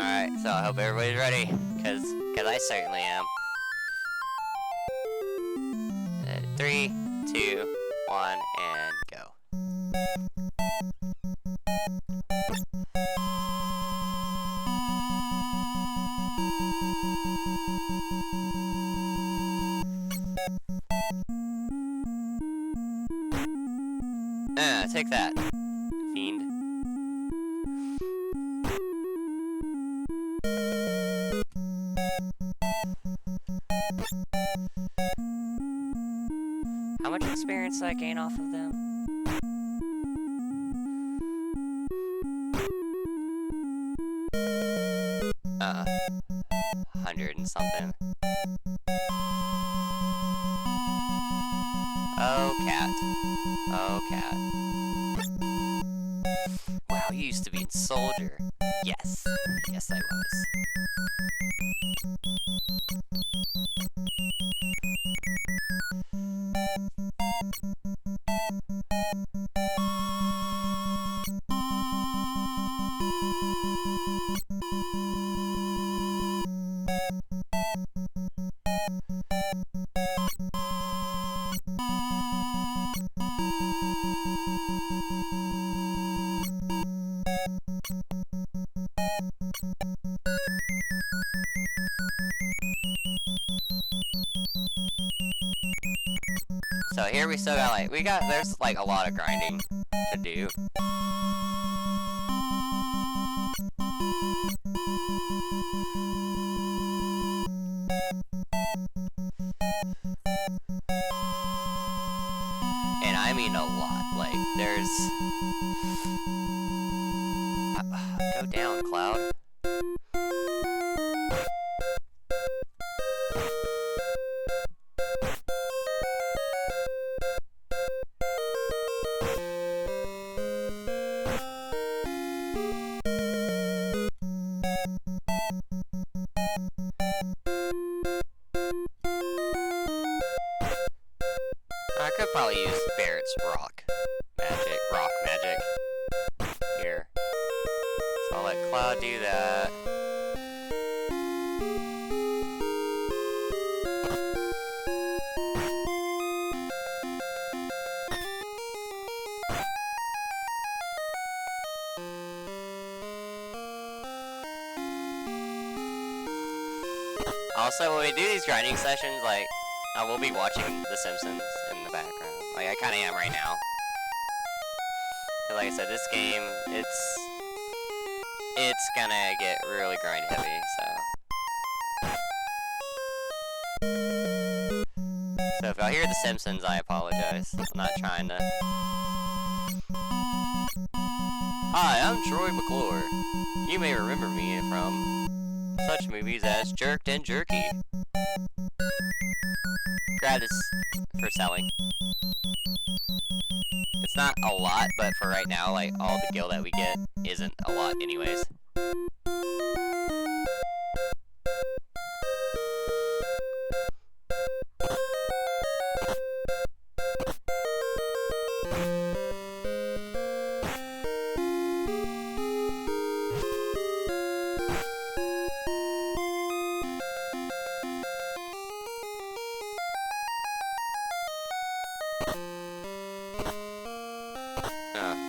Alright, so I hope everybody's ready, cause I certainly am. 3, 2, 1, and go. Take that, fiend. How much experience did I gain off of them? Uh, 100 and something. Oh, cat. Oh, cat. Wow, you used to be a soldier. Yes. Yes, I was. So here we still got there's like a lot of grinding to do. And I mean a lot, like there's... go down, Cloud. I could probably use Barrett's rock magic here. So I'll let Cloud do that. Also, when we do these grinding sessions, like, I will be watching The Simpsons in the background. Like, I kinda am right now. Cause like I said, this game, it's gonna get really grind heavy, so. So if I hear The Simpsons, I apologize. I'm not trying to... Hi, I'm Troy McClure. You may remember me from such movies as Jerked and Jerky. Grab this for selling. It's not a lot, but for right now, like, all the gil that we get isn't a lot anyways.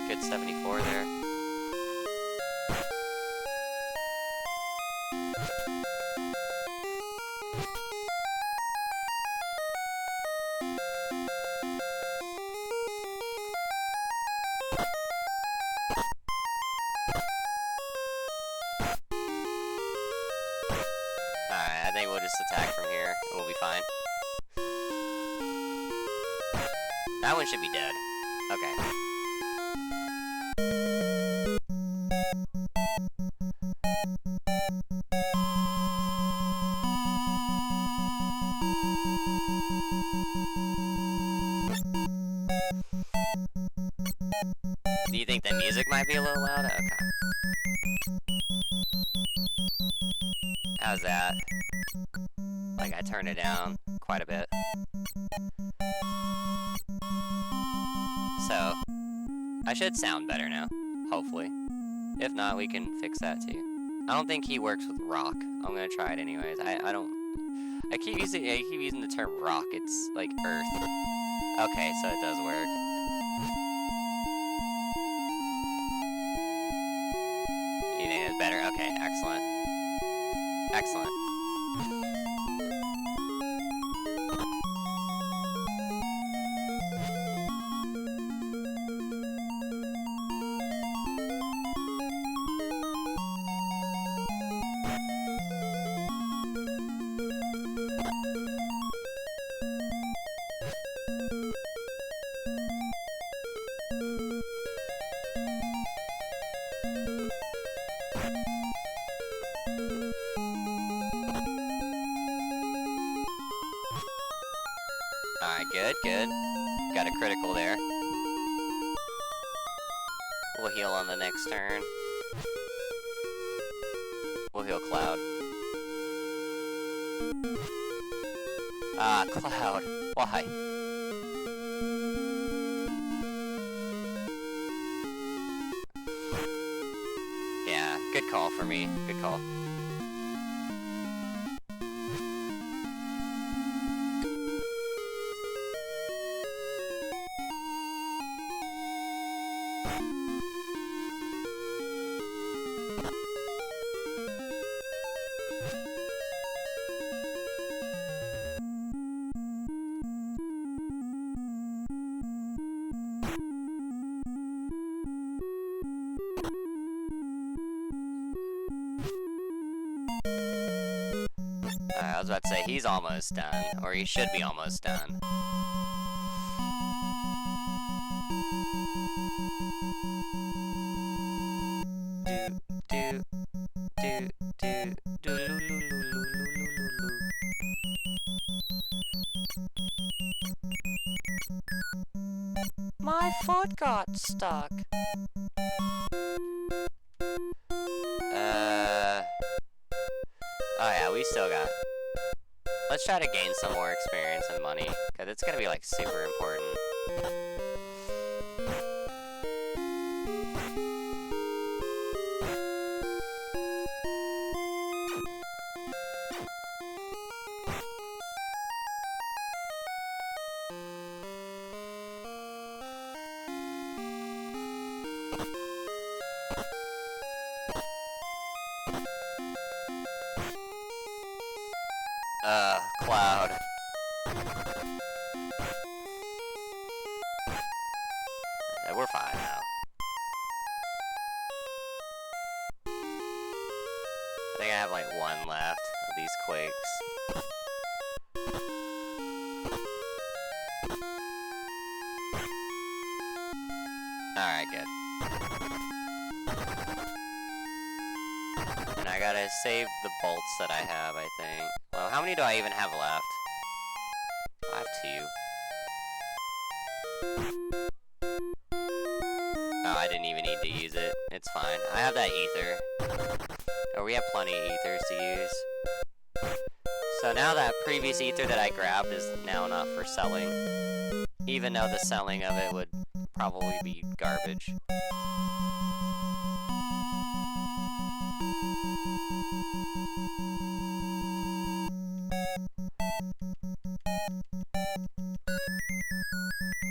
Good 74 there. Alright, I think we'll just attack from here and we'll be fine. That one should be dead. Okay. Do you think the music might be a little loud? Okay. How's that? Like, I turned it down quite a bit. So, I should sound better now, hopefully. If not, we can fix that too. I don't think he works with rock. I'm gonna try it anyways. I keep using the term rock. It's like earth. Okay, so it does work. You think it's better? Okay, excellent. Excellent. Alright, good, good. Got a critical there. We'll heal on the next turn. We'll heal Cloud. Ah, Cloud. Why? Yeah, good call for me. Good call. I was about to say, he's almost done. Or he should be almost done. My foot got stuck. Oh yeah, we still got... Let's try to gain some more experience and money, because it's gonna be, like, super important. Cloud. We're fine now. I think I have like one left of these quakes. Alright, good. And I gotta save the bolts that I have, I think. Well, how many do I even have left? I have 2. Oh, I didn't even need to use it. It's fine. I have that ether. Oh, we have plenty of ethers to use. So now that previous ether that I grabbed is now not for selling. Even though the selling of it would probably be garbage.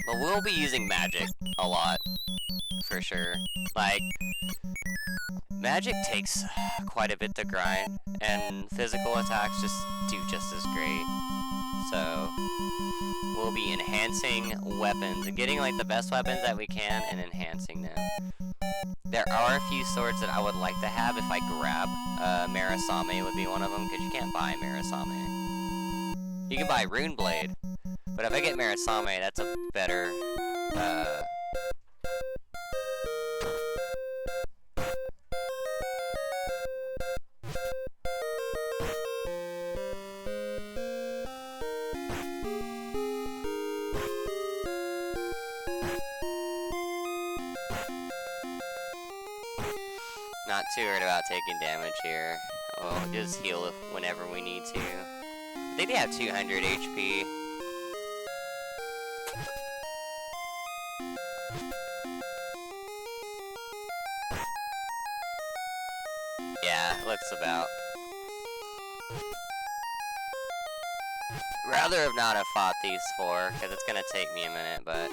But we'll be using magic a lot, for sure. Like, magic takes quite a bit to grind, and physical attacks just do just as great. So, we'll be enhancing weapons, and getting like the best weapons that we can, and enhancing them. There are a few swords that I would like to have if I grab. Marasame would be one of them, because you can't buy Marasame. You can buy Rune Blade, but if I get Marasame, that's a better, not too worried about taking damage here. We'll just heal whenever we need to. I think they have 200 HP. Yeah, about. Rather have not have fought these four, because it's gonna take me a minute, but...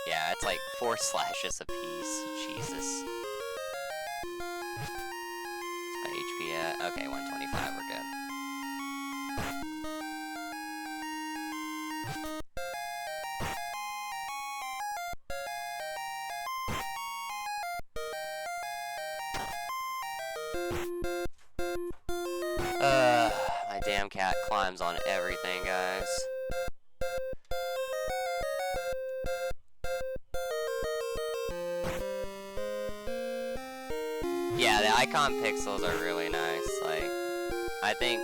Yeah, it's like 4 slashes apiece. Jesus. My HP at... Okay, 125, we're good. My damn cat climbs on everything, guys. Yeah, the icon pixels are really nice. Like, I think,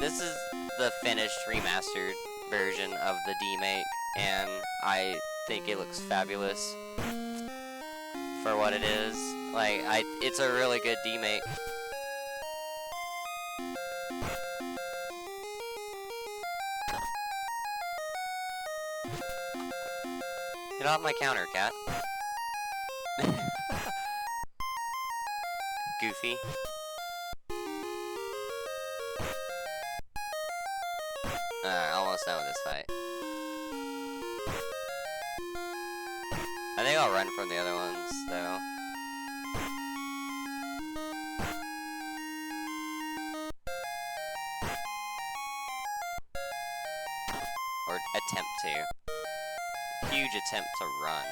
this is the finished remastered version of the Demake, and I think it looks fabulous for what it is. Like, it's a really good Demake. Get off my counter, cat. Goofy. Alright, almost done with this fight. I think I'll run from the other ones, though. Or attempt to. Huge attempt to run.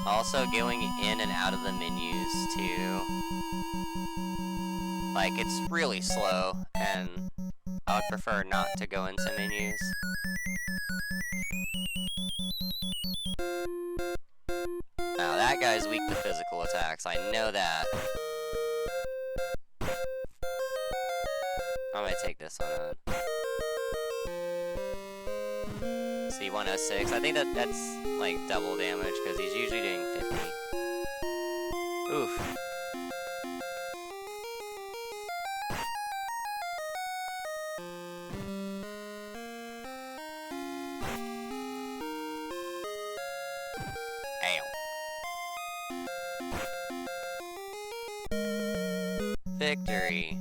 Also going in and out of the menus too. Like, it's really slow, and I would prefer not to go into menus. Now that guy's weak to physical attacks, I know that. I'm gonna take this one on. See, 106. I think that's like double damage because he's usually doing 50. Oof. Ow. Victory.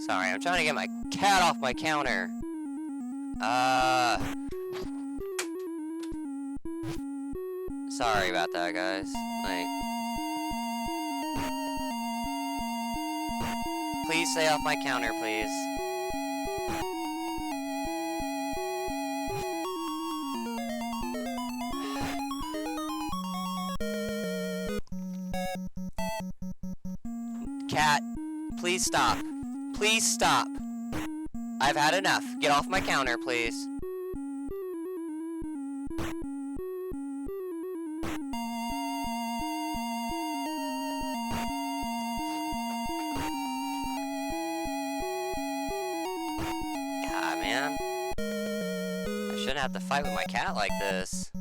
Sorry, I'm trying to get my cat off my counter. Sorry about that, guys. Like, please stay off my counter, please. Cat, please stop. Please stop. I've had enough. Get off my counter, please. God, man. I shouldn't have to fight with my cat like this.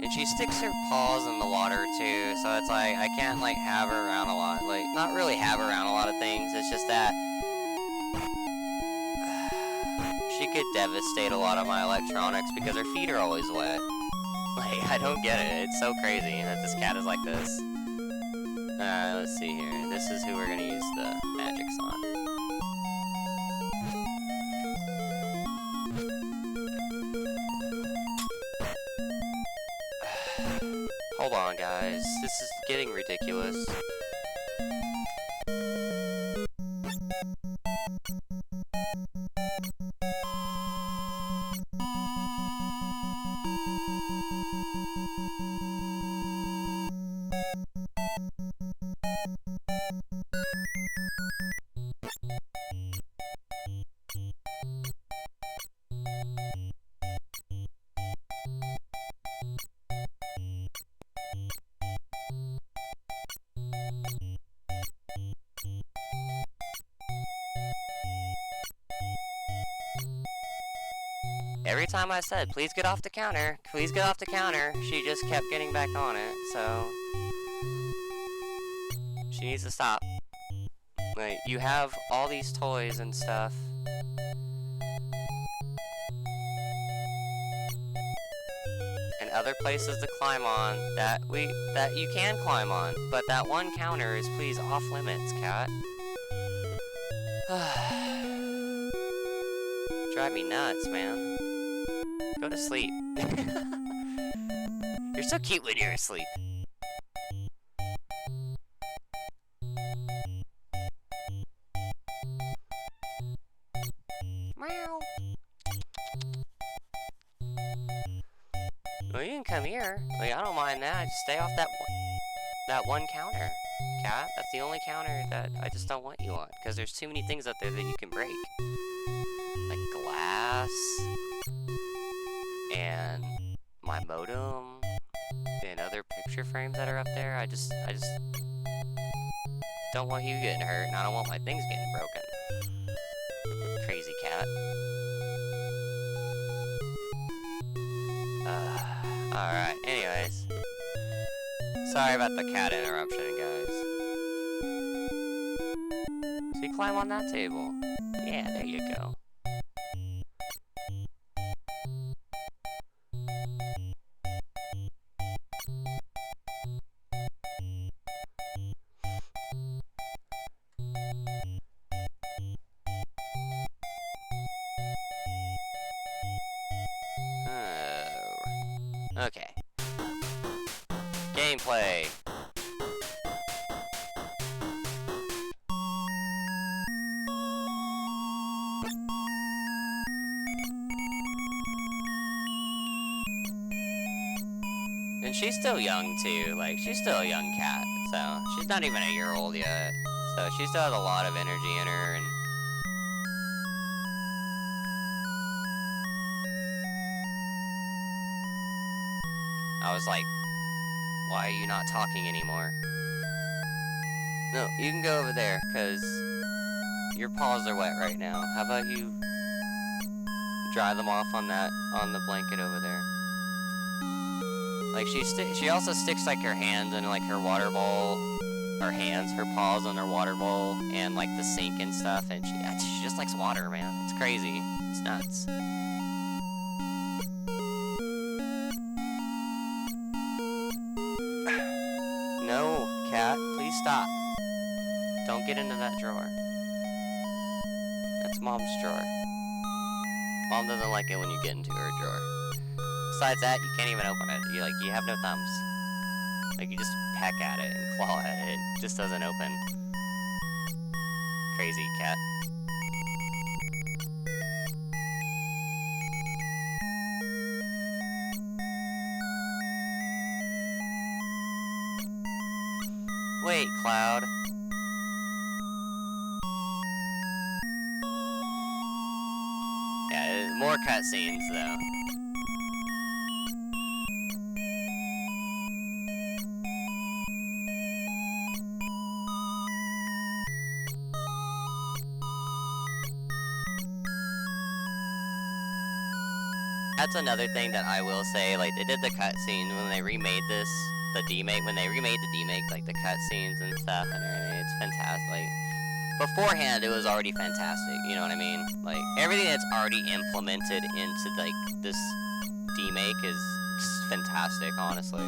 And she sticks her paws in the water too, so it's like, I can't like have her around a lot. Like, not really have her around a lot of things, it's just that she could devastate a lot of my electronics because her feet are always wet. Like, I don't get it. It's so crazy that this cat is like this. Alright, let's see here. This is who we're gonna use the magics on. Hold on, guys. This is getting ridiculous. Every time I said, please get off the counter, please get off the counter, she just kept getting back on it, so... She needs to stop. Like, you have all these toys and stuff. And other places to climb on that you can climb on, but that one counter is please off limits, cat. Drive me nuts, man. Go to sleep. You're so cute when you're asleep. Meow. Well, you can come here. Like, I don't mind that. Just stay off that one counter, cat. That's the only counter that I just don't want you on, because there's too many things up there that you can break, like glass and my modem and other picture frames that are up there. I just don't want you getting hurt, and I don't want my things getting broken. Crazy cat. Alright, anyways. Sorry about the cat interruption, guys. So you climb on that table. Yeah, there you go. Okay. Gameplay. And she's still young too, like she's still a young cat, so she's not even a year old yet. So she still has a lot of energy in her, and I was like, why are you not talking anymore? No, you can go over there, because your paws are wet right now. How about you dry them off on the blanket over there? Like, she also sticks, like, her hands in, like, her water bowl, her paws on her water bowl, and, like, the sink and stuff, and she just likes water, man. It's crazy. It's nuts. No, cat, please stop. Don't get into that drawer. That's Mom's drawer. Mom doesn't like it when you get into her drawer. Besides that, you can't even open it. You have no thumbs. Like, you just peck at it and claw at it. It just doesn't open. Crazy cat. Wait, Cloud. Yeah, more cutscenes, though. That's another thing that I will say, like, they did the cutscene when they remade this, the Demake, when they remade the Demake, like, the cutscenes and stuff, and everything, it's fantastic. Like, beforehand, it was already fantastic, you know what I mean? Like, everything that's already implemented into, like, this Demake is just fantastic, honestly.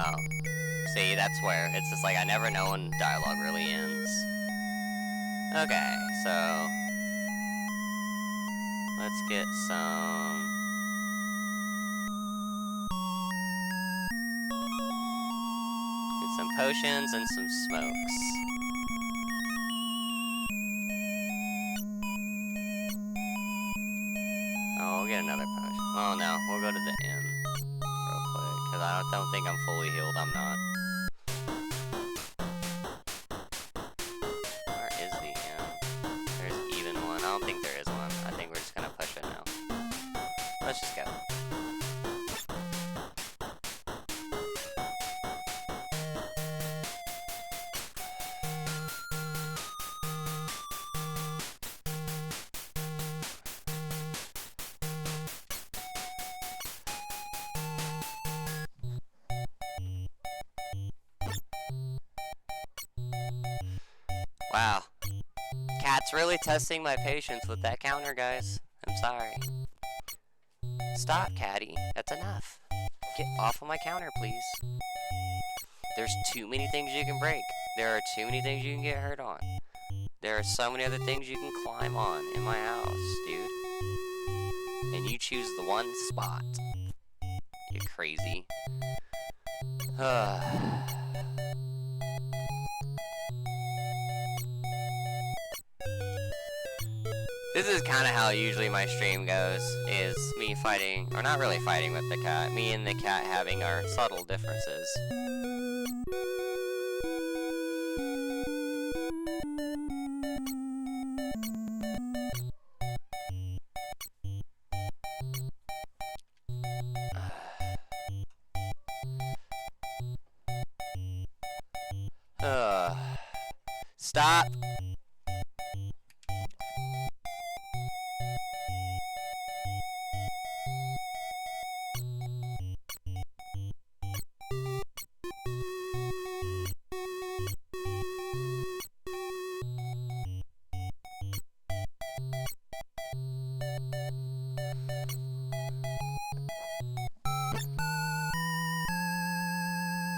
Oh. See, that's where it's just like I never know when dialogue really ends. Okay, so let's get some potions and some smokes. Oh, we'll get another potion. Oh no, we'll go to the inn real quick, because I don't think I'm fully healed. I'm not. Where is the inn? There's even one. I don't think there is one. I think we're just gonna push it now. Let's just go. Wow. Cat's really testing my patience with that counter, guys. I'm sorry. Stop, Catty. That's enough. Get off of my counter, please. There's too many things you can break. There are too many things you can get hurt on. There are so many other things you can climb on in my house, dude. And you choose the one spot. You crazy. This is kind of how usually my stream goes, is me fighting, or not really fighting with the cat, me and the cat having our subtle differences. Stop!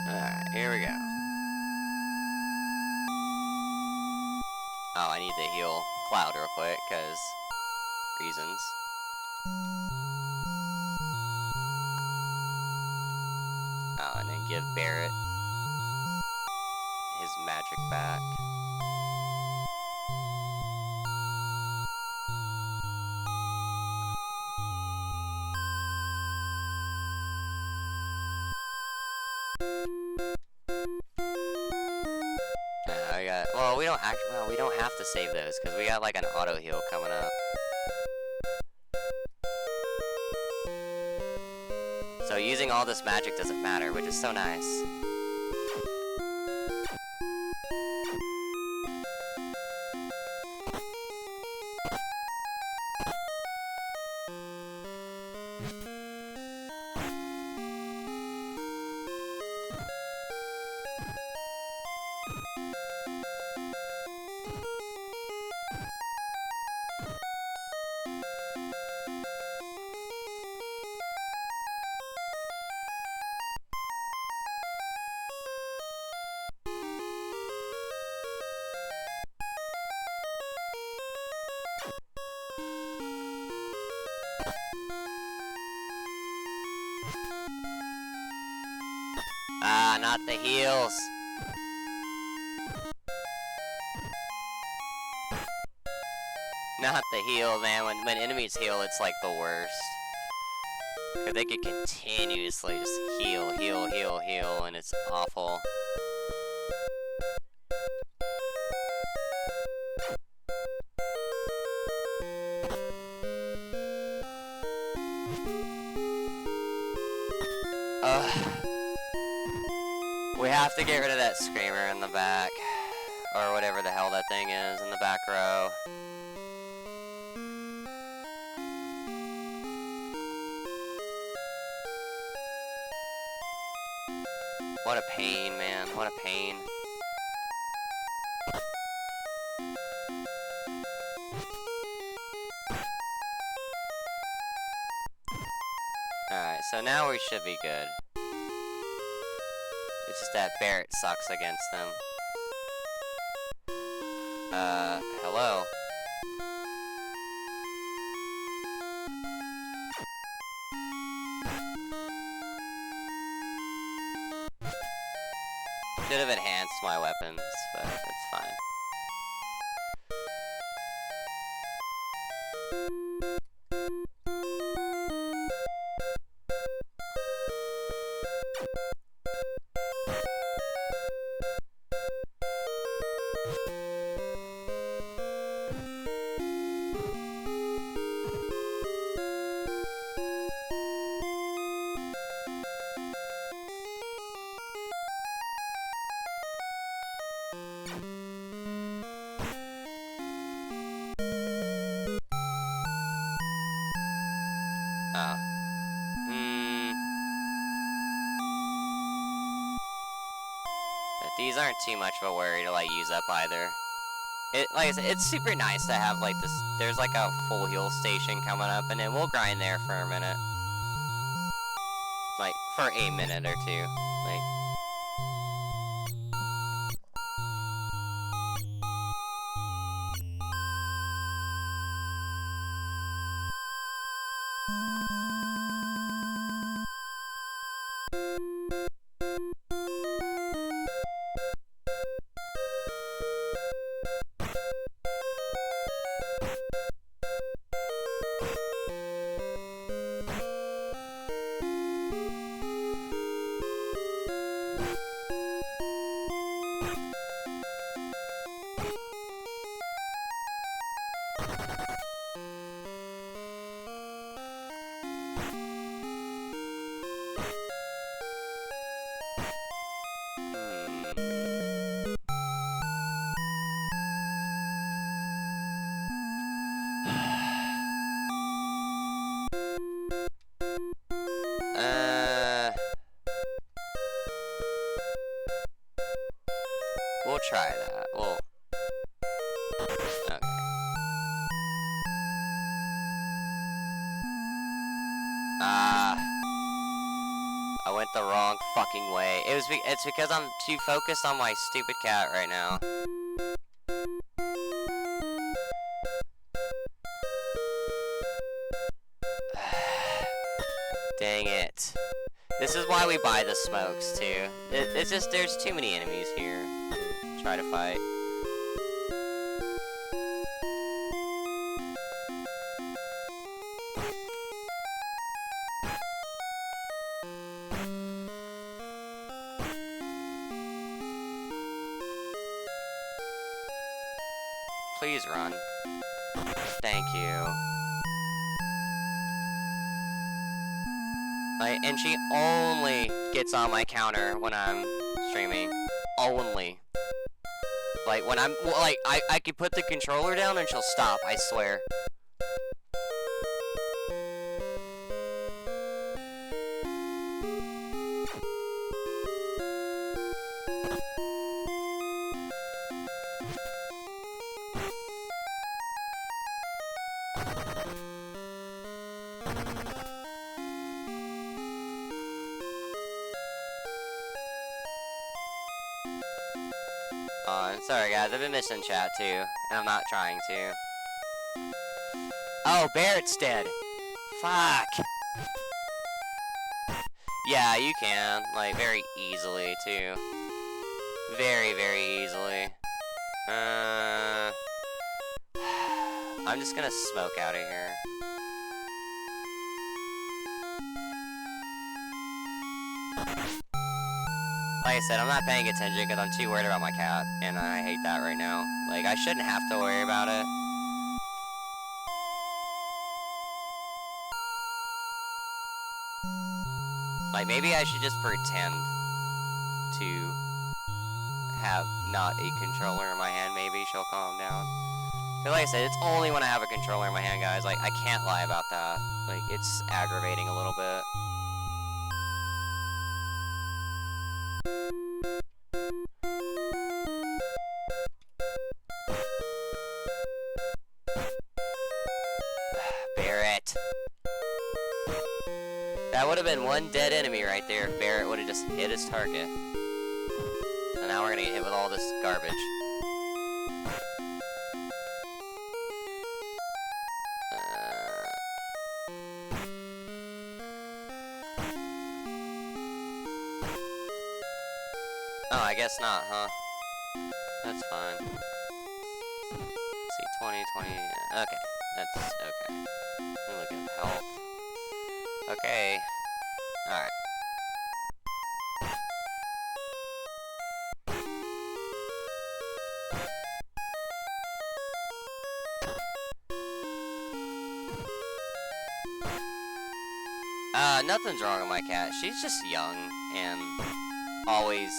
Alright, here we go. Oh, I need to heal Cloud real quick, because reasons. Oh, and then give Barrett his magic back. Well, we don't we don't have to save those because we got like an auto heal coming up. So using all this magic doesn't matter, which is so nice. Ah, not the heals. Not the heal, man. When enemies heal, it's like the worst. Because they could continuously just heal, and it's awful. We have to get rid of that screamer in the back. Or whatever the hell that thing is in the back row. What a pain, man. What a pain. Alright, so now we should be good. It's just that Barrett sucks against them. Hello? Should have enhanced my weapons, but it's fine. These aren't too much of a worry to like use up either. Like I said, it's super nice to have like this. There's like a full heal station coming up, and then we'll grind there for a minute, like for a minute or two, like. We'll try that. We'll... Okay. I went the wrong fucking way. It's because I'm too focused on my stupid cat right now. Dang it. This is why we buy the smokes, too. It's just, there's too many enemies here to try to fight. Please run. Thank you. And she only gets on my counter when I'm streaming. Only. Like, when I'm, like, I could put the controller down and she'll stop, I swear. Sorry guys, I've been missing chat too, and I'm not trying to. Oh, Barrett's dead. Fuck. Yeah, you can, like, very easily too. Very, very easily. I'm just gonna smoke out of here. Like I said, I'm not paying attention because I'm too worried about my cat, and I hate that right now. Like, I shouldn't have to worry about it. Like, maybe I should just pretend to have not a controller in my hand. Maybe she'll calm down. Because like I said, it's only when I have a controller in my hand, guys. Like, I can't lie about that. Like, it's aggravating a little bit. Barrett. That would have been one dead enemy right there if Barrett would have just hit his target. So now we're gonna get hit with all this garbage. Oh, I guess not, huh? That's fine. Let's see, 20, 20. Okay, that's okay. Let me look at health. Okay. Alright. Nothing's wrong with my cat. She's just young and always.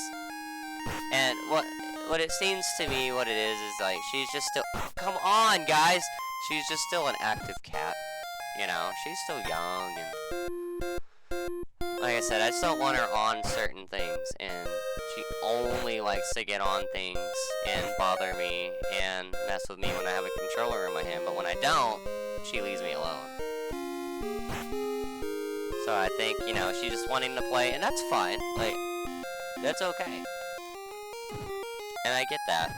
And what it seems to me, what it is like she's just still. Oh, come on, guys. She's just still an active cat. You know, she's still young and. Like I said, I just don't want her on certain things, and she only likes to get on things and bother me and mess with me when I have a controller in my hand. But when I don't, she leaves me alone. So I think, you know, she's just wanting to play, and that's fine. Like, that's okay. And I get that.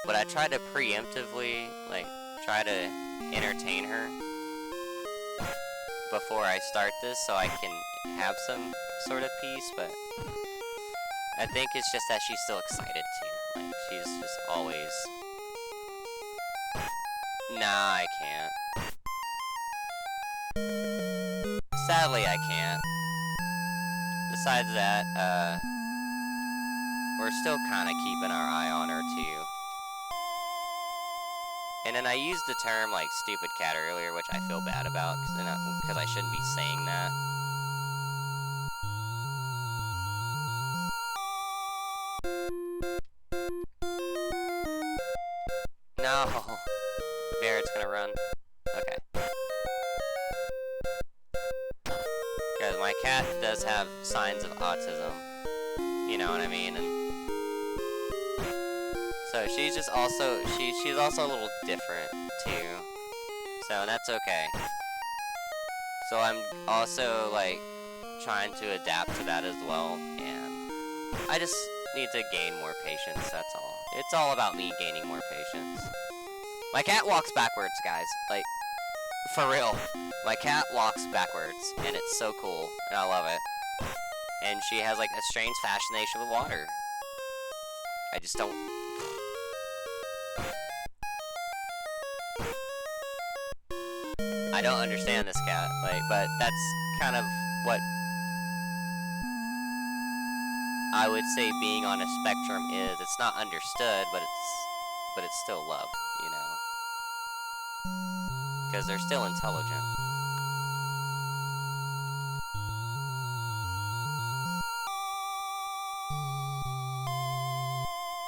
But I try to preemptively, like, try to entertain her before I start this so I can have some sort of peace, but I think it's just that she's still excited too. Like, she's just always... Nah, I can't. Sadly, I can't. Besides that, we're still kind of keeping our eye on her, too. And then I used the term, like, stupid cat earlier, which I feel bad about, because I shouldn't be saying that. No! Barrett's gonna run. Okay. Because my cat does have signs of autism. You know what I mean? And so she's just also, she's also a little different, too. So that's okay. So I'm also, like, trying to adapt to that as well. And I just need to gain more patience, that's all. It's all about me gaining more patience. My cat walks backwards, guys. Like, for real. My cat walks backwards, and it's so cool, and I love it. And she has, like, a strange fascination with water. I just don't... I don't understand this cat, like, but that's kind of what I would say being on a spectrum is. It's not understood, but it's still loved, you know? Because they're still intelligent.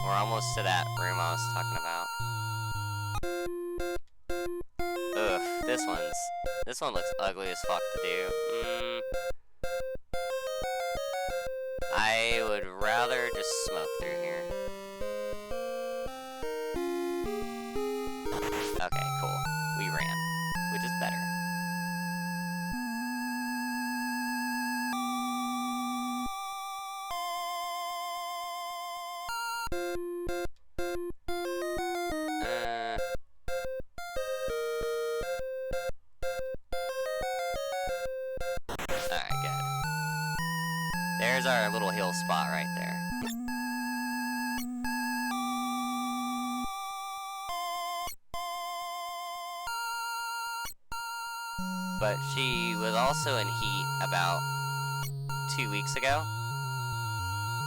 We're almost to that room I was talking about. Ugh, this one looks ugly as fuck to do. I would rather just smoke through here. Okay, cool. We ran, which is better. Alright, good. There's our little hill spot right there. But she was also in heat about 2 weeks ago.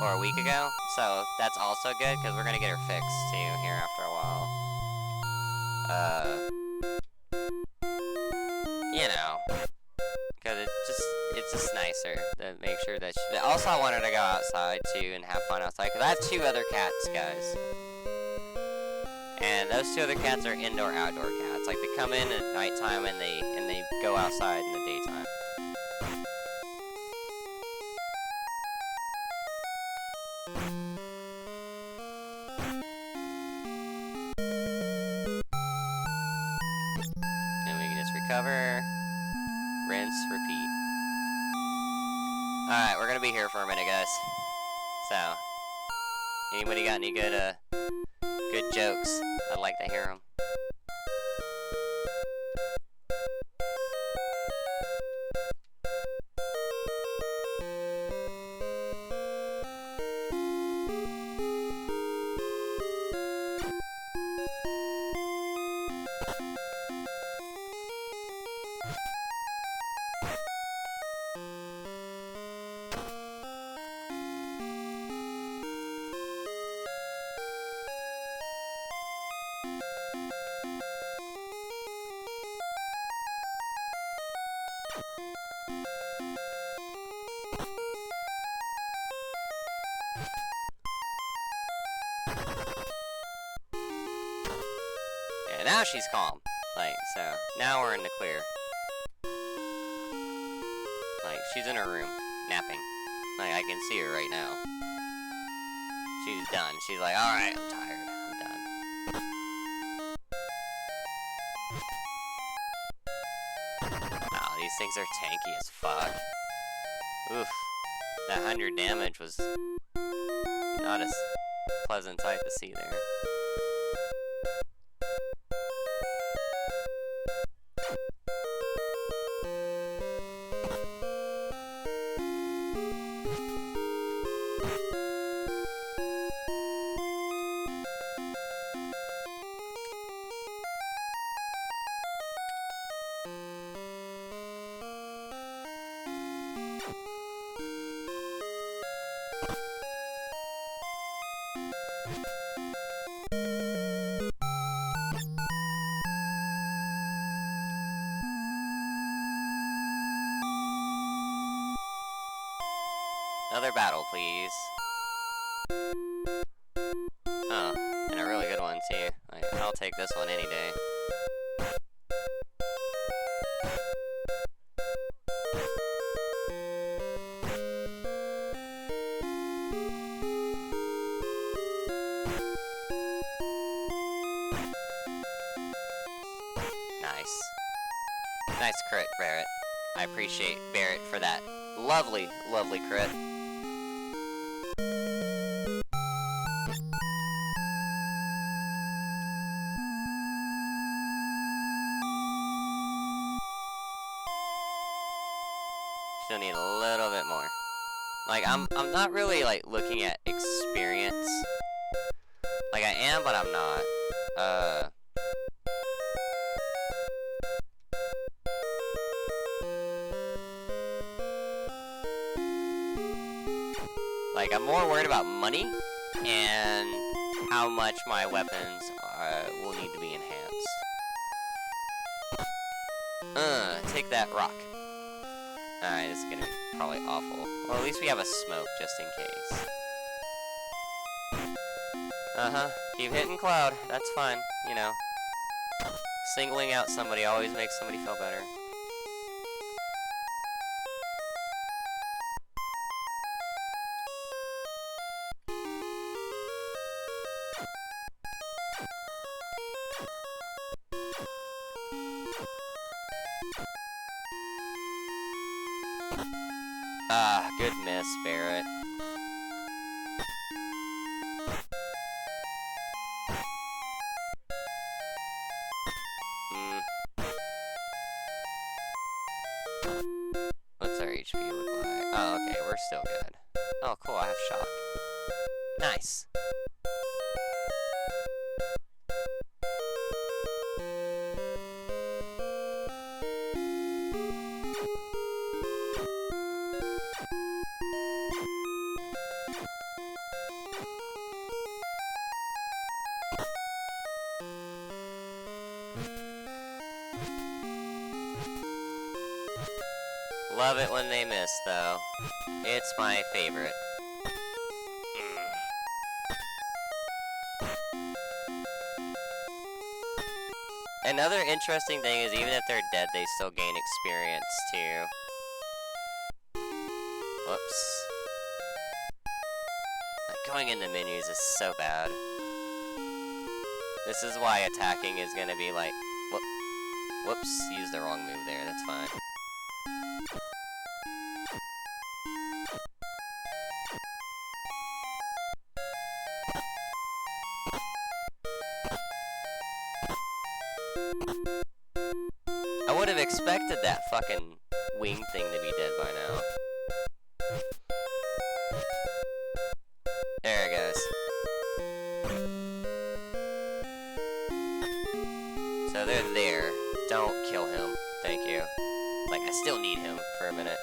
Or a week ago. So that's also good, because we're gonna get her fixed too here after a while. You know. Because it's just nicer to make sure that she... Also, I want her to go outside too and have fun outside, because I have 2 other cats, guys. And those 2 other cats are indoor-outdoor cats. Like, they come in at nighttime and they go outside in the daytime. And we can just recover, rinse, repeat. Alright, we're gonna be here for a minute, guys. So, anybody got any good jokes? I'd like to hear them. now she's calm. Like, so, now we're in the clear. Like, she's in her room, napping. Like, I can see her right now. She's done. She's like, alright, I'm tired. I'm done. Wow, these things are tanky as fuck. Oof. That 100 damage was not a pleasant sight to see there. Another battle, please. Oh, and a really good one, too. Like, I'll take this one any day. Nice. Nice crit, Barrett. I appreciate Barrett for that lovely, lovely crit. Still need a little bit more. Like, I'm not really, like, looking at experience. Like, I am, but I'm not. Like, I'm more worried about money and how much my weapons will need to be enhanced. Take that rock. Alright, this is gonna be probably awful. Well, at least we have a smoke, just in case. Keep hitting Cloud. That's fine, you know. Singling out somebody always makes somebody feel better. Ah, good miss, Barrett. What's our HP look like? Oh, okay, we're still good. Oh, cool, I have shock. Nice. Love it when they miss, though. It's my favorite. Another interesting thing is even if they're dead, they still gain experience, too. Whoops. Like, going in the menus is so bad. This is why attacking is gonna be like... Whoops, used the wrong move there, that's fine. I would have expected that fucking wing thing to be dead by now. There it goes. So they're there. Don't kill him. Thank you. Like, I still need him for a minute.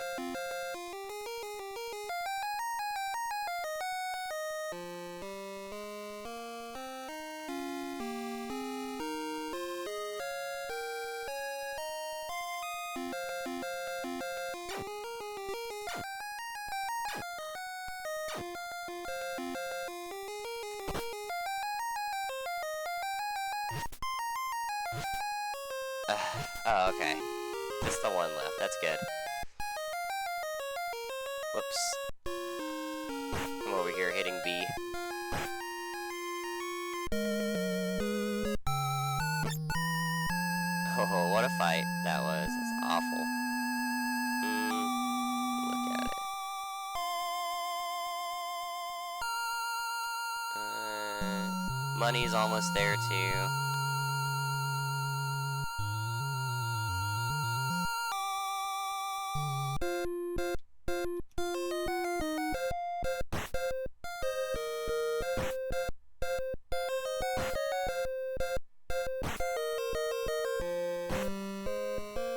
Oh, okay. Just the one left. That's good. Whoops. I'm over here hitting B. Oh, what a fight that was. That's awful. Look at it. Money's almost there, too.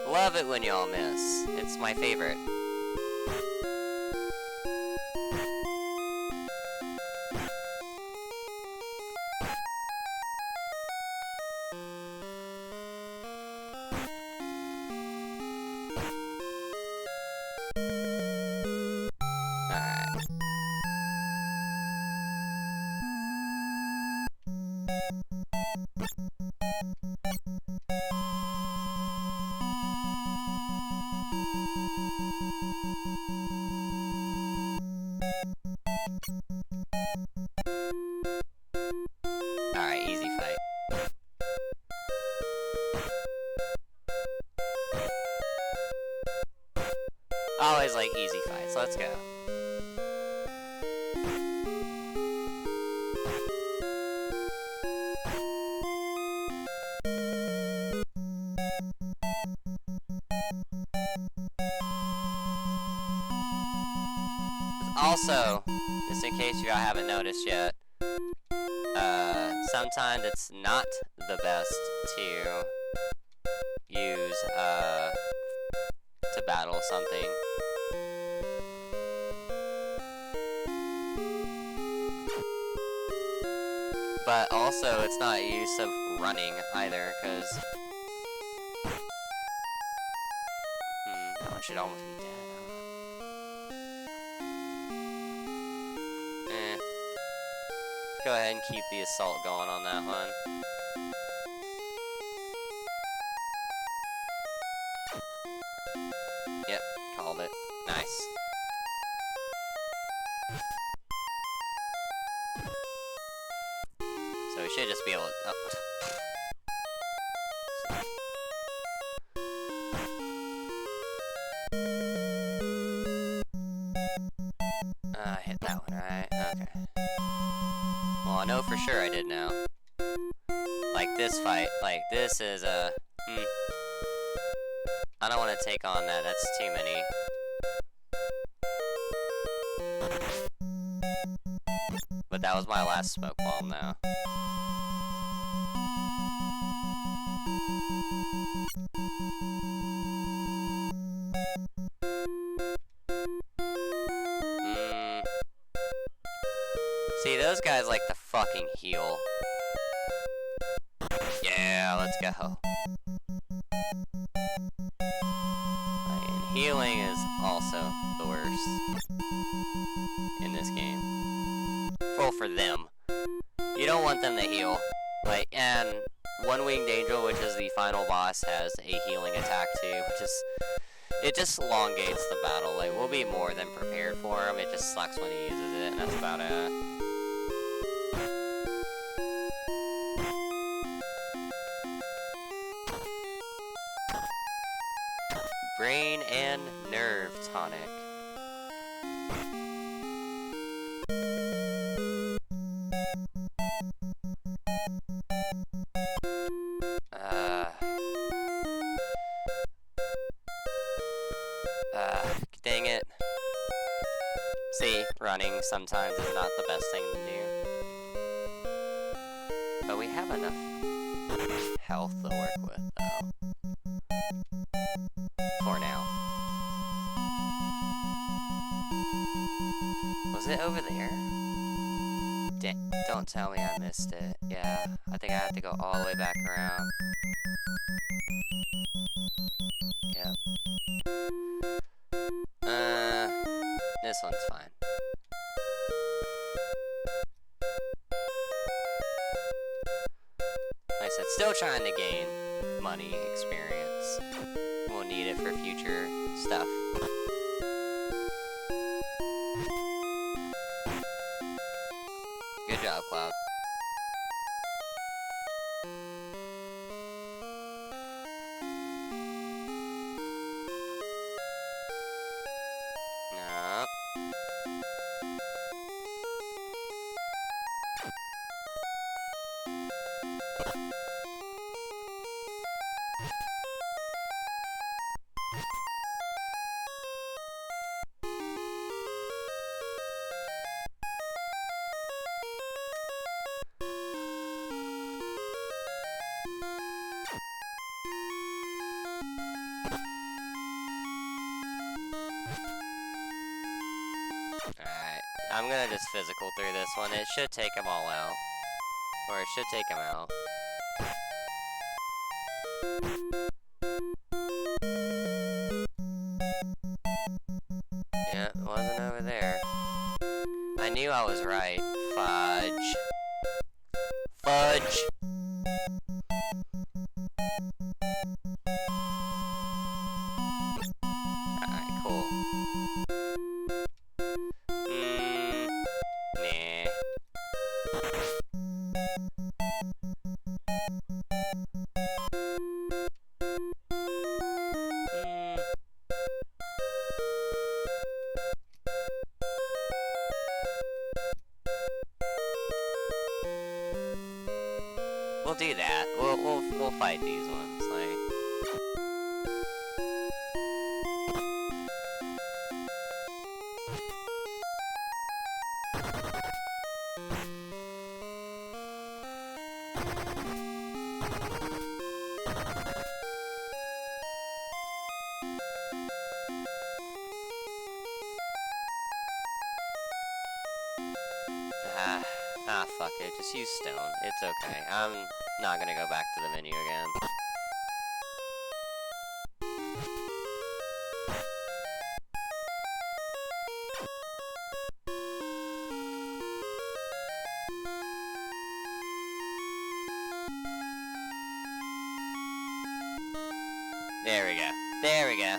Love it when y'all miss. It's my favorite. Alright. Alright, easy fight. Always like easy fights. Let's go. Also, just in case y'all haven't noticed yet, sometimes it's not the best to use, to battle something. But also, it's not use of running either, because that one should almost be dead. Go ahead and keep the assault going on that one. Yep, called it. Nice. So we should just be able to... Oh. I hit that one, right? Okay. Well, I know for sure I did now. Like this fight, like this is a... I don't want to take on that, that's too many. But that was my last smoke bomb now. See, those guys like to fucking heal. Yeah, let's go. And healing is also the worst in this game. Well, for them. You don't want them to heal. Like, and One Winged Angel, which is the final boss, has a healing attack too, which is... It just elongates the battle. Like, we'll be more than prepared for him. It just sucks when he uses it, and that's about it. Brain and Nerve Tonic. Dang it. See, running sometimes is not the best thing to do. But we have enough health to work with, though. For now. Was it over there? Don't tell me I missed it. Yeah, I think I have to go all the way back around. Yep. This one's fine. Like I said, still trying to gain money experience. We'll need it for future stuff. Good job, Cloud. No. Alright, I'm gonna just physical through this one. It should take them all out. Or it should take them out. Yeah, it wasn't over there. I knew I was right. Fudge. Fudge! Alright, cool. Nah. We'll do that. We'll fight these ones, like. Fuck it. Just use stone. It's okay. I'm not gonna go back to the menu again. There we go. There we go.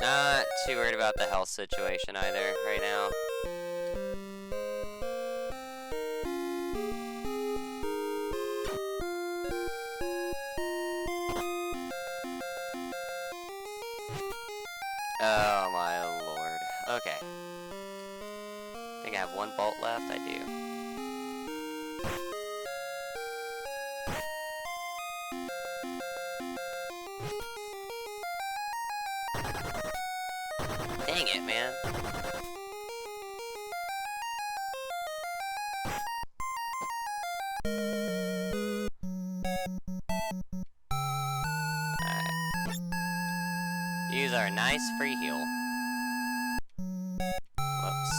Not too worried about the health situation either right now. Oh my lord. Okay. I think I have one bolt left. I do. Dang it, man. Alright. Use our nice free heal. Whoops.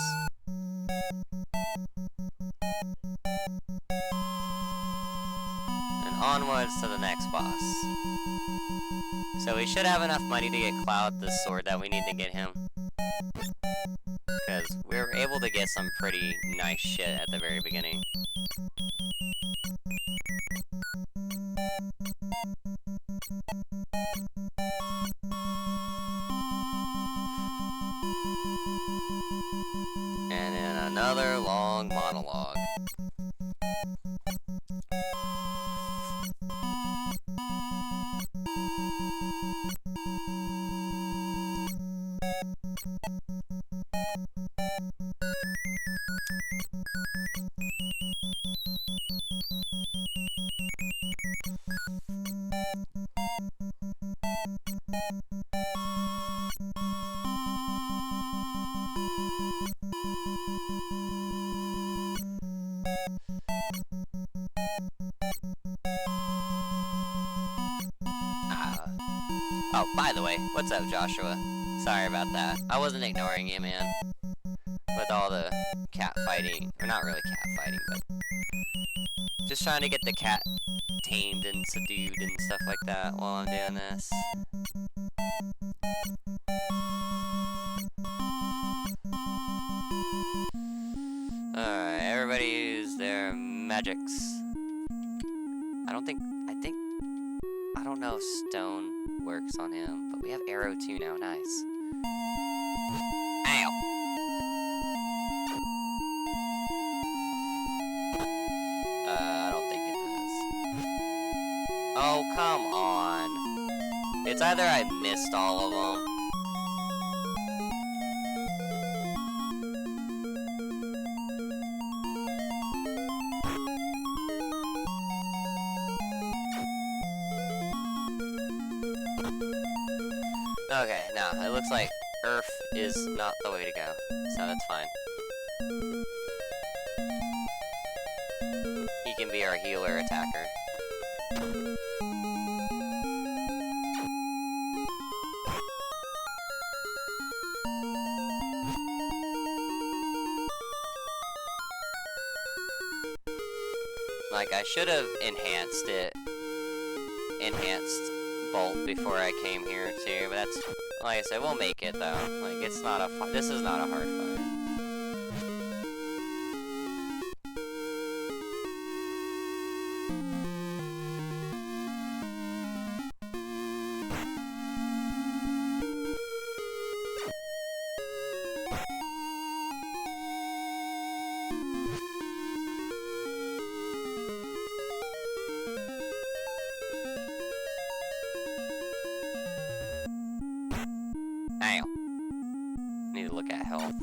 And onwards to the next boss. So we should have enough money to get Cloud the sword that we need to get him. Because we were able to get some pretty nice shit at the very beginning. And then another long monologue. Oh, by the way, what's up, Joshua? Sorry about that. I wasn't ignoring you, man. With all the cat fighting, or not really cat fighting, but just trying to get the cat tamed and subdued and stuff like that while I'm doing this. Alright, everybody use their magics. I don't know if stone works on him, but we have arrow too now, nice. Ow! I don't think it does. Oh, come on. It's either I missed all of them. Okay, now it looks like Earth is not the way to go, so that's fine. He can be our healer attacker. Like, I should have enhanced Bolt before I came here too, but that's, like I said, we'll make it though. Like, it's not a this is not a hard fight. Ow. Need to look at health.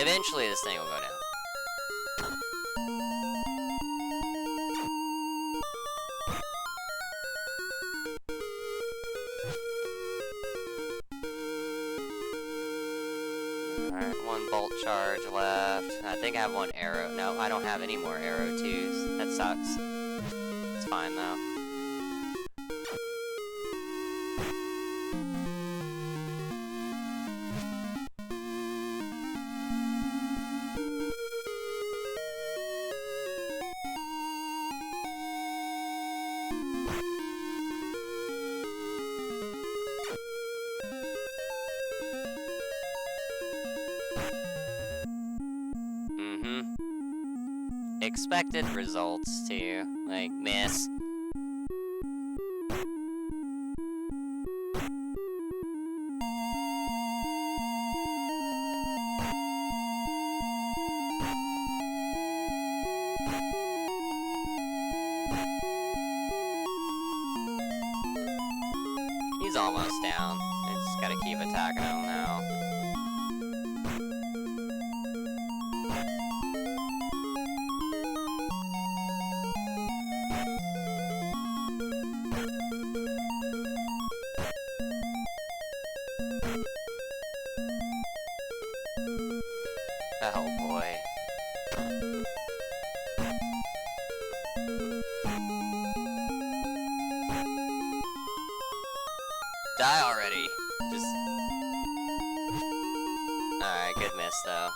Eventually this thing will go down. Alright, one bolt charge left. I think I have one arrow. No, I don't have any more arrow twos. That sucks. It's fine though. Expected results too, like miss. He's almost down. I just gotta keep attacking him now. Oh boy. Die already. Just... Alright, good miss though.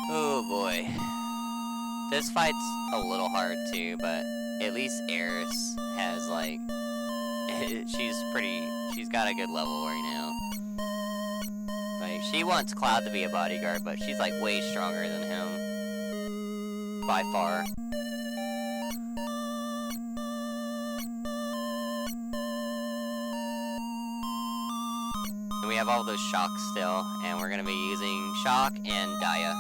Oh boy. This fight's a little hard too, but at least Eris has like, she's got a good level right now. Like, she wants Cloud to be a bodyguard, but she's like way stronger than him. By far. And we have all those shocks still, and we're gonna be using Shock and Dia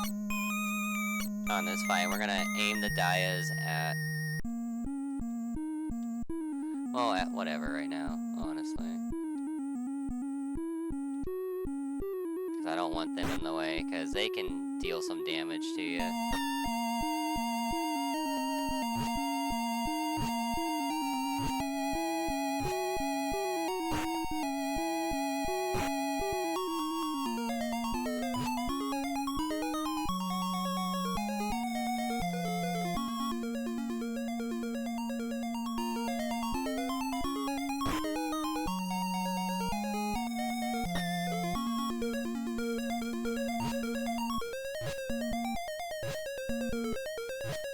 on this fight. We're gonna aim the Dias at, well, at whatever right now, honestly. Because I don't want them in the way, because they can deal some damage to you.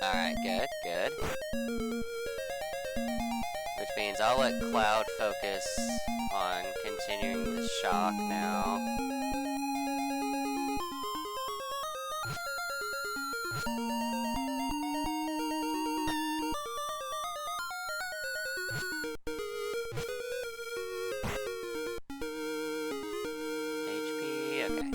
Alright, good, good. Which means I'll let Cloud focus on continuing the shock now. HP, okay.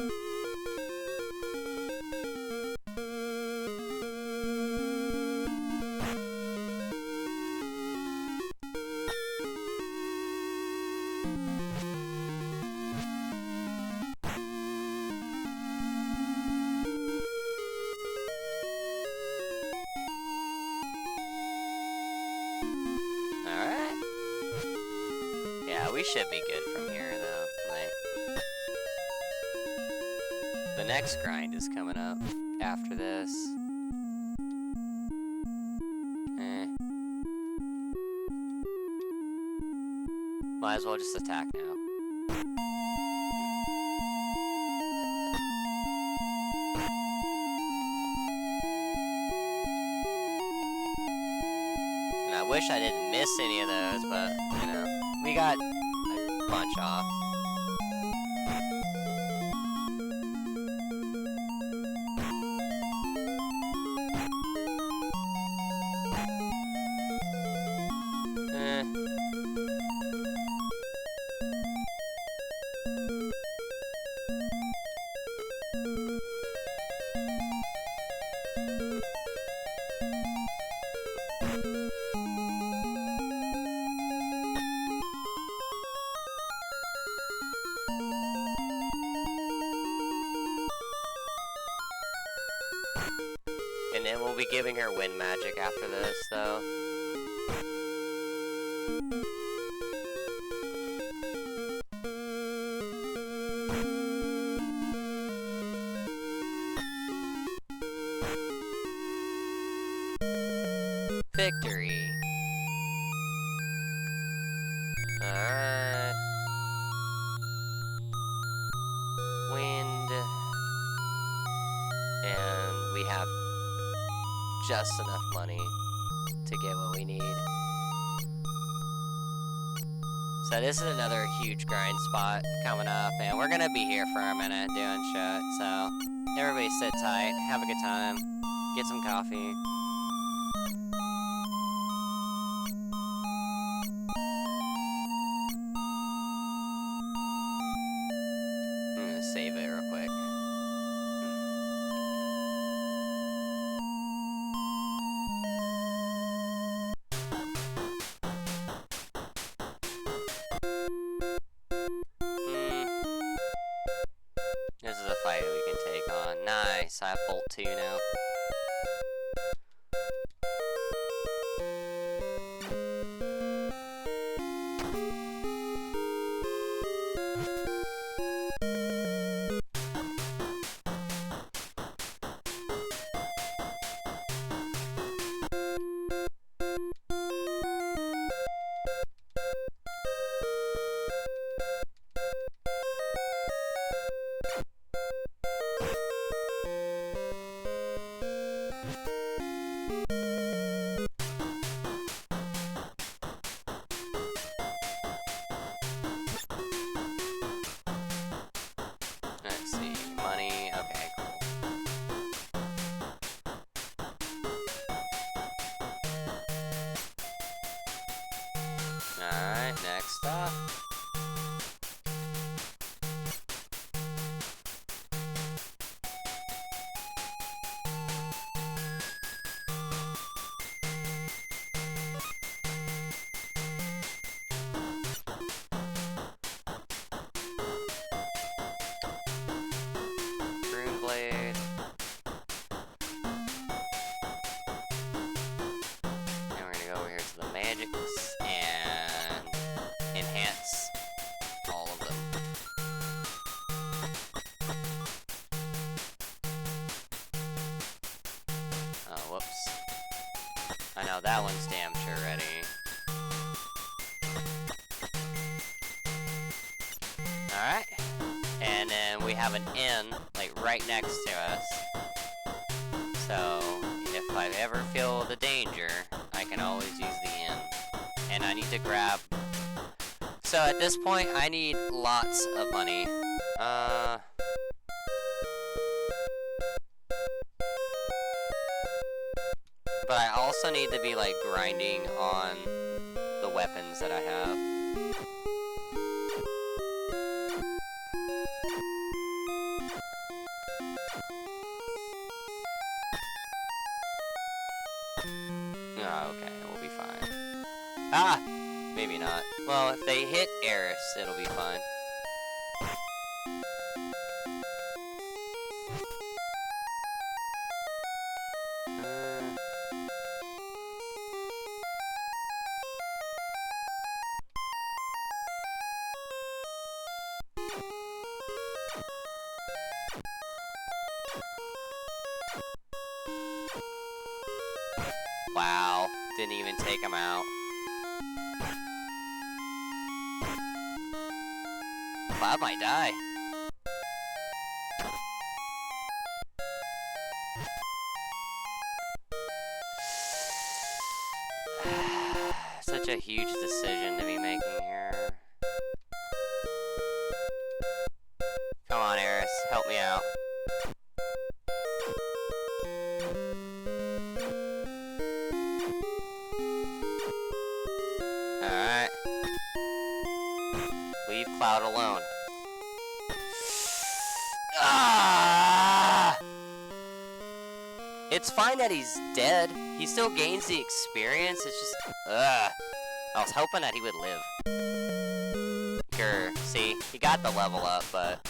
We should be good from here, though. Like, the next grind is coming up after this. Might as well just attack now. And I wish I didn't miss any of those, but, you know, we got a bunch off. And then we'll be giving her wind magic after this, though. Victory. Alright. Wind. And we have just enough money to get what we need. So this is another huge grind spot coming up, and we're gonna be here for a minute doing shit. So everybody sit tight, have a good time, get some coffee. save it real quick. This is a fight we can take on. Nice, I have Bolt 2 now. Let's see, money, okay, cool. Alright, next up. Blade. Now we're gonna go over here to the magics and enhance all of them. Oh, whoops. I know that one's damn sure ready. Alright. And then we have an inn, like, right next to us. So, if I ever feel the danger, I can always use the inn. And I need to grab... So, at this point, I need lots of money. But I also need to be, like, grinding on the weapons that I have. Oh, okay, we'll be fine. Ah! Maybe not. Well, if they hit Eris, it'll be fine. Wow, didn't even take him out. Cloud might die. Such a huge decision to be making here. Come on, Eris, help me out. Alright. Leave Cloud alone. Ah! It's fine that he's dead. He still gains the experience. It's just... Ugh. I was hoping that he would live. Sure. See, he got the level up, but...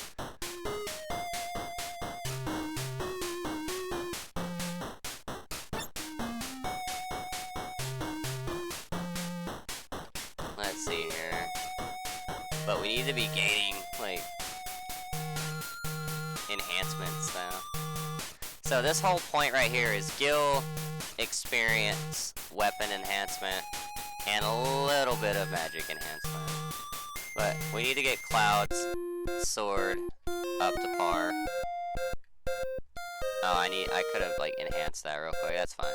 Let's see here. But we need to be gaining, like, enhancements, though. So this whole point right here is skill, experience, weapon enhancement, and a little bit of magic enhancement. But we need to get Cloud's sword up to par. Oh, I could have, like, enhanced that real quick. That's fine.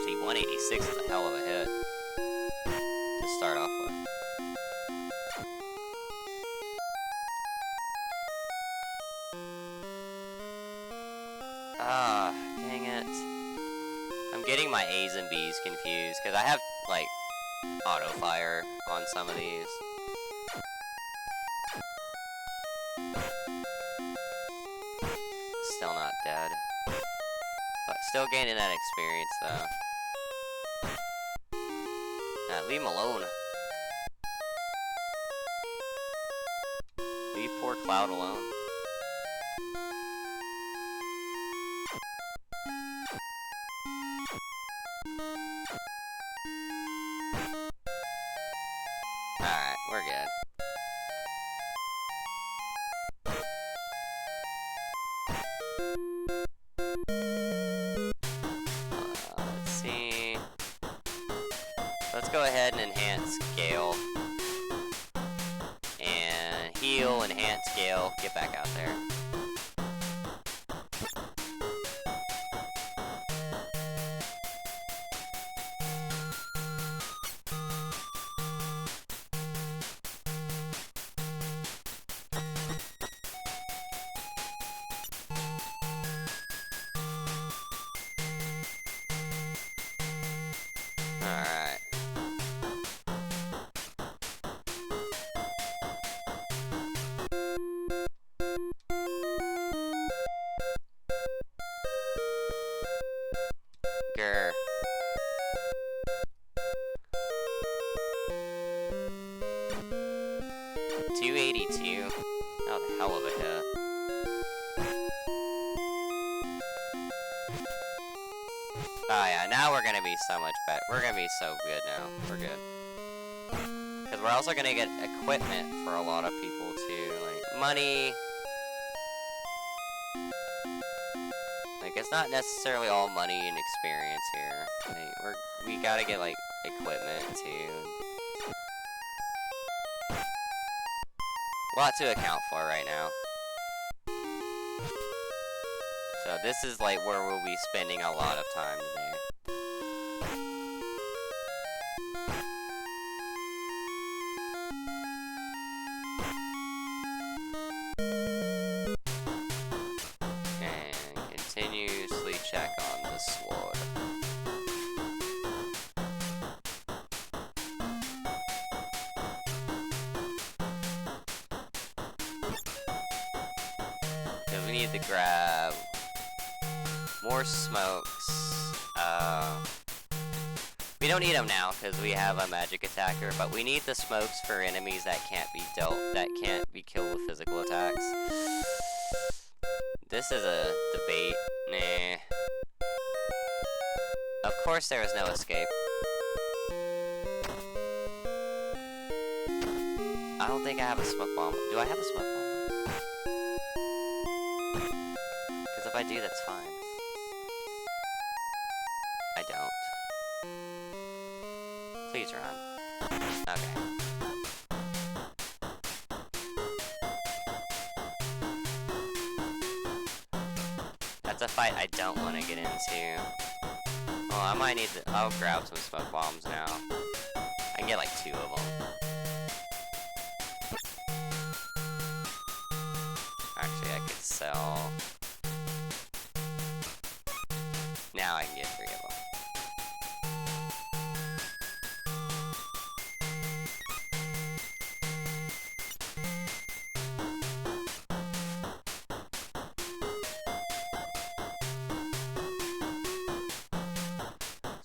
See, 186 is a hell of a hit to start off with. Ah, dang it. I'm getting my A's and B's confused, because I have, like, auto fire on some of these. Still not dead. But still gaining that experience, though. Leave him alone. Leave poor Cloud alone. Alright, we're good. Let's see. Let's go ahead and enhance Gale. And heal, enhance Gale, get back out there. Alright. Grr. $282. Oh, the hell of a hit. Oh yeah, now we're gonna be so much better. We're gonna be so good now. We're good. Because we're also gonna get equipment for a lot of people too. Like, money. Like, it's not necessarily all money and experience here. Like, we gotta get, like, equipment too. A lot to account for right now. So this is like where we'll be spending a lot of time today. And continuously check on the sword. Because we need to grab more smokes. We don't need them now because we have a magic attacker, but we need the smokes for enemies that can't be be killed with physical attacks. This is a debate. Nah. Of course there is no escape. I don't think I have a smoke bomb. Do I have a smoke bomb? Because if I do, that's fine. I don't. Please run. Okay. That's a fight I don't want to get into. Well, I might need to. I'll grab some smoke bombs now. I can get like 2 of them. Actually, I could sell. Now I can get 3 of them.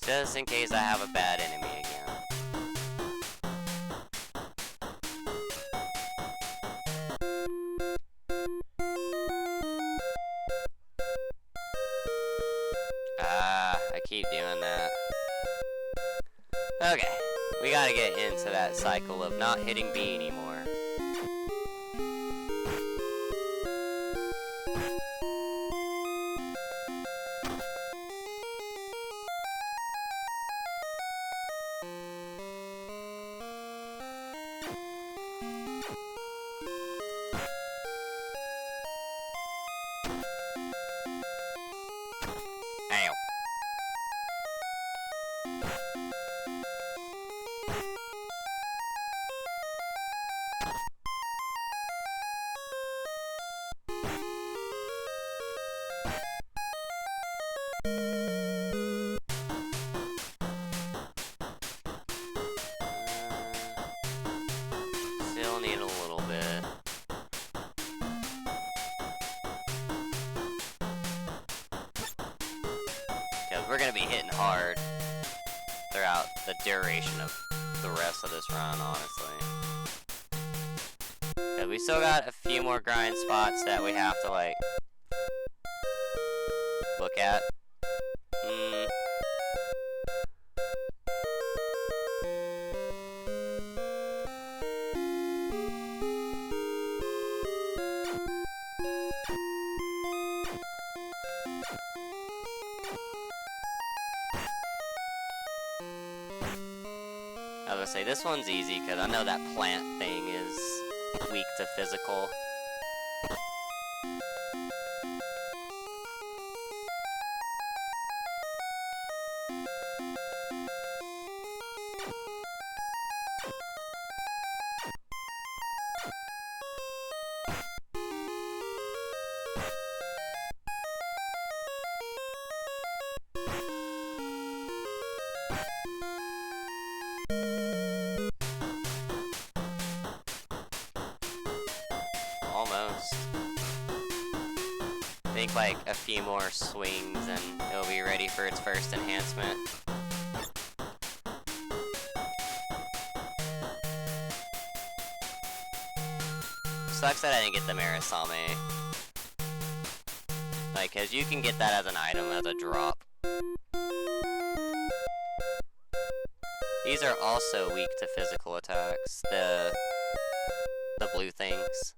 Just in case I have a bad enemy again. I keep doing that. Okay, we gotta get into that cycle of not hitting B anymore. throughout the duration of the rest of this run, honestly. Cause we still got a few more grind spots that we have to, like, look at. I was gonna say, this one's easy, because I know that plant thing is weak to physical. Almost. I think like a few more swings and it'll be ready for its first enhancement. Sucks that I didn't get the Marisame. Like, cause you can get that as an item, as a drop. These are also weak to physical attacks, the blue things.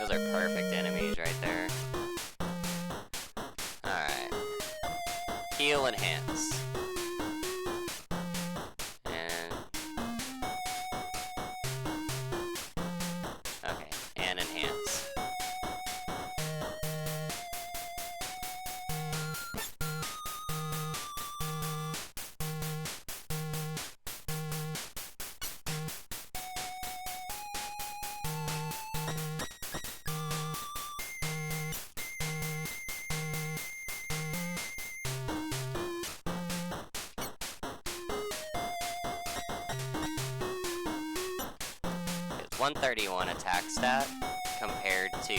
Those are perfect enemies right there. Alright. Heal enhance. And... okay, and enhance. It's 131 attack stat compared to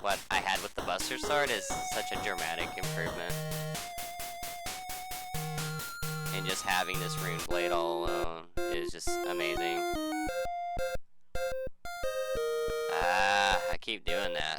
what I had with the Buster Sword is such a dramatic improvement. And just having this rune blade all alone is just amazing. Ah, I keep doing that.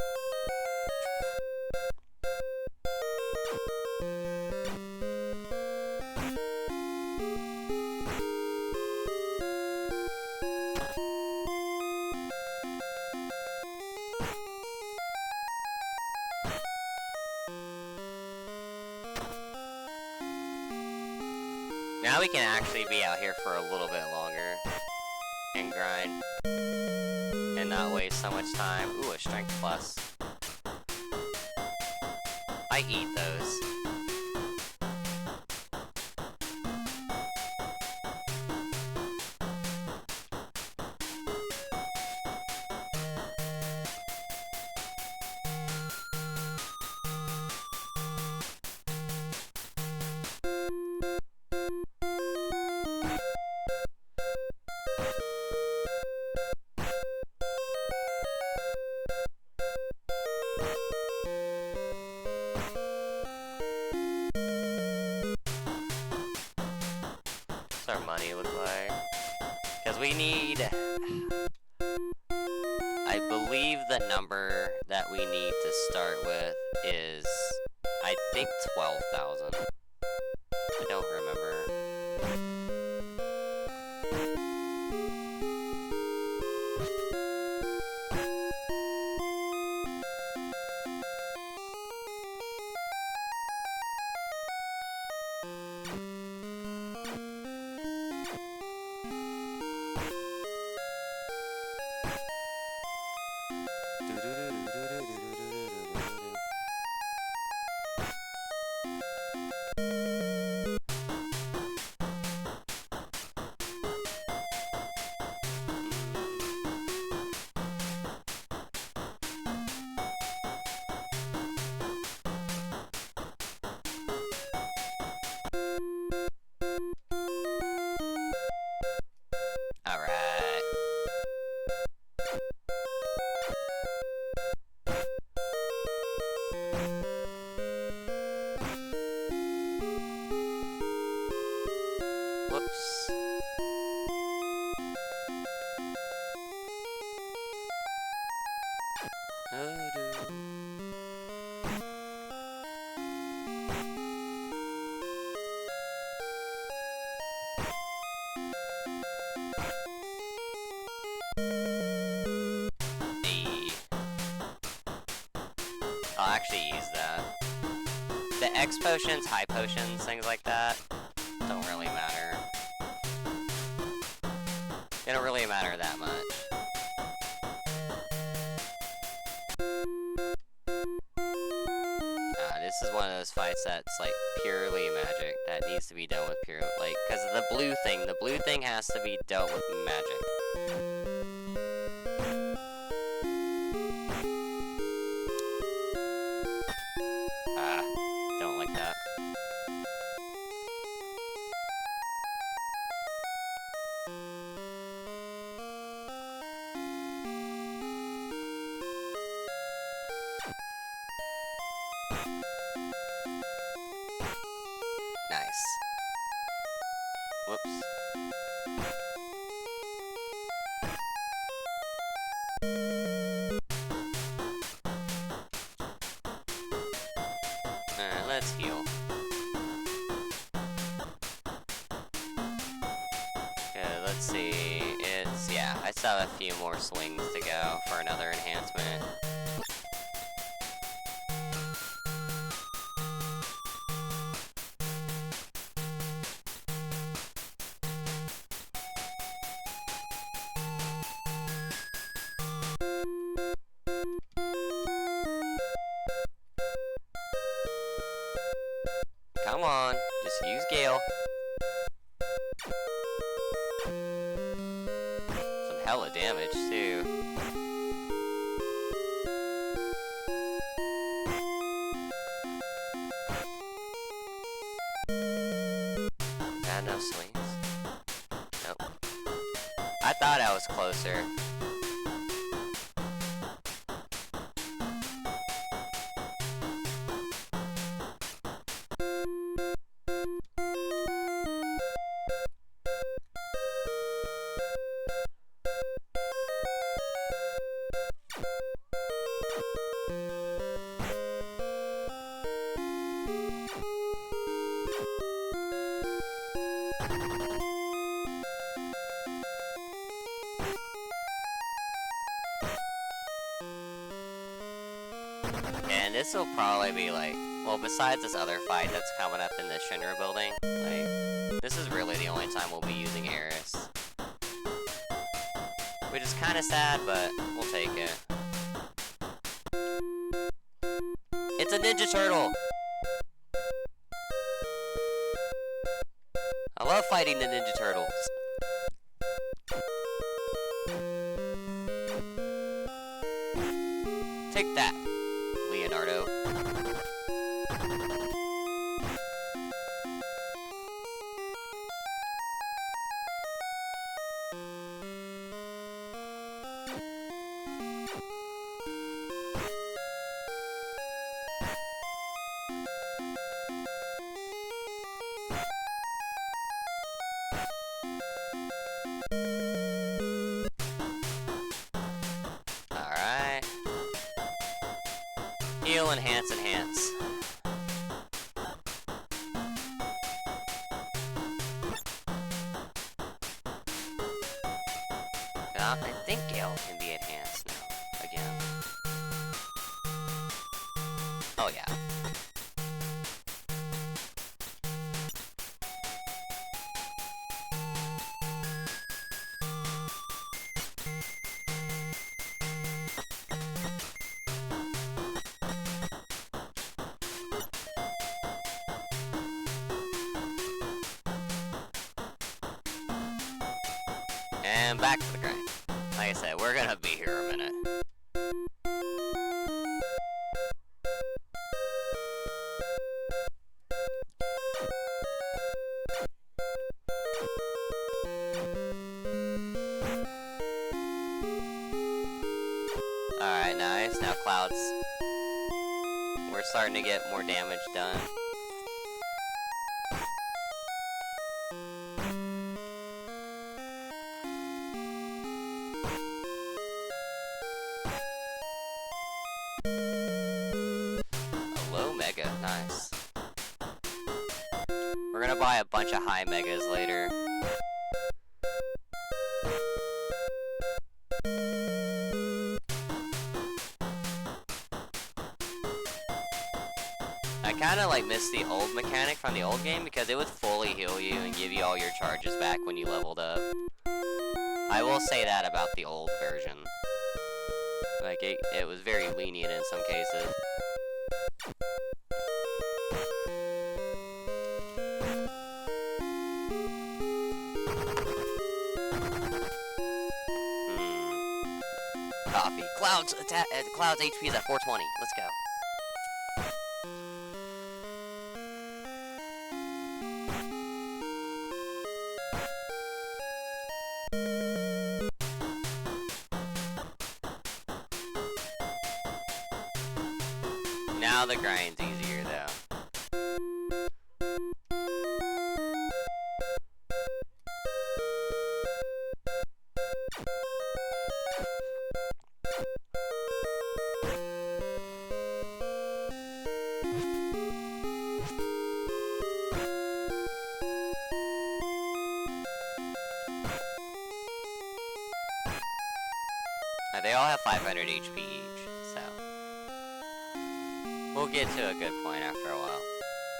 Now we can actually be out here for a little bit longer and grind and not waste so much time. Ooh, a strength plus. I eat those. Our money look like, because we need, I believe the number that we need to start with is, I think 12,000. I don't remember. Hey. I'll actually use that. The X potions, high potions, things like that, don't really matter. They don't really matter that much. This is one of those fights that's like purely magic that needs to be done with pure, like, because the blue thing has to be dealt with magic. Don't like that. Nice. Whoops. Let's heal. Okay, let's see. Yeah, I still have a few more swings to go for another enhancement. Come on, just use Gale. Some hella damage, too. Got enough swings? Nope. I thought I was closer. And this will probably be like, well, besides this other fight that's coming up in the Shinra building, like, this is really the only time we'll be using Eris. Which is kind of sad, but we'll take it. It's a Ninja Turtle! I love fighting the Ninja Turtles. Take that, Leonardo. Alright. Heal, enhance, enhance. I think Gale can be enhanced now, again. Oh yeah. And back to the grind. Like I said, we're gonna be here a minute. Alright, nice. Now Cloud's... We're starting to get more damage done. Nice. We're gonna buy a bunch of high megas later. kind of like miss the old mechanic from the old game because it would fully heal you and give you all your charges back when you leveled up. I will say that about the old version. Like, it was very lenient in some cases. Coffee. Cloud's HP is at 420. Let's go. Now the grind's easier though. They all have 500 HP each, so we'll get to a good point after a while,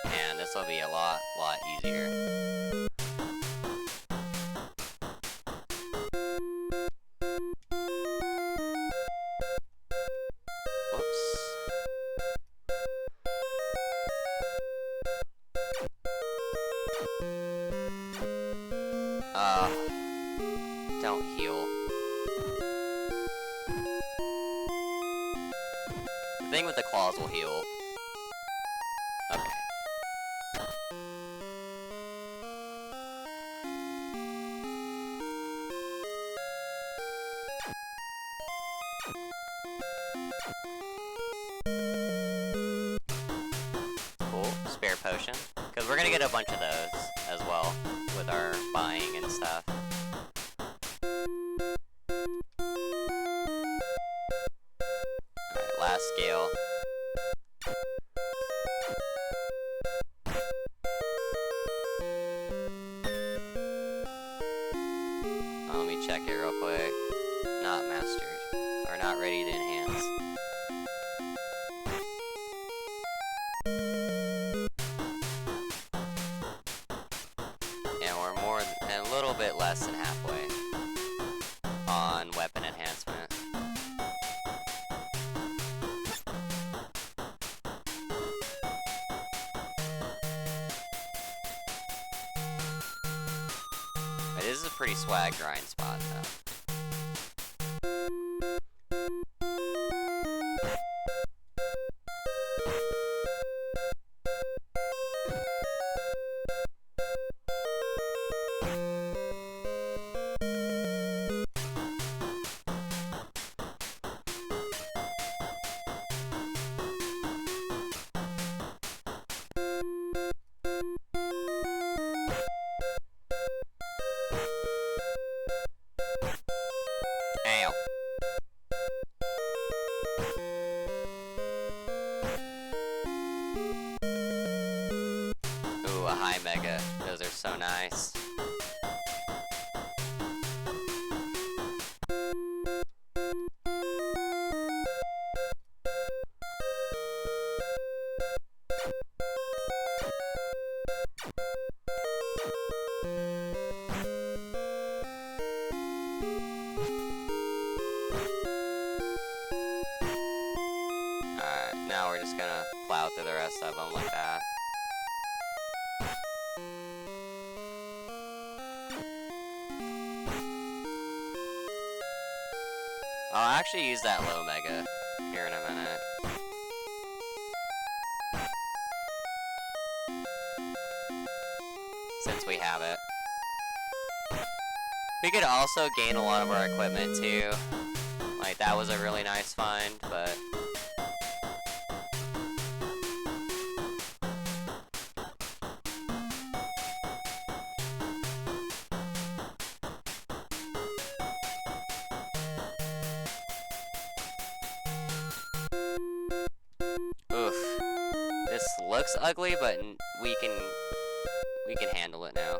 and this will be a lot easier. Whoops. Don't heal. The thing with the claws will heal. Okay. Cool. Spare potion. Because we're gonna get a bunch of those as well with our buying and stuff. Alright, last scale. Let me check it real quick. Not mastered. Or not ready to enhance. And we're a little bit less than halfway on weapon enhancement. This is a pretty swag grind spot, though. Ooh, a high mega. Those are so nice. Alright, now we're just gonna plow through the rest of them like that. I'll actually use that low mega here in a minute. Since we have it. We could also gain a lot of our equipment too. Like, that was a really nice find, but... Oof. This looks ugly, but we can handle it now.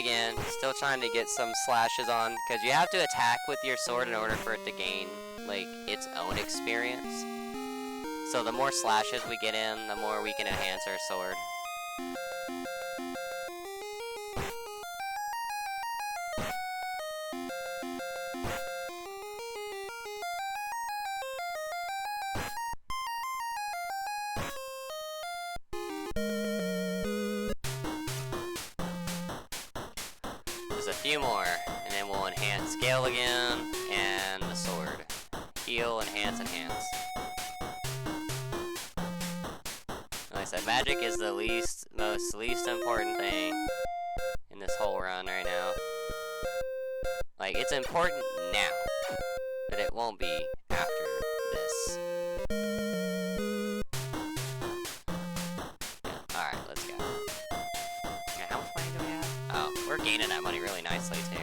again, still trying to get some slashes on, because you have to attack with your sword in order for it to gain, like, its own experience. So the more slashes we get in, the more we can enhance our sword. Just a few more, and then we'll enhance scale again, and the sword. Heal, enhance, enhance. Like I said, magic is the least important thing in this whole run right now. Like, it's important now, but it won't be after this. Yeah, alright, let's go. Yeah, how much money do we have? Oh, we're gaining that money really nicely, too.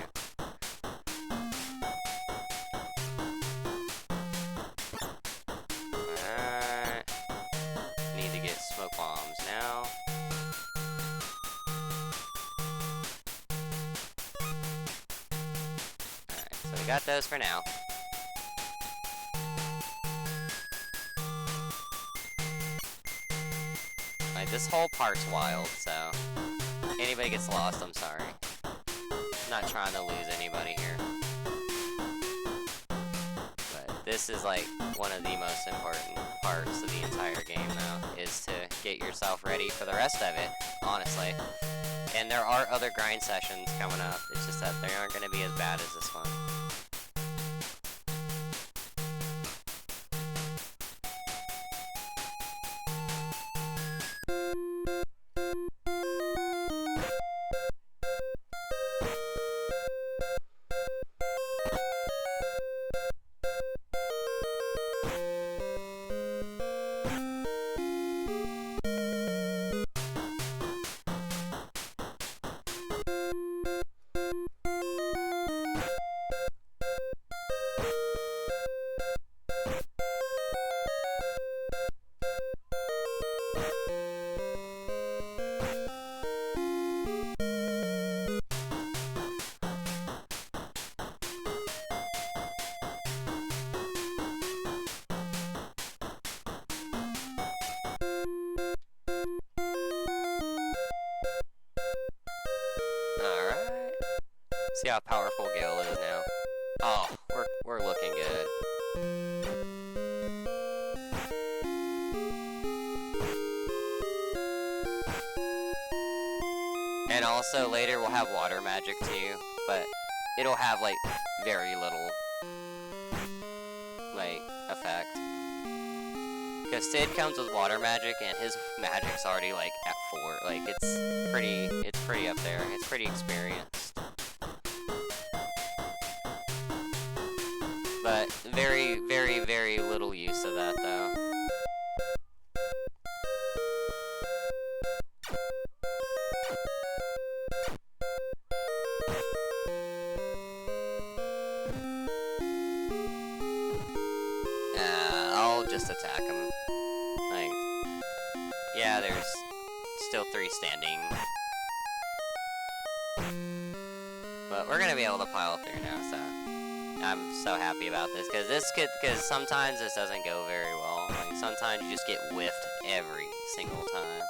Alright. Need to get smoke bombs now. Alright, so we got those for now. Like, this whole part's wild, so if anybody gets lost, I'm sorry. I'm not trying to lose anybody here. But this is like one of the most important parts of the entire game now, is to get yourself ready for the rest of it, honestly. And there are other grind sessions coming up, it's just that they aren't going to be as bad as this one. Alright. See how powerful Gale is now. Oh, we're looking good. And also later we'll have water magic too, but it'll have like very little like effect. Because Sid comes with water magic and his magic's already like at 4. Like it's pretty up there. It's pretty experienced. But very, very, very little use of that though. I'll just attack him. Like, yeah, there's still 3 standing. But we're gonna be able to pile through now, so I'm so happy about this, because sometimes this doesn't go very well. Like, sometimes you just get whiffed every single time.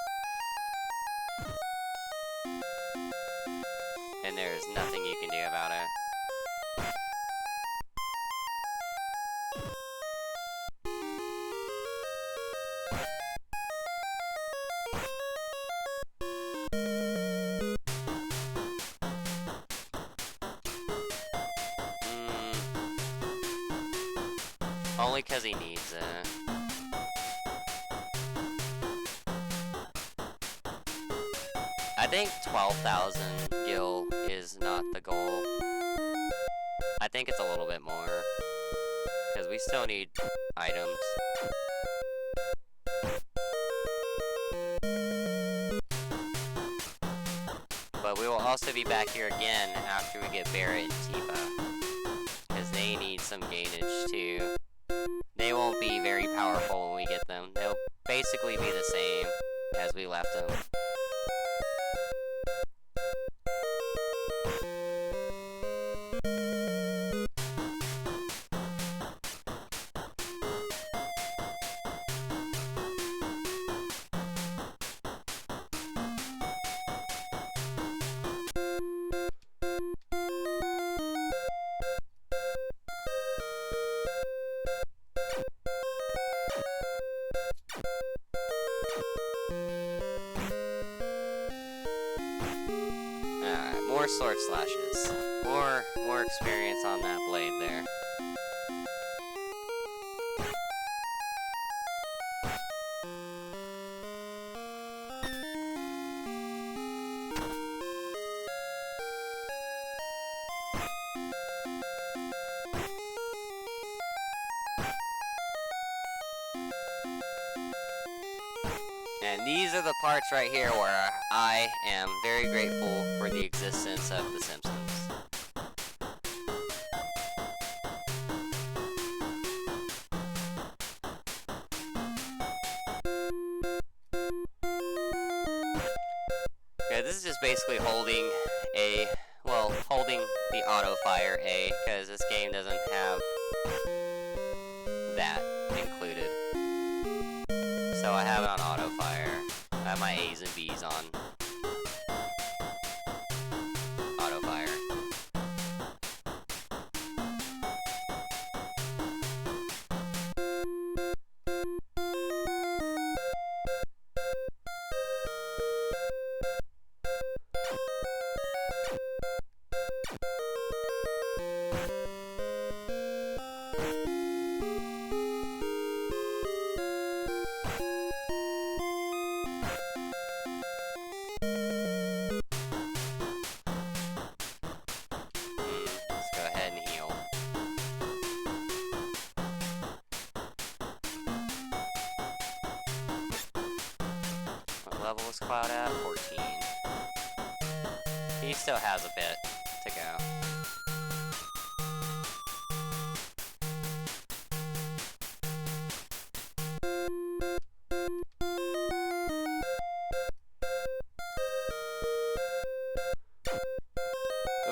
And there's nothing you can do about it. Only because he needs it. I think 12,000 gil is not the goal. I think it's a little bit more, because we still need items. But we will also be back here again after we get Barrett and Tifa, because they need some gainage too. They won't be very powerful when we get them. They'll basically be the same as we left them. sword slashes. More experience on that blade there. And these are the parts right here where I am very grateful for the existence of The Simpsons. Okay, this is just basically holding the auto fire A, because this game doesn't have that included. So I have it on auto fire. I have my A's and B's on auto fire. Level is Cloud at? 14. He still has a bit to go.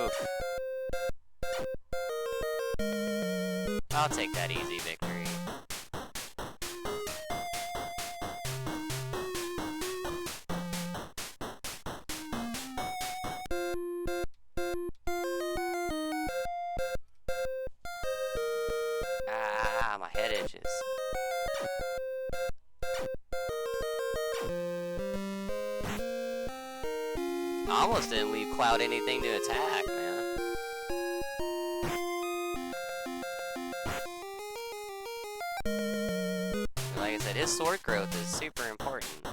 Oof. I'll take that easy victory. My head itches. I almost didn't leave Cloud anything to attack, man. Like I said, his sword growth is super important.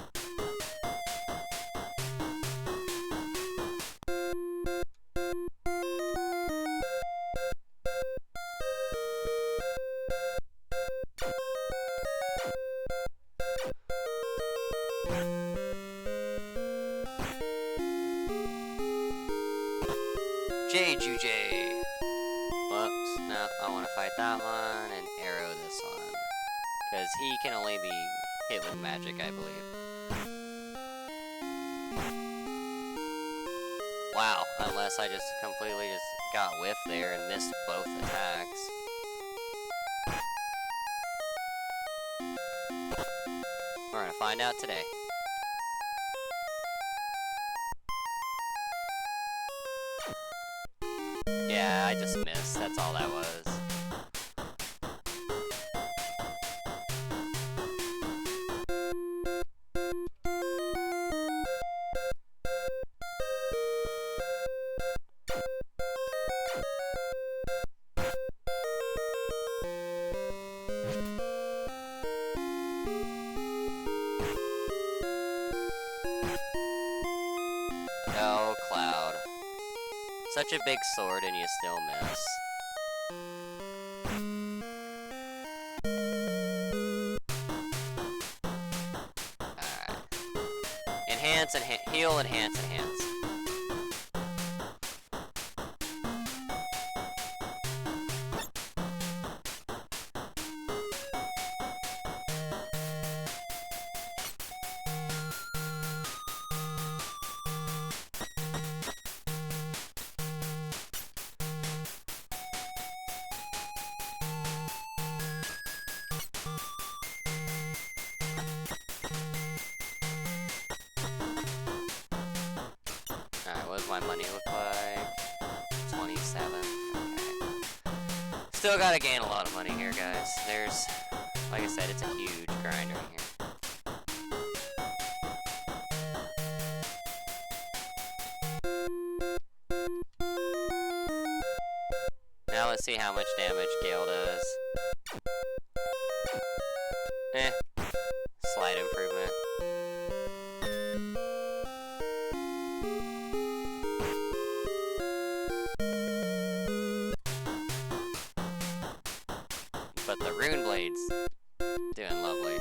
Juj. Whoops, no, I want to fight that one and arrow this one. Because he can only be hit with magic, I believe. Wow, unless I just completely got whiffed there and missed both attacks. We're gonna find out today. Yeah, I just missed. That's all that was. Oh, Cloud. Such a big sword and you still miss. Alright. Enhance and heal, enhance, enhance. What does my money look like? 27. Okay. Still gotta gain a lot of money here, guys. There's, like I said, it's a huge grind right here. see how much damage Gale does. Eh. Slight improvement. But the Rune Blade's doing lovely.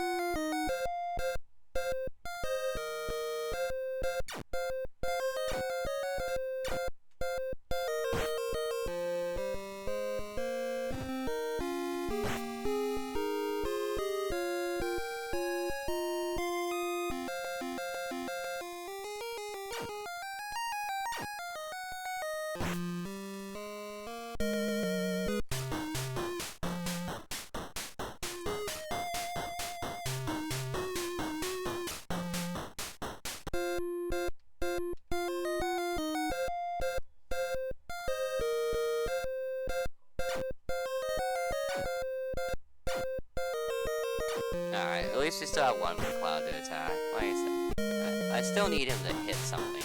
Alright, at least we still have one more cloud to attack. Like I said, I still need him to hit something.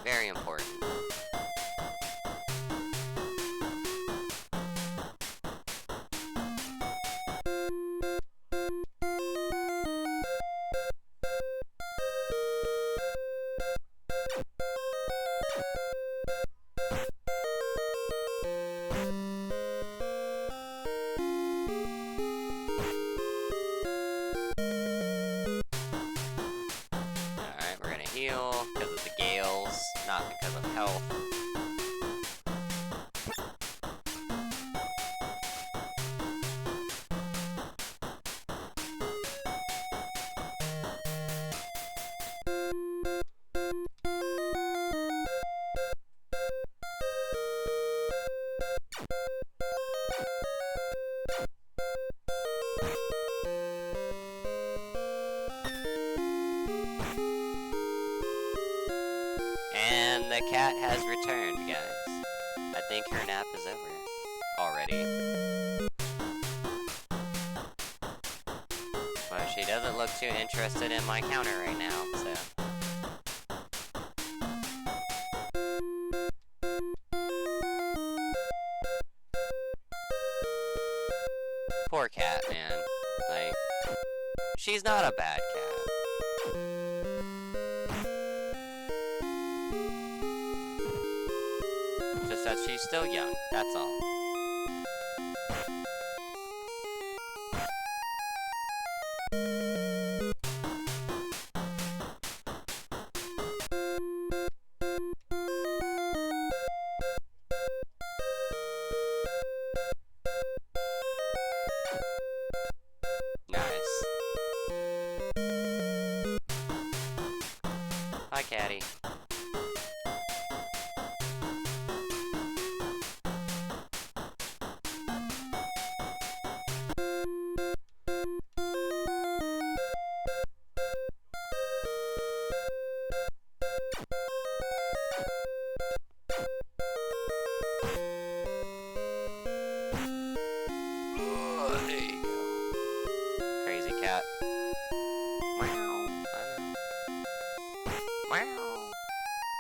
Very important. Because of the gales, not because of health. And the cat has returned, guys. I think her nap is over already. But she doesn't look too interested in my counter right now, so. Poor cat, man. Like, she's not a bad cat. That she's still young, that's all. Nice. Hi, Catty.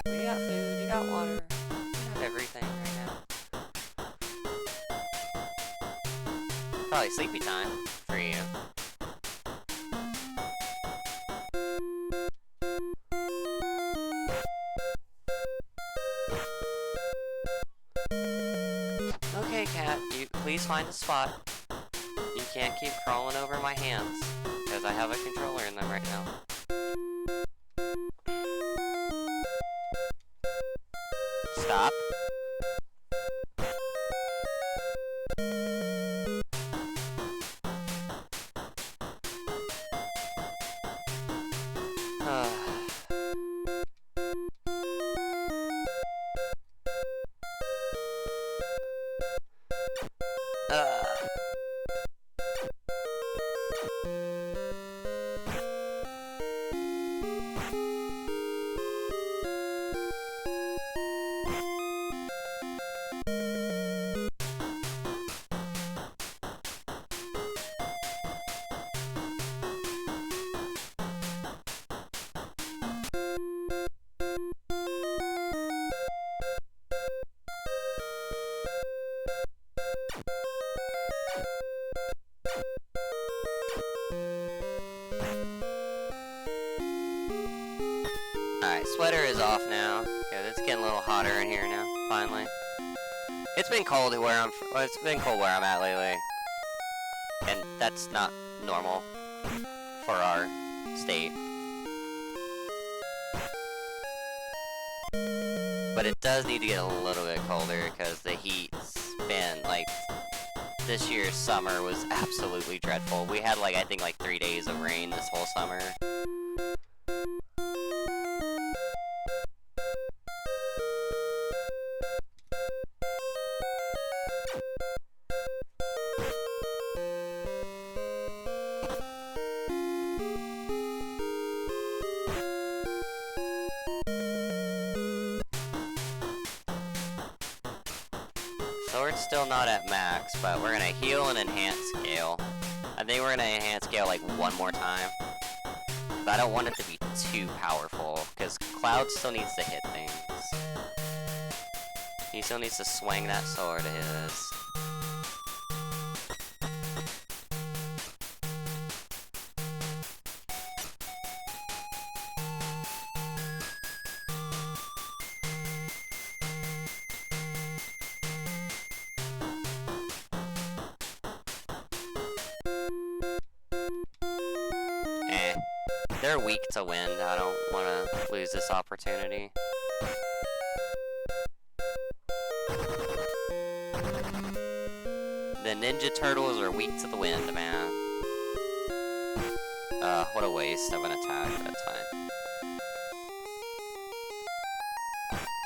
You got food, you got water, you have everything right now. Probably sleepy time for you. Okay, cat, you please find a spot. You can't keep crawling over my hands, because I have a controller in them right now. Stop. Alright, sweater is off now. Yeah, it's getting a little hotter in here now, finally. It's been cold where it's been cold where I'm at lately. And that's not normal for our state. But it does need to get a little bit colder because the heat's been, like, this year's summer was absolutely dreadful. We had, like, I think, like, 3 days of rain this whole summer. Sword's still not at max, but we're gonna heal and enhance scale. I think we're gonna enhance scale like one more time. But I don't want it to be too powerful, because Cloud still needs to hit things. He still needs to swing that sword of his. They're weak to wind. I don't want to lose this opportunity. The Ninja Turtles are weak to the wind, man. What a waste of an attack, but that's fine.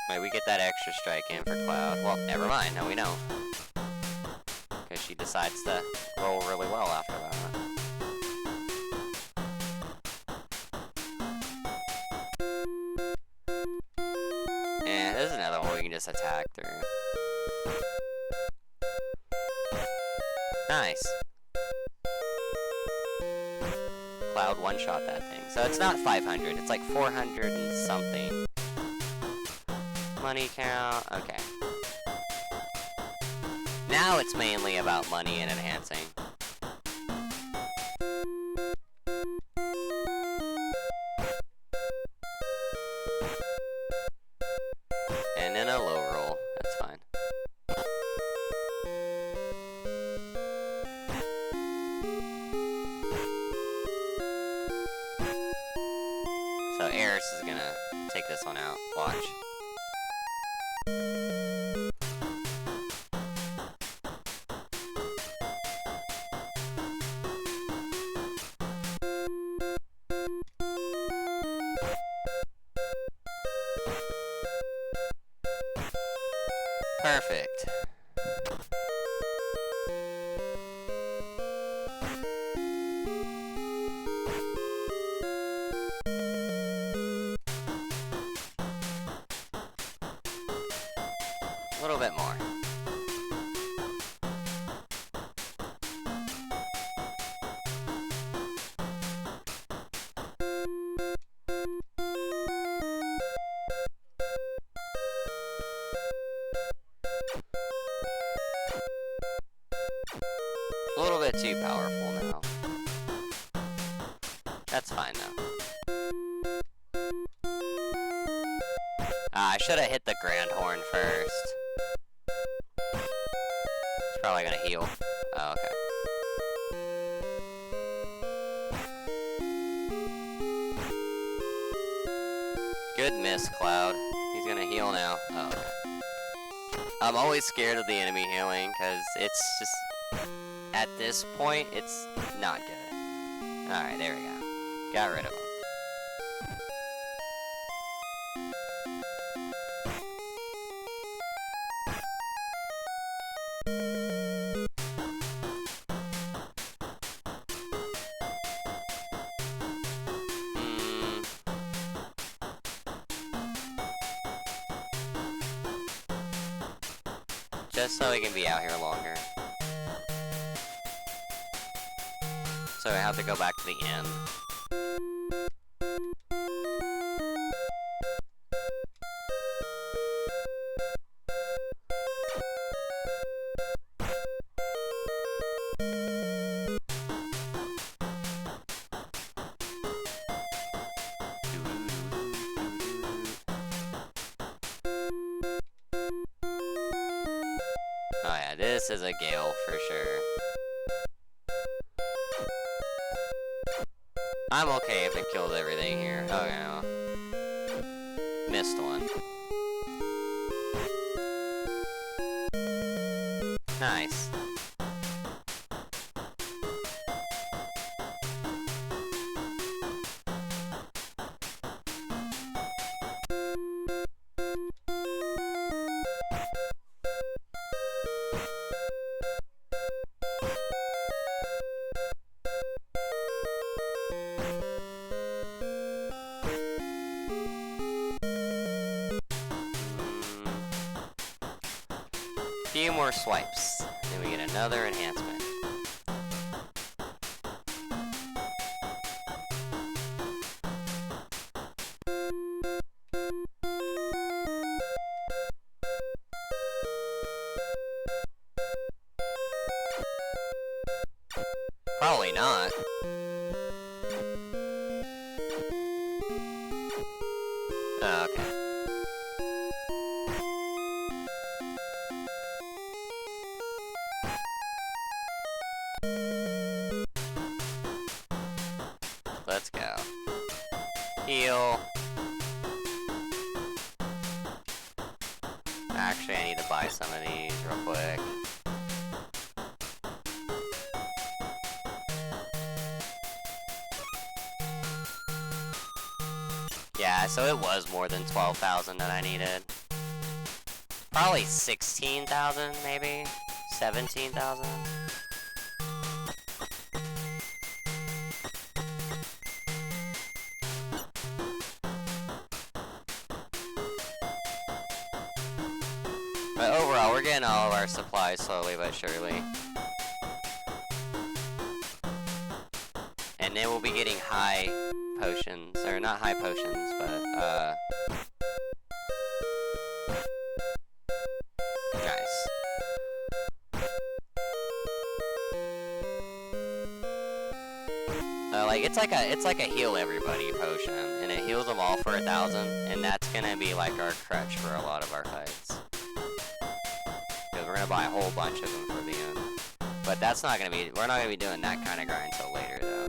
Maybe we get that extra strike in for Cloud. Well, never mind, now we know. Because she decides to roll really well after that. Just attack through. Nice. Cloud one-shot that thing. So it's not 500, it's like 400 and something. Money count, okay. Now it's mainly about money and enhancing. Is gonna take this one out. Watch. Perfect. A little bit more. A little bit too powerful now. That's fine though. I should have hit the Grand Horn first. It's probably gonna heal. Oh, okay. Good miss, Cloud. He's gonna heal now. Oh, okay. I'm always scared of the enemy healing, because it's just... At this point, it's not good. Alright, there we go. Got rid of him. Just so we can be out here longer. So I have to go back to the end. this is a Gale for sure. I'm okay if it kills everything here. Okay, well. Missed one. Nice. Few more swipes, then we get another enhancement. Probably not. Oh, okay. Let's go. Heal. Actually, I need to buy some of these real quick. Yeah, so it was more than 12,000 that I needed. Probably 16,000, maybe? 17,000? But overall, we're getting all of our supplies slowly but surely. And then we'll be getting high potions, or not high potions, but, nice. Like, it's like a heal everybody potion, and it heals them all for 1,000, and that's gonna be like our crutch for a lot of our fights. Because we're gonna buy a whole bunch of them for the end. But that's not gonna be, we're not gonna be doing that kind of grind until later, though.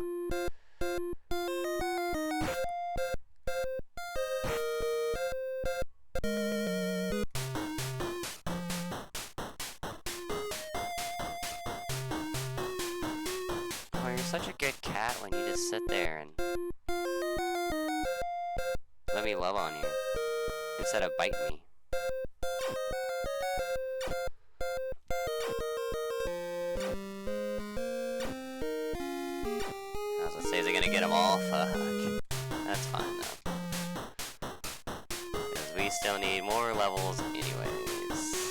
Oh, you're such a good cat when you just sit there and let me love on you instead of bite me. I was gonna say, is it gonna get them all? Fuck. That's fine though. Because we still need more levels anyways.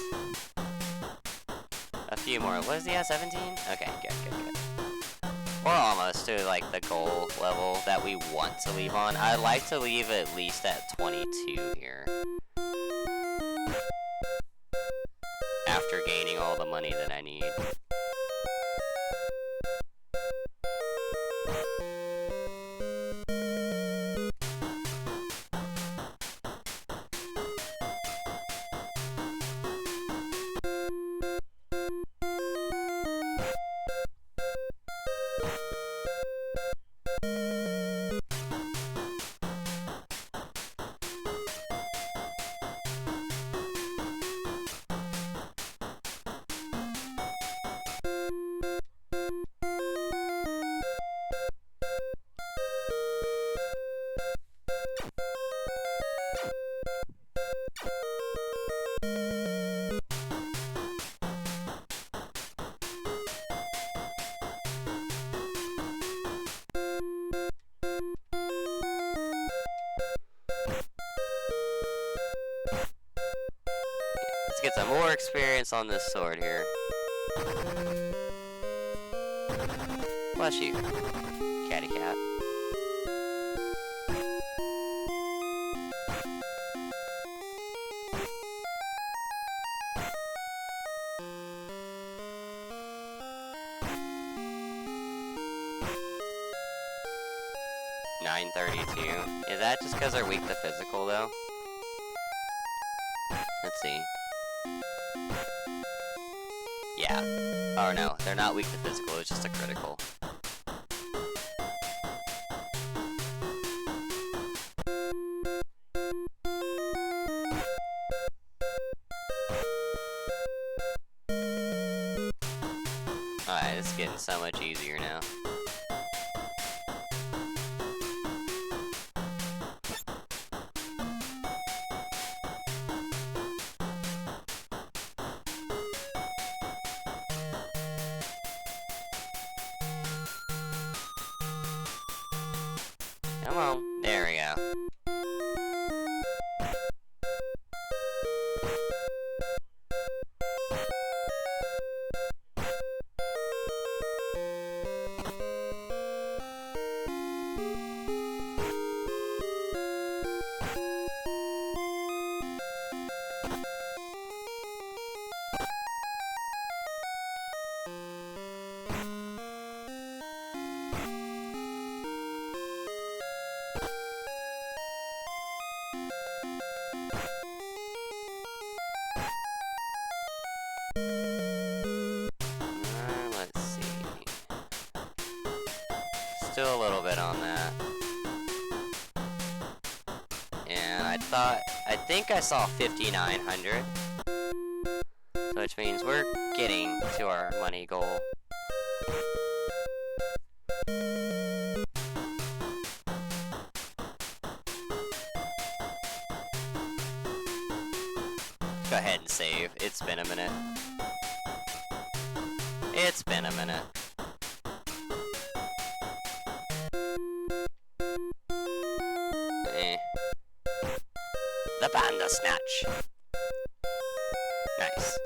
A few more. What is he at, 17? Okay, good. We're almost to like the goal level that we want to leave on. I'd like to leave at least at 22 here. After gaining all the money that I need. Let's get some more experience on this sword here. Bless you, catty cat. $932. Is that just because they're weak to physical though? Let's see. Yeah. Oh no, they're not weak to physical, it's just a critical. Alright, it's getting so much easier now. Come on, there we go. Let's see. Still a little bit on that. And I think I saw 5,900. Which means we're getting to our money goal. Go ahead and save. It's been a minute. It's been a minute. The Panda Snatch. Nice.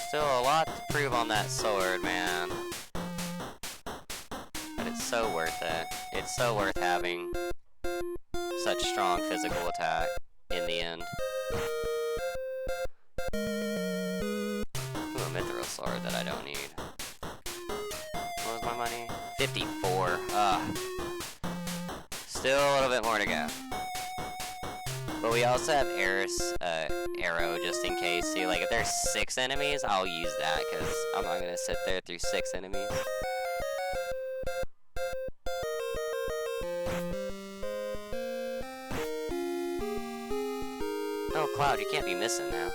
Still a lot to prove on that sword, man. But it's so worth it. It's so worth having such strong physical attack in the end. Ooh, a mithril sword that I don't need. What was my money? 54. Still a little bit more to go. But we also have arrow just in case too. Like if there's 6 enemies, I'll use that because I'm not gonna sit there through 6 enemies. Oh, Cloud, you can't be missing now.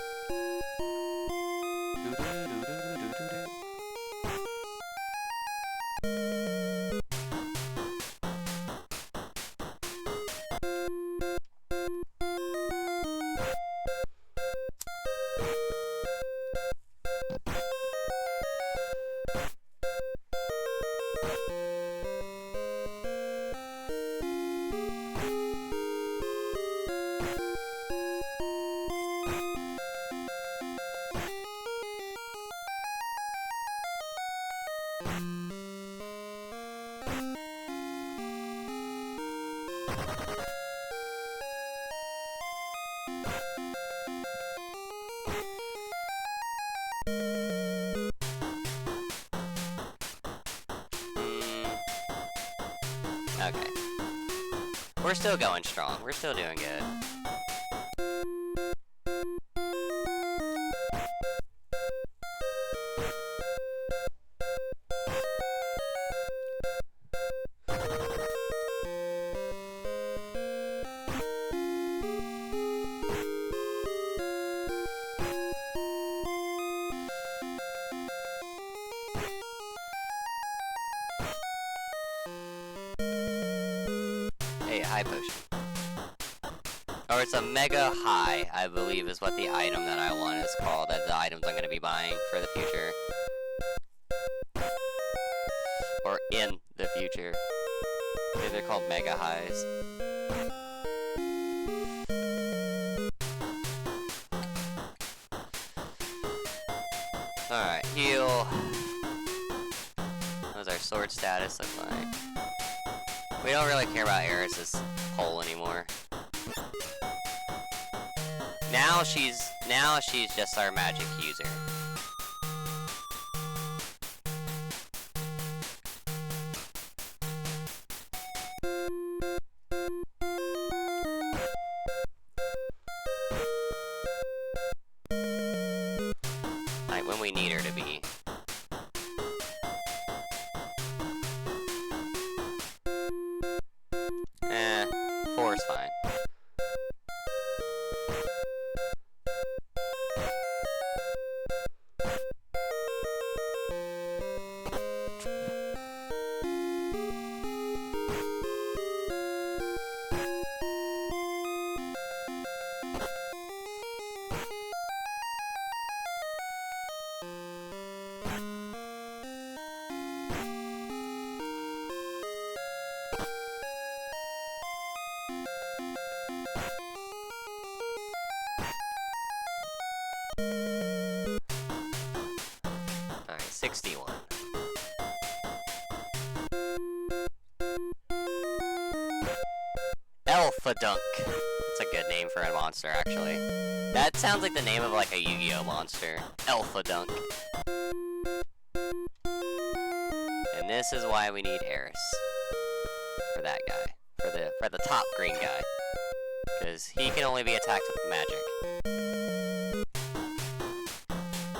Okay. We're still going strong. We're still doing good. High potion. Or it's a mega high, I believe is what the item that I want is called. That the items I'm going to be buying for the future. Or in the future. I think they're called mega highs. Alright, heal. What does our sword status look like? We don't really care about Eris's pole anymore. Now she's just our magic user. Like when we need her to be. Four is fine. Alright, 61. Alpha Dunk. That's a good name for a monster, actually. That sounds like the name of like a Yu-Gi-Oh monster. Alpha Dunk. And this is why we need Eris. For that guy. For the top green guy. Because he can only be attacked with magic.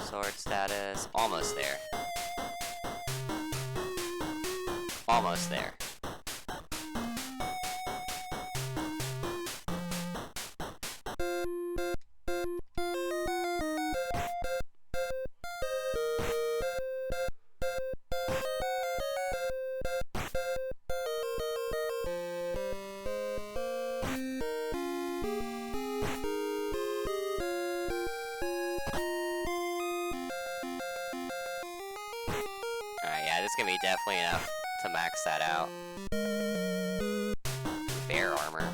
Sword status, almost there. Almost there. This is gonna be definitely enough to max that out. Bear armor.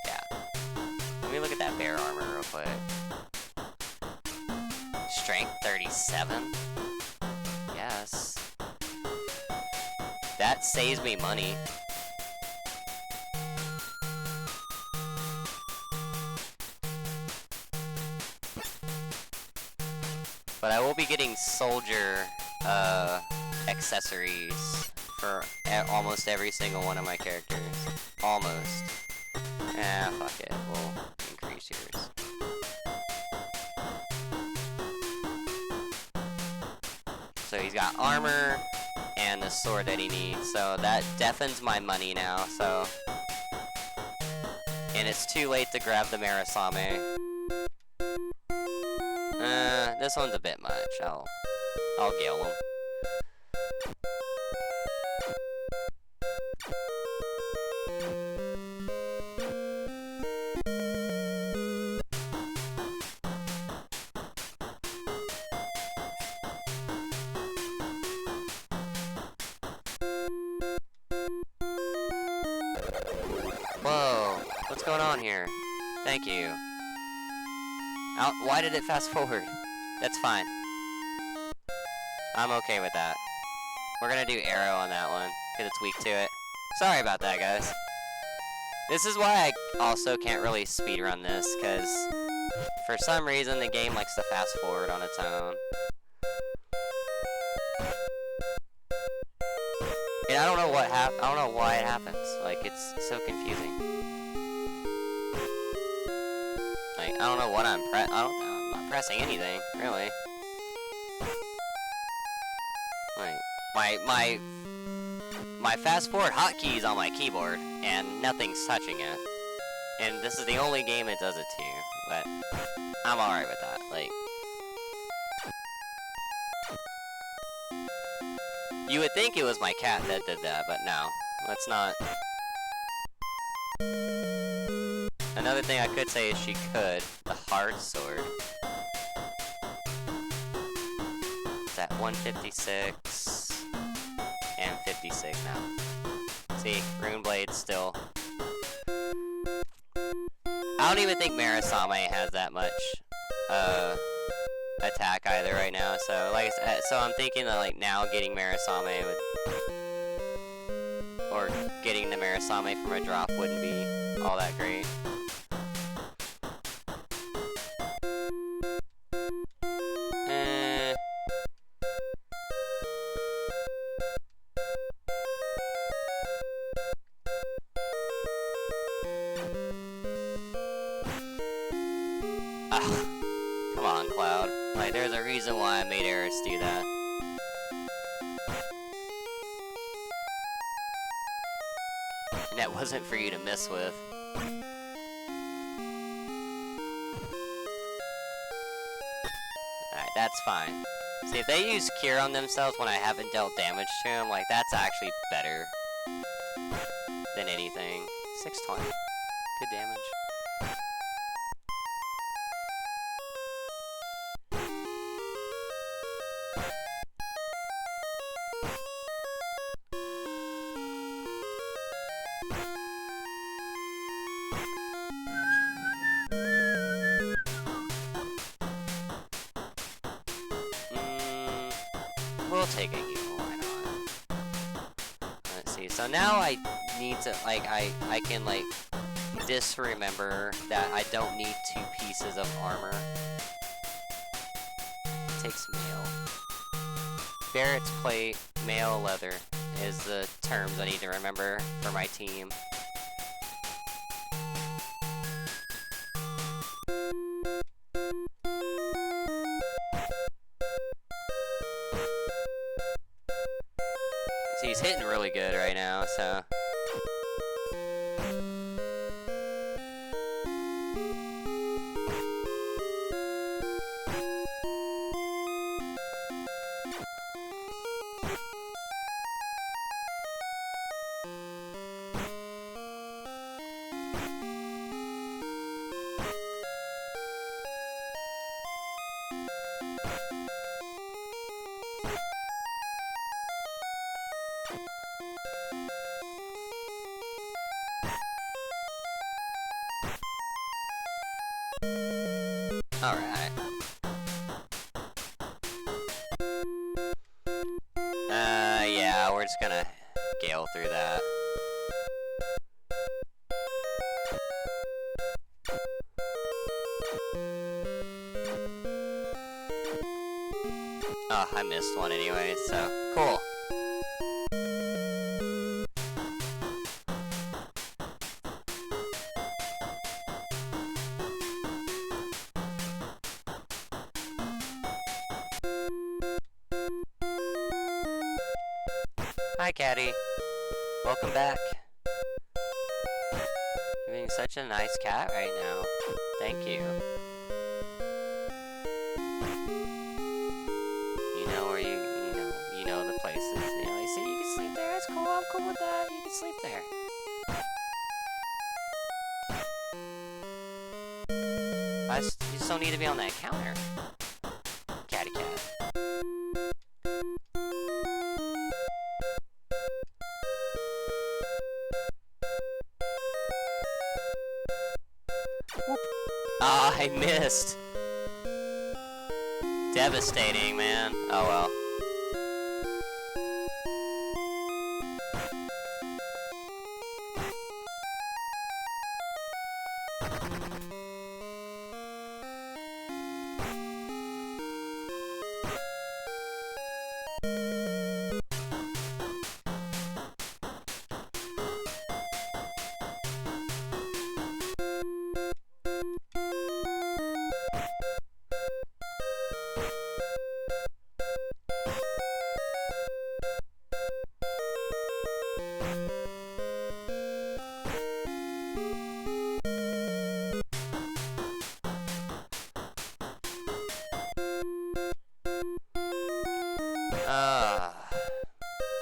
Yeah. Let me look at that bear armor real quick. Strength 37? Yes. That saves me money. But I will be getting soldier accessories for almost every single one of my characters. Almost. Fuck it. We'll increase yours. So he's got armor and the sword that he needs. So that deafens my money now. So, and it's too late to grab the Marasame. This one's a bit much. I'll gale him. Whoa, what's going on here? Thank you. Why did it fast forward? That's fine. I'm okay with that. We're gonna do arrow on that one, because it's weak to it. Sorry about that, guys. This is why I also can't really speedrun this, because for some reason the game likes to fast forward on its own. And I don't know I don't know why it happens. Like, it's so confusing. Like, I don't know what I'm not pressing anything, really. Like, my fast forward hotkey's on my keyboard, and nothing's touching it. And this is the only game it does it to, but I'm alright with that. Like, you would think it was my cat that did that, but no, that's not. Another thing I could say is she could. The hard sword. It's at 156 and 56 now. See, Rune Blade's still. I don't even think Marasame has that much attack either right now. So like, so I'm thinking that like now getting Marasame would, or getting the Marasame from a drop wouldn't be all that great. Come on, Cloud. Like, there's a reason why I made Eris do that. And that wasn't for you to mess with. Alright, that's fine. See, if they use Cure on themselves when I haven't dealt damage to them, like, that's actually better than anything. 620. Good damage. We'll take a heal, why not? Let's see, so now I need to, like, I can, like, disremember that I don't need 2 pieces of armor. It takes mail. Barrett's plate, mail, leather is the terms I need to remember for my team. He's hitting really good right now, so. Alright. Yeah, we're just gonna gale through that. Oh, I missed one anyway, so cool. Hi, Caddy. Welcome back. You're being such a nice cat right now. Thank you. You know where you know the places. You know, you see, you can sleep there. It's cool. I'm cool with that. You can sleep there. You just don't need to be on that counter. Catty cat. Ah, I missed. Devastating, man. Oh well.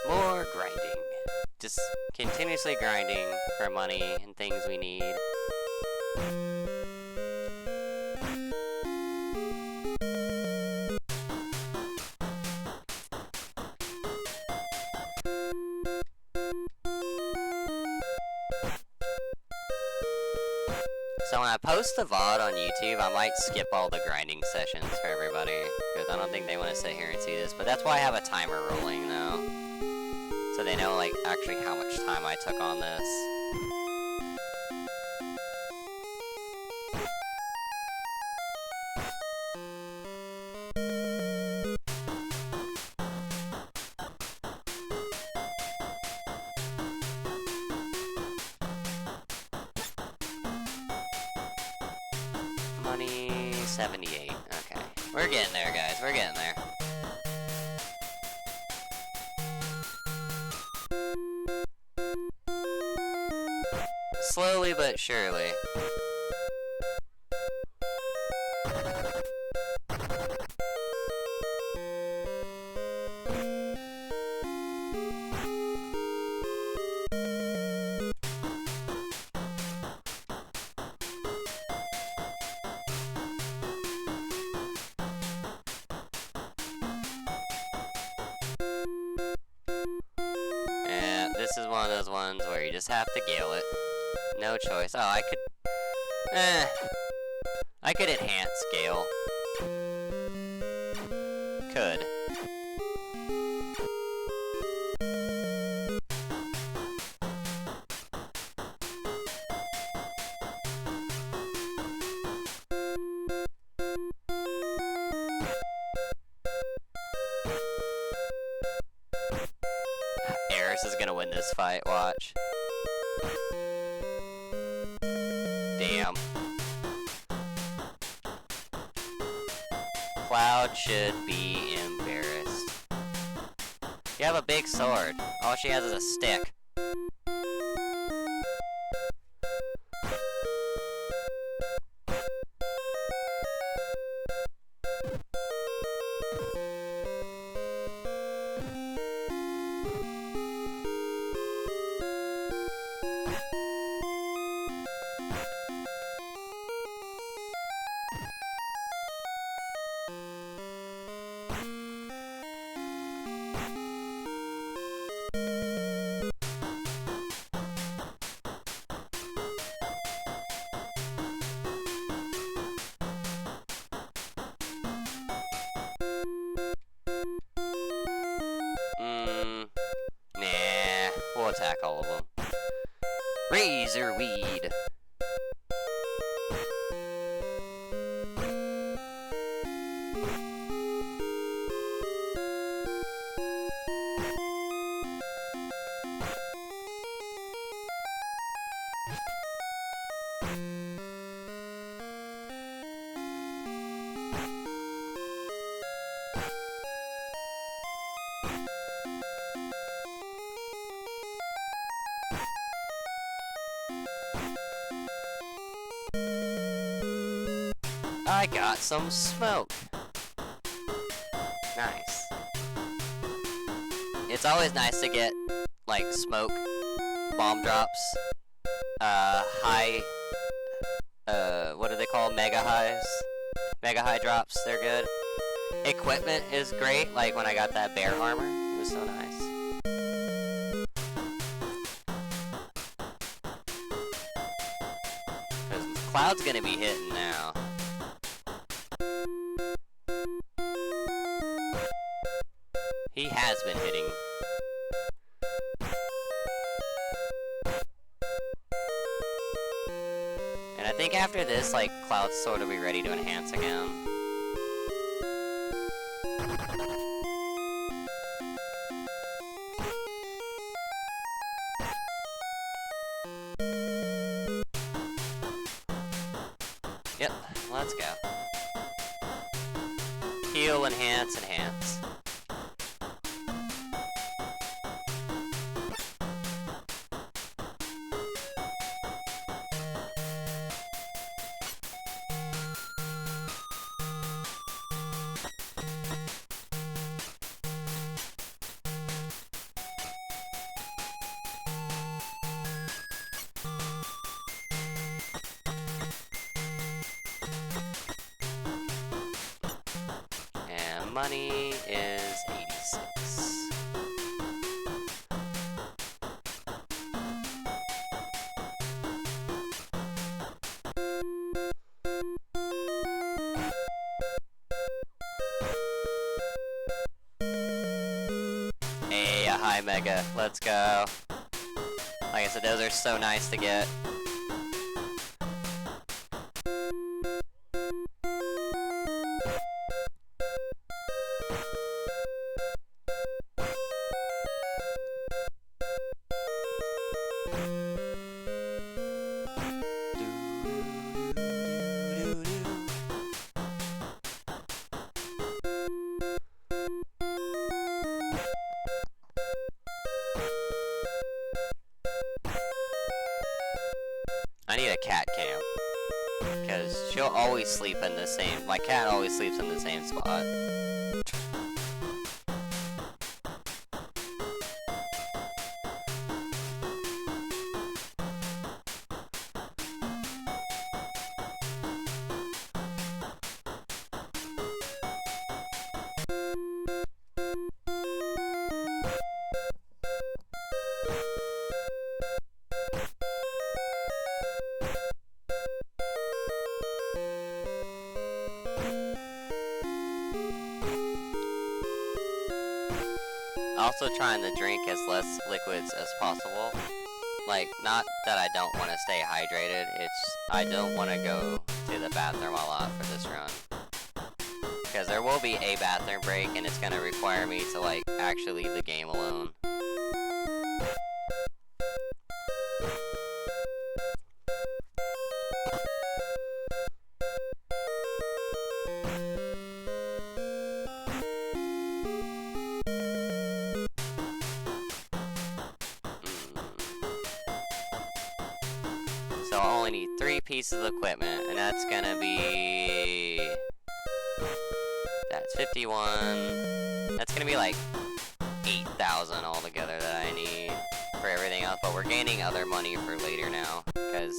More grinding. Just continuously grinding for money and things we need. So when I post the VOD on YouTube, I might skip all the grinding sessions for everybody, because I don't think they want to sit here and see this, but that's why I have a timer rolling, though. So they know, like, actually how much time I took on this. Money 78. Okay. We're getting there, guys. We're getting there. Slowly but surely. Yeah, this is one of those ones where you just have to gale it. No choice. Oh, I could enhance Gale. Could. Eris is gonna win this fight, watch. Damn. Cloud should be embarrassed. You have a big sword. All she has is a stick. Nah, we'll attack all of them. Razor weed. I got some smoke. Nice. It's always nice to get, like, smoke bomb drops. High, what do they call mega highs? Mega high drops, they're good. Equipment is great, like when I got that bear armor. It was so nice. Because Cloud's gonna be hitting now. He has been hitting. And I think after this, like, Cloud's sword will be ready to enhance again. Yep, let's go. Heal, enhance, enhance. Money is 86. Tsumai Mega. Let's go. Like I said, those are so nice to get. I need a cat cam, because she'll always sleep in the same, my cat always sleeps in the same spot. Also trying to drink as less liquids as possible. Like, not that I don't want to stay hydrated, it's I don't want to go to the bathroom a lot for this run. Because there will be a bathroom break and it's going to require me to like actually leave the game alone. So I only need 3 pieces of equipment, and that's gonna be... That's 51... That's gonna be like 8,000 altogether that I need for everything else, but we're gaining other money for later now, because,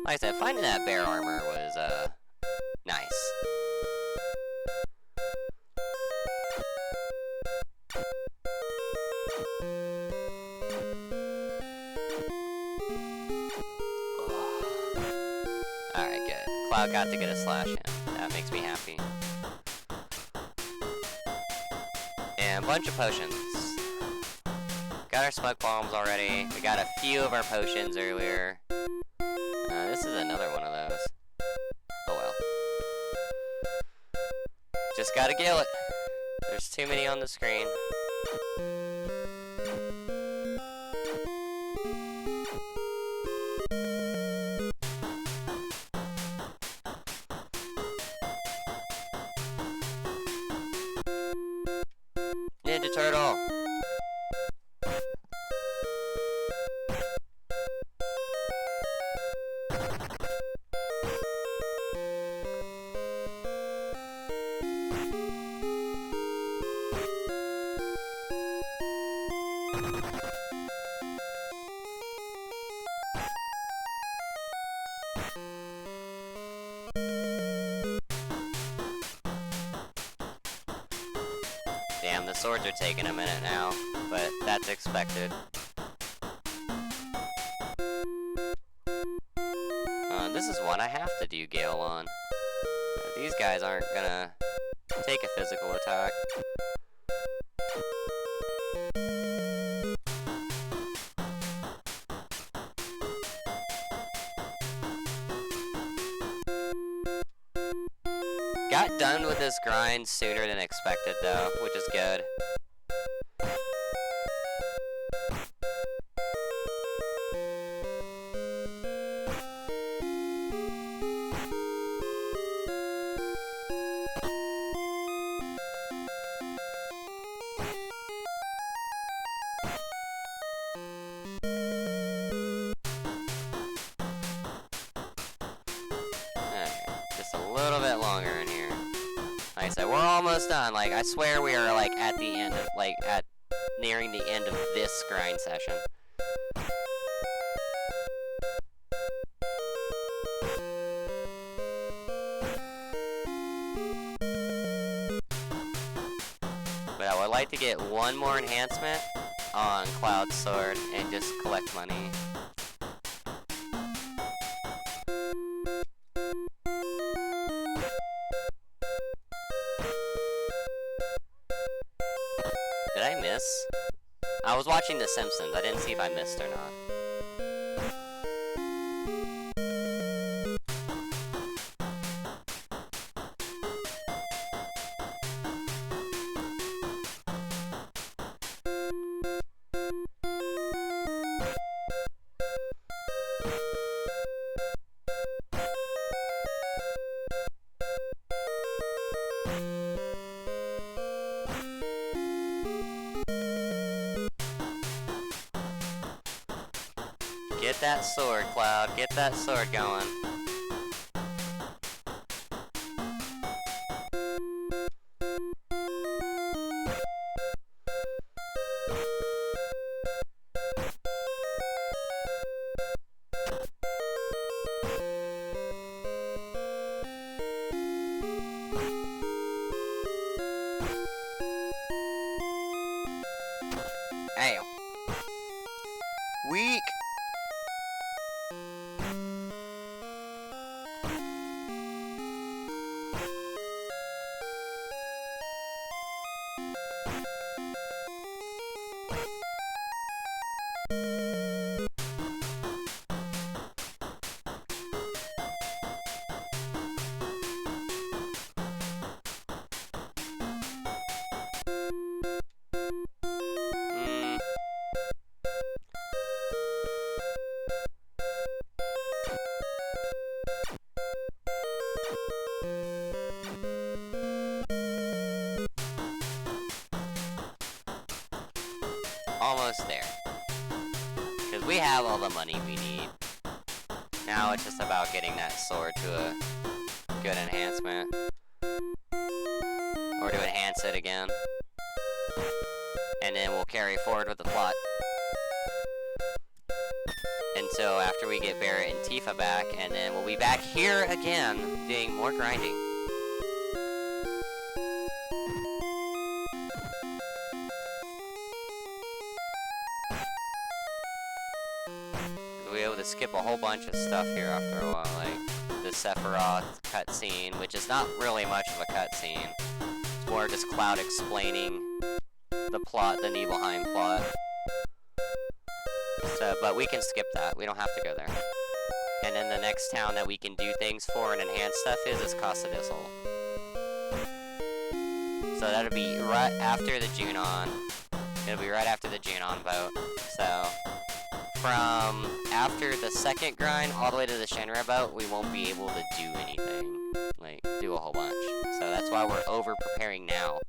like I said, finding that bear armor was, nice. Alright, good. Cloud got to get a slash in. That makes me happy. And a bunch of potions. Got our smoke bombs already. We got a few of our potions earlier. This is another one of those. Oh well. Just gotta kill it. There's too many on the screen. Ninja Turtle! Damn, the swords are taking a minute now, but that's expected. This is one I have to do Gale on. These guys aren't gonna take a physical attack. Got done with this grind sooner than expected though, which is good. Just a little bit longer in here. Like I said, we're almost done. Like, I swear we are, like, at the end of, like, nearing the end of this grind session. But I would like to get one more enhancement on Cloud's sword and just collect money. Did I miss? I was watching The Simpsons. I didn't see if I missed or not. Get that sword, Cloud. Get that sword going. Ow. Weak. Almost there. Because we have all the money we need. Now it's just about getting that sword to a good enhancement. Or to enhance it again. And then we'll carry forward with the plot. Until after we get Barrett and Tifa back, and then we'll be back here again, doing more grinding. We'll be able to skip a whole bunch of stuff here after a while, like the Sephiroth cutscene, which is not really much of a cutscene. It's more just Cloud explaining the plot, the Nibelheim plot. So, but we can skip that. We don't have to go there. And then the next town that we can do things for and enhance stuff is Casa del Sol. So that'll be right after the Junon. It'll be right after the Junon vote. So, from after the second grind all the way to the Shinra vote, we won't be able to do anything. Like, do a whole bunch. So that's why we're over-preparing now.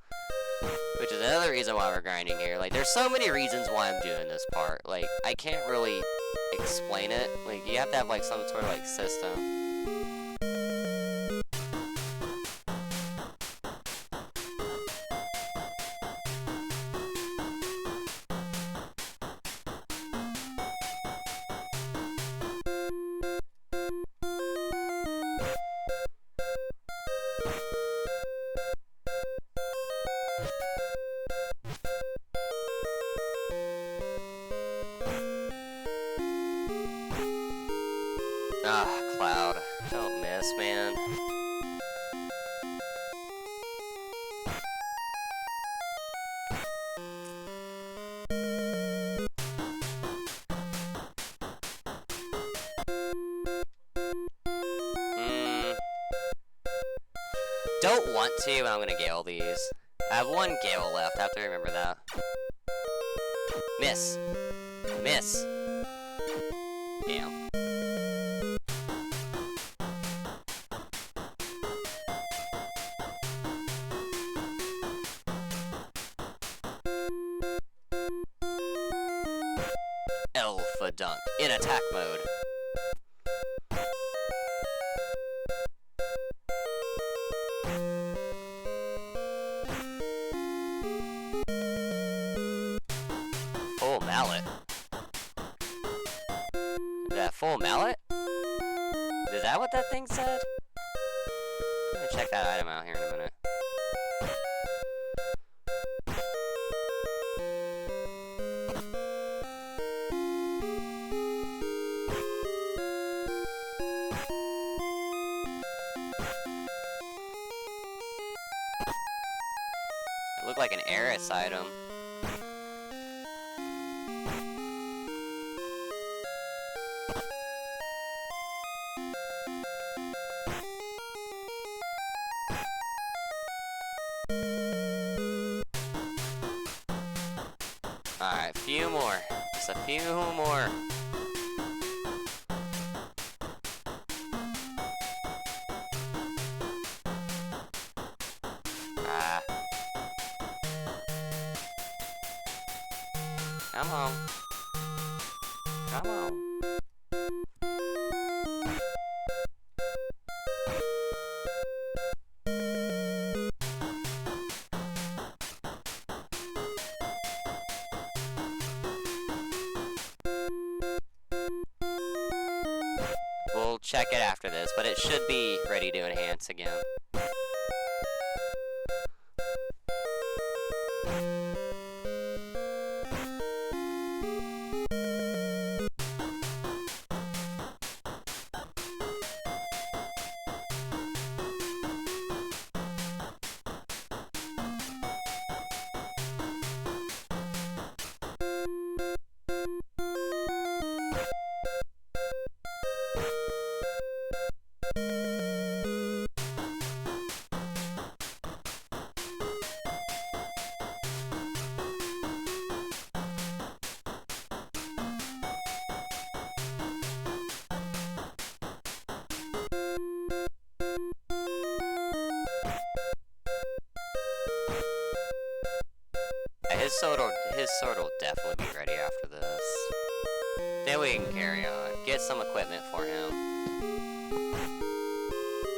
Which is another reason why we're grinding here. Like, there's so many reasons why I'm doing this part. Like, I can't really explain it. Like, you have to have, like, some sort of, like, system. Ah, Cloud. Don't miss, man. Don't want to, but I'm gonna Gale these. I have one Gale left, I have to remember that. Miss. Miss. Damn. Alpha Dunk in attack mode. Full mallet. Is that full mallet? Is that what that thing said? I'm gonna check that item out here in a minute. It looked like an Eris item. more. Just a few more. Ah. Come on. Come on. We'll check it after this, but it should be ready to enhance again. His sword will definitely be ready after this. Then we can carry on. Get some equipment for him.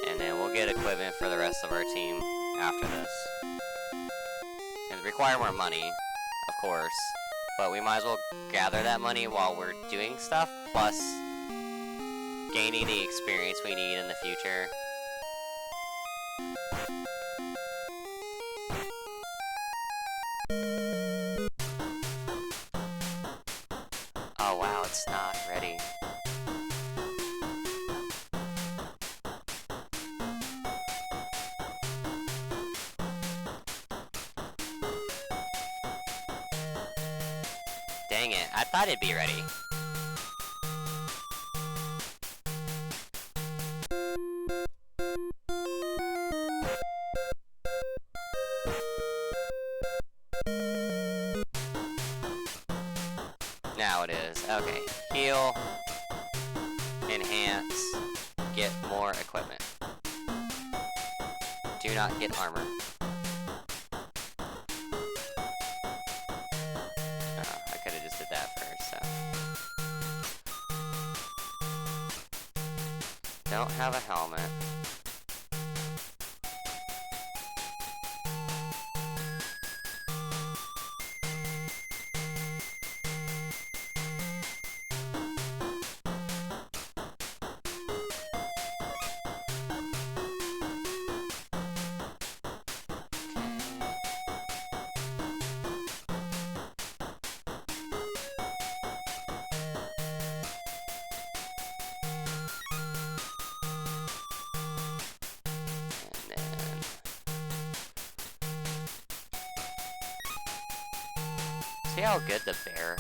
And then we'll get equipment for the rest of our team after this. It'll require more money, of course. But we might as well gather that money while we're doing stuff, plus gaining the experience we need in the future. Oh wow, it's not ready. Dang it, I thought it'd be ready. Now it is. Okay. Heal. Enhance. Get more equipment. Do not get armor. Oh, I could have just did that first, so. Don't have a helmet. See how good the bear,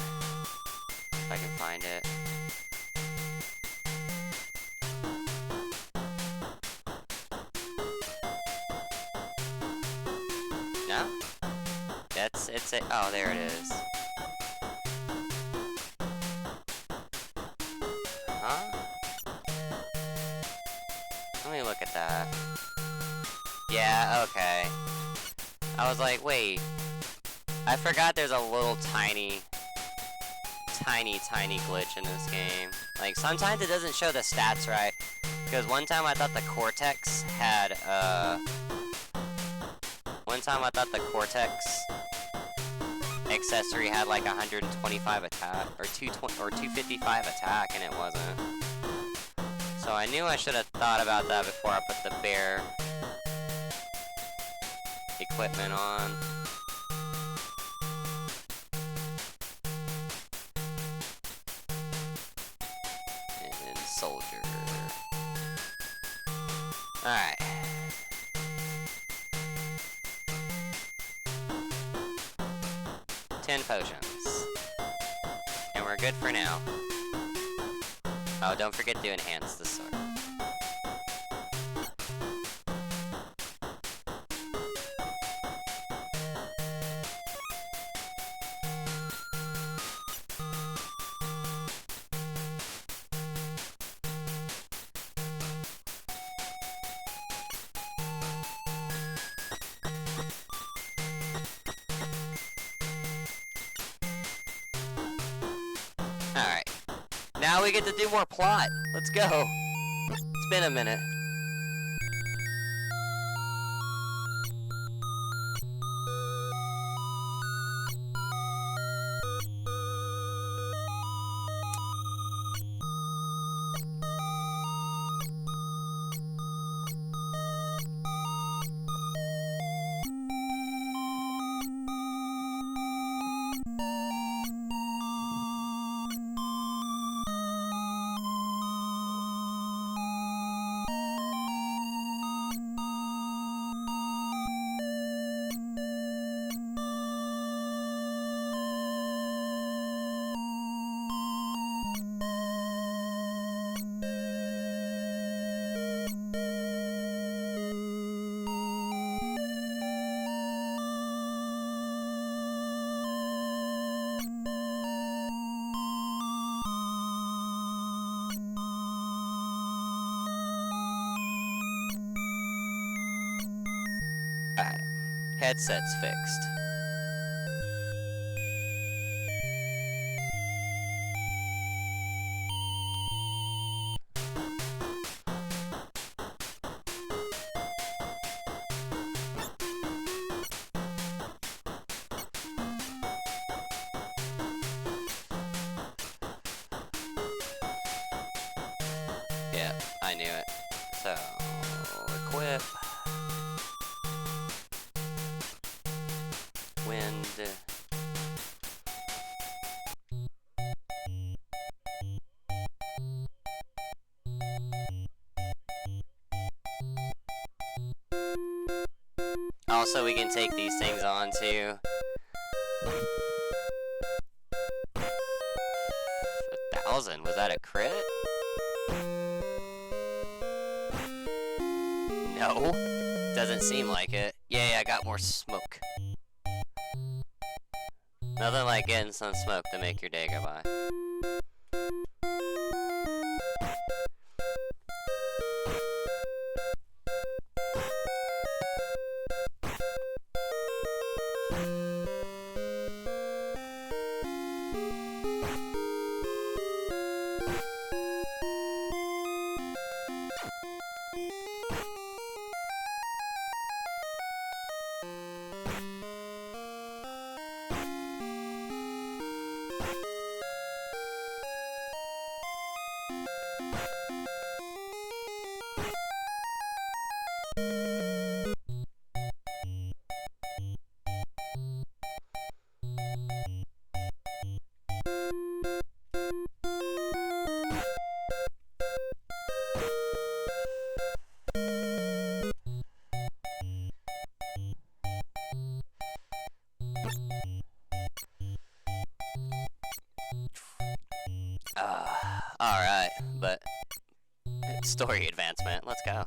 if I can find it. No? It's a, oh, there it is. Huh? Let me look at that. Yeah, okay. I was like, wait. I forgot there's a little tiny glitch in this game. Like, sometimes it doesn't show the stats right. Because one time I thought the Cortex had, one time I thought the Cortex accessory had like 125 attack, or 255 attack, and it wasn't. So I knew I should have thought about that before I put the bear equipment on. Soldier. Alright. Ten potions. And we're good for now. Oh, don't forget to enhance the sword. Now we get to do more plot. Let's go. It's been a minute. Alright, headset's fixed. Yeah, I knew it. So, equip. Wind. Also, we can take these things on too. 1,000, was that a crit? No, doesn't seem like it. Yay, I got more smoke. Nothing like getting some smoke to make your day go by. Alright, but story advancement, let's go.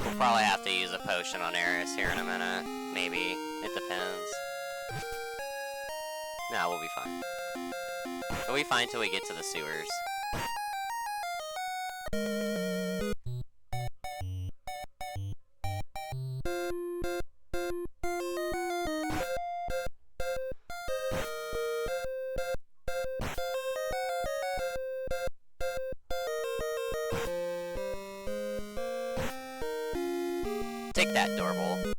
We'll probably have to use a potion on Eris here in a minute. Maybe. It depends. Nah, we'll be fine. We'll be fine till we get to the sewers. Take that, Doorbell.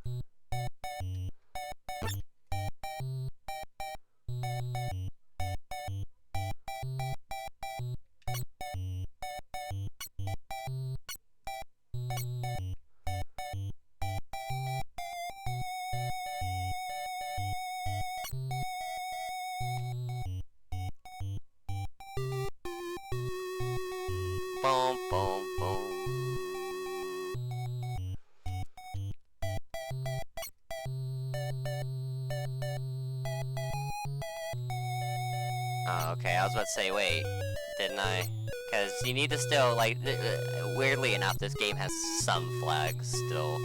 Oh, okay, I was about to say, wait, didn't I? Because you need to still, like, weirdly enough, this game has some flags still.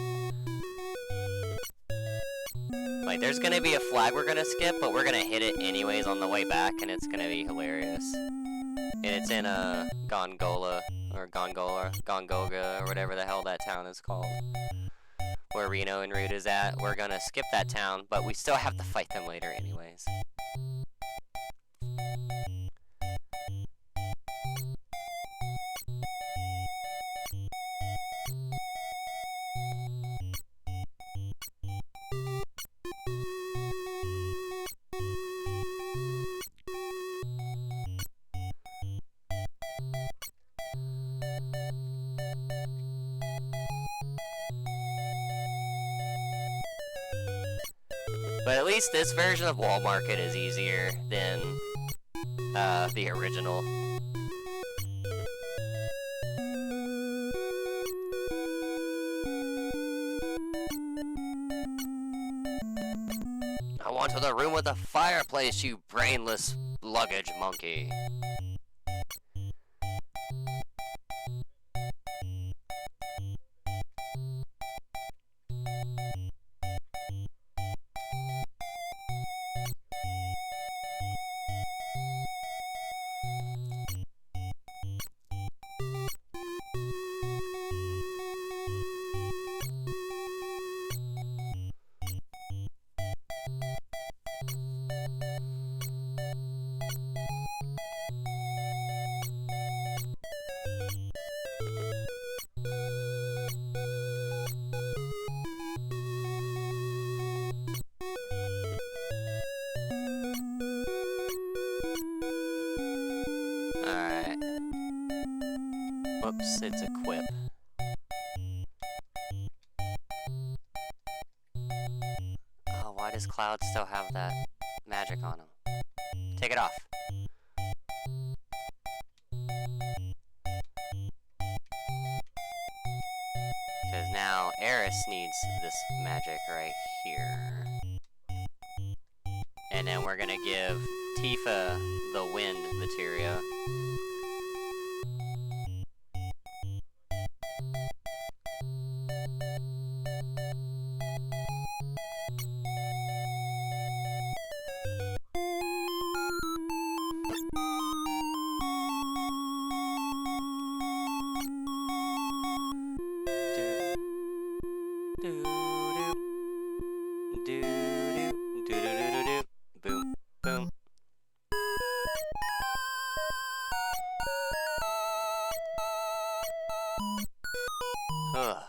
Like, there's gonna be a flag we're gonna skip, but we're gonna hit it anyways on the way back, and it's gonna be hilarious. And it's in, Gongola, or Gongoga, or whatever the hell that town is called. Where Reno and Root is at. We're gonna skip that town, but we still have to fight them later anyways. But at least this version of Wall Market is easier than the original. I want to the room with the fireplace, you brainless luggage monkey. Alright. Whoops, it's equip. Oh, why does Cloud still have that magic on him? Take it off. Because now Eris needs this magic right here. And then we're gonna give Tifa the wind materia. Boom, boom. Ugh.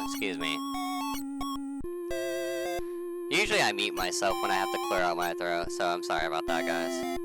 Excuse me. Usually I mute myself when I have to clear out my throat, so I'm sorry about that, guys.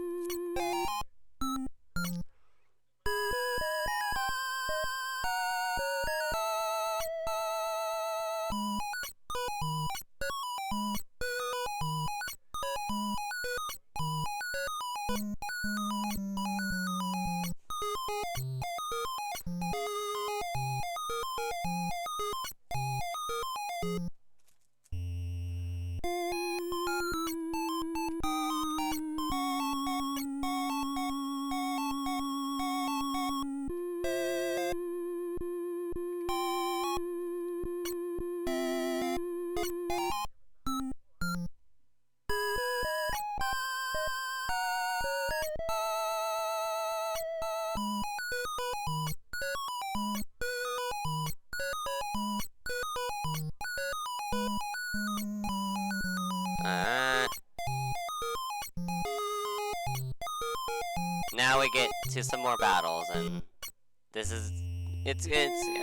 Now we get to some more battles, and this is, we're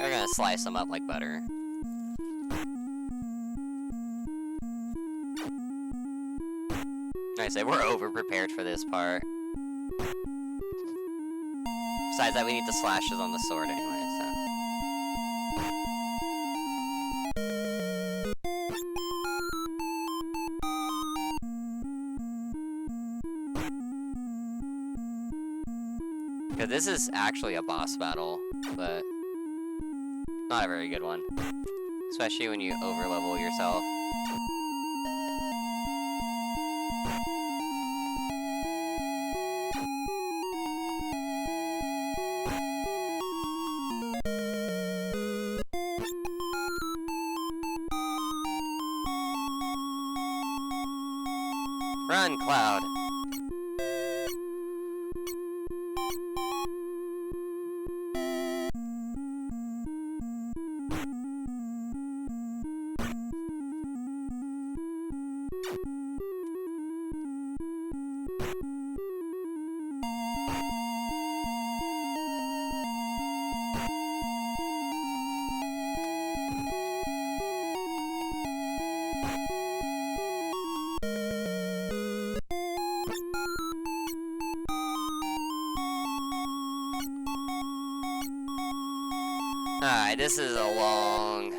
gonna slice them up like butter. Like I said, we're over-prepared for this part. Besides that, we need the slashes on the sword anyway, so. Because this is actually a boss battle, but not a very good one. Especially when you overlevel yourself. Run, Cloud! Alright, this is a long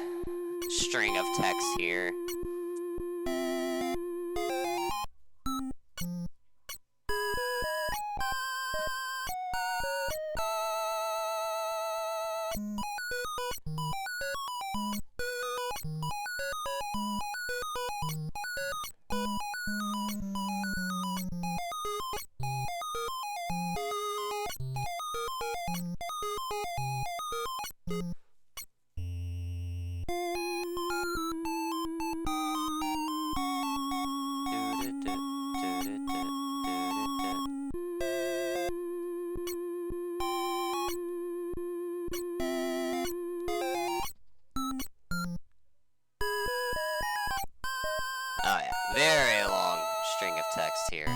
string of text here. Oh yeah, very long string of text here.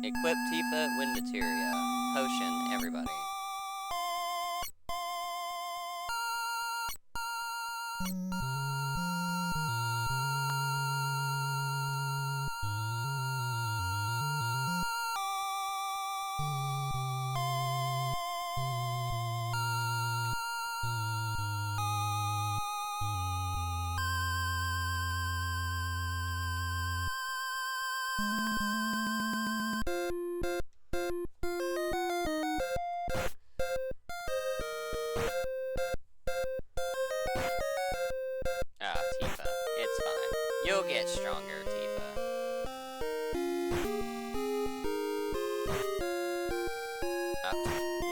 Equip Tifa, win materia. Potion, everybody. Ah, Tifa. It's fine. You'll get stronger, Tifa.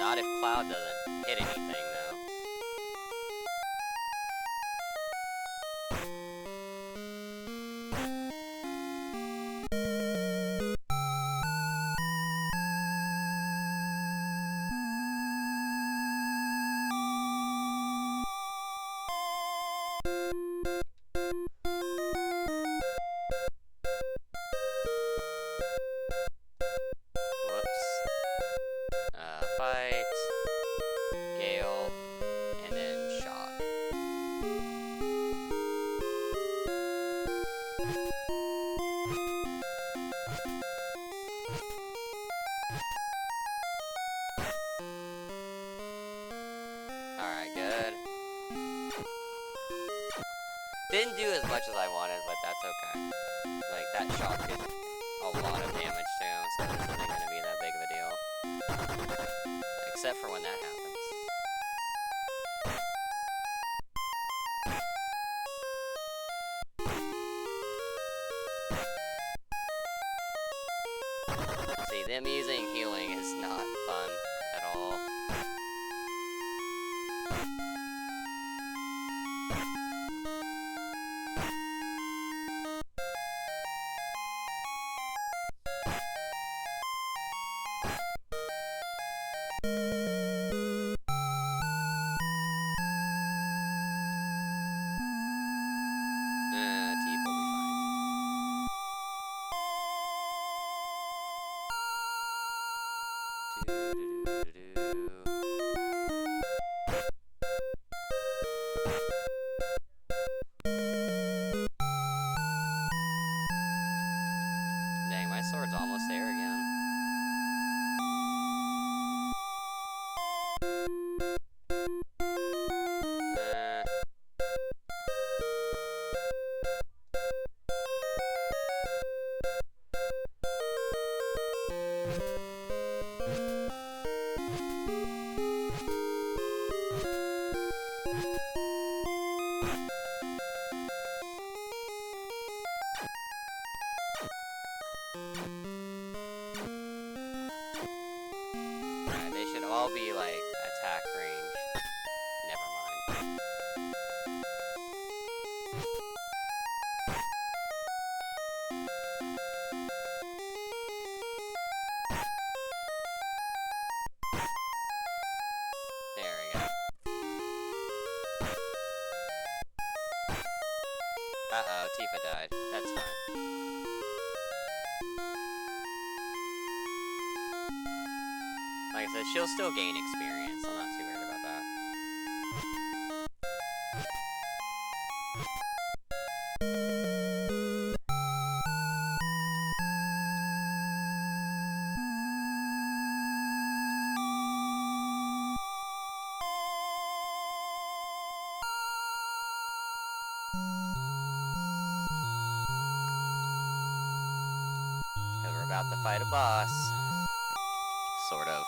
Not if Cloud doesn't hit anything, though. Fight, Gale, and then Shock. Alright, good. Didn't do as much as I wanted, but that's okay. Like, that Shock did a lot of damage to him, so this isn't going to be that big of a deal. Except for when that happens. See, them using healing is not fun at all. Dang, my sword's almost there again. They should all be like attack range. Never mind. There we go. Uh-oh, Tifa died. That's fine. Like I said, she'll still gain experience. I'm not too worried about that. Because we're about to fight a boss. Sort of.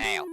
Ow.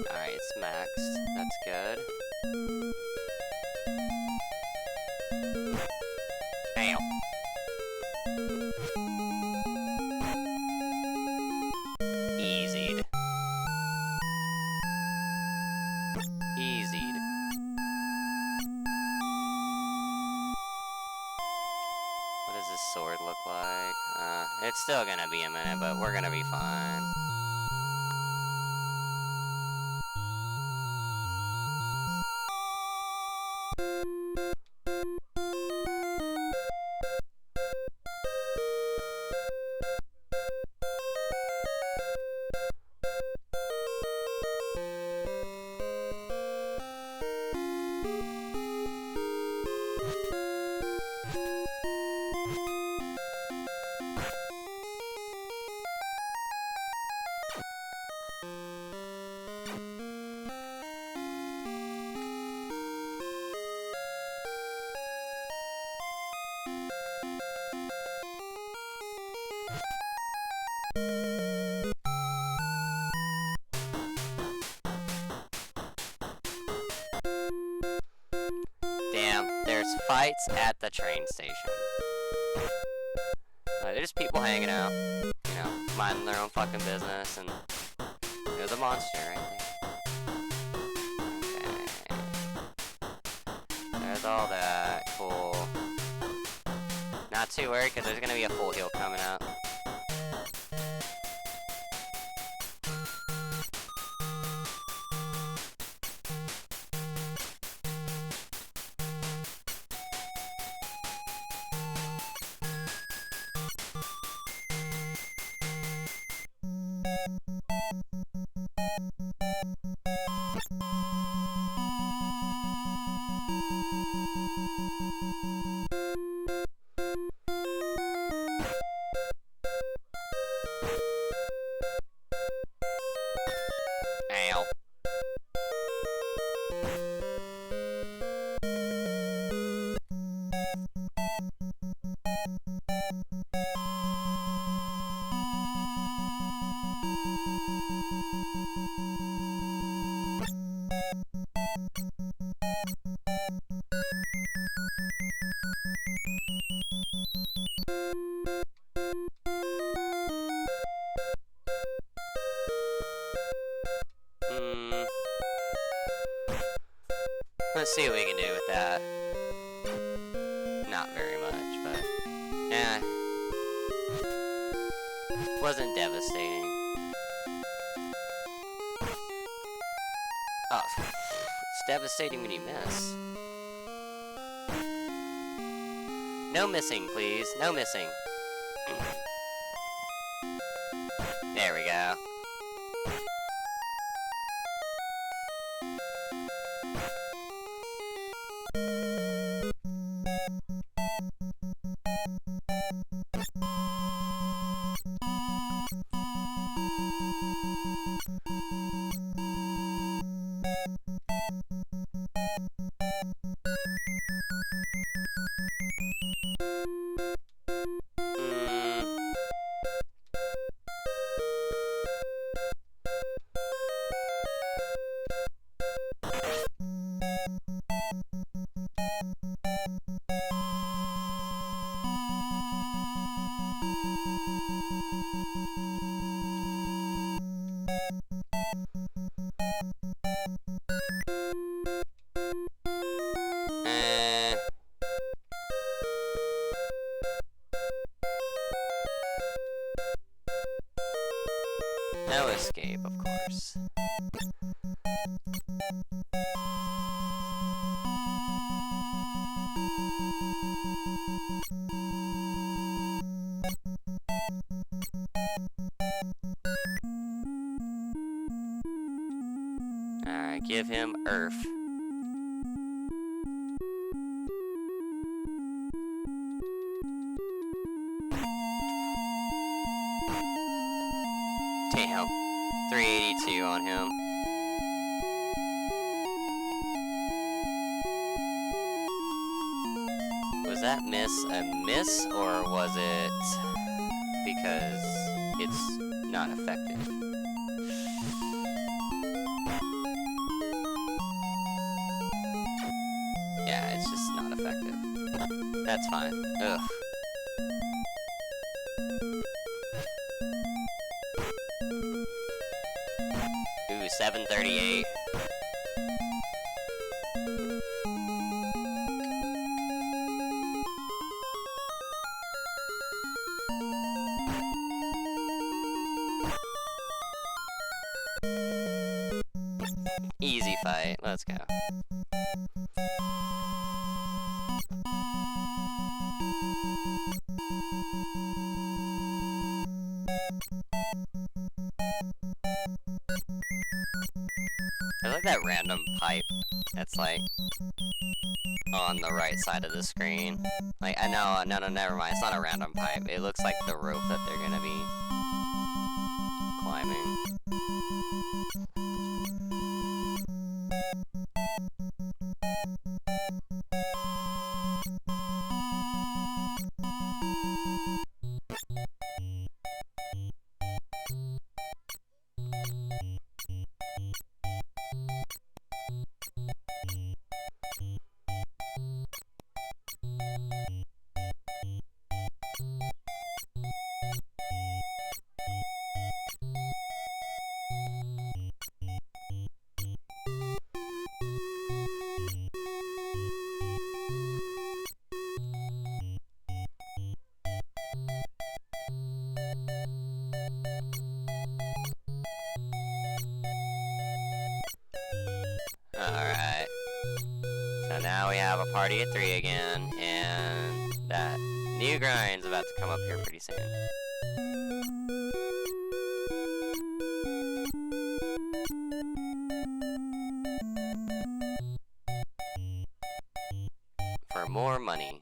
Alright, it's maxed. That's good. Ow. Easied. Easied. What does this sword look like? It's still gonna be a minute, but we're gonna be fine. Damn, there's fights at the train station. There's people hanging out, you know, minding their own fucking business, and there's a monster right there. Okay. There's all that. Cool. Not too worried, because there's gonna be a full heal coming up. Let's see what we can do with that. Not very much, but... eh. Wasn't devastating. Oh, it's devastating when you miss. No missing, please. No missing. There we go. No escape, of course. Alright, give him Earth. Damn. 382 on him. Was that miss a miss, or was it because it's not effective? Yeah, it's just not effective. That's fine. Ugh. Ooh, 738. Easy fight. Let's go. I like that random pipe that's like on the right side of the screen. Like, I know, no, never mind. It's not a random pipe. It looks like the rope that they're gonna be climbing. Alright. So now we have a party of 3 again, and that new grind's about to come up here pretty soon. For more money.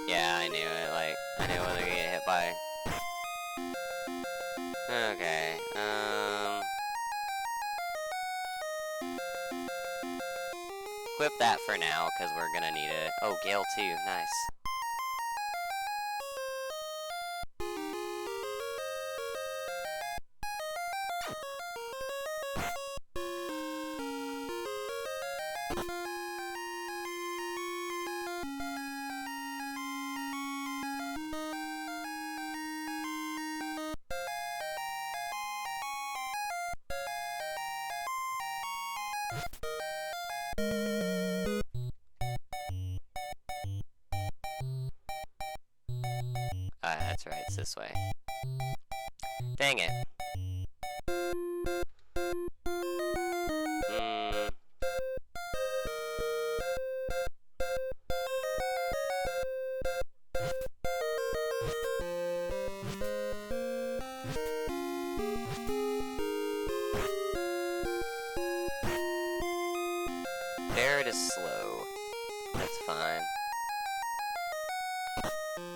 Yeah, I knew it, like, I knew I was gonna get hit by. Okay, equip that for now, because we're gonna need it. Oh, Gale too, nice. That's right, it's this way. Dang it. Barret is slow. That's fine.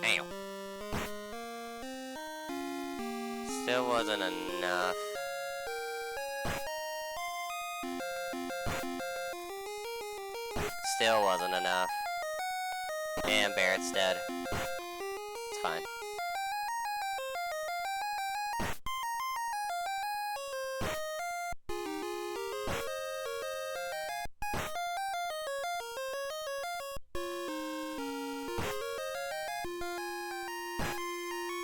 Damn. Still wasn't enough. Still wasn't enough. And Barret's dead. It's fine.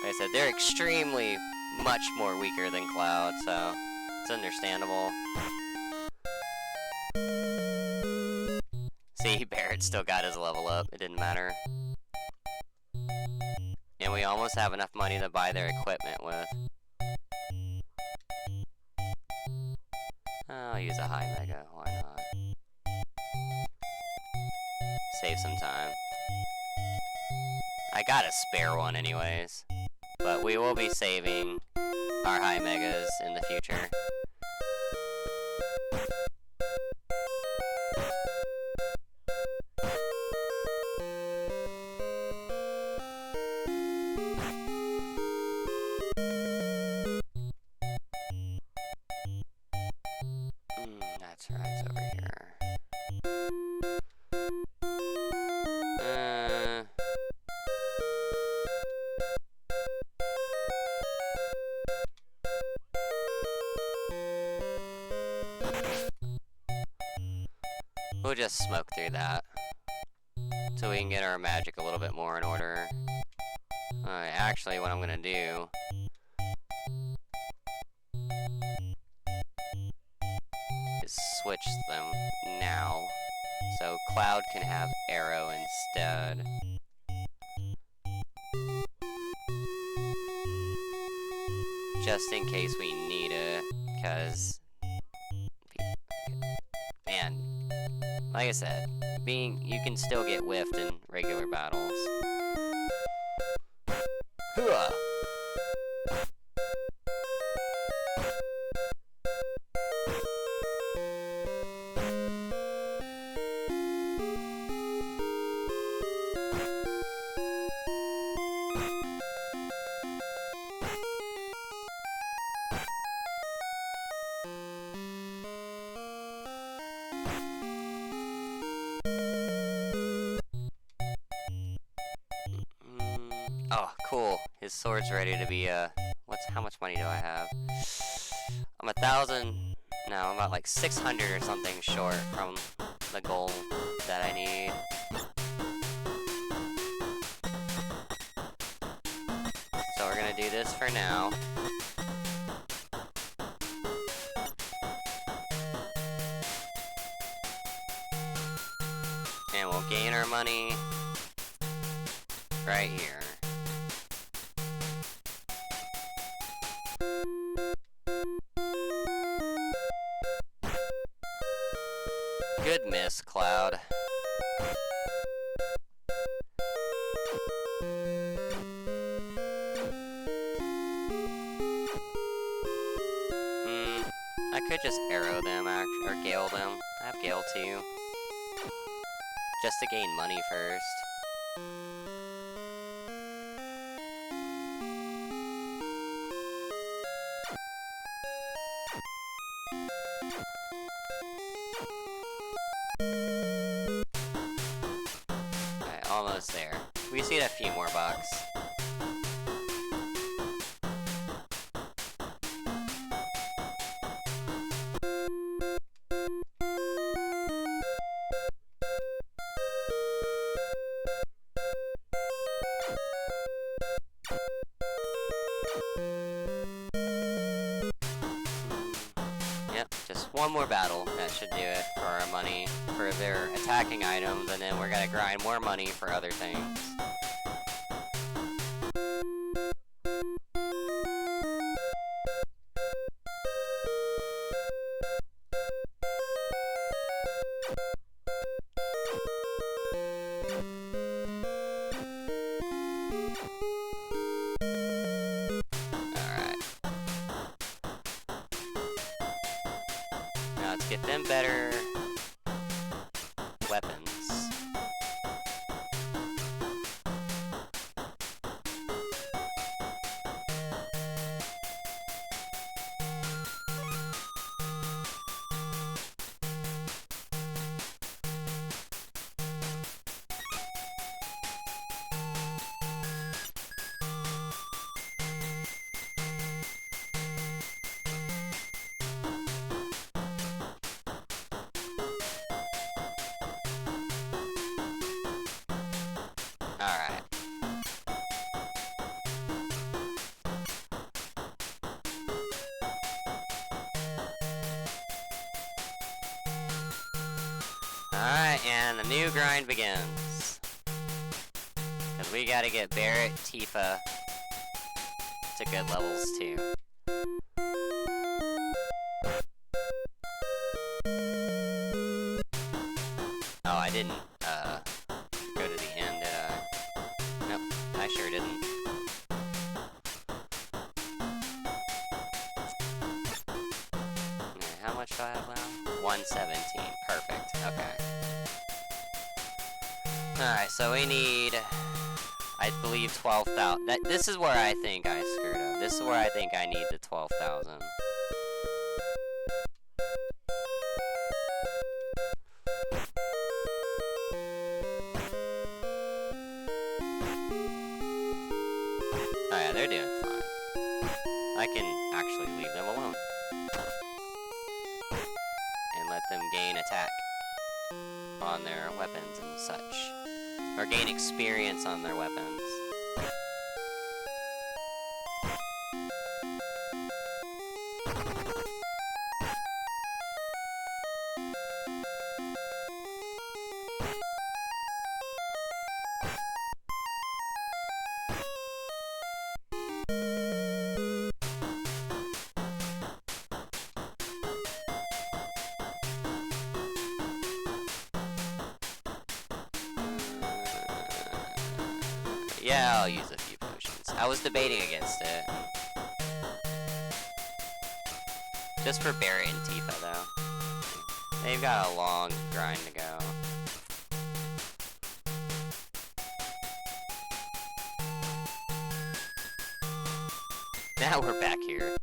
Like I said, they're extremely much more weaker than Cloud, so it's understandable. See, Barret still got his level up. It didn't matter. And we almost have enough money to buy their equipment with. I'll use a high mega, why not? Save some time. I got a spare one anyways. But we will be saving our high megas in the future. That's right, it's over here. We'll just smoke through that so we can get our magic a little bit more in order. Alright, actually what I'm gonna do is switch them now so Cloud can have Arrow instead. Just in case we need it, because man, like I said, you can still get whiffed in regular battles. Hooah! Oh, cool. His sword's ready to be, how much money do I have? I'm 1,000, no, I'm about like 600 or something short from the goal that I need. So we're gonna do this for now. And we'll gain our money right here. Good miss, Cloud. I could just arrow them, or gale them. I have gale too. Just to gain money first. Alright, almost there. We just need a few more bucks. Yep, just one more battle. That should do it for our money for their attacking items, and then we're gonna grind more money for other things. Let's get them better weapons. Alright. Alright, and the new grind begins. Because we gotta get Barrett, Tifa to good levels too. Oh, I didn't, go to the end, did I? Nope, I sure didn't. Okay, how much do I have now? 117. Perfect. Okay. Alright, so we need, I believe, 12,000. This is where I think I screwed up. This is where I think I need the 12,000. Oh yeah, they're doing fine. I can actually leave them alone. And let them gain attack on their weapons and such. Or gain experience on their weapons. Yeah, I'll use a few potions. I was debating against it. Just for Barrett and Tifa, though. They've got a long grind to go. Now we're back here.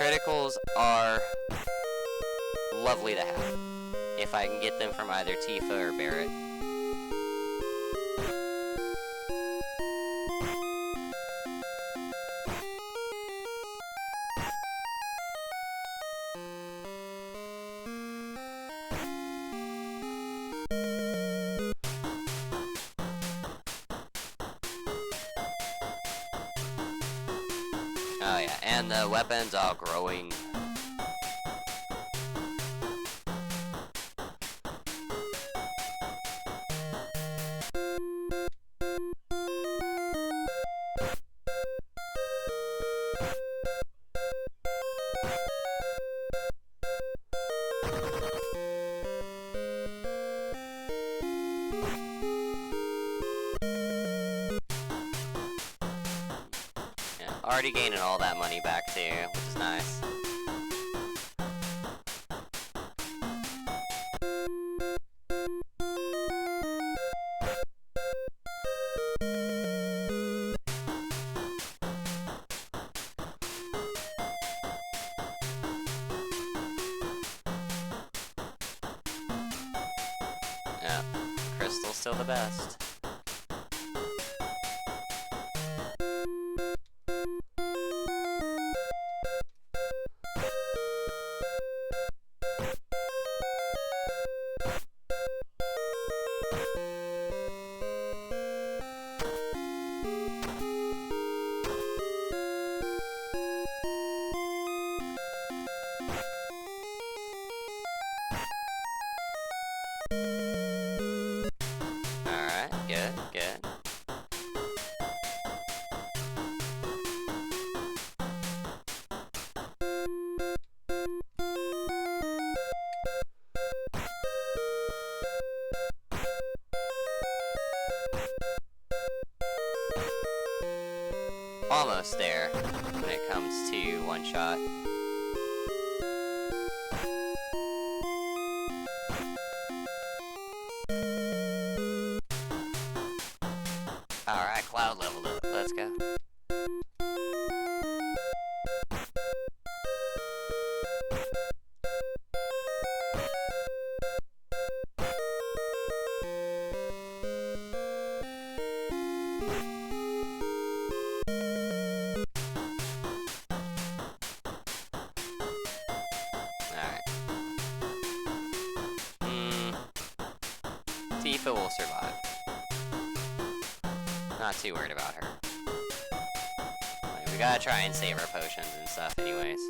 Criticals are lovely to have, if I can get them from either Tifa or Barrett. Oh yeah, and the weapons are growing. Already gaining all that money back too, which is nice. crystal's still the best. Alright, good, good. Almost there when it comes to one shot. Alright, cloud leveled up. Let's go. Tifa will survive. Not too worried about her. Like, we gotta try and save our potions and stuff anyways.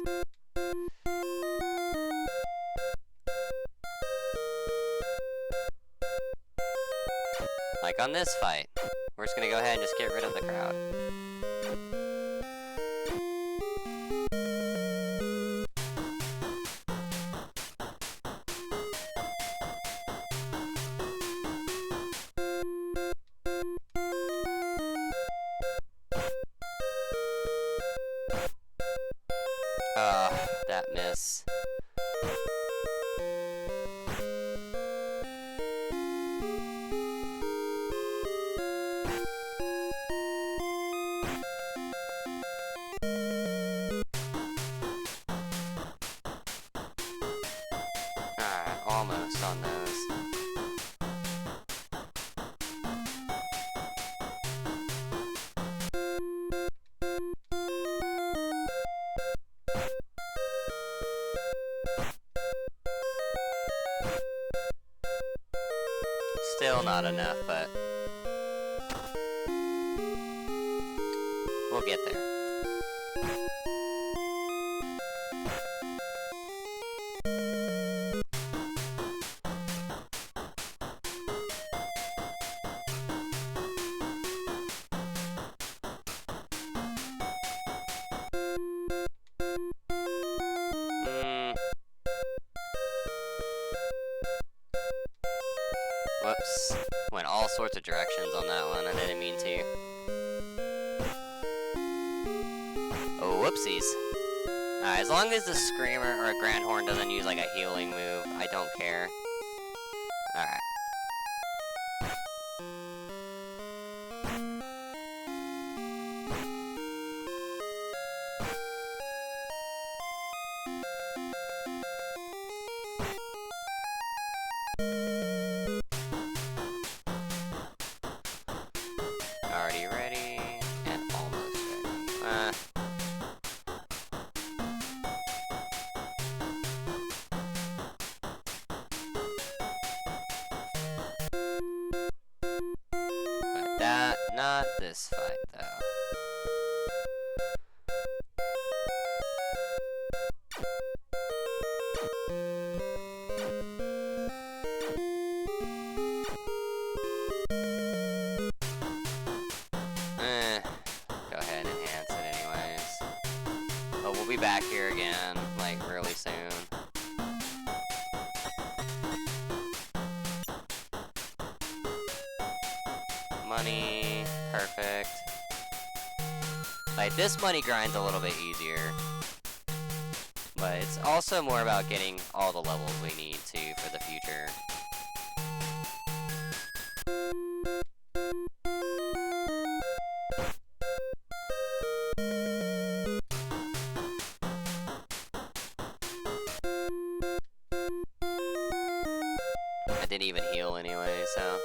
Like on this fight, we're just gonna go ahead and just get rid of the crowd. That miss. Alright, almost on those. Still not enough, but we'll get there. Whoops. Went all sorts of directions on that one. I didn't mean to. Oh, whoopsies. As long as the Screamer or a Grand Horn doesn't use like a healing move, I don't care. Alright. Already ready, and almost ready. But not this fight, though. Go ahead and enhance it anyways. But we'll be back here again, like, really soon. Money, perfect. Like, this money grind's a little bit easier. But it's also more about getting all the levels we need to for the future. I didn't even heal anyway, so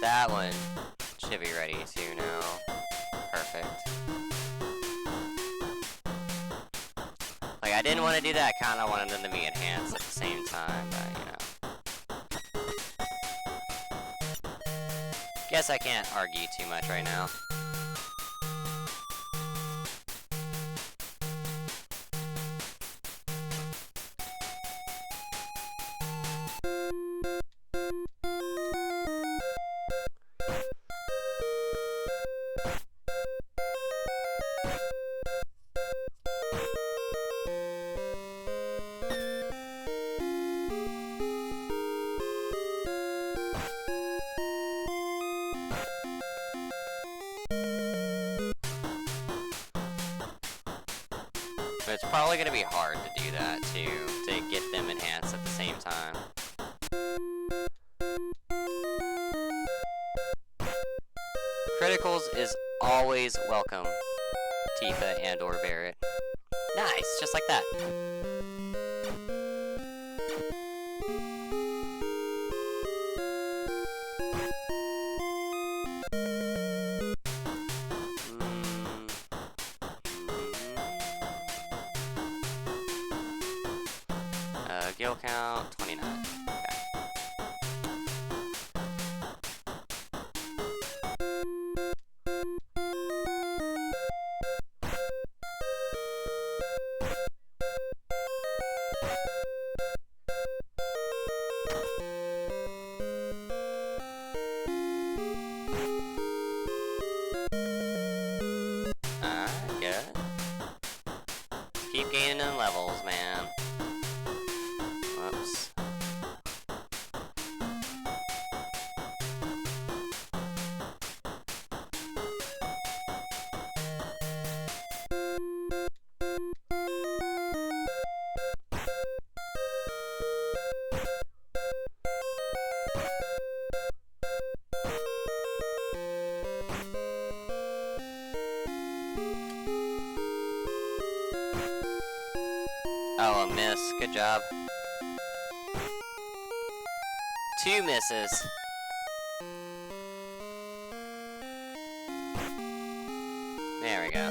That one should be ready too now. Perfect. Like, I didn't want to do that, I kind of wanted them to be enhanced at the same time, but, you know. Guess I can't argue too much right now. But it's probably going to be hard to do that, too, to get them enhanced at the same time. Criticals is always welcome, Tifa and or Barrett. Nice, just like that. Gil count, 29. Okay. Alright, good. Keep gaining them levels, man. Whoops. Oh, a miss. Good job. 2 misses. There we go.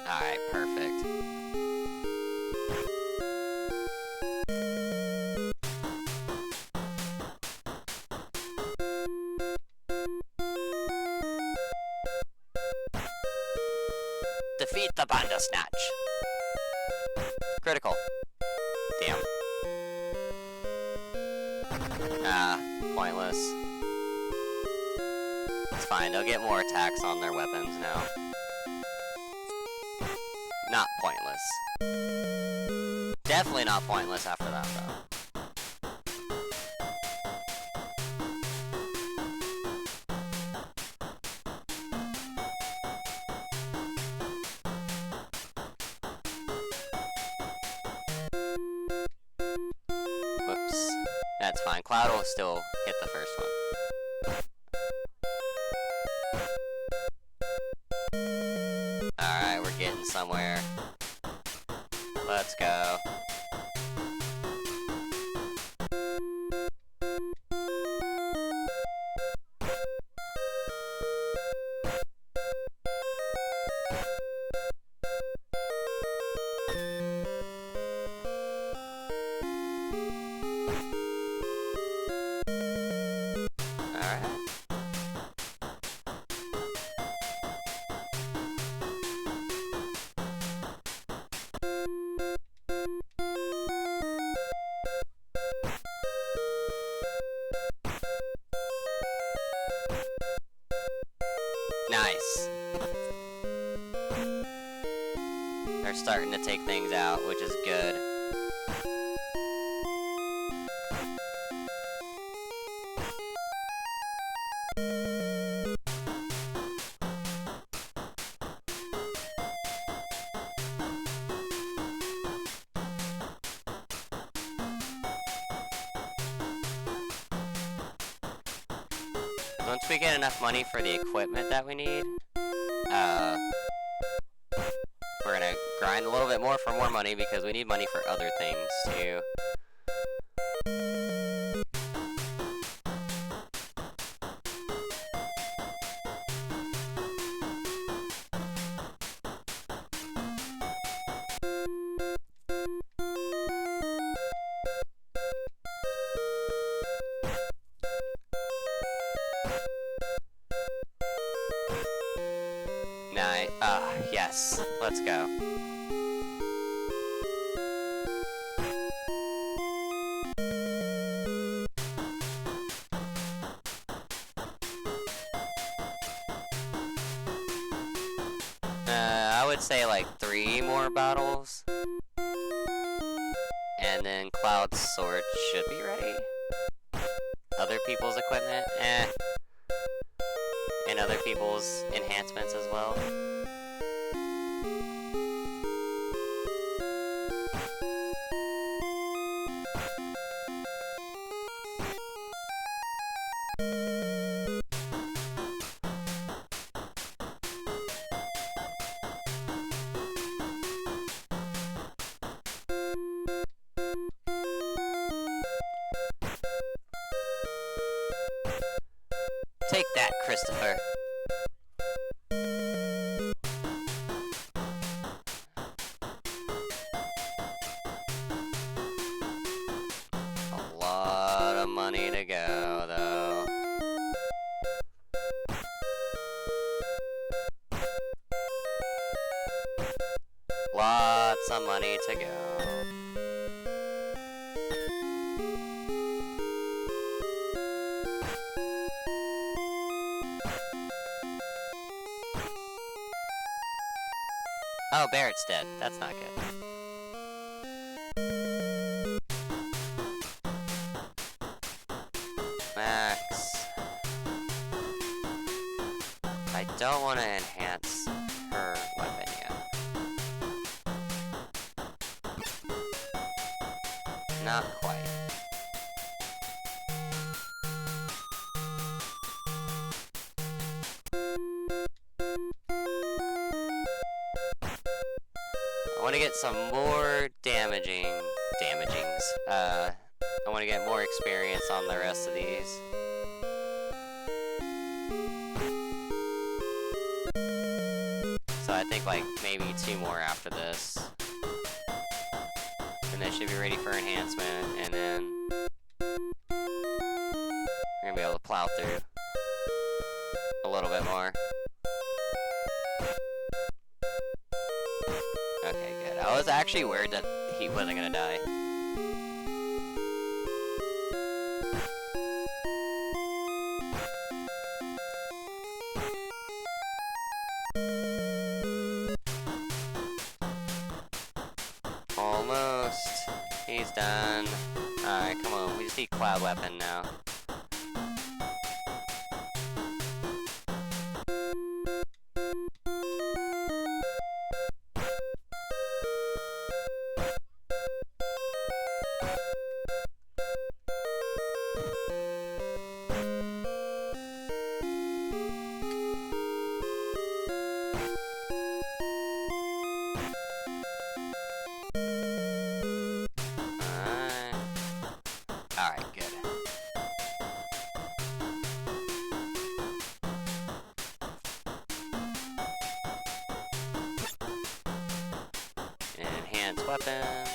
Alright, perfect. Defeat the Bandersnatch. Critical. Damn. Ah, pointless. It's fine, they'll get more attacks on their weapons now. Not pointless. Definitely not pointless after that, though. Whoops. That's fine. Cloud will still hit the first one. Alright, we're getting somewhere. Let's go. starting to take things out, which is good. Once we get enough money for the equipment that we need, we're gonna grind a little bit more for more money because we need money for other things too. Yes, let's go. I would say like 3 more battles. And then Cloud's sword should be ready. Other people's equipment, and other people's enhancements as well. Take that, Christopher. A lot of money to go, though. Lots of money to go. Oh, Barrett's dead. That's not good. Max. I don't want to enhance her weapon yet. Not quite. I want to get some more damagings. I want to get more experience on the rest of these. So I think like maybe 2 more after this. And they should be ready for enhancement, and then we're gonna be able to plow through a little bit more. Okay, good. I was actually worried that he wasn't gonna die. Almost. He's done. Alright, come on. We just need Cloud Weapon now. Alright, good. Enhance weapons.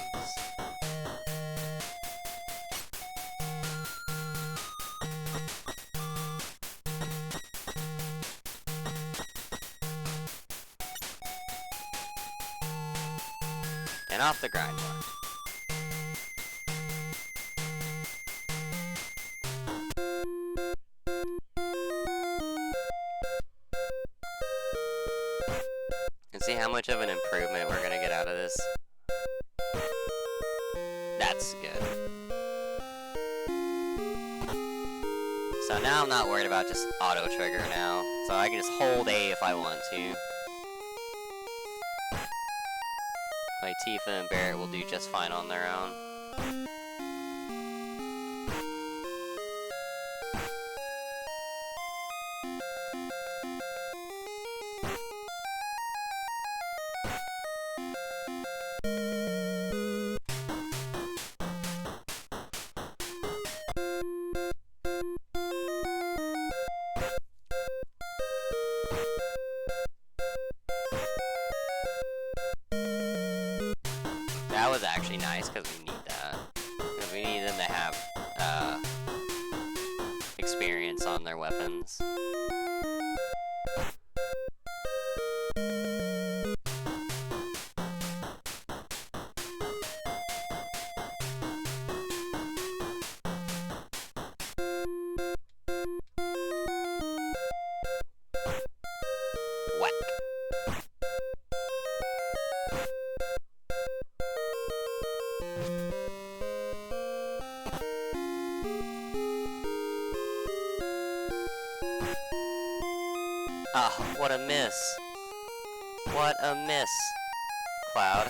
And off the grind more. And see how much of an improvement we're gonna get out of this. That's good. So now I'm not worried about just auto trigger now. So I can just hold A if I want to. Like Tifa and Barrett will do just fine on their own. That was actually nice because we need that. Because we need them to have experience on their weapons. Whack. Ah, what a miss. What a miss, Cloud.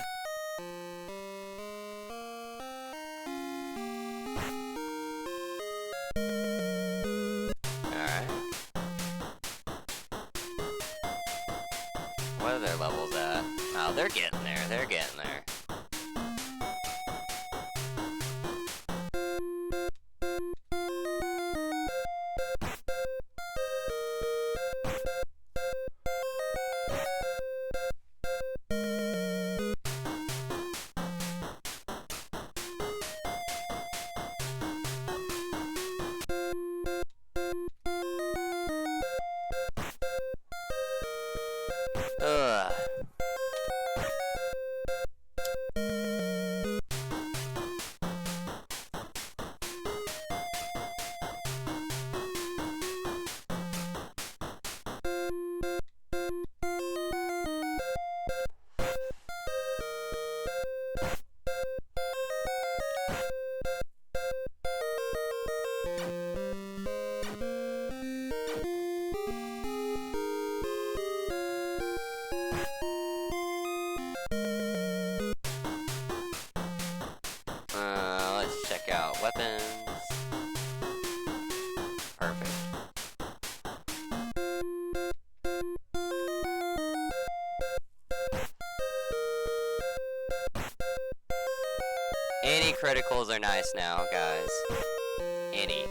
Alright. What are their levels at? Oh, they're getting there, they're getting there. Ugh. Let's check out weapons. Perfect. Any criticals are nice now, guys. Any.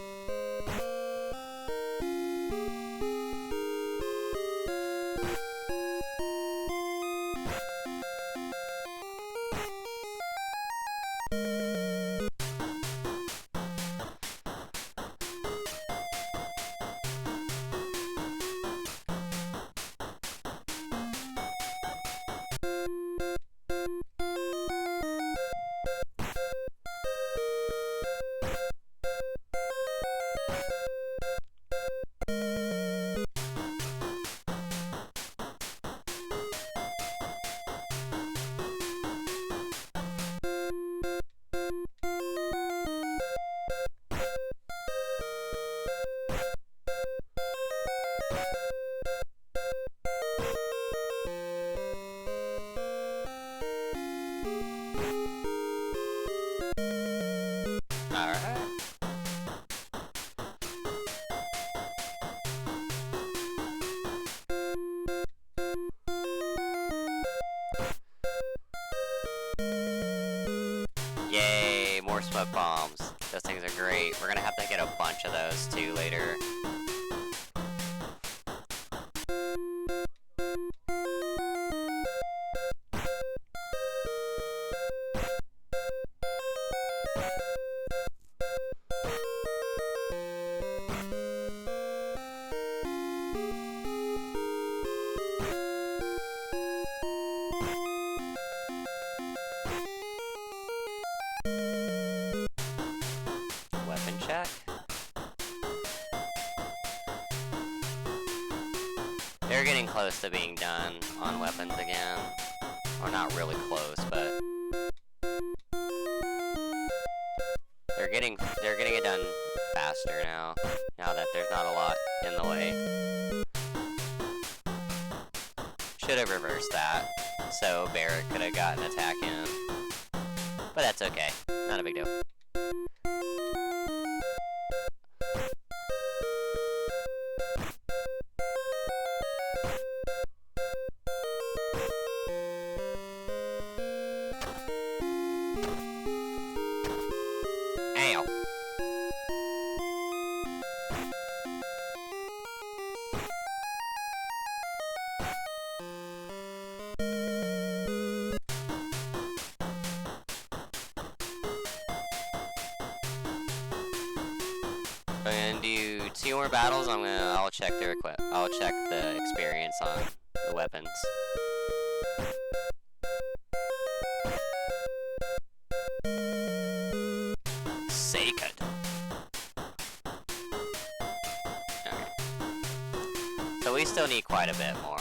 Yay, more smoke bombs. Those things are great. We're gonna have to get a bunch of those too later. Weapon check. They're getting close to being done on weapons again. Or not really close, but they're getting it done faster now. Now that there's not a lot in the way. Should have reversed that, so Barrett could have gotten an attack in. But that's okay. Not a big deal. Ow. I'm gonna do 2 more battles. I'll check the I'll check the experience on the weapons. Sacred. Okay. So we still need quite a bit more.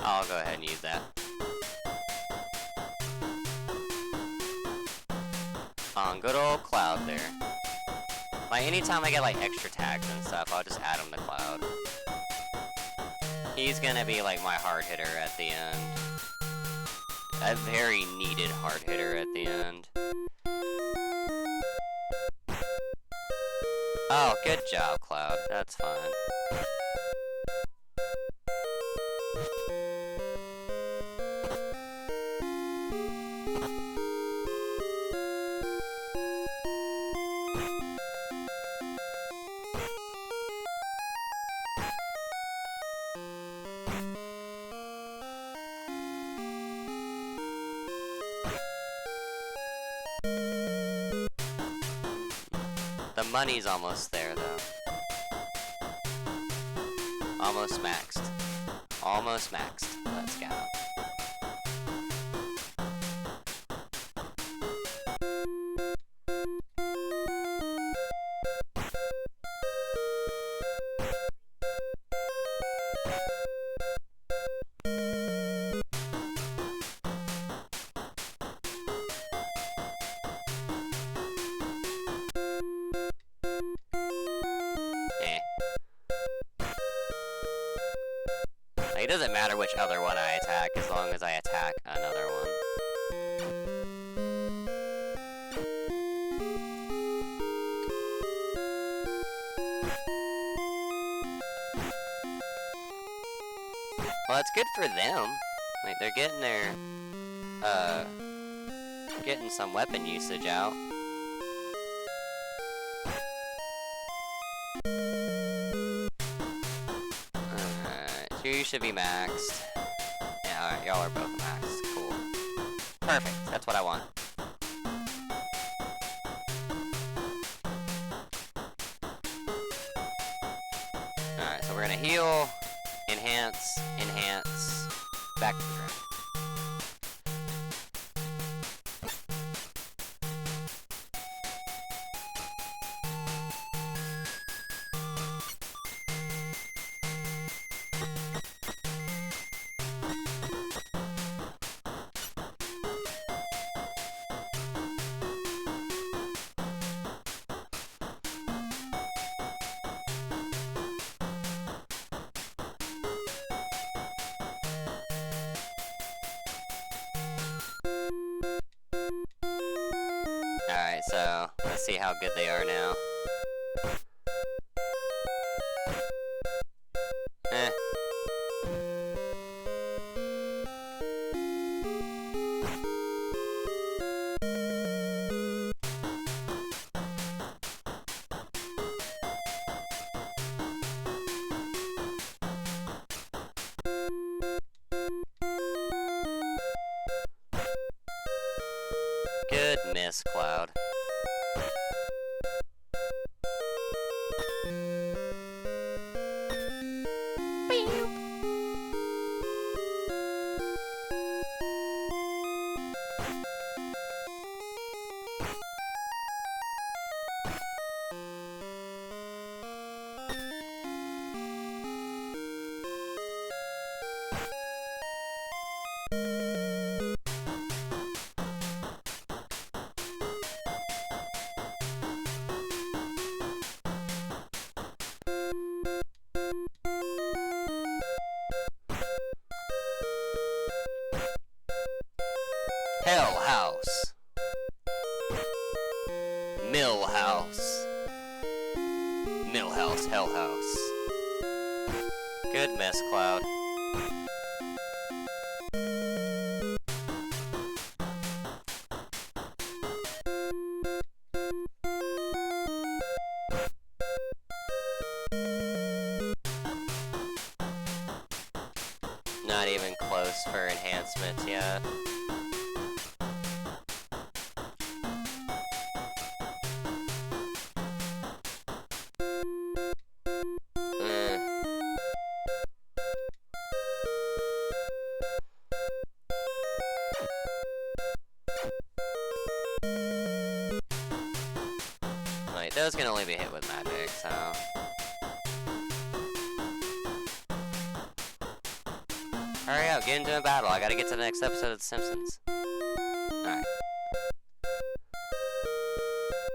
I'll go ahead and use that. On good old Cloud there. Like, anytime I get, like, extra tags and stuff, I'll just add him to Cloud. He's gonna be, like, my hard hitter at the end. A very needed hard hitter at the end. Oh, good job, Cloud. That's fine. The money's almost there, though. Almost maxed. Almost maxed. Let's go. It doesn't matter which other one I attack, as long as I attack another one. Well, that's good for them. Like, they're getting their, getting some weapon usage out. You should be maxed. Yeah, alright, y'all are both maxed. Cool. Perfect. That's what I want. Alright, so we're gonna heal, enhance, enhance, back to the ground. so let's see how good they are now. Eh. Good miss, Cloud. Hell House. Mill House. Mill House, Hell House. Good miss, Cloud. Not even close for enhancements yet. Wait, those can only be hit with magic, so... Hurry up, get into a battle. I gotta get to the next episode of The Simpsons. Alright.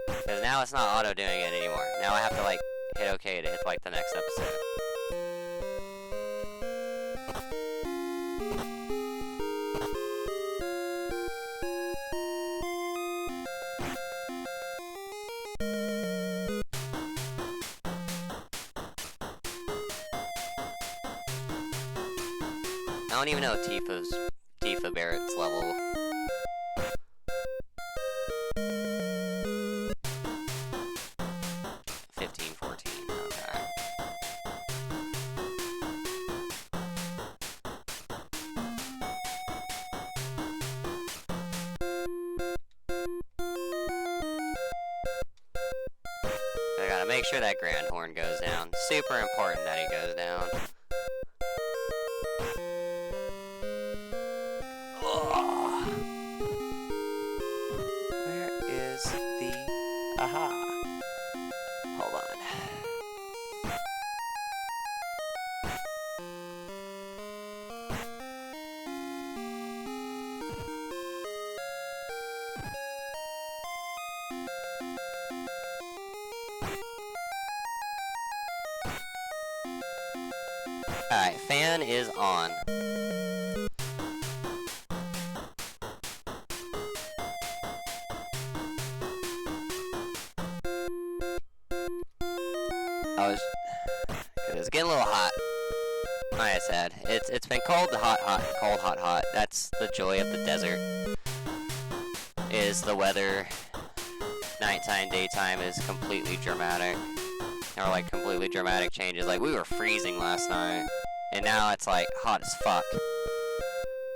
Because now it's not auto-doing it anymore. Now I have to, like, hit OK to hit, like, the next episode. I don't even know Tifa Barrett's level. Okay. I gotta make sure that Grand Horn goes down. Super important that he goes down. Aha! Hold on. Alright, fan is on. It's getting a little hot. Like I said, it's been cold, hot, cold, hot. That's the joy of the desert. Is the weather. Nighttime, daytime is completely dramatic. Or like completely dramatic changes. Like we were freezing last night, and now it's like hot as fuck.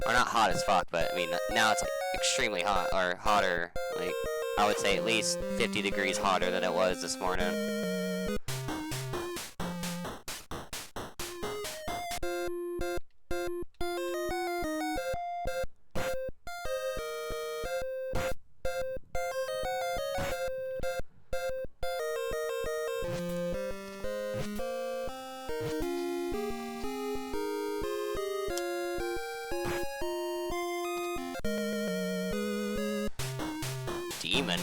Or not hot as fuck, but I mean now it's like extremely hot, or hotter. Like I would say at least 50 degrees hotter than it was this morning. Demon.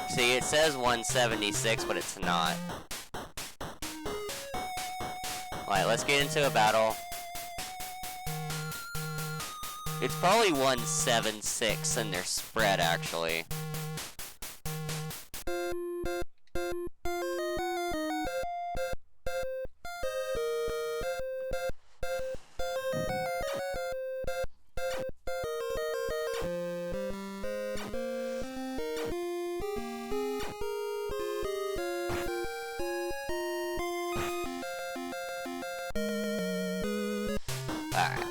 See, it says 176, but it's not. Alright, let's get into a battle. It's probably 176 in their spread, actually. Alright.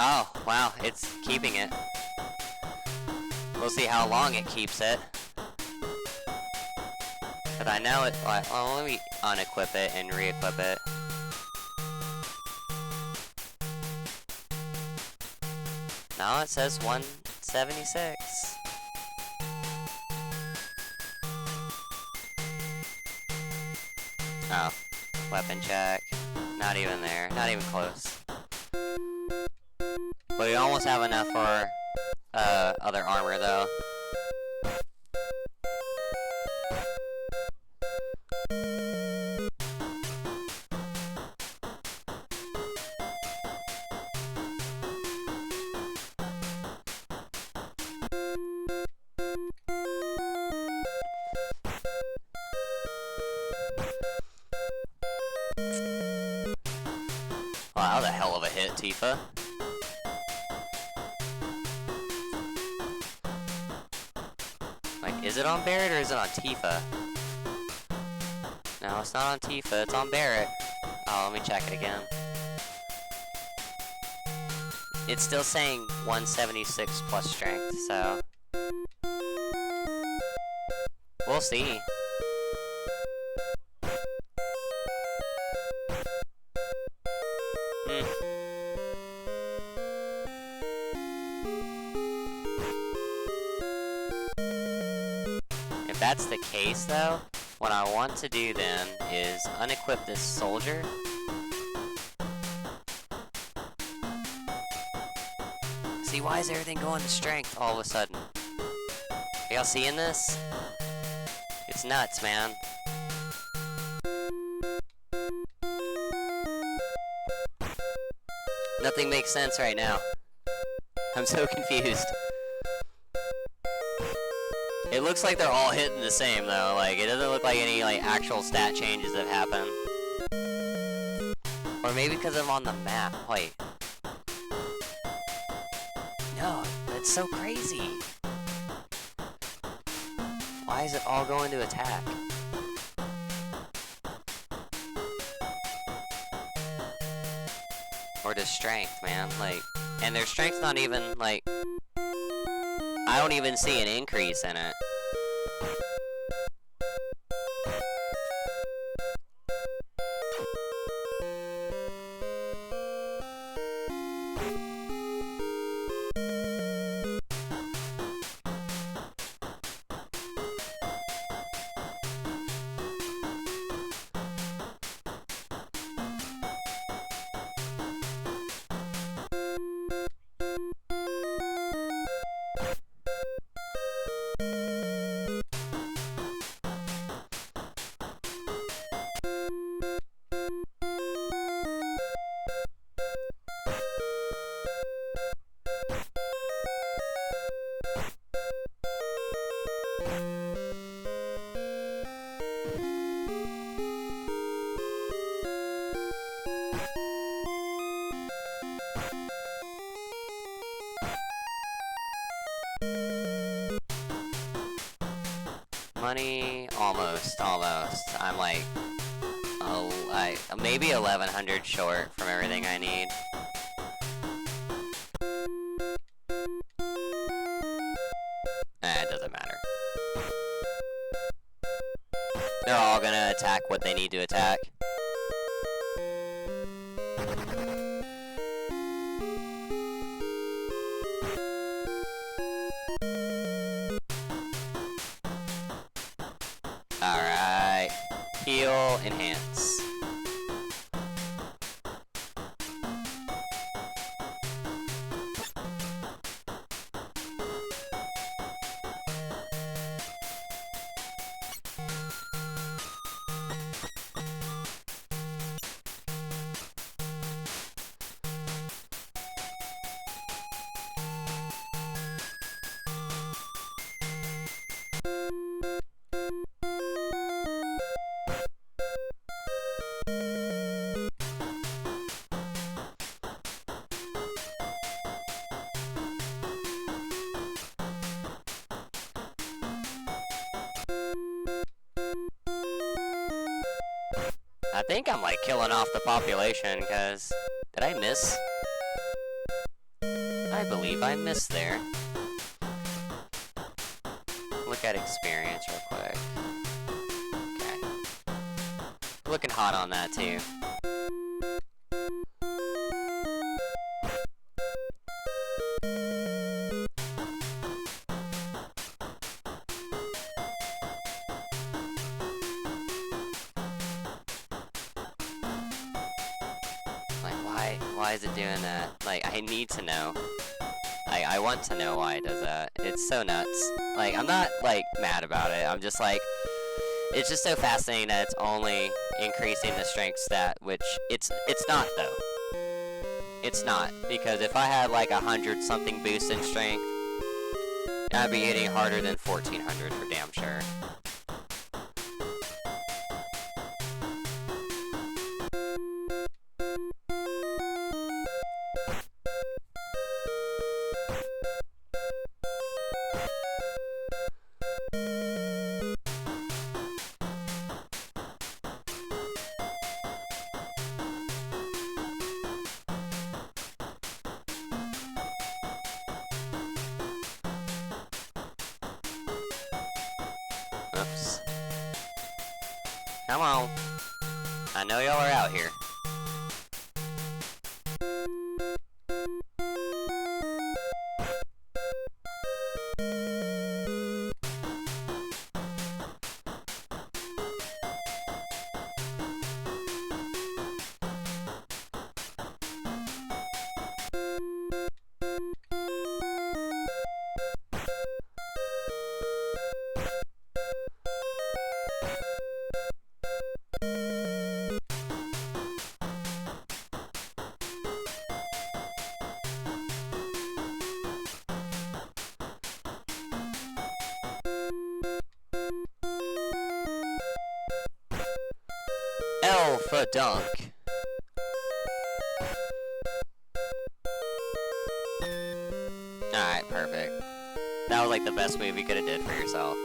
Oh, wow, it's keeping it. We'll see how long it keeps it. But I know it, well, let me unequip it and re-equip it. Now it says 176. Oh, weapon check. Not even there, not even close. But we almost have enough for other armor though. Wow, that was a hell of a hit, Tifa. Like, is it on Barrett or is it on Tifa? No, it's not on Tifa, it's on Barrett. Oh, let me check it again. It's still saying 176 plus strength, so... we'll see. If that's the case though, what I want to do then is unequip this soldier. See, why is everything going to strength all of a sudden? Are y'all seeing this? It's nuts, man. Nothing makes sense right now. I'm so confused. It looks like they're all hitting the same though, like it doesn't look like any like actual stat changes have happened. Or maybe because I'm on the map. Wait. No, that's so crazy. Why is it all going to attack? Or to strength, man, like, and their strength's not even, like, I don't even see an increase in it. Money, almost. I'm like, maybe 1,100 short from everything I need. It doesn't matter. They're all gonna attack what they need to attack. Alright. Heal, enhance. think I'm like killing off the population, because did I miss? I believe I missed there. Look at experience real quick. Okay. Looking hot on that too. Why is it doing that? Like, I need to know. I want to know why it does that. It's so nuts. Like, I'm not, like, mad about it. I'm just, like, it's just so fascinating that it's only increasing the strength stat, which it's not, though. It's not. Because if I had, like, 100-something boost in strength, I'd be hitting harder than 1400 for damn sure. Oops. Come on. I know y'all are out here. Alpha dunk. Alright, perfect. That was like the best move you could have did for yourself.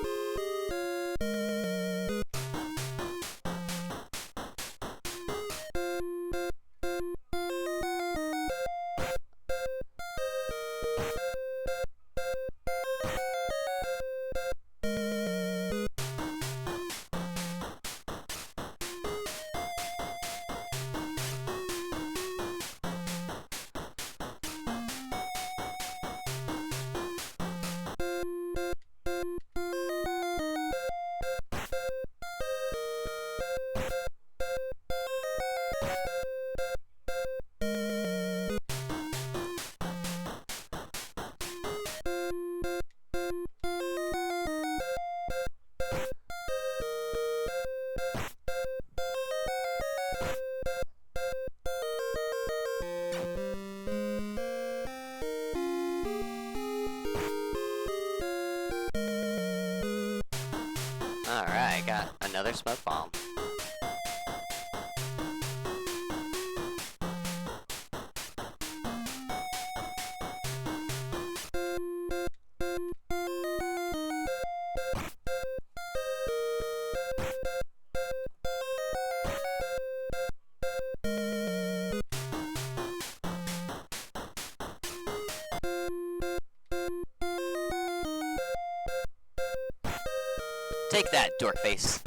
Alright, got another smoke bomb. Take that, dork face.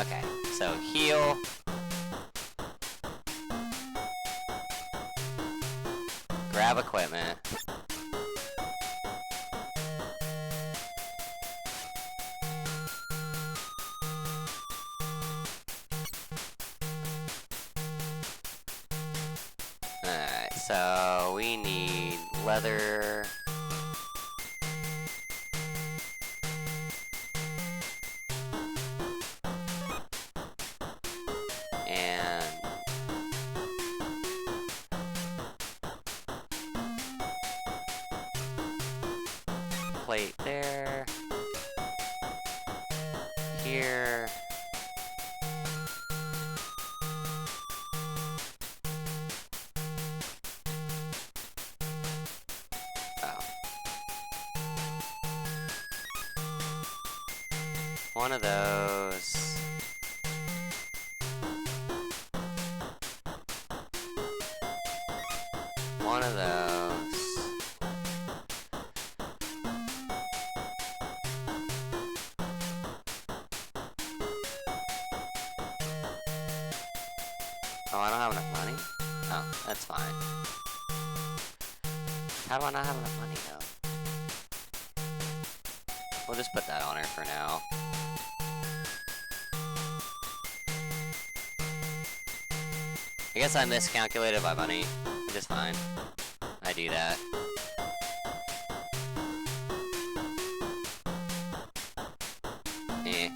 Okay, so heal. Grab equipment. Alright, so we need leather. plate there. Here. Oh. One of those. One of those. Oh, I don't have enough money? Oh, that's fine. How do I not have enough money, though? We'll just put that on her for now. I guess I miscalculated my money, which is fine. I do that. Eh.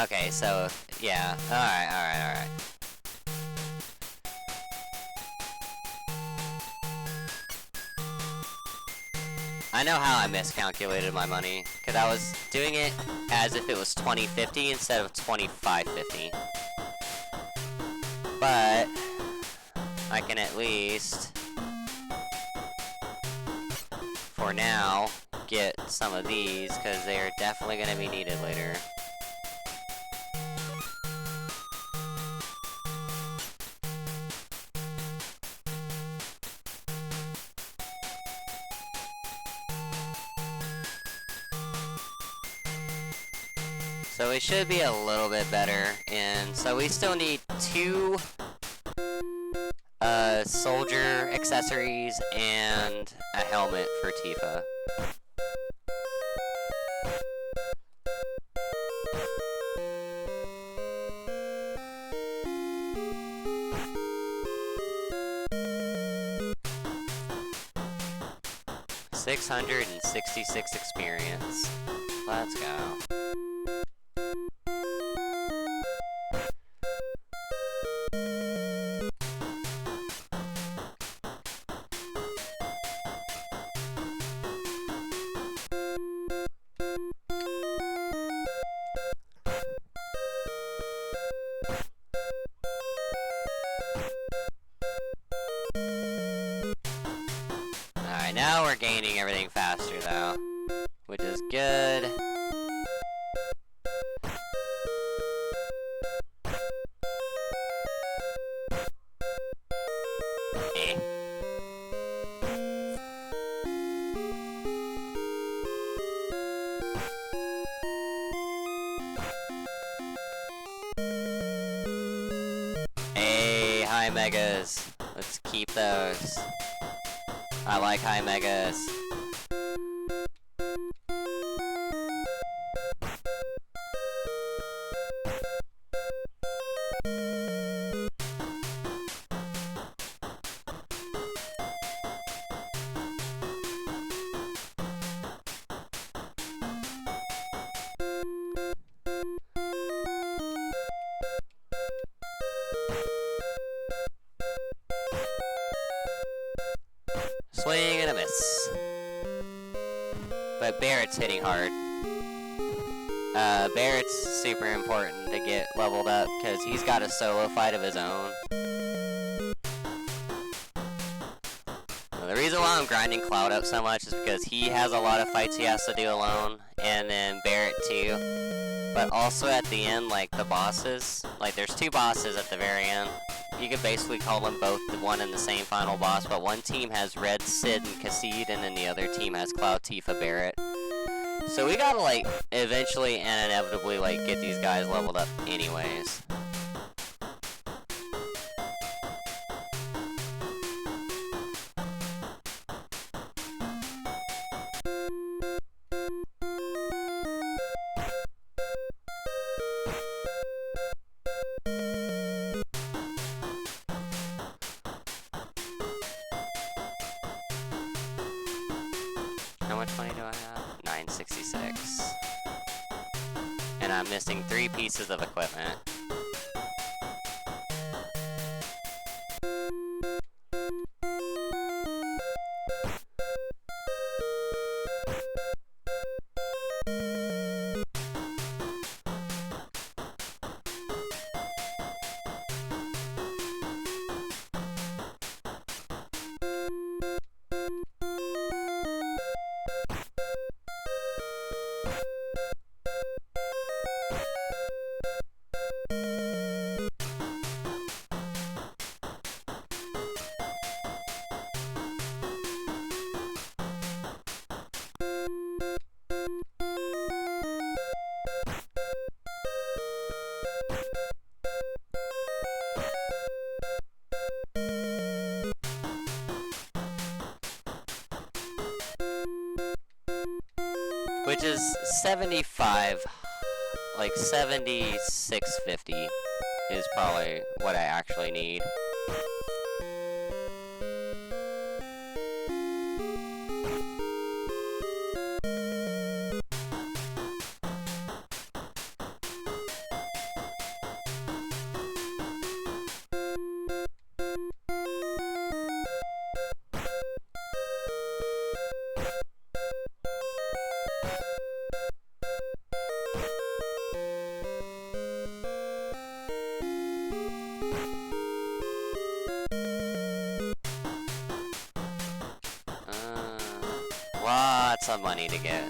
Okay, so, yeah. Alright. I know how I miscalculated my money, because I was doing it as if it was 2050 instead of 2550. But I can at least, for now, get some of these, because they are definitely going to be needed later. So we should be a little bit better, and so we still need 2 soldier accessories and a helmet for Tifa. $666 experience. Let's go. Alright, now we're gaining everything faster though, which is good. Hey, high megas. Let's keep those. I like high megas. Swing and a miss. But Barrett's hitting hard. Barrett's super important to get leveled up because he's got a solo fight of his own. Now, the reason why I'm grinding Cloud up so much is because he has a lot of fights he has to do alone, and then Barrett too. But also at the end, like the bosses, like there's 2 bosses at the very end. You could basically call them both the one and the same final boss, but one team has Red, Sid, and Cassid, and then the other team has Cloud, Tifa, Barrett. So we gotta, like, eventually and inevitably, like, get these guys leveled up anyways. How much money do I have? 966. And and I'm missing 3 pieces of equipment. Which is 75, like 7650 is probably what I actually need. Lots of money to get.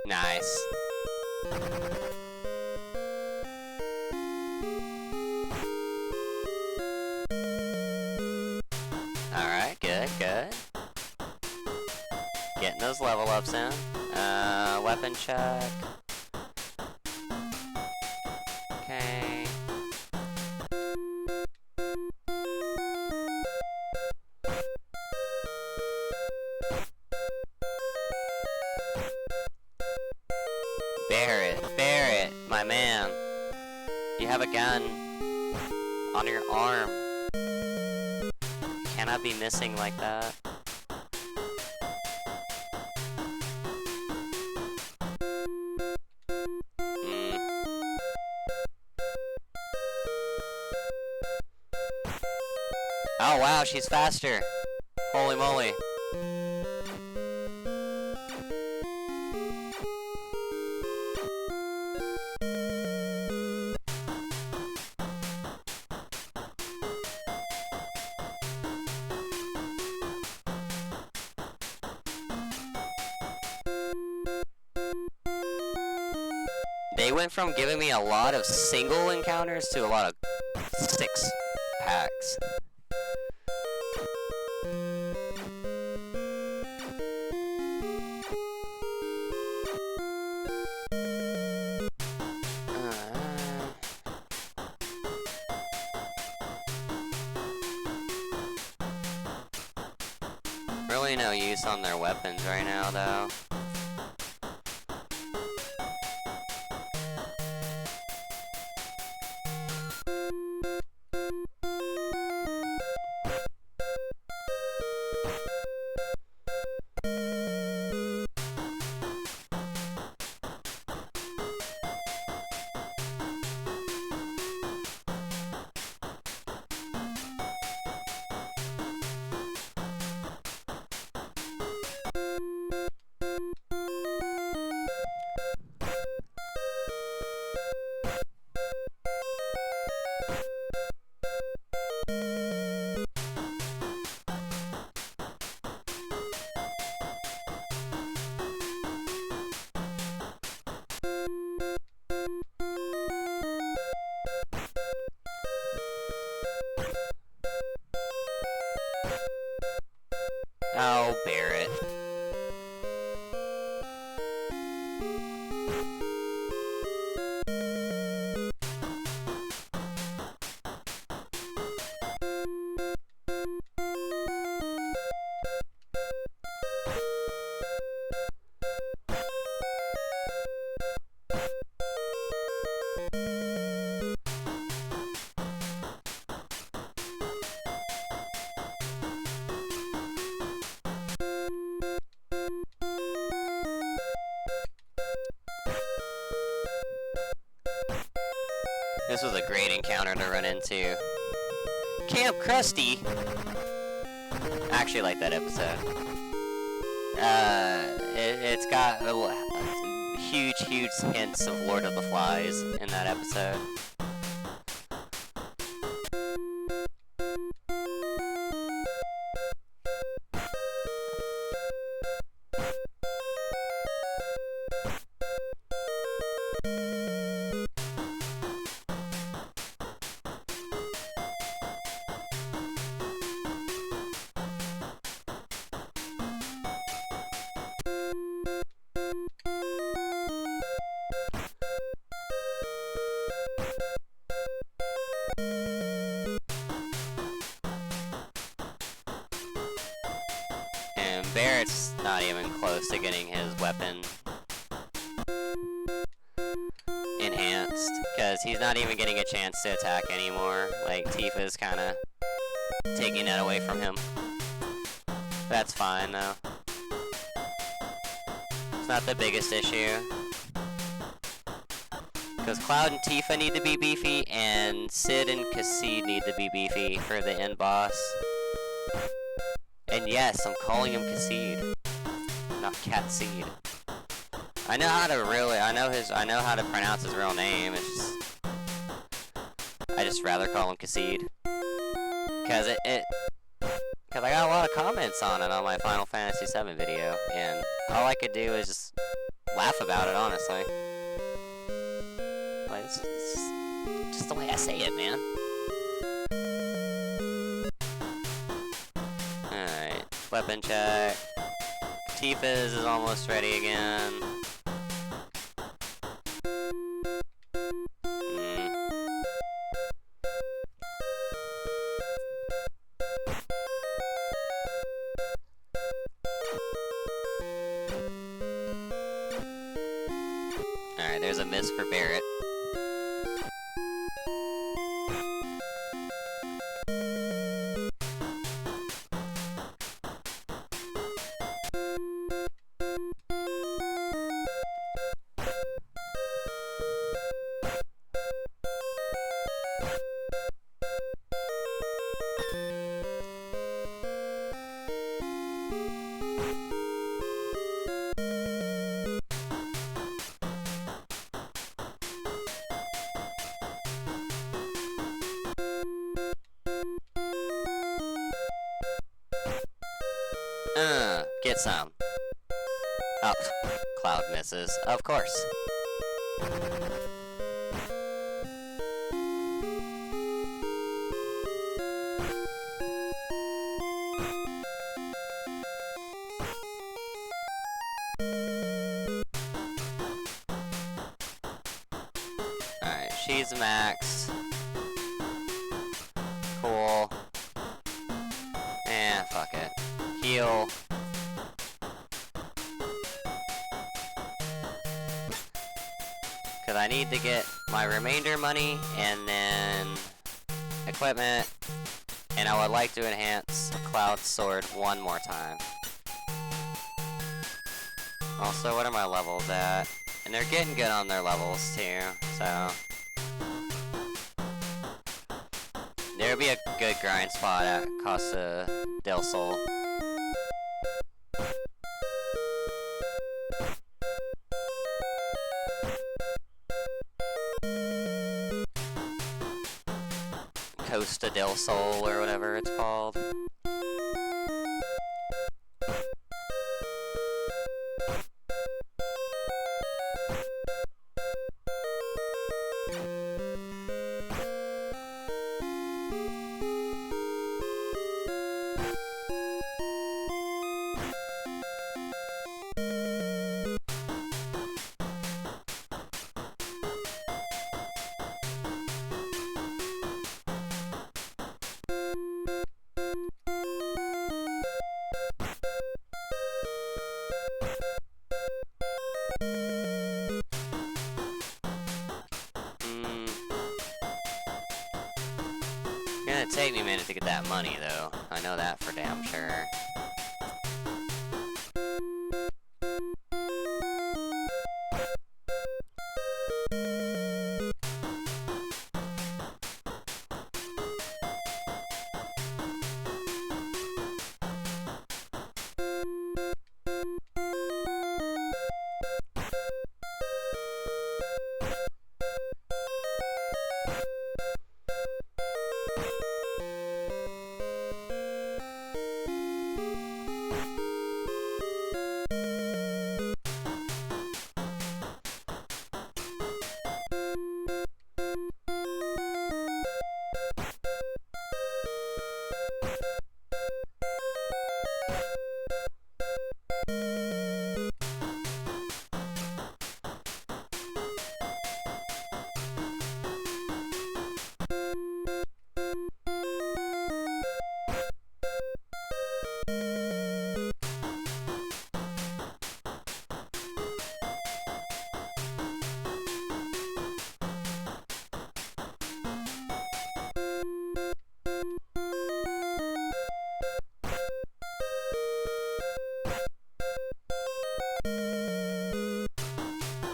Nice. Alright, good, good. Getting those level ups in. Weapon check. Okay. Barrett, my man. You have a gun on your arm. You cannot be missing like that. Oh wow, she's faster. Holy moly. They went from giving me a lot of single encounters to a lot of 6 packs. Really no use on their weapons right now, though. Oh, Barrett. This was a great encounter to run into. Camp Krusty! I actually like that episode. It's got huge hints of Lord of the Flies in that episode. And Barrett's not even close to getting his weapon enhanced, because he's not even getting a chance to attack anymore. Like, Tifa's kind of taking that away from him. That's fine, though. It's not the biggest issue. Because Cloud and Tifa need to be beefy, and Sid and Cassid need to be beefy for the end boss. And yes, I'm calling him Cassid, not Catseed. I know how to pronounce his real name. It's just, I just rather call him Cassid, cause cause I got a lot of comments on it on my Final Fantasy VII video, and all I could do is just laugh about it, honestly. Like, it's just the way I say it, man. Alright, weapon check. Tifa's is almost ready again. Alright, there's a miss for Barrett. Get some. Oh, Cloud misses, of course. Alright, she's maxed. Cool. Eh, fuck it. Heal. Because I need to get my remainder money, and then equipment, and I would like to enhance Cloud's sword one more time. Also, what are my levels at? And they're getting good on their levels too, so there'll be a good grind spot at Costa del Sol. Costa del Sol, or whatever it's called. gonna take me a minute to get that money, though. I know that for damn sure.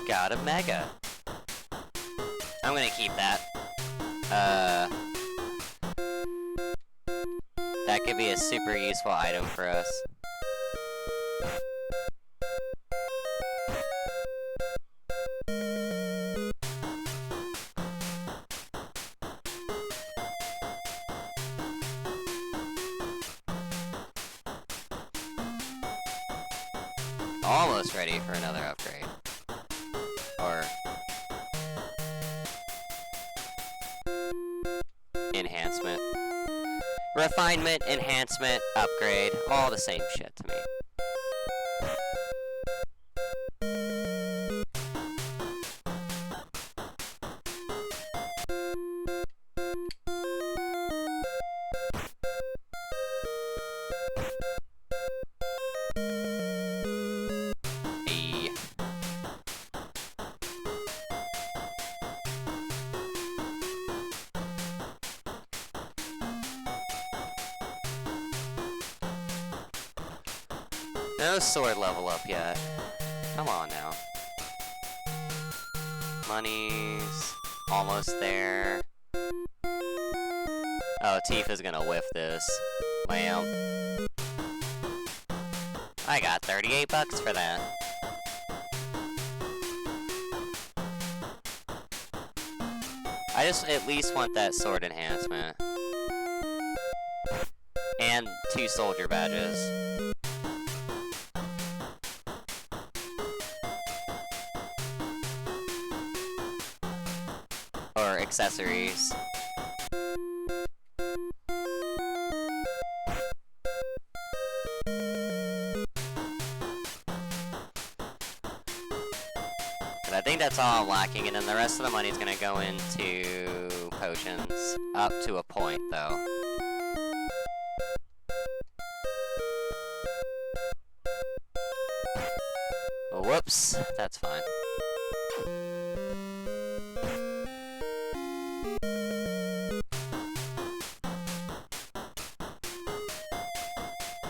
Got a mega. I'm gonna keep that. That could be a super useful item for us. Almost ready for another upgrade. Or enhancement. Refinement, enhancement, upgrade, all the same shit to me. No sword level up yet. Come on now. Money's almost there. Oh, Tifa's gonna whiff this. Well, I got 38 bucks for that. I just at least want that sword enhancement. And 2 soldier badges. Or accessories. But I think that's all I'm lacking, and then the rest of the money is gonna go into potions. Up to a point, though. Whoops, that's fine.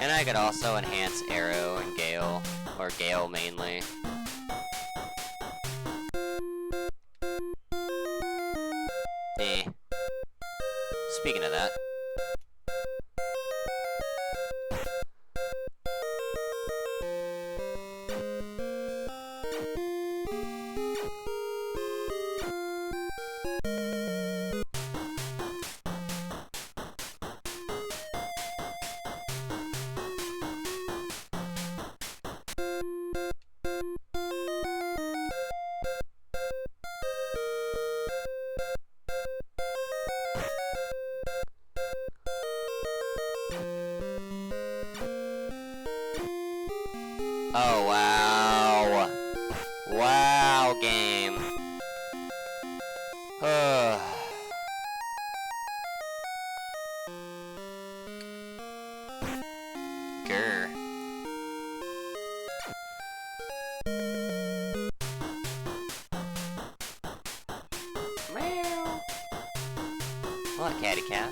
And I could also enhance Arrow and Gale, or Gale mainly. Speaking of that. Oh, wow. Wow, game. Grr. Meow. What, catty cat?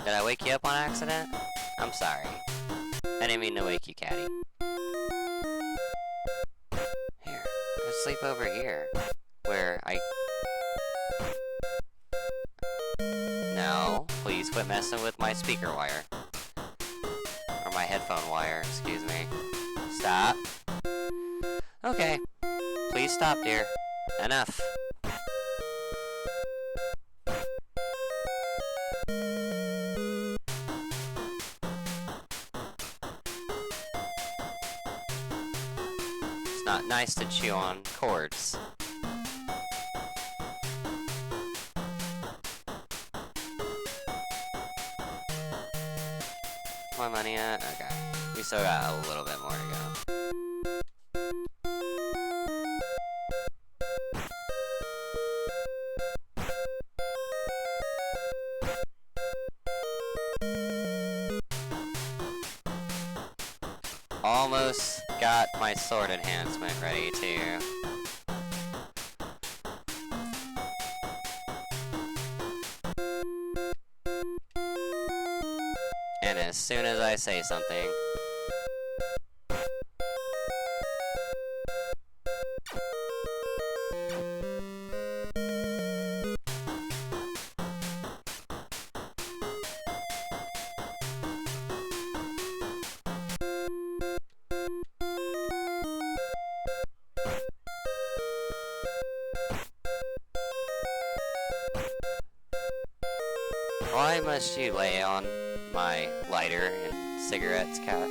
Did I wake you up on accident? I'm sorry. I didn't mean to wake you, Caddy. Here, go sleep over here. Where I... No, please quit messing with my speaker wire. Or my headphone wire, excuse me. Stop. Okay. Please stop, dear. Enough. It's not nice to chew on cords. My money at? Okay. We still got a little bit more to go. Almost got my sword enhancement ready too. And as soon as I say something, why must you lay on my lighter and cigarettes, cat?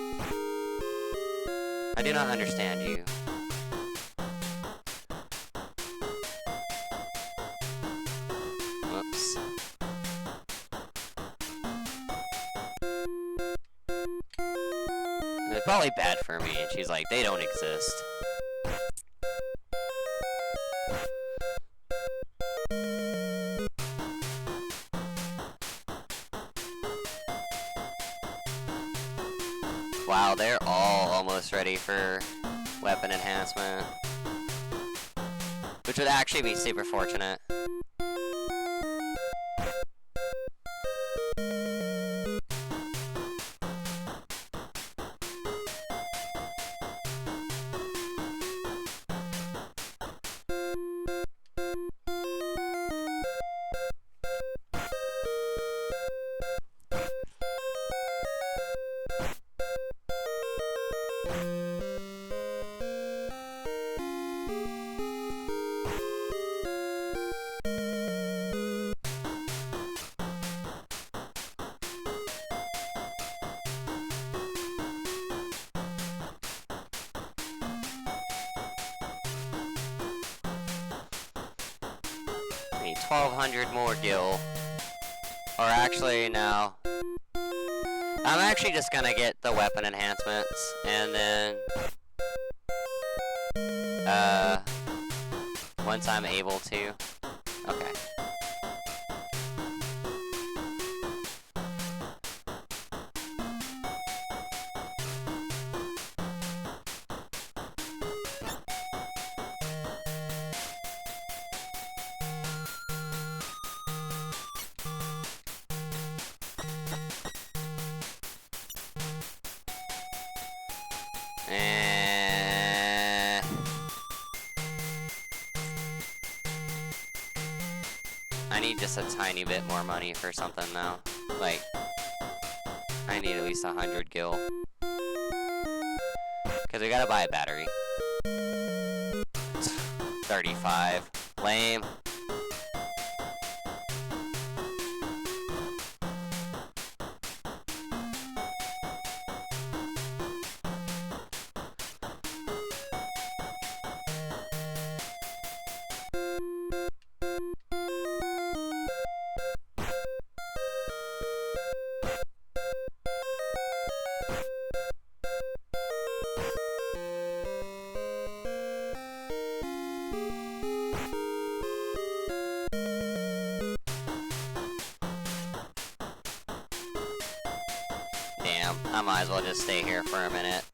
I do not understand you. Whoops. It's probably bad for me, and she's like, they don't exist. Wow, they're all almost ready for weapon enhancement. Which would actually be super fortunate. Need 1,200 more gil. Or actually, no. I'm actually just gonna get the weapon enhancements, and then... once I'm able to... Okay. I need just a tiny bit more money for something now. Like, I need at least 100 gil. Because we gotta buy a battery. 35. Lame. I might as well just stay here for a minute.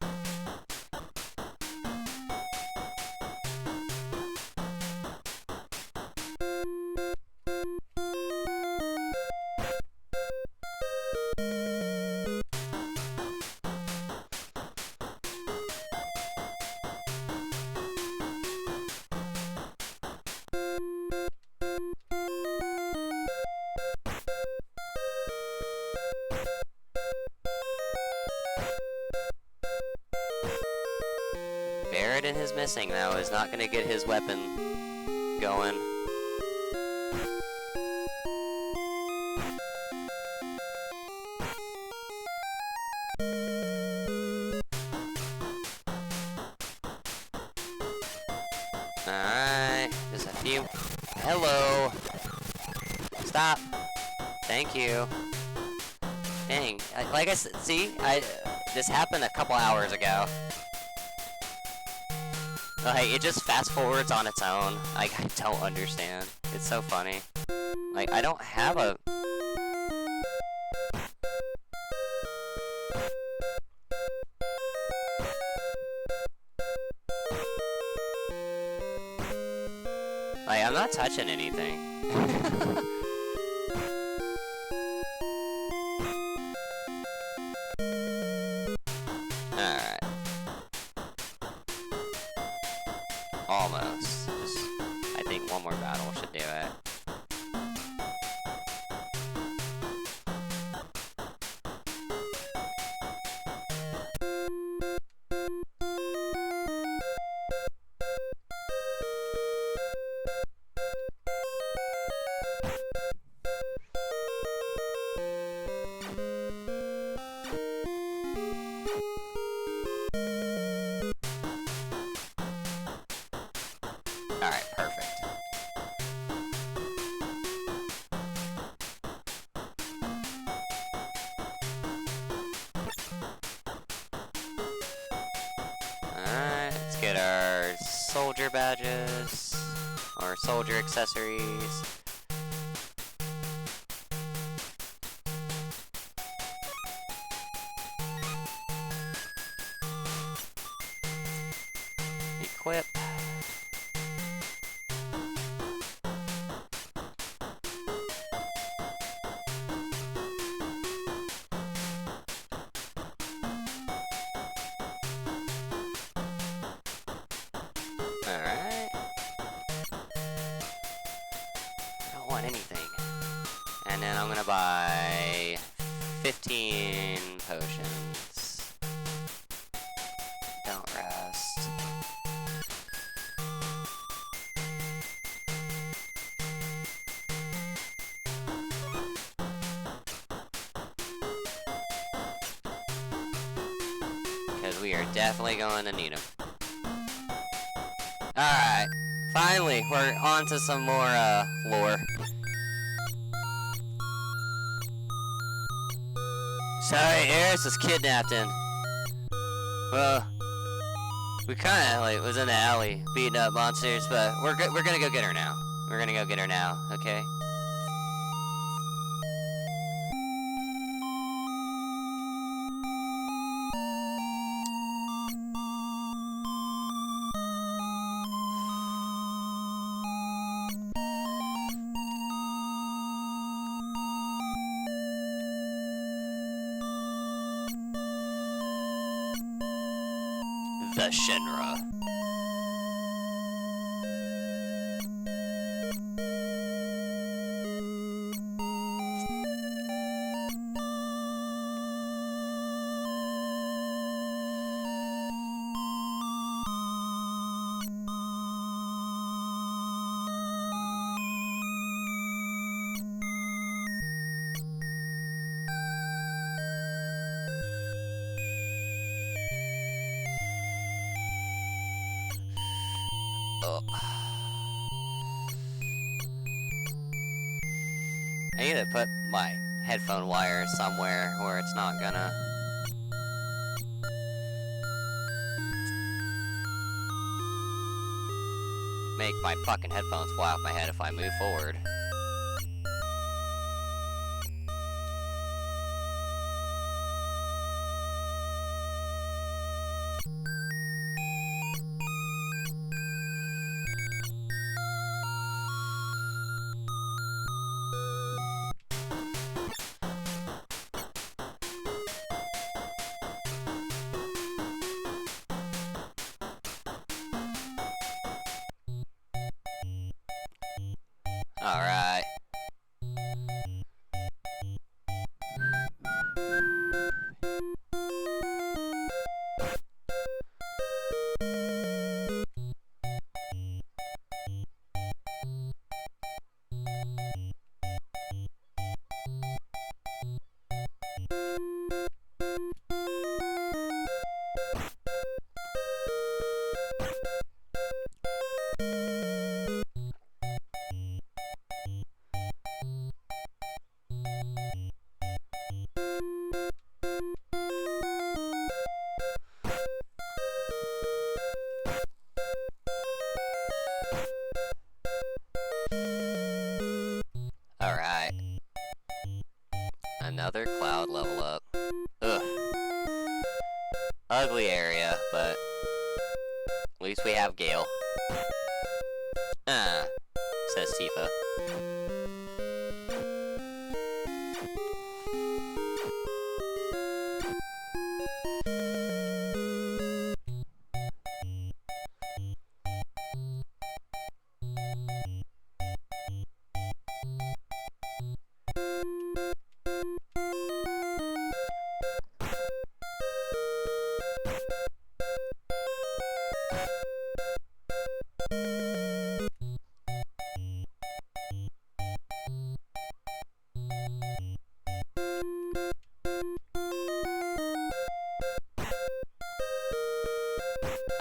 Sheridan is missing, though, is not gonna get his weapon going. Alright, just a few. Hello! Stop! Thank you. Dang, like I said, see, this happened a couple hours ago. Like, it just fast forwards on its own. Like, I don't understand. It's so funny. Like, I don't have a... Like, I'm not touching anything. Alright. Almost. Just, I think one more battle should do it. Alright, perfect. Alright, let's get our soldier badges, or soldier accessories. Equip. Alright. I don't want anything. And then I'm gonna buy 15 potions. Don't rest. Because we are definitely going to need them. Alright, finally, we're on to some more, lore. Sorry, Eris was kidnapped and... Well, we kinda, like, was in the alley beating up monsters, but we're gonna go get her now. We're gonna go get her now, okay? The Shinra. I need to put my headphone wire somewhere where it's not gonna... make my fucking headphones fly off my head if I move forward. Alright. Ugly area, but at least we have Gale. Says Tifa.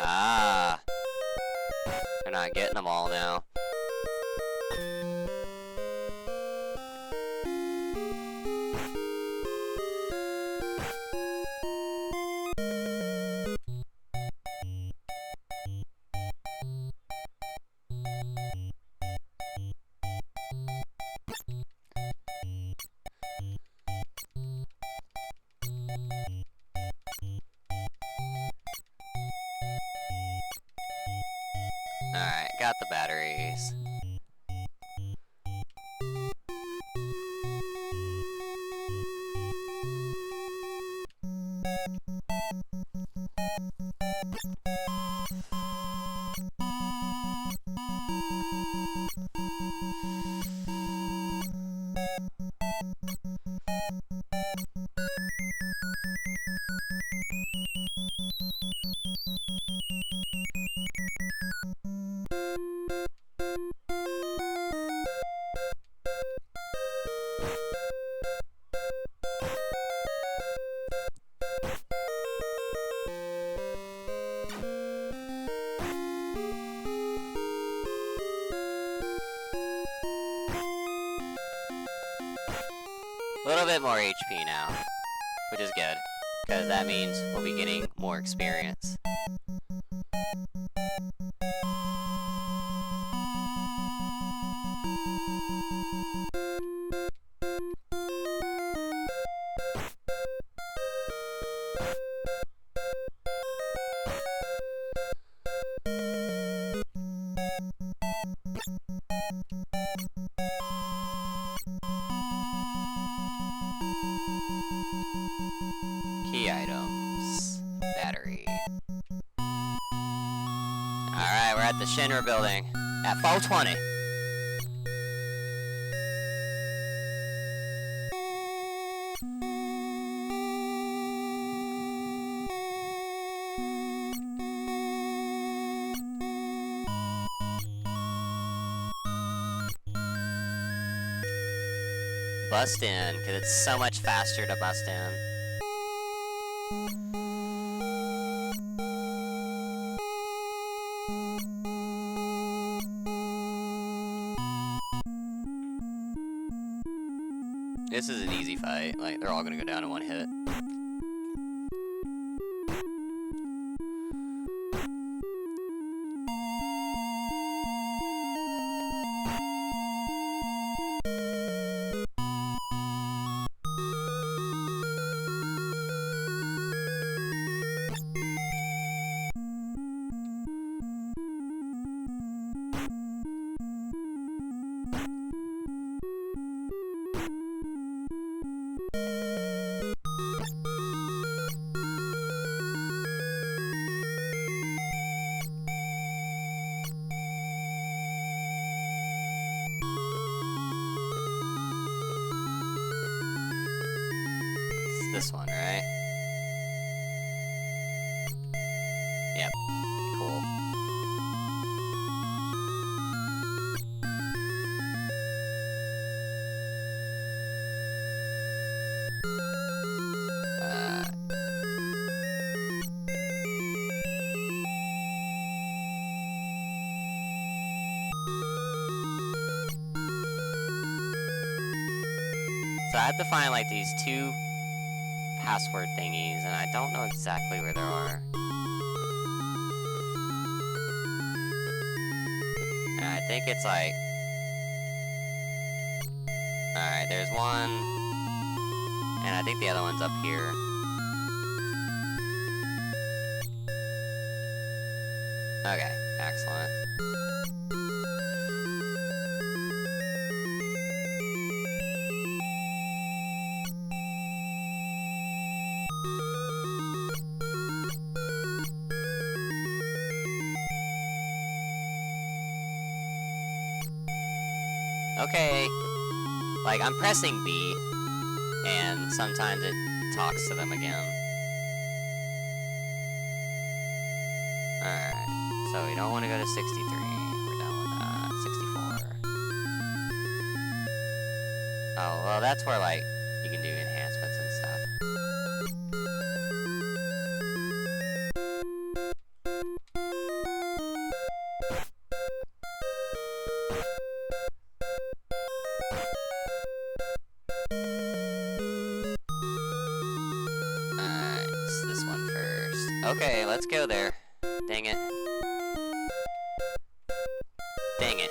Ah, they're not getting them all now. Alright, got the batteries. A little bit more HP now, which is good, because that means we'll be getting more experience. Key items. Battery. Alright, we're at the Shinra building at 4:20. Bust in, because it's so much faster to bust in. This is an easy fight, like, they're all gonna go down in one hit. This one, right? Yep. Cool. So I have to find like these two password thingies, and I don't know exactly where they are. And I think it's like... Alright, there's one, and I think the other one's up here. Okay, excellent. Okay. Like, I'm pressing B, and sometimes it talks to them again. Alright, so we don't want to go to 63. We're done with that. 64. Oh, well, that's where, like, you can do enhancements and stuff. Alright, it's this one first. Okay, let's go there. Dang it. Dang it.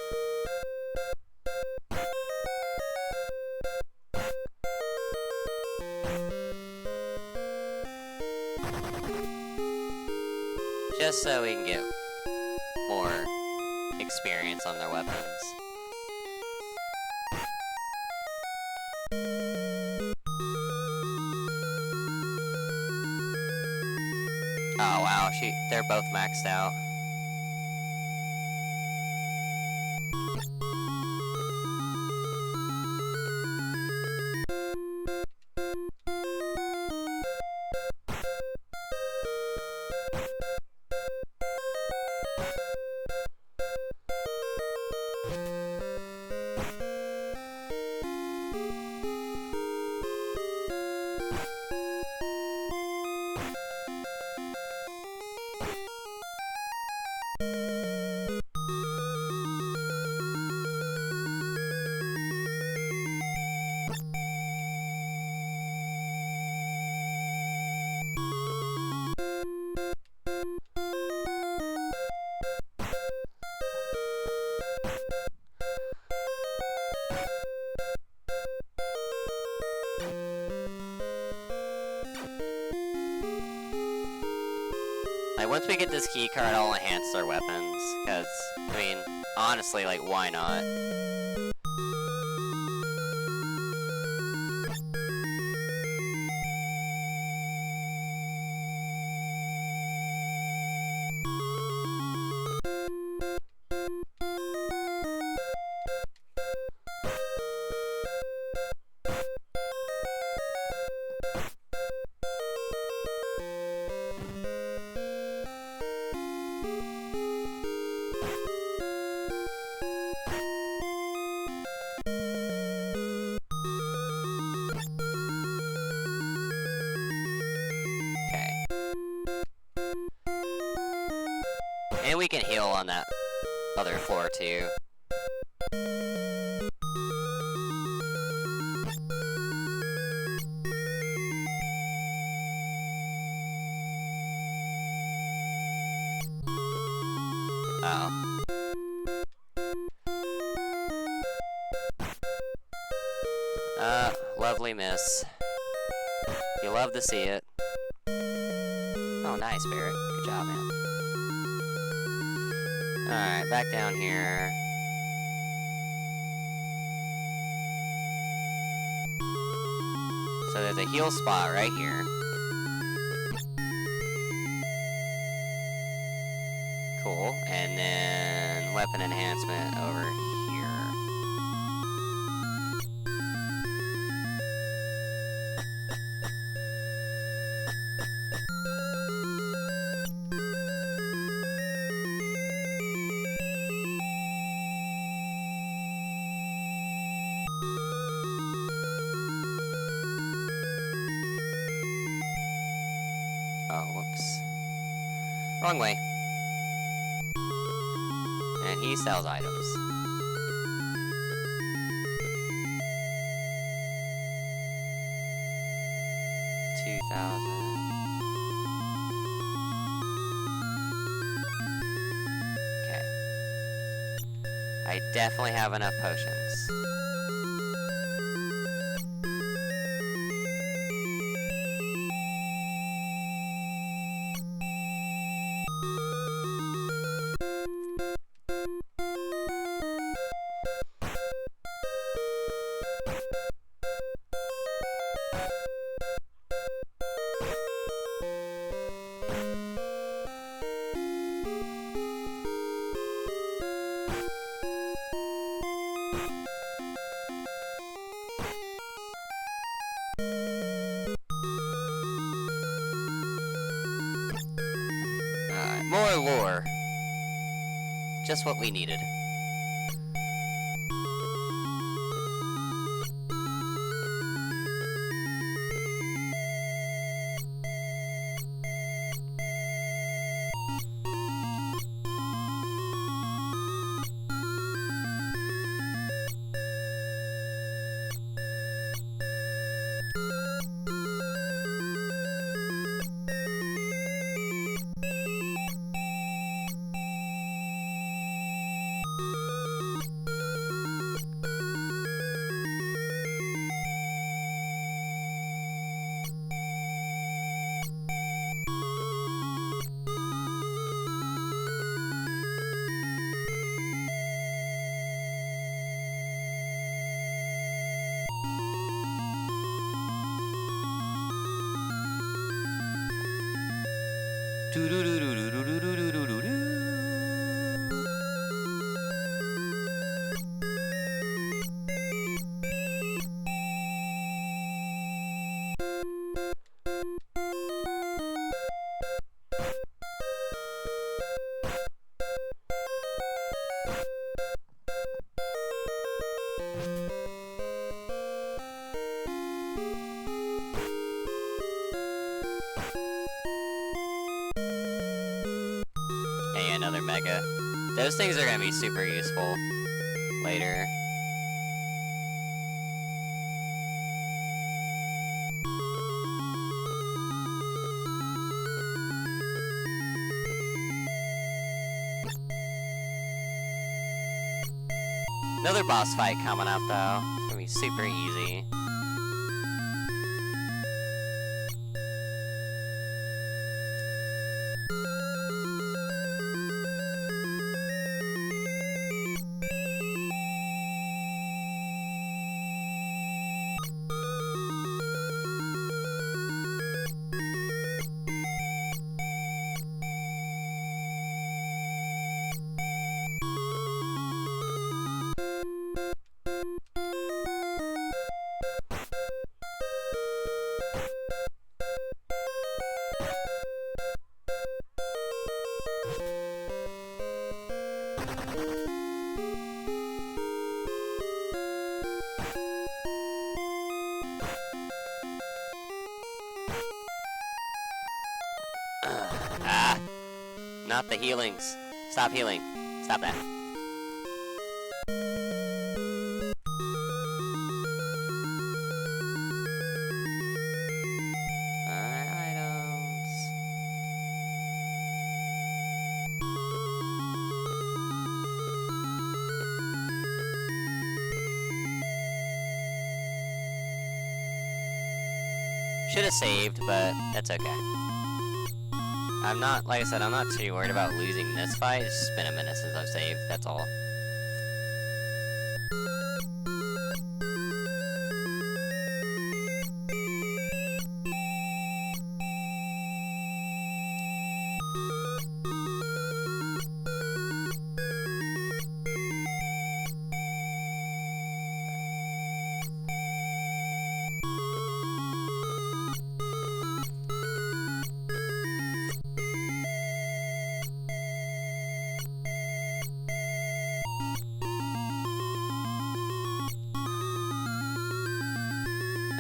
Just so we can get more experience on their weapons. Oh wow, they're both maxed out. Like, once we get this key card, I'll enhance their weapons, because, I mean, honestly, like, why not? And we can heal on that other floor too. Oh. Lovely miss. You love to see it. Oh, nice, Barrett. Good job, man. Alright, back down here. So there's a heal spot right here. Cool. And then weapon enhancement over here. Oh, whoops. Wrong way. And he sells items. $2,000. Okay. I definitely have enough potions. More lore. Just what we needed. Another mega. Those things are gonna be super useful later. Another boss fight coming up though. It's gonna be super easy. Not the healings. Stop healing. Stop that. Items. Should have saved, but that's okay. I'm not, like I said, I'm not too worried about losing this fight. It's just been a minute since I've saved, that's all.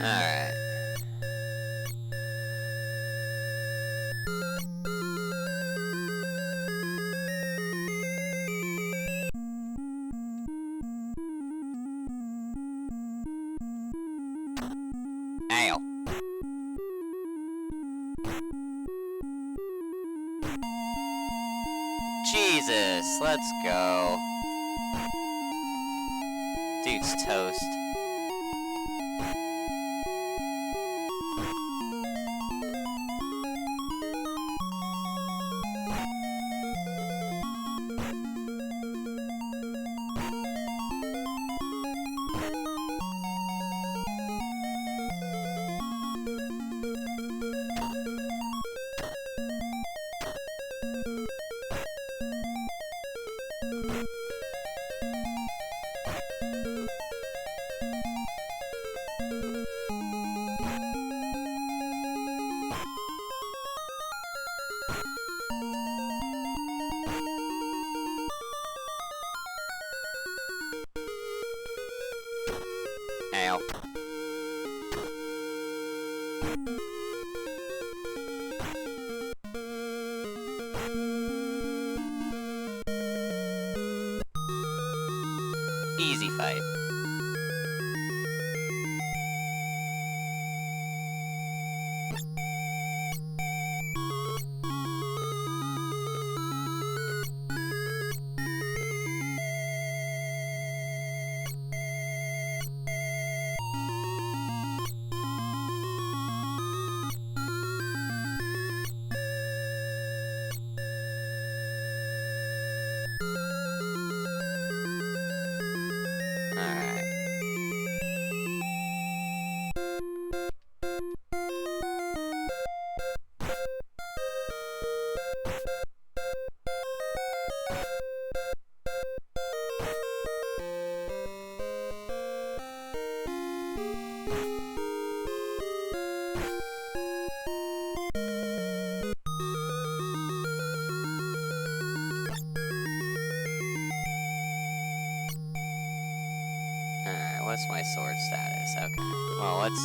Alright. Ow. Jesus, let's go. Dude's toast. Easy fight. What's my sword status? Okay. Well, let's...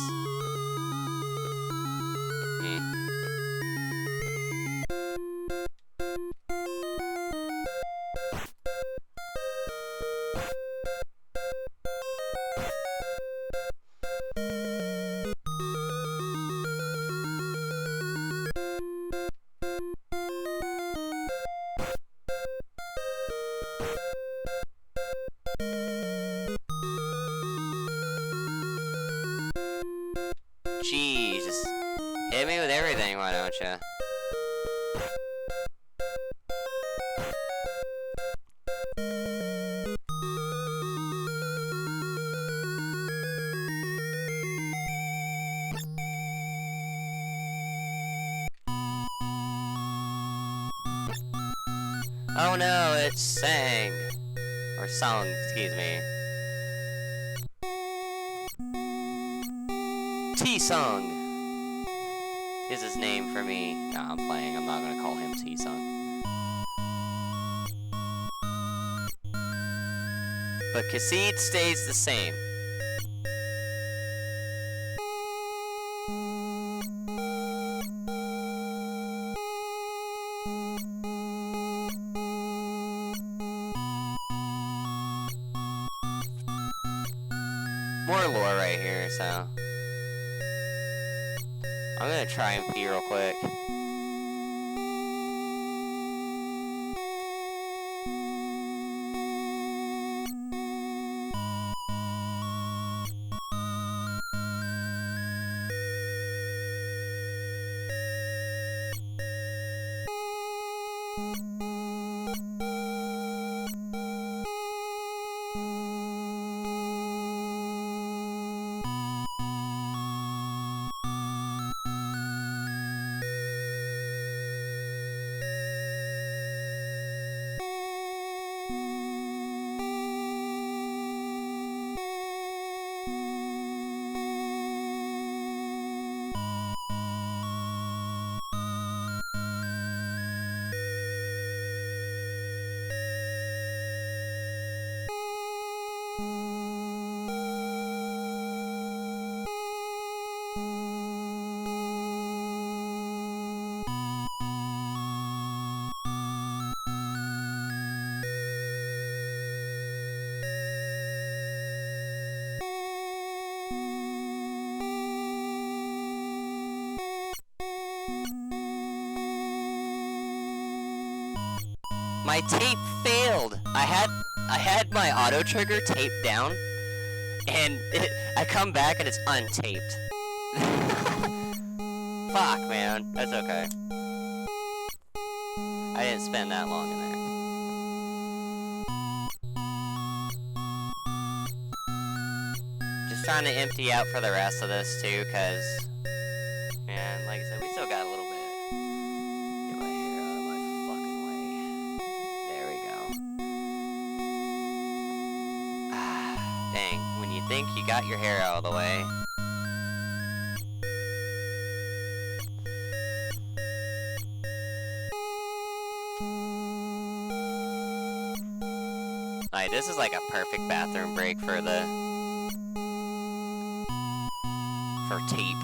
Jeez, just hit me with everything, why don't ya? Oh no, it's sang. Or sung, excuse me. T-Sung is his name for me. No, I'm playing. I'm not gonna call him T-Sung. But Kassid stays the same. More lore right here, so... I'm gonna try and pee real quick. My tape failed. I had my auto trigger taped down, and I come back and it's untaped. Fuck, man. That's okay. I didn't spend that long in there. Just trying to empty out for the rest of this too, cause, man, like I said, we still got a little bit. Get my hair out of my fucking way. There we go. Dang, when you think you got your hair out of the way. Like, this is like a perfect bathroom break for tape.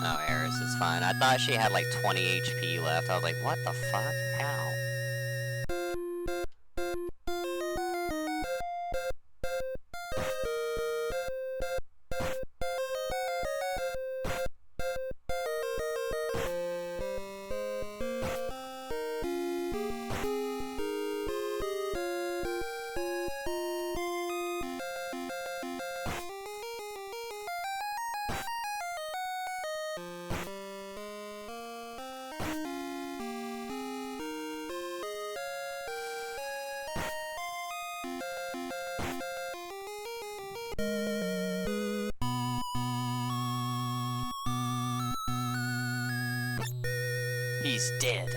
Oh, Eris is fine. I thought she had like 20 HP left. I was like, what the fuck? How? He's dead.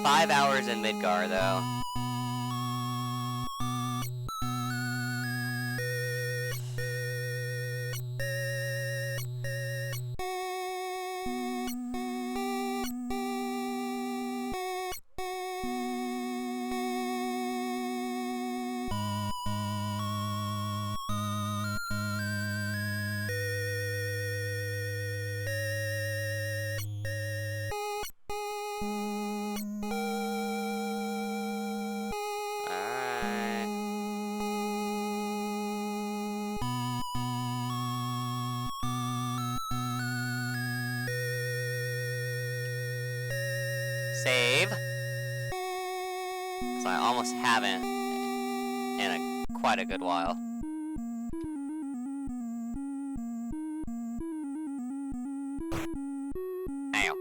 Five hours in Midgar, though. Save. Because I almost haven't in quite a good while. Ow.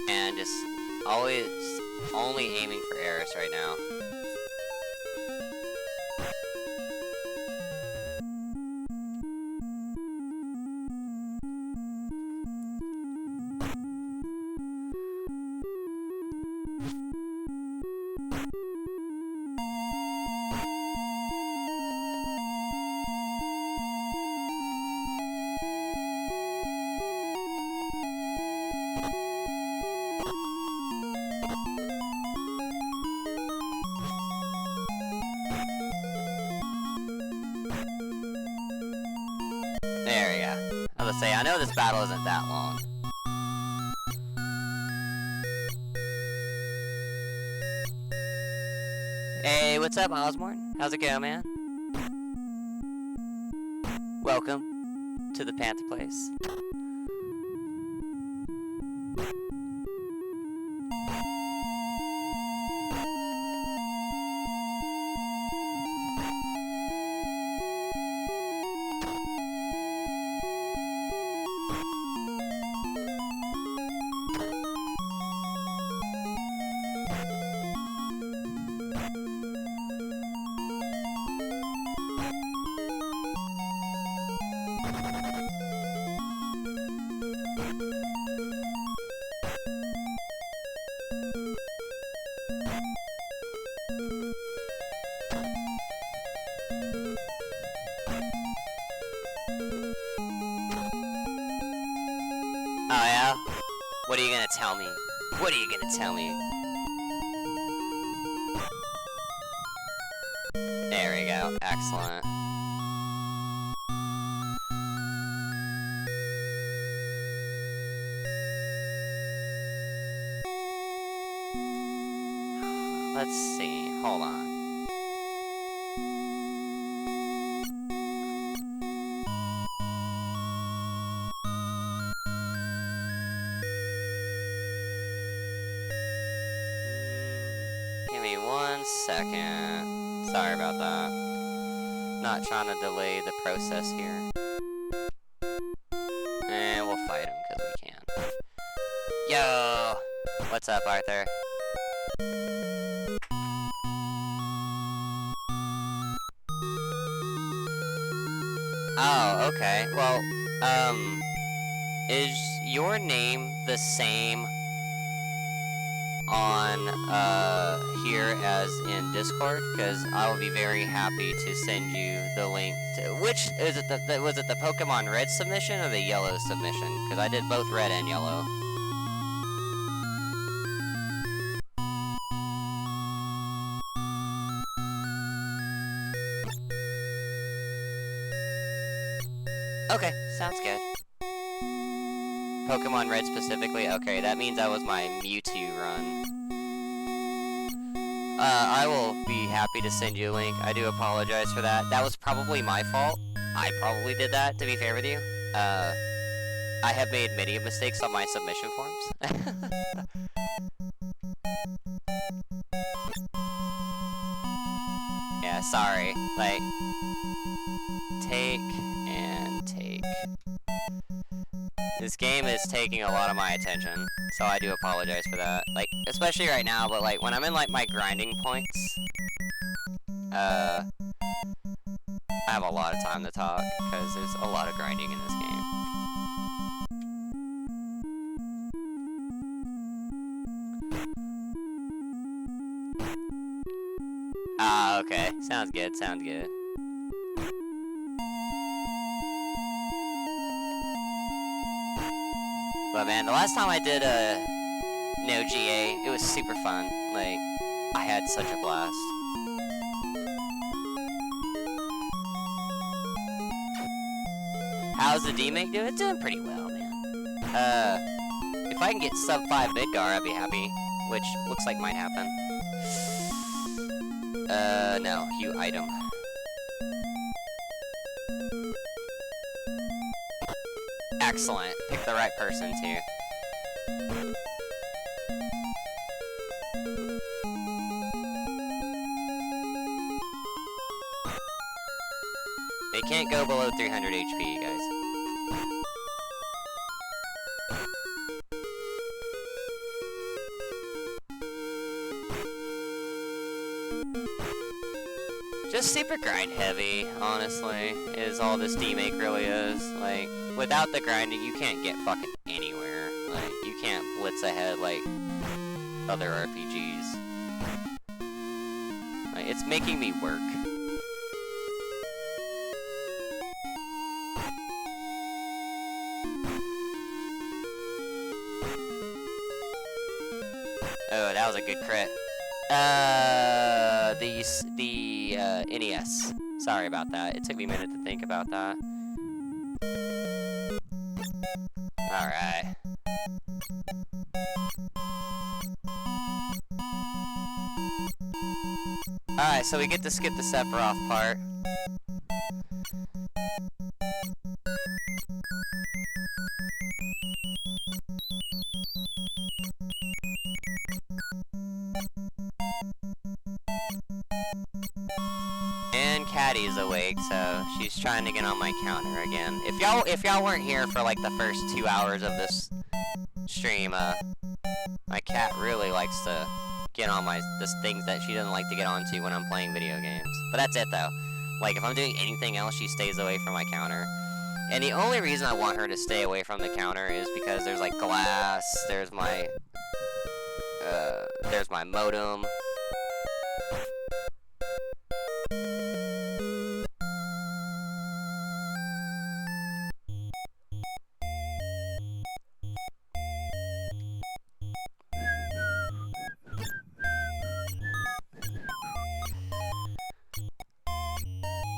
And just always only aiming for Eris right now. to say, I know this battle isn't that long. Hey, what's up, Osborne? How's it going, man? Welcome to the Panther Place. Oh yeah? What are you gonna tell me? What are you gonna tell me? There we go. Excellent. Let's see. Hold on. Give me 1 second. Sorry about that. Not trying to delay the process here. And we'll fight him because we can. Yo! What's up, Arthur? Oh, okay. Well, is your name the same on, here as in Discord? Because I will be very happy to send you the link to, which, is it was it the Pokemon Red submission or the Yellow submission? Because I did both Red and Yellow. Okay, sounds good. Pokemon Red specifically? Okay, that means that was my Mewtwo run. I will be happy to send you a link. I do apologize for that. That was probably my fault. I probably did that, to be fair with you. I have made many mistakes on my submission forms. Yeah, sorry. Like, take and take. This game is taking a lot of my attention, so I do apologize for that. Like, especially right now, but like, when I'm in like my grinding points, I have a lot of time to talk, because there's a lot of grinding in this game. Ah, okay. Sounds good, sounds good. But man, the last time I did no GA, it was super fun. Like, I had such a blast. How's the Demake doing? It's doing pretty well, man. If I can get sub 5 Midgar, I'd be happy. Which looks like might happen. No, you item. Excellent. Pick the right person, too. They can't go below 300 HP, guys. Just super grind heavy, honestly, is all this Demake really is. Like, without the grinding, you can't get fucking anywhere. Like, you can't blitz ahead like other RPGs. Like, it's making me work. Oh, that was a good crit. The NES. Sorry about that. It took me a minute to think about that. Alright. Alright, so we get to skip the Sephiroth part. And Caddy's awake, so she's trying to get on my counter again. If y'all weren't here for like the first 2 hours of this stream, my cat really likes to get on the things that she doesn't like to get onto when I'm playing video games. But that's it though. Like if I'm doing anything else, she stays away from my counter. And the only reason I want her to stay away from the counter is because there's like glass, there's my modem.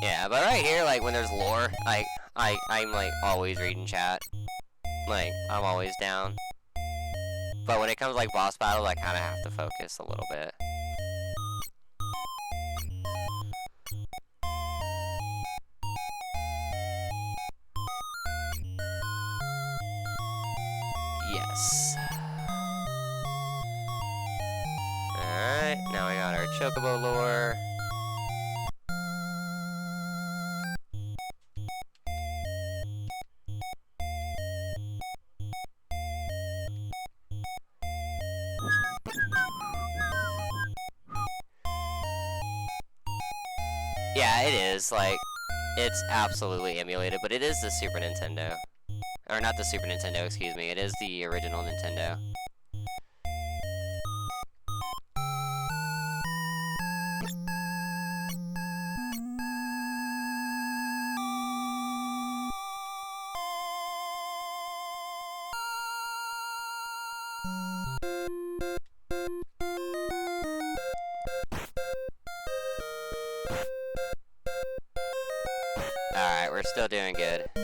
Yeah, but right here, like, when there's lore, I'm, like, always reading chat. Like, I'm always down. But when it comes, like, boss battles, I kind of have to focus a little bit. Yes. Alright, now we got our Chocobo lore. Yeah, it is, like, it's absolutely emulated, but it is the Super Nintendo. Or not the Super Nintendo, excuse me, it is the original Nintendo. Alright, we're still doing good. But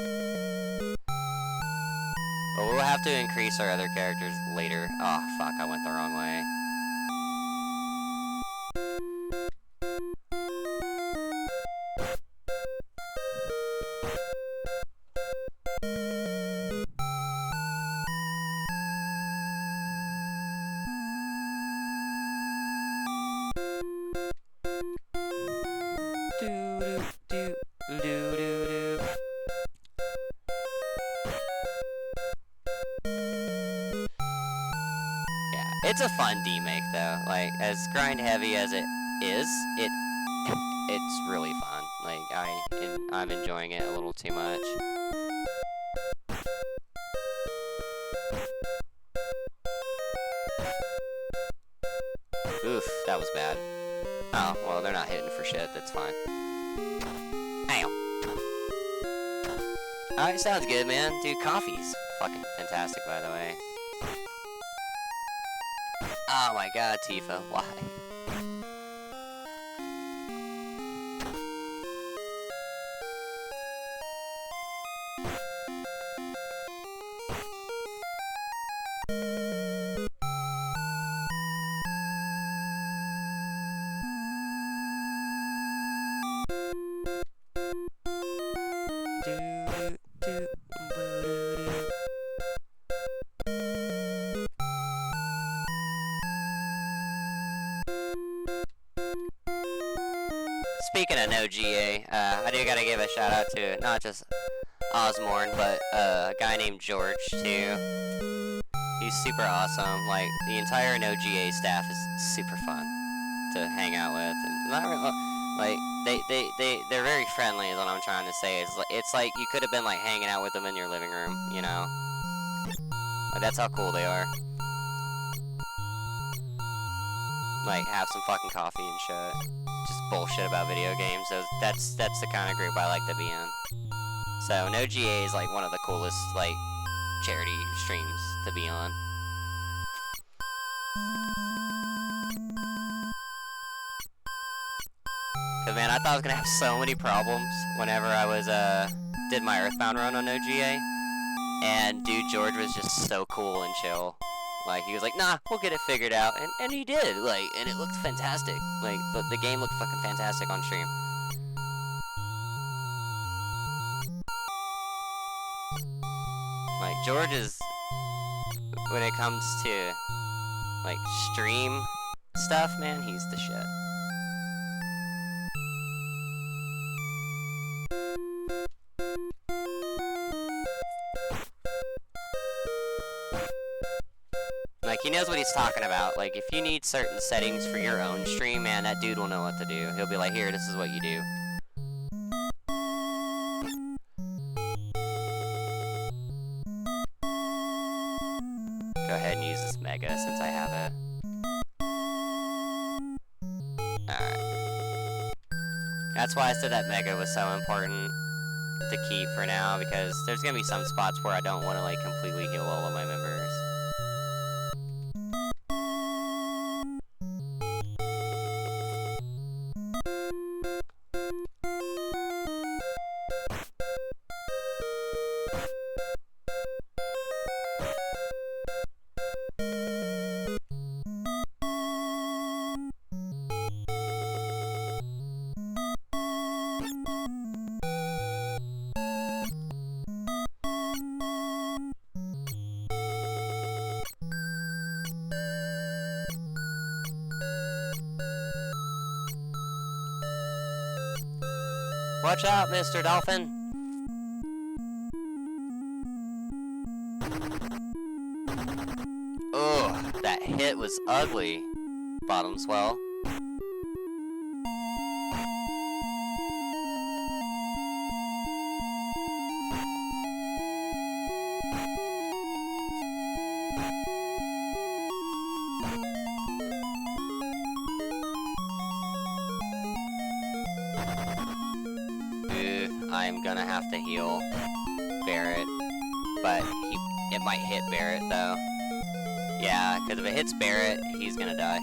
we'll have to increase our other characters later. Oh, fuck, I went the wrong way. It's a fun demake though. Like, as grind heavy as it is, it's really fun. Like, I'm enjoying it a little too much. Oof, that was bad. Oh, well, they're not hitting for shit. That's fine. Ow. Alright, sounds good, man. Dude, coffee's fucking fantastic, by the way. Oh my god, Tifa, why? Speaking of no GA, I do gotta give a shout out to not just Osmorn, but a guy named George too. He's super awesome. Like, the entire no GA staff is super fun to hang out with, and not really, like they're very friendly is what I'm trying to say. It's like you could have been like hanging out with them in your living room, you know? Like, that's how cool they are. Like, have some fucking coffee and shit. Just bullshit about video games. That's the kind of group I like to be in. So no GA is like one of the coolest like charity streams to be on. Cause man, I thought I was gonna have so many problems whenever I was did my Earthbound run on no GA. And dude George was just so cool and chill. Like, he was like, nah, we'll get it figured out. And he did, like, and it looked fantastic. Like, the game looked fucking fantastic on stream. Like, George is, when it comes to, like, stream stuff, man, he's the shit. Like, he knows what he's talking about. Like, if you need certain settings for your own stream, man, that dude will know what to do. He'll be like, here, this is what you do. Go ahead and use this mega since I have it. Alright. That's why I said that mega was so important to keep for now, because there's gonna be some spots where I don't want to, like, completely heal all of my members. Watch out, Mr. Dolphin! Ugh, that hit was ugly, Bottom Swell. I'm gonna have to heal Barrett, but it might hit Barrett though. Yeah, because if it hits Barrett, he's gonna die.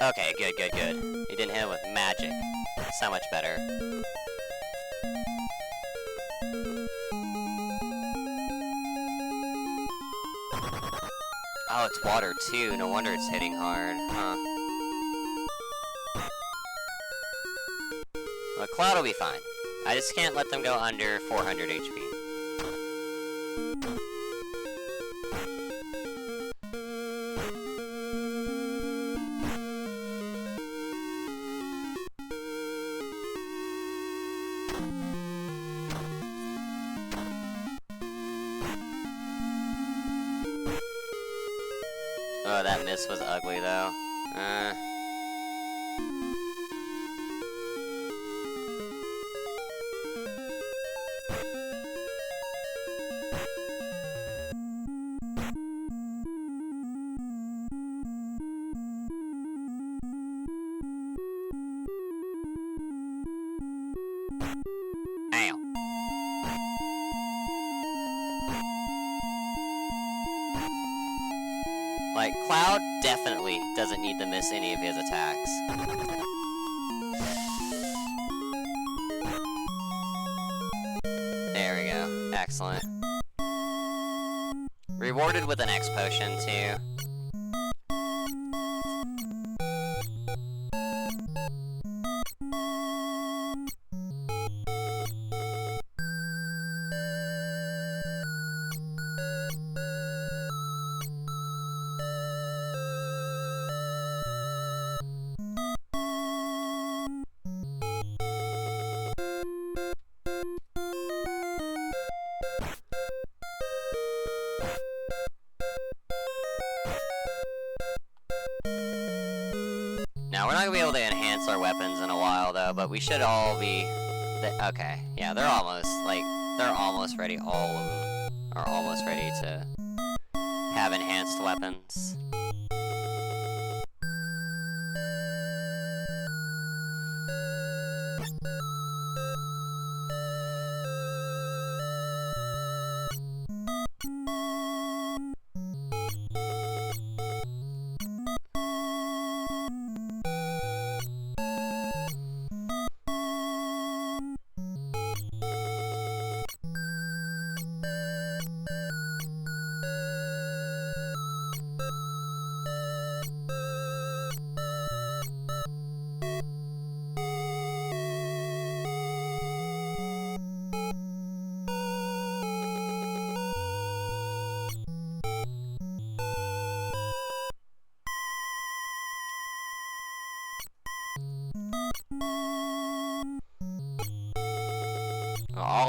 Okay, good, good, good. He didn't hit him with magic. So much better. Oh, it's water too. No wonder it's hitting hard, huh? Well, Cloud will be fine. I just can't let them go under 400 HP. Oh, that miss was ugly though. Like, Cloud definitely doesn't need to miss any of his attacks. There we go. Excellent. Rewarded with an X potion, too. Now, we're not gonna be able to enhance our weapons in a while, though, but we should all be... Okay, yeah, they're almost ready. All of them are almost ready to have enhanced weapons.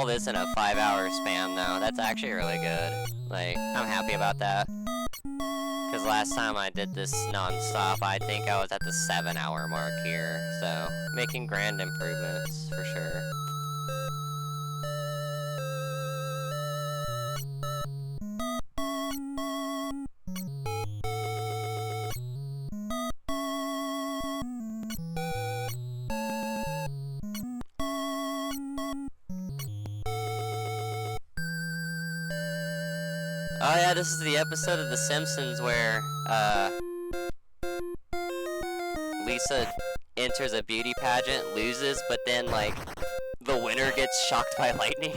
all this in a 5-hour span, though. That's actually really good. Like, I'm happy about that. Because last time I did this non-stop, I think I was at the 7-hour mark here. So, making grand improvements, for sure. Oh yeah, this is the episode of The Simpsons where, Lisa enters a beauty pageant, loses, but then, like, the winner gets shocked by lightning.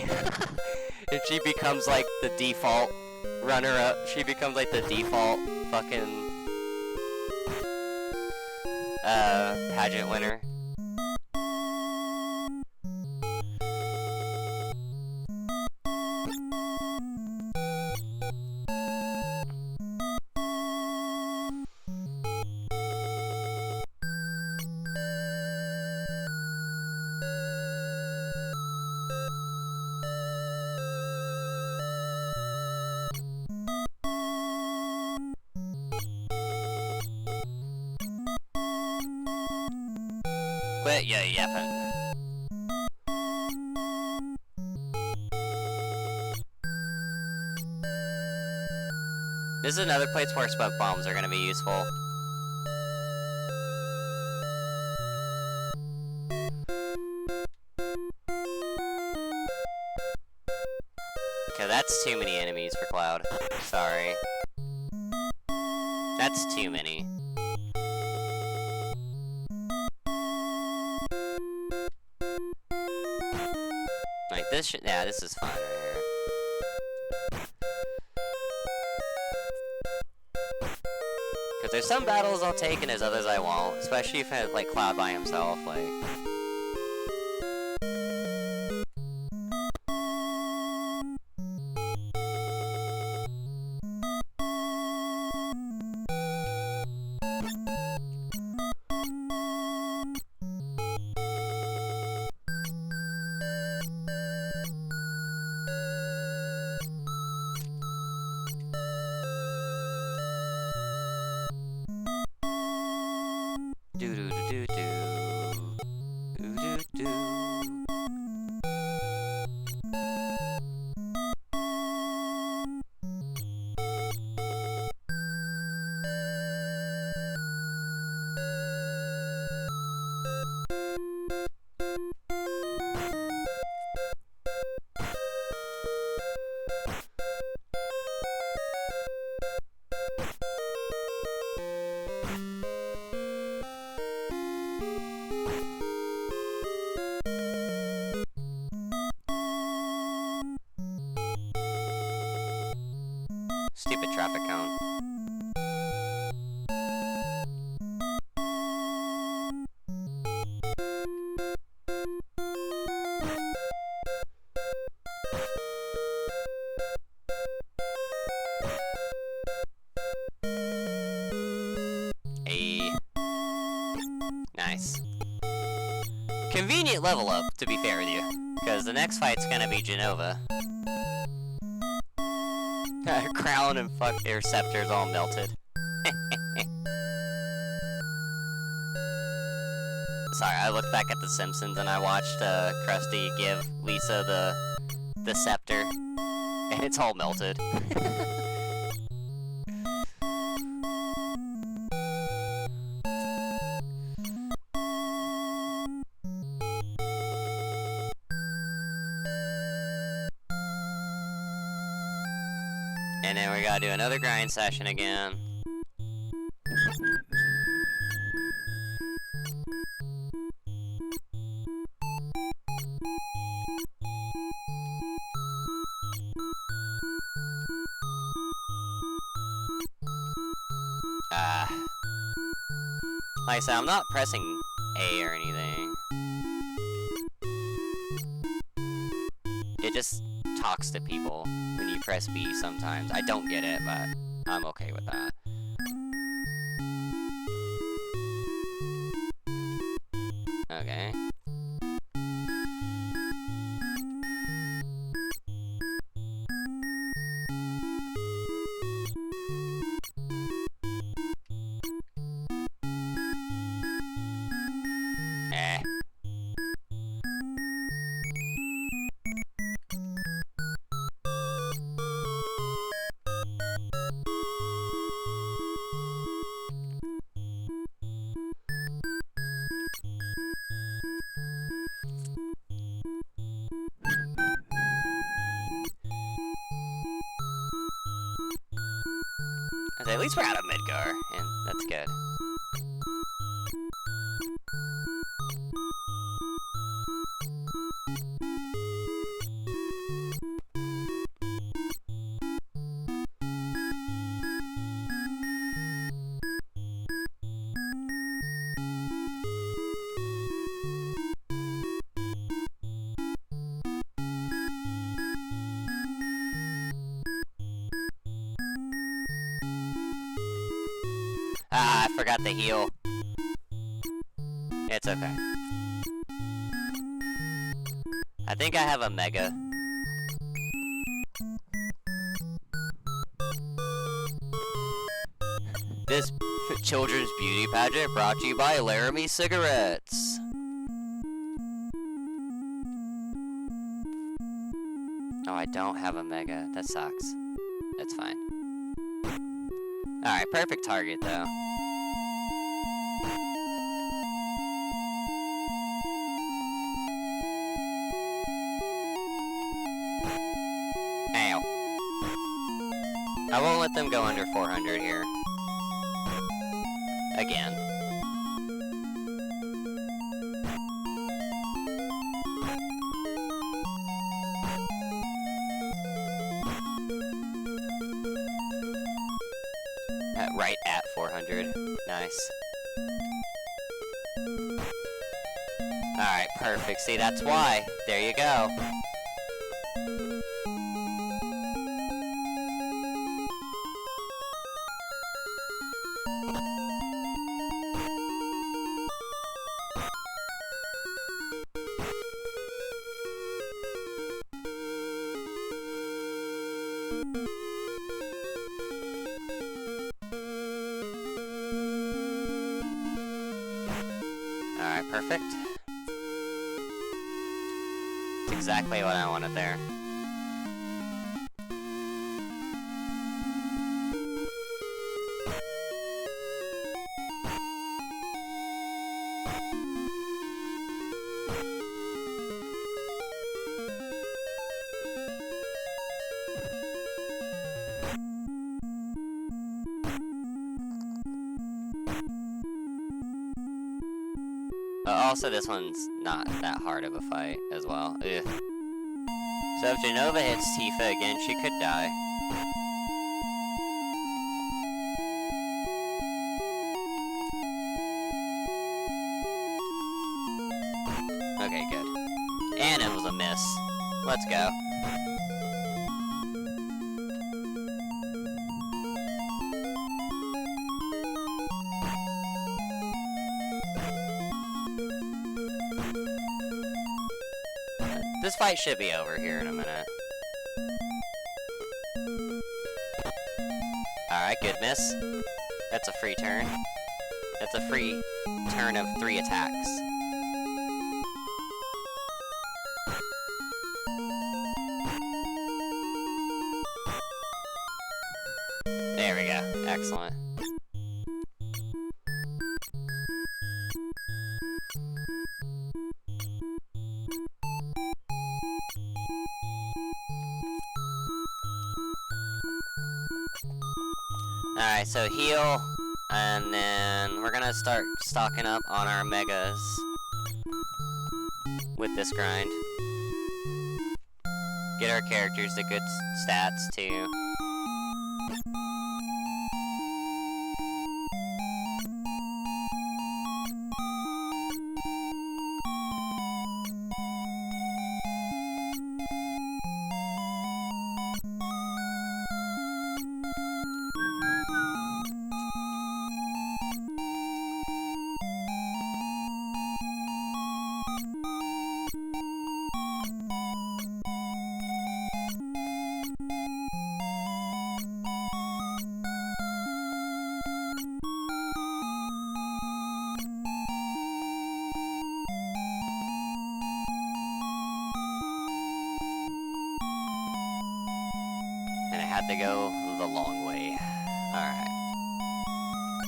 And she becomes, like, the default runner-up. She becomes, like, the default fucking, pageant winner. Quit ya yapping. This is another place where smoke bombs are gonna be useful. Okay, that's too many enemies for Cloud. Sorry. That's too many. Like, this should, yeah, this is fine right here. Because there's some battles I'll take and there's others I won't. Especially if I have, like, Cloud by himself, like... Stupid traffic count. Hey. Nice. Convenient level up, to be fair with you. Because the next fight's gonna be Jenova. Her crown and her scepter's all melted. Sorry, I looked back at The Simpsons and I watched Krusty give Lisa the scepter, and it's all melted. And then we gotta do another grind session again. Like I said, I'm not pressing A or anything. It just talks to people when you press B sometimes. I don't get it, but I'm okay with that. Okay. At least we're out of Midgar, and that's good. Ah, I forgot the heal. It's okay. I think I have a Mega. This children's beauty pageant brought to you by Laramie Cigarettes. Oh, I don't have a Mega. That sucks. That's fine. Alright, perfect target though. Ow. I won't let them go under 400 here. Again. Right at 400. Nice. Alright, perfect. See, that's why. There you go. Alright, perfect. It's exactly what I wanted there. Also, this one's not that hard of a fight as well. Ugh. So if Jenova hits Tifa again, she could die. Okay, good. And it was a miss. Let's go. This fight should be over here in a minute. Alright, good miss. That's a free turn. That's a free turn of 3 attacks. There we go. Excellent. Alright, so heal, and then we're gonna start stocking up on our megas with this grind. Get our characters to good stats, too. Had to go the long way. Alright.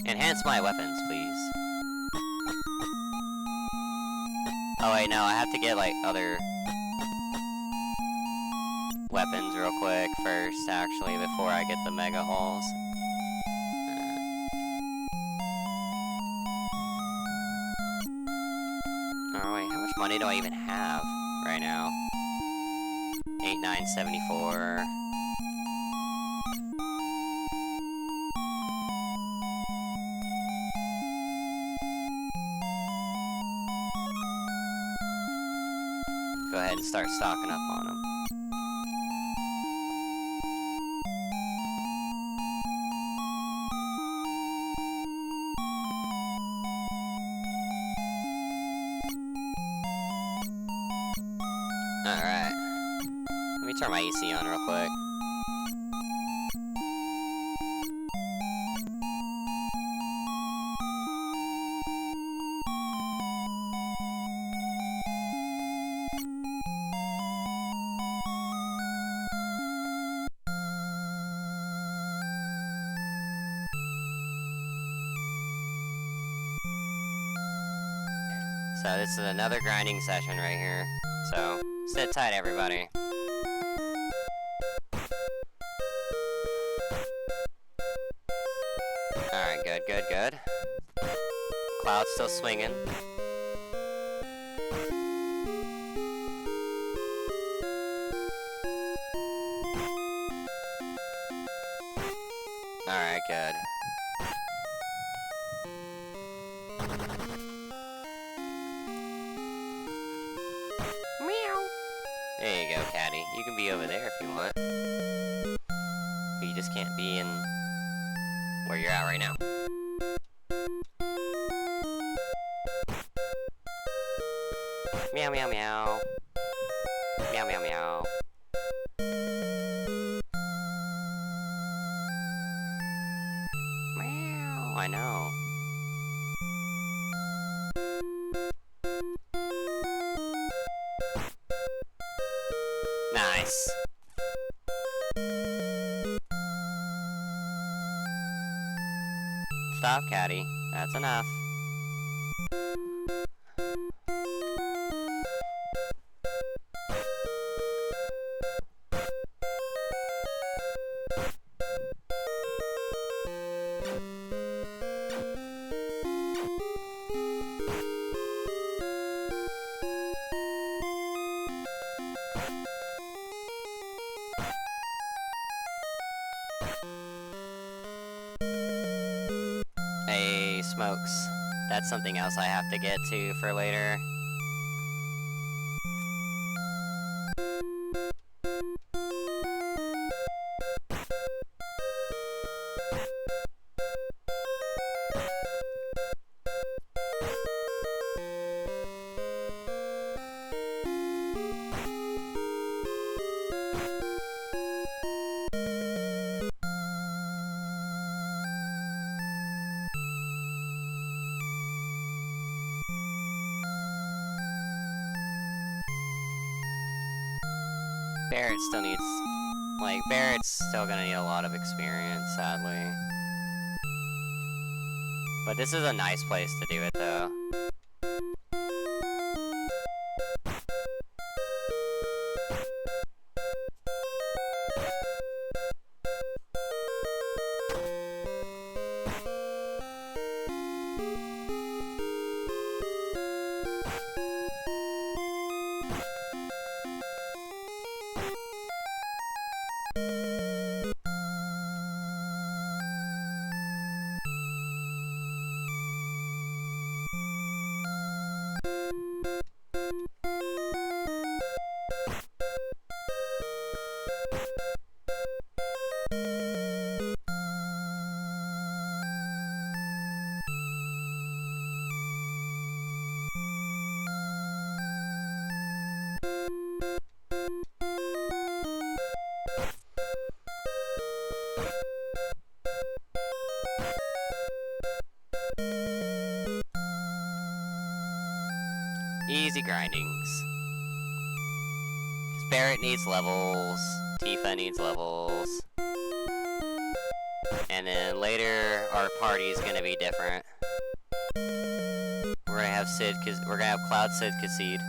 Enhance my weapons, please. Oh wait, no, I have to get, like, other weapons real quick first, actually, before I get the mega holes. money do I even have right now? 8,974. Go ahead and start stocking up on them. Alright. Let me turn my AC on real quick. So this is another grinding session right here. So sit tight, everybody. Alright, good, good, good. Cloud's still swinging. Alright, good. There you go, Caddy. You can be over there if you want. But you just can't be in where you're at right now. Meow, meow, meow. Meow, meow, meow. Meow. I know. Nice. Stop, Caddy. That's enough. Hey, smokes. That's something else I have to get to for later. Barrett still needs, like, Barrett's still gonna need a lot of experience, sadly. But this is a nice place to do it, though. Easy grindings. Barrett needs levels, Tifa needs levels. And then later our party's gonna be different. We're gonna have we're gonna have Cloud, Sid, Cassid.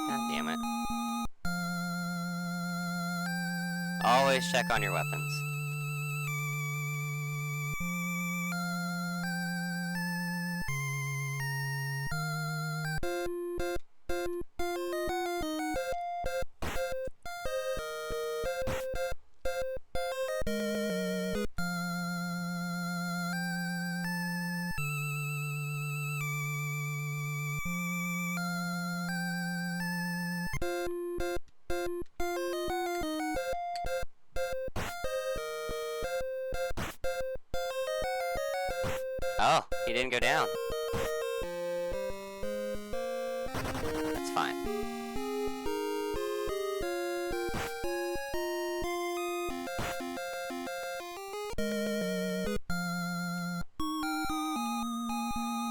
God damn it. Always check on your weapons. Oh, he didn't go down. That's fine.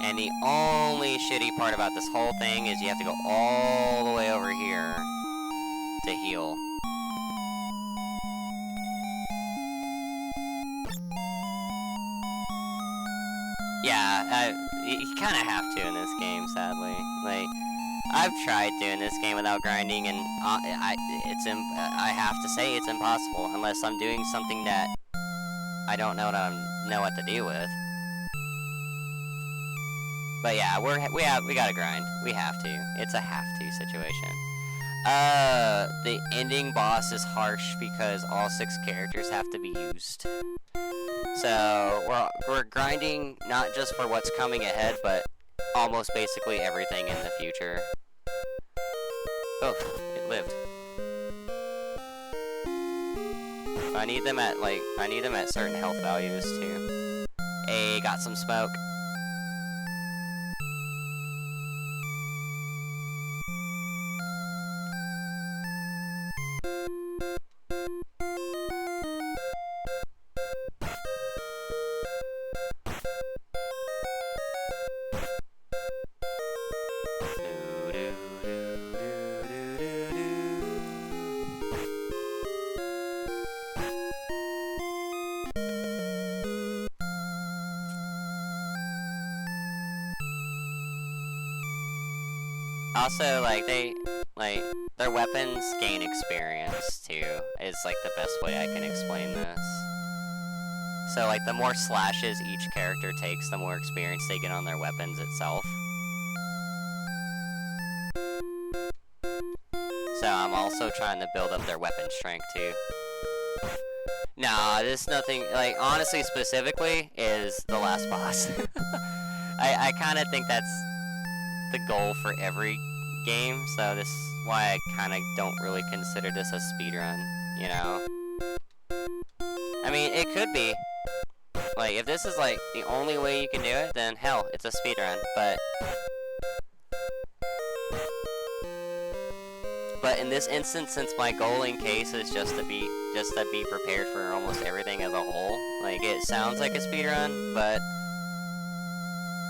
And the only shitty part about this whole thing is you have to go all the way over here to heal. Yeah, you kind of have to in this game, sadly. Like, I've tried doing this game without grinding, and I have to say it's impossible unless I'm doing something that I don't know what to do with. But yeah, we gotta grind. We have to. It's a have to situation. The ending boss is harsh because all 6 characters have to be used. So we're grinding not just for what's coming ahead, but almost basically everything in the future. Oh, it lived. I need them at certain health values too. Hey, got some smoke. Also, their weapons gain experience, too, is, the best way I can explain this. So, the more slashes each character takes, the more experience they get on their weapons itself. So, I'm also trying to build up their weapon strength, too. Nah, this nothing, honestly, specifically, is the last boss. I kind of think that's the goal for every game, so this is why I kind of don't really consider this a speedrun, you know? I mean, it could be. If this is, the only way you can do it, then hell, it's a speedrun, but in this instance, since my goal in case is just to be prepared for almost everything as a whole, it sounds like a speedrun, but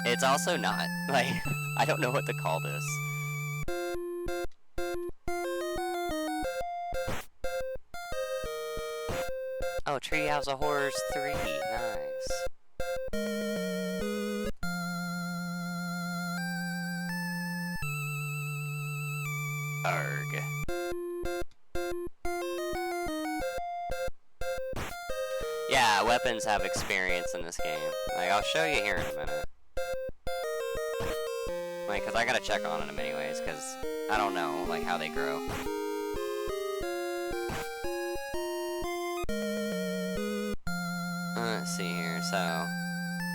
it's also not. I don't know what to call this. Oh, Treehouse of Horrors 3, nice. Arg. Yeah, weapons have experience in this game. I'll show you here in a minute. Because I gotta check on them anyways, because I don't know, how they grow. Let's see here, so...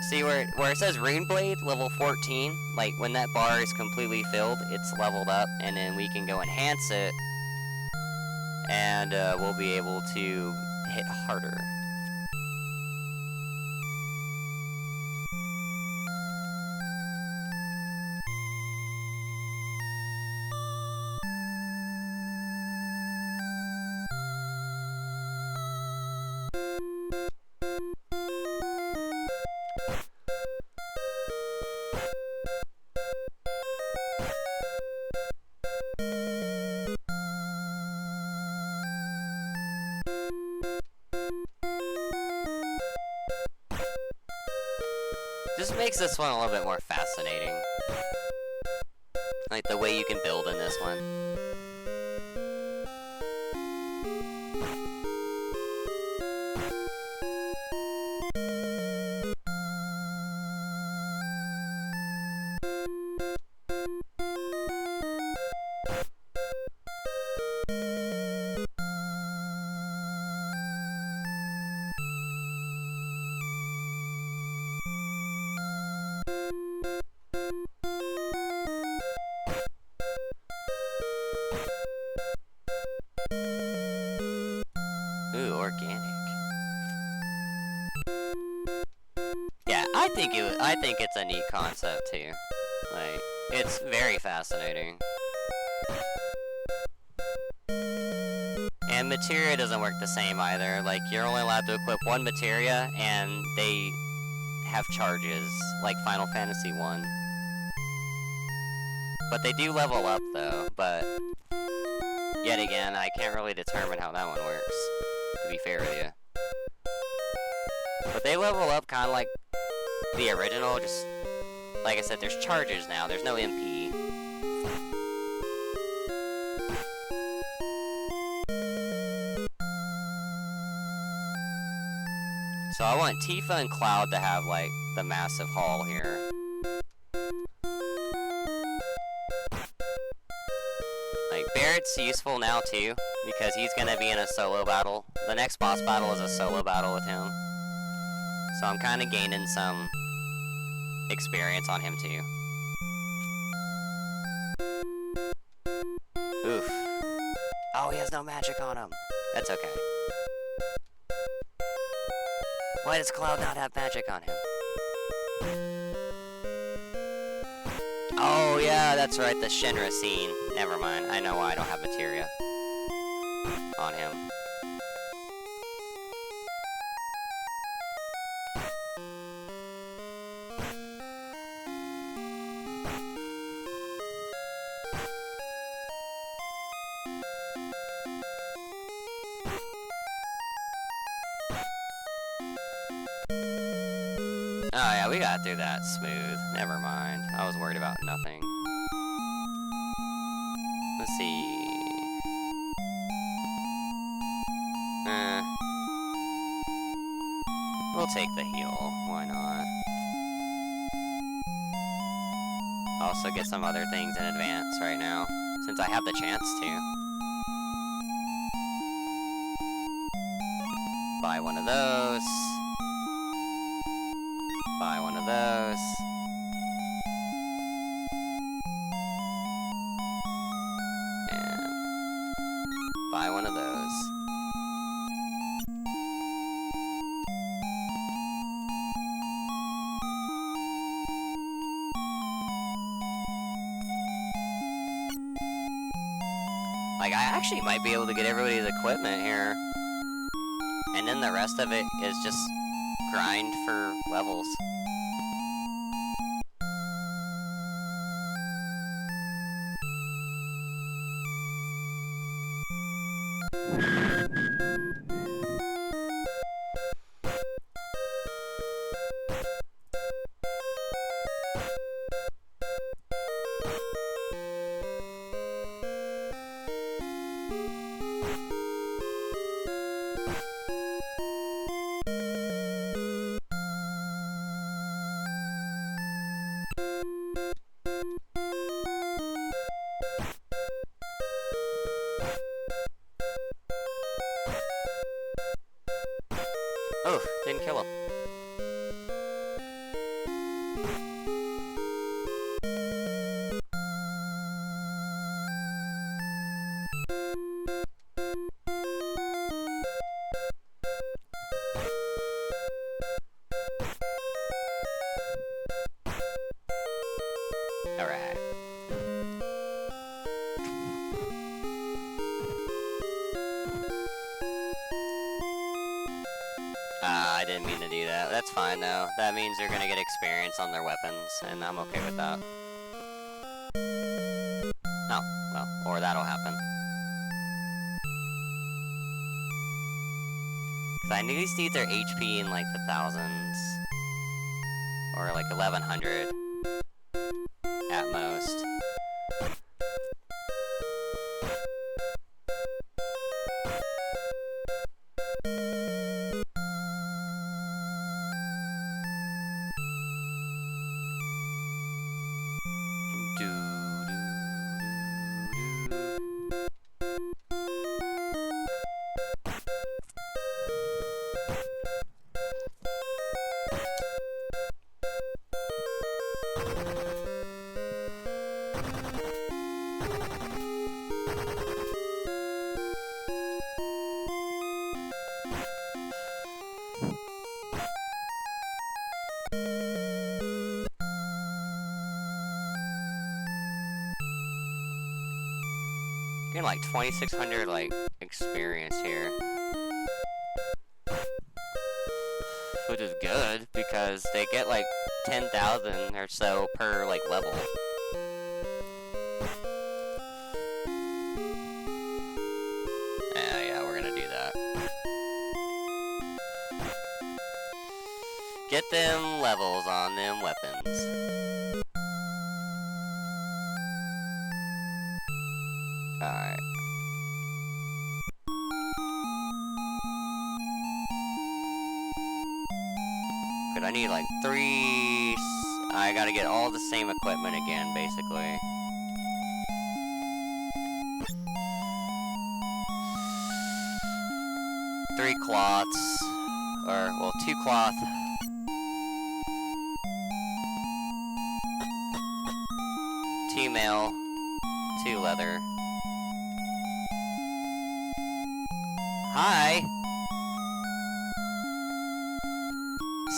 See where it says Rune Blade, level 14? When that bar is completely filled, it's leveled up, and then we can go enhance it, and we'll be able to hit harder. Just makes this one a little bit more fascinating. The way you can build in this one. I think it's a neat concept too. Like, it's very fascinating. And materia doesn't work the same either. Like, you're only allowed to equip one materia, and they have charges, like Final Fantasy 1. But they do level up, though. But, yet again, I can't really determine how that one works, to be fair with you. But they level up kind of like the original, just, like I said, there's charges now, there's no MP. So I want Tifa and Cloud to have, like, the massive haul here. Like, Barrett's useful now, too, because he's gonna be in a solo battle. The next boss battle is a solo battle with him. So I'm kind of gaining some experience on him, too. Oof. Oh, he has no magic on him. That's okay. Why does Cloud not have magic on him? Oh, yeah, that's right, the Shinra scene. Never mind, I know why I don't have materia on him. Oh yeah, we got through that smooth. Never mind. I was worried about nothing. Let's see. We'll take the heal. Why not? Also get some other things in advance right now, since I have the chance to. Buy one of those. Buy one of those. And buy one of those. Like, I actually might be able to get everybody's equipment here. And then the rest of it is just grind for levels. Oh, didn't kill him. Alright. I didn't mean to do that. That's fine though. That means they're gonna get experience on their weapons, and I'm okay with that. Oh, well, or that'll happen. Cause I knew these dudes are HP in like the thousands. Or like 1100 at most. Getting like 2,600 like experience here, which is good because they get like 10,000 or so per like level. Yeah, we're gonna do that. Get them levels on them weapons. Alright. But I need like 3... I gotta get all the same equipment again, basically. Three cloths. Or, well, 2 cloth. 2 mail. 2 leather. Hi!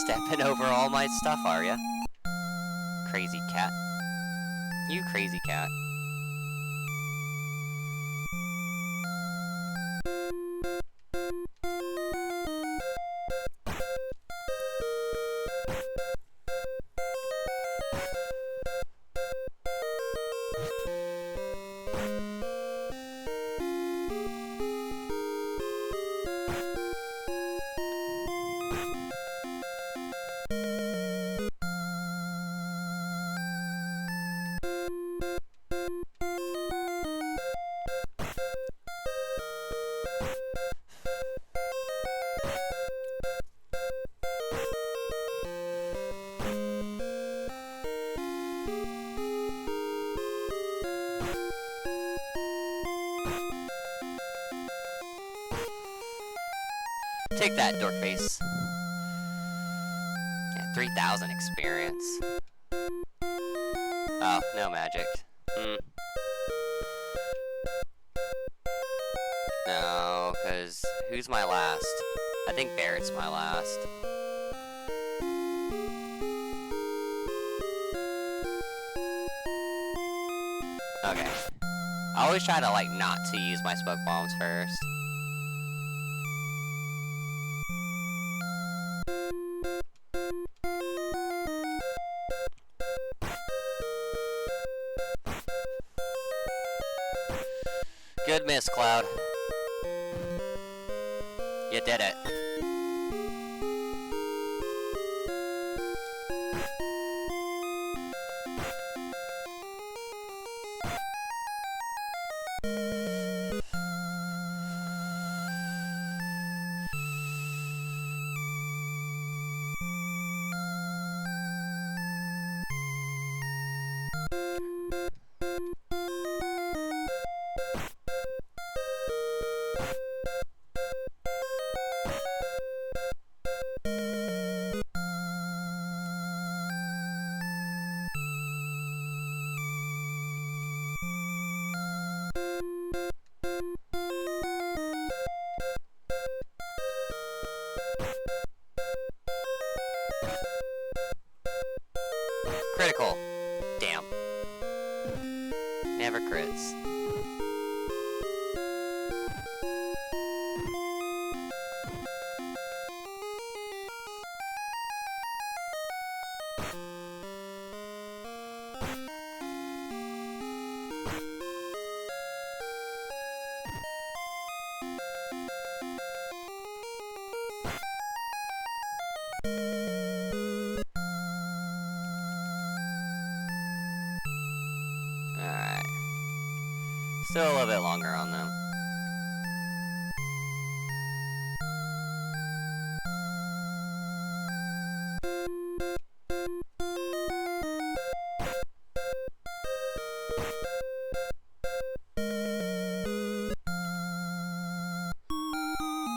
Stepping over all my stuff, are ya? Crazy cat. You crazy cat. Take that, dork face. Yeah, 3,000 experience. Oh, no magic. No, because who's my last? I think Barrett's my last. Okay. I always try to, like, not to use my smoke bombs first. Good miss, Cloud. You did it. Critical. Damn. Never crits. Alright. Still a little bit longer on them.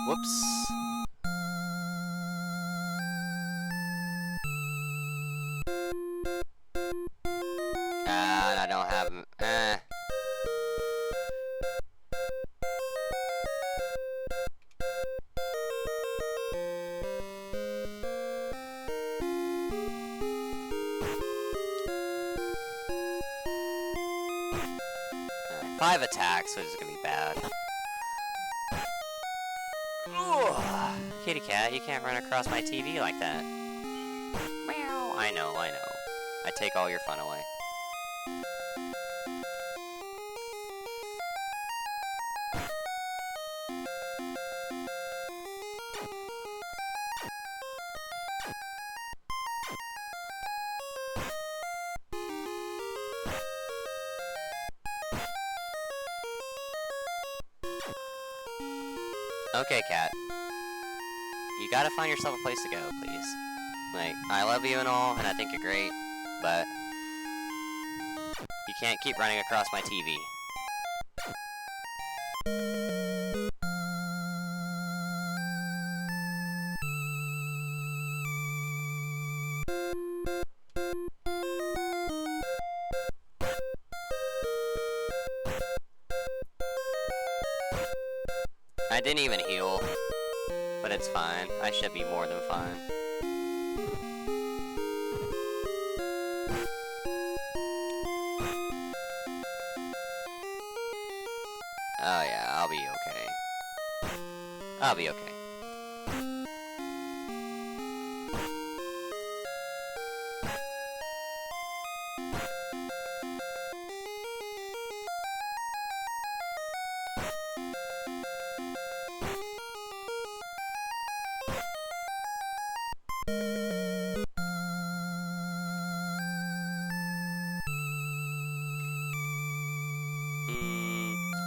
Whoops. I don't have... 5 attacks, which is gonna be bad. Ugh. Kitty cat, you can't run across my TV like that. Meow. I know. I take all your fun away. Okay, cat. You gotta find yourself a place to go, please. Like, I love you and all, and I think you're great, but you can't keep running across my TV. I didn't even heal, but it's fine. I should be more than fine. Oh yeah, I'll be okay. I'll be okay.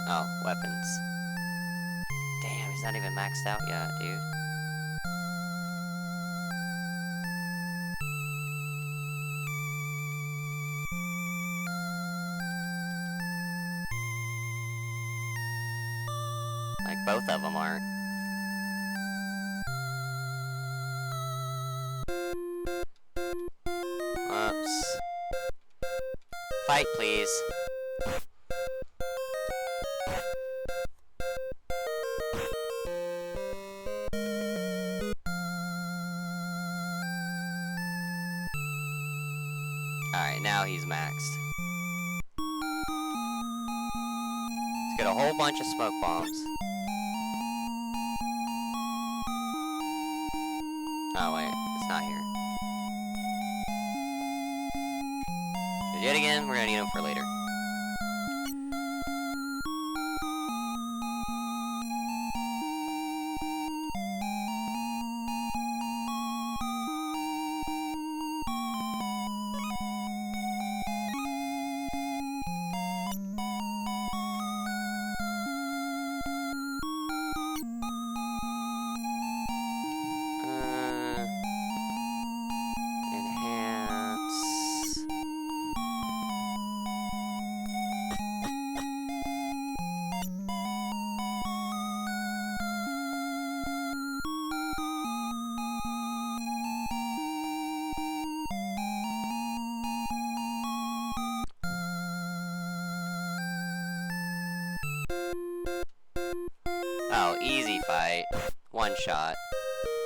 Oh, weapons. Damn, he's not even maxed out yet, dude. Like, both of them aren't. Whoops. Fight, please. Alright, now he's maxed. Let's get a whole bunch of smoke bombs. Oh wait, it's not here. 'Cause yet again, we're gonna need them for later. Oh, easy fight. One shot.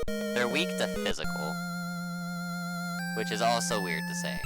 They're weak to physical, which is also weird to say.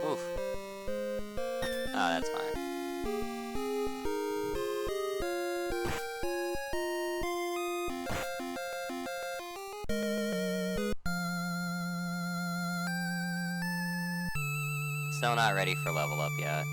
Oof. Oh, that's fine. Still not ready for level up yet.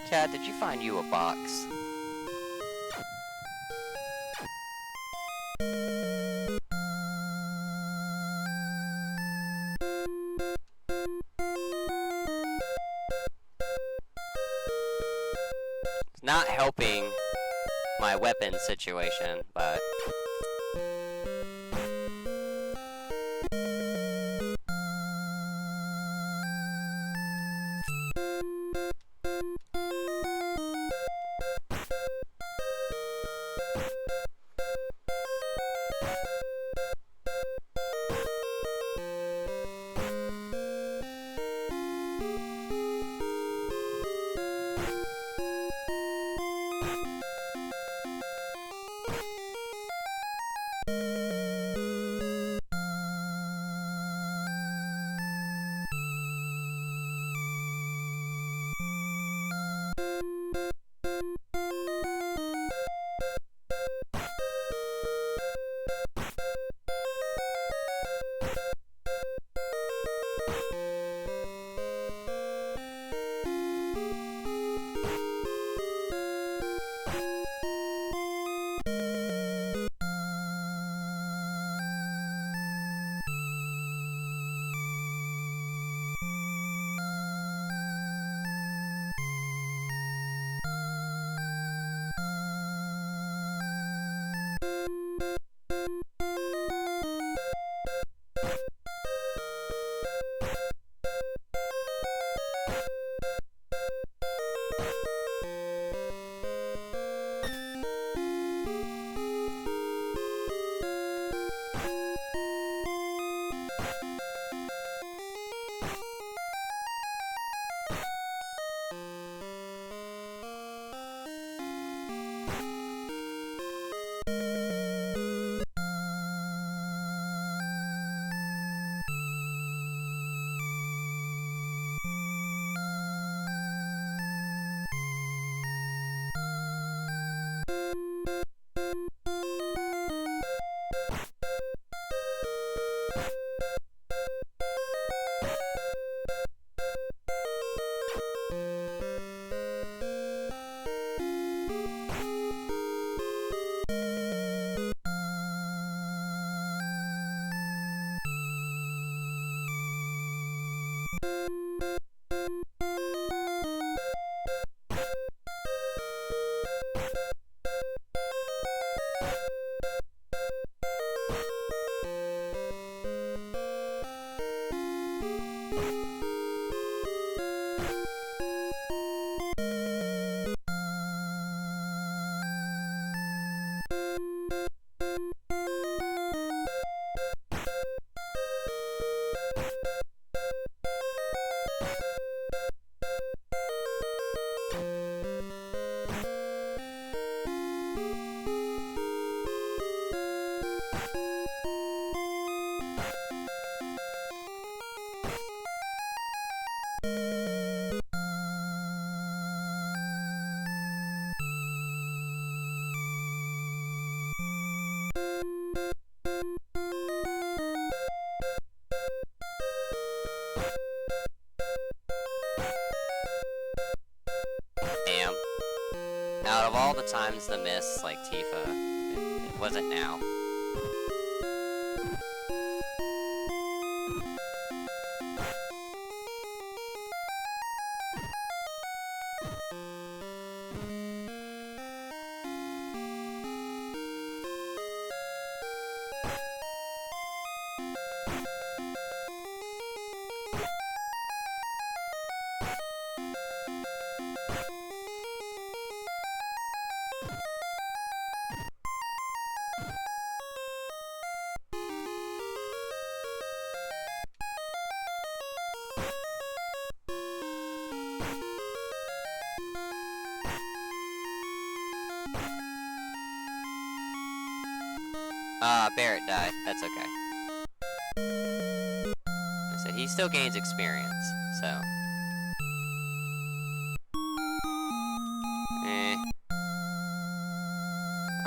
Cat, did you find you a box? It's not helping my weapon situation, but... Out of all the times the miss, like Tifa, it wasn't now. Barrett died. That's okay. I said he still gains experience, so.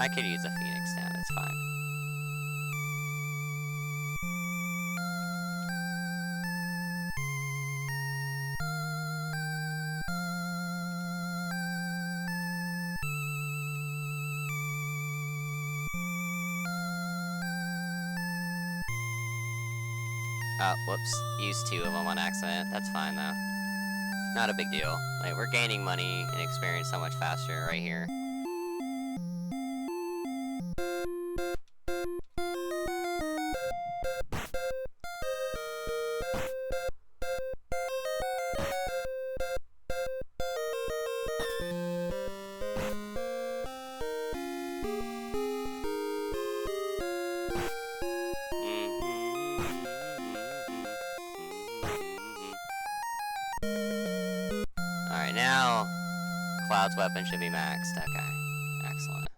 I could use a Phoenix down, it's fine. Oh, whoops. Used 2 of them on accident. That's fine, though. Not a big deal. Like, we're gaining money and experience so much faster right here. Alright, now Cloud's weapon should be maxed. Okay, excellent.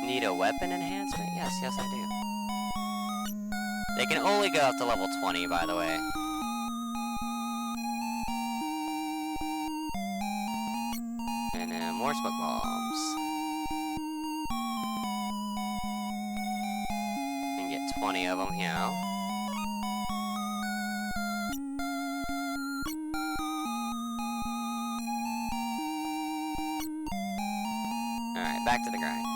Need a weapon enhancement? Yes, yes I do. They can only go up to level 20, by the way. And then more smoke bombs. And get 20 of them here. Alright, back to the grind.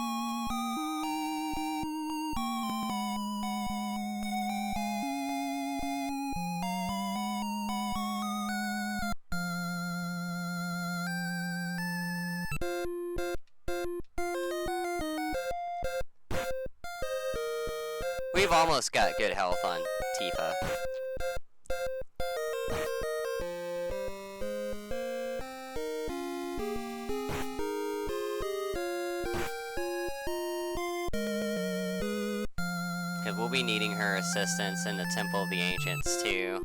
We've almost got good health on Tifa. Because we'll be needing her assistance in the Temple of the Ancients too.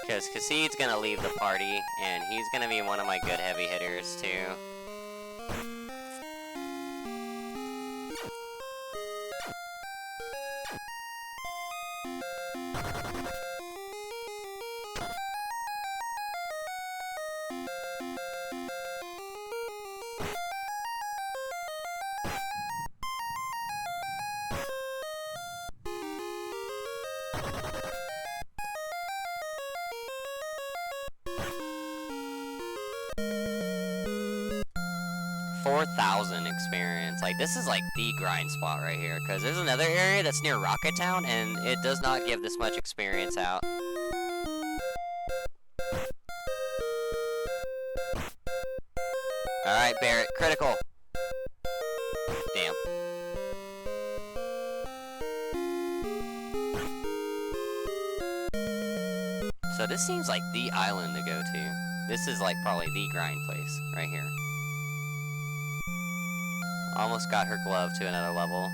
Because Khazid's gonna leave the party, and he's gonna be one of my good heavy hitters too. Experience. Like, this is like the grind spot right here, because there's another area that's near Rocket Town, and it does not give this much experience out. Alright, Barrett, critical. Damn. So this seems like the island to go to. This is like probably the grind place right here. Almost got her glove to another level.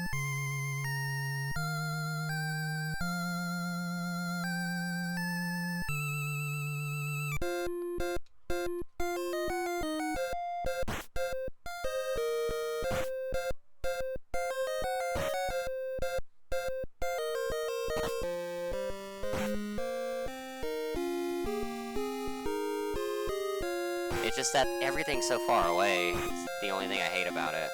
It's just that everything's so far away. It's the only thing I hate about it.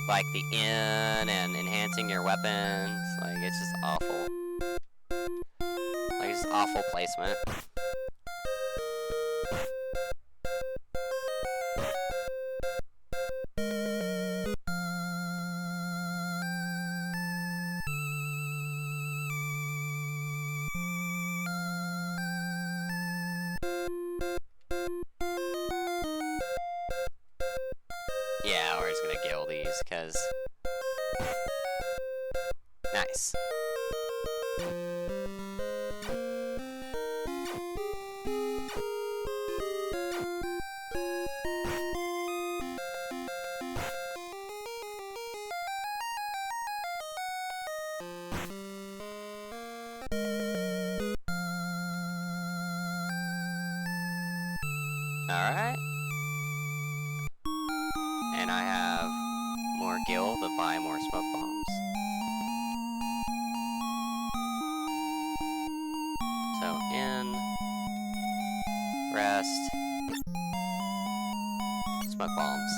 Like the inn and enhancing your weapons, like it's just awful. Like it's just awful placement. Yeah, we're just gonna kill these, cause nice. Alright. And I have more gil to buy more smoke bombs. So in, rest, smoke bombs.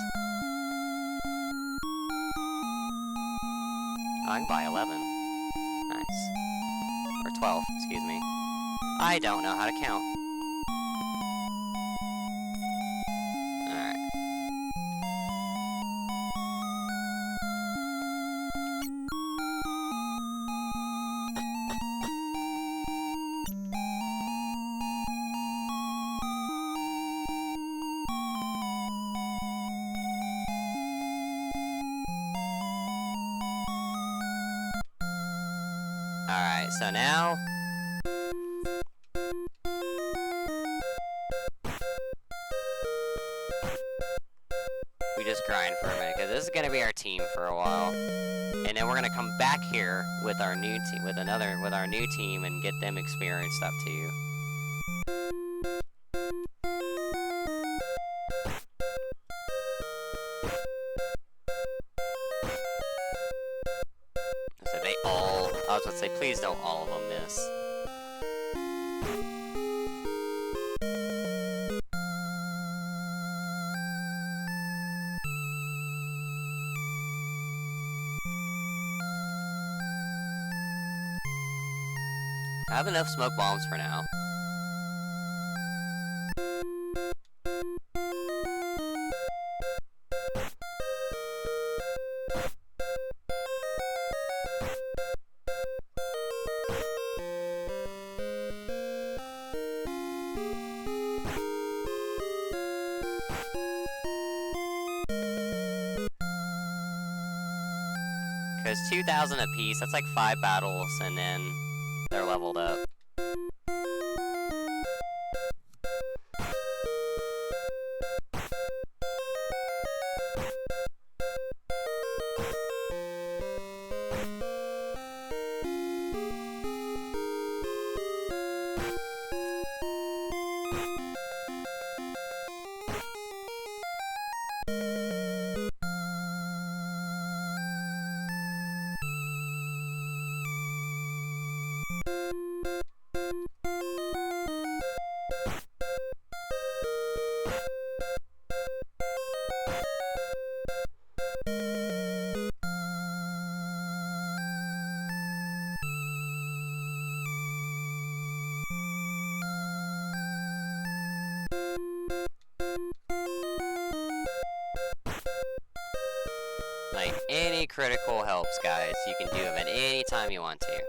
Oh, I can buy 11. Nice. Or 12, excuse me. I don't know how to count. Alright. Alright, so now we just grind for a minute, because this is gonna be our team for a while. And then we're gonna come back here with our new team, with our new team, and get them experience stuff too. So they all, I was about to say, please don't all of them miss. I have enough smoke bombs for now. Because 2,000 apiece, that's like 5 battles, and then they're leveled up. Like, any critical helps, guys. You can do them at any time you want to.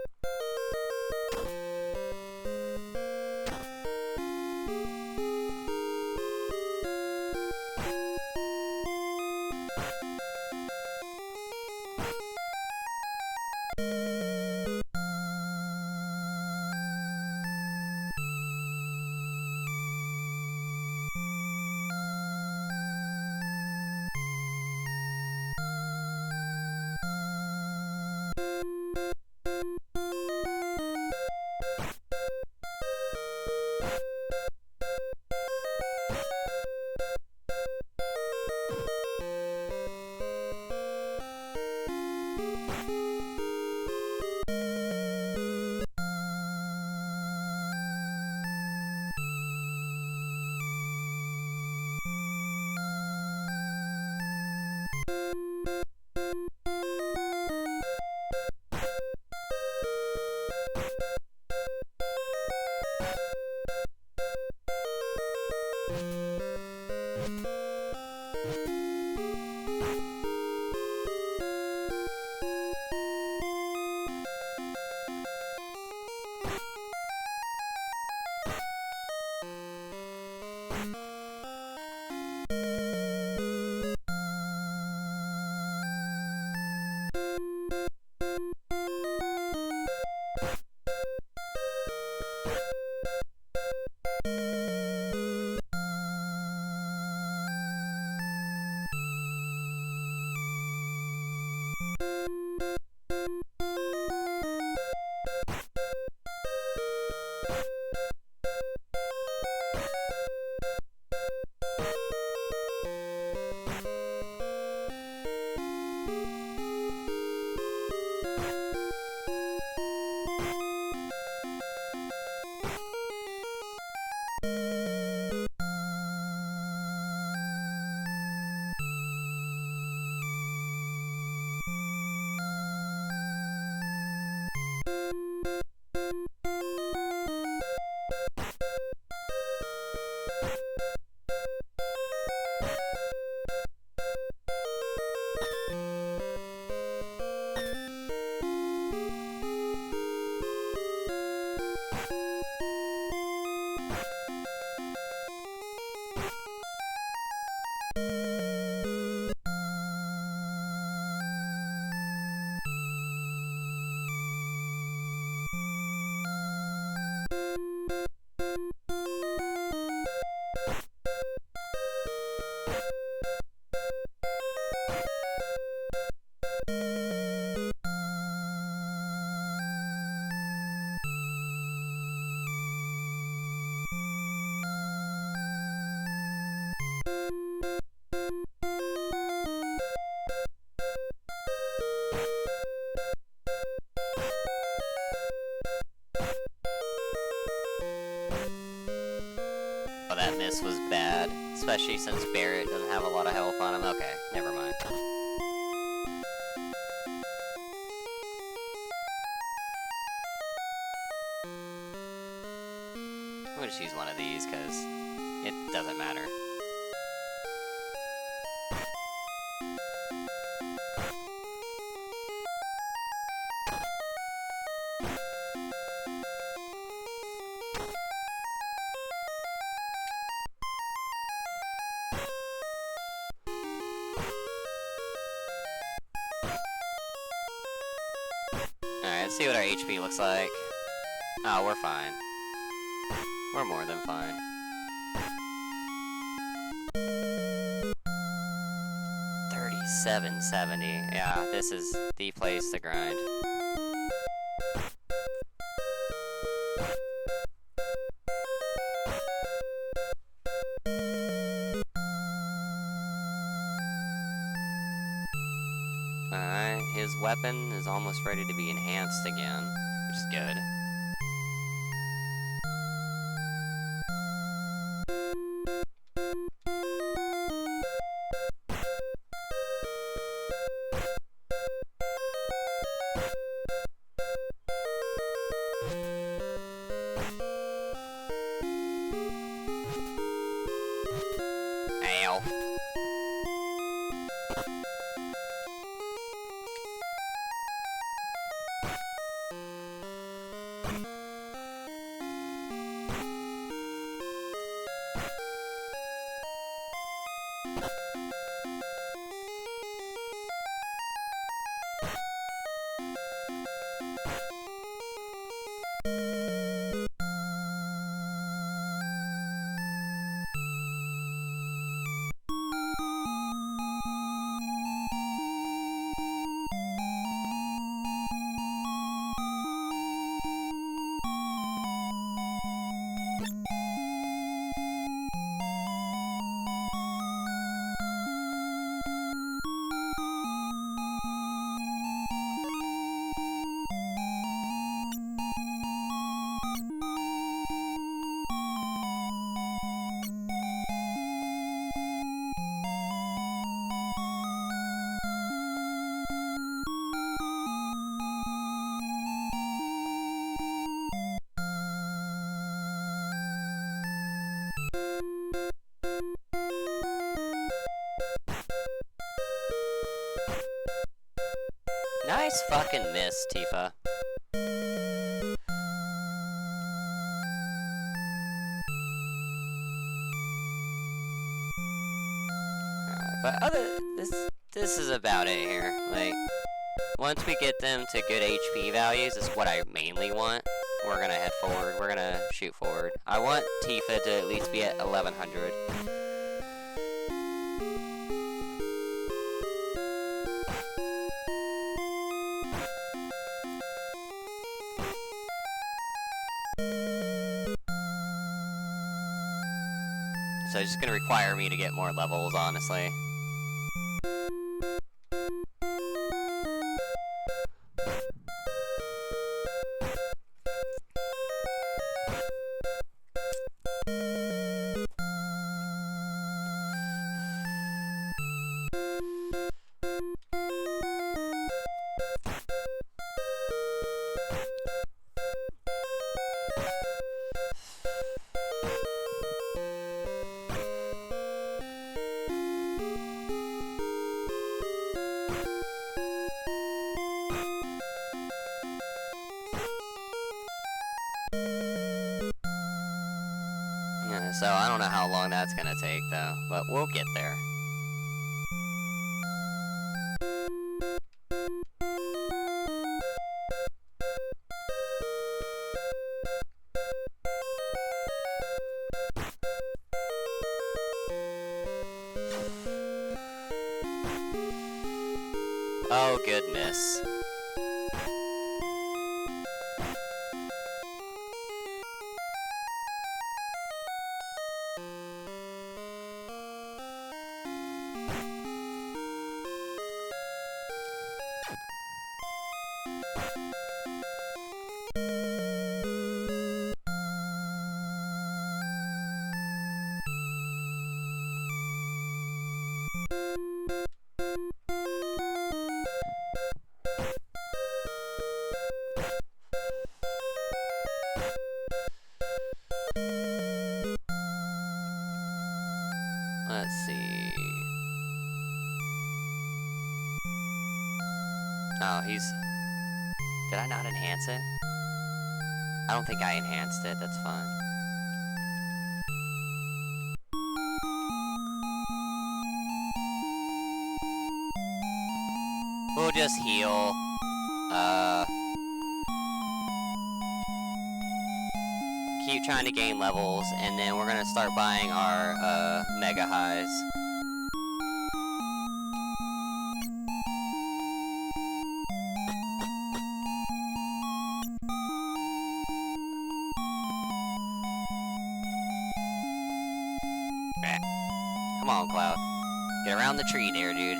Oh, that miss was bad, especially since Barrett doesn't have a lot of health on him. Okay, never mind. I'm gonna choose one of these because it doesn't matter. Alright, let's see what our HP looks like. Oh, we're fine. We're more than fine. $37.70. Yeah, this is the place to grind. Alright, his weapon is almost ready to be enhanced again, which is good. Ow. Nice fucking miss, Tifa. But this is about it here. Like, once we get them to good HP values, is what I mainly want. We're gonna head forward. We're gonna shoot forward. I want Tifa to at least be at 1100. So it's just gonna require me to get more levels, honestly. So I don't know how long that's gonna take though, but we'll get there. Oh, goodness. Let's see. Oh, he's... Did I not enhance it? I don't think I enhanced it, that's fine. We'll just heal. Keep trying to gain levels, and then we're gonna start buying our, mega highs. Come on, Cloud. Get around the tree there, dude.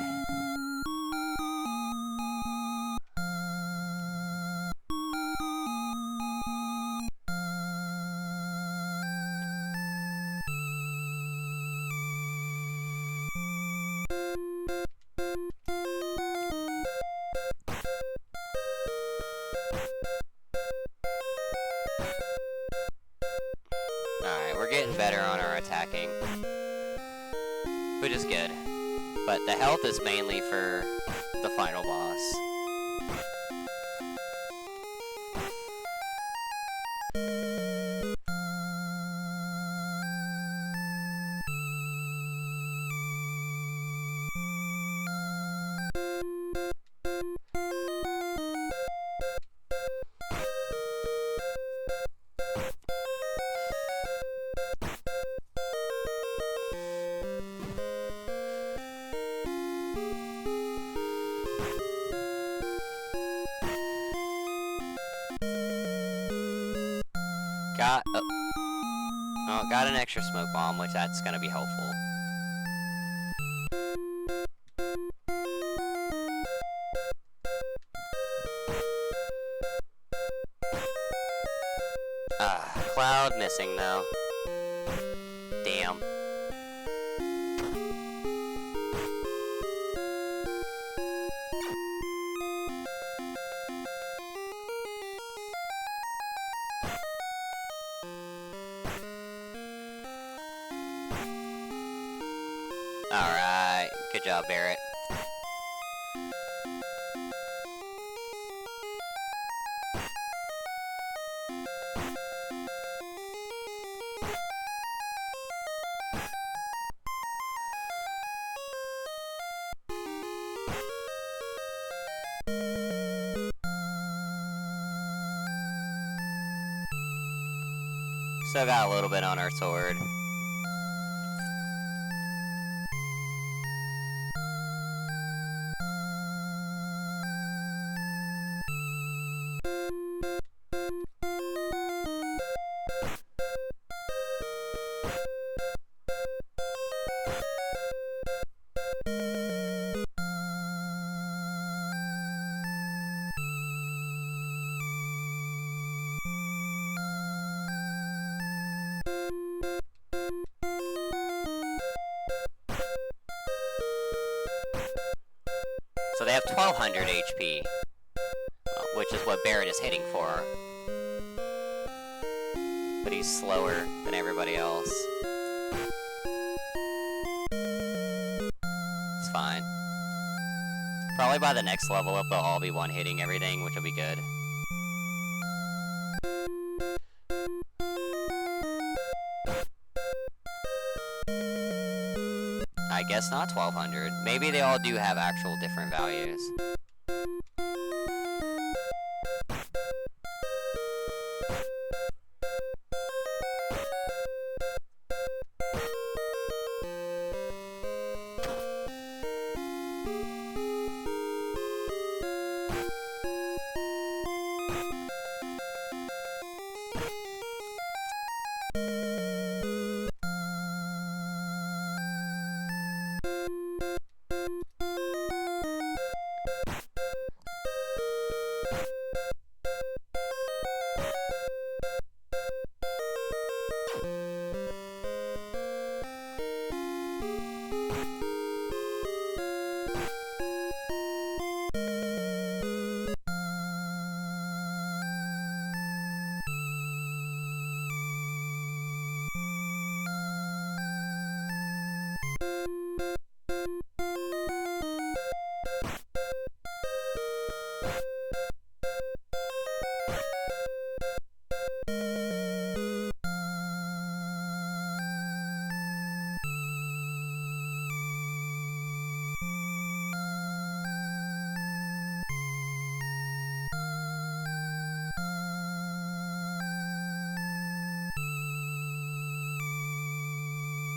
Alright, we're getting better on our attacking, which is good. But the health is mainly for the final boss. Got an extra smoke bomb, which that's gonna be helpful. Cloud missing though. Damn. Alright, good job, Barrett. Still got a little bit on our sword. So they have 1200 HP, which is what Barrett is hitting for. But he's slower than everybody else. It's fine. Probably by the next level up, they'll all be one-hitting everything, which will be good. I guess not 1200. Maybe they all do have actual different values.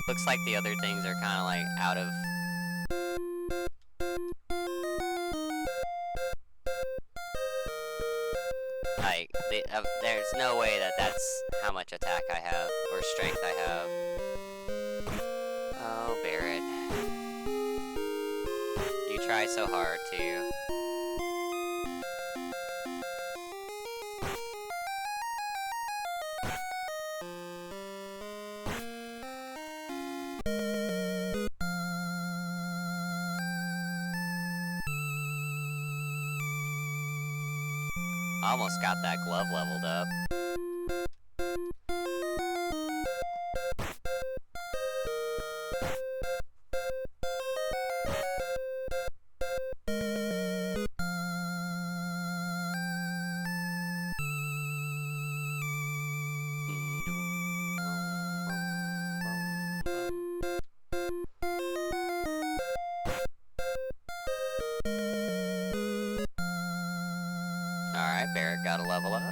Looks like the other things are kind of like out of... Like, there's no way that that's how much attack I have, or strength I have. Oh, Barrett. You try so hard to... Almost got that glove leveled up. Alright, Barrett got a level up.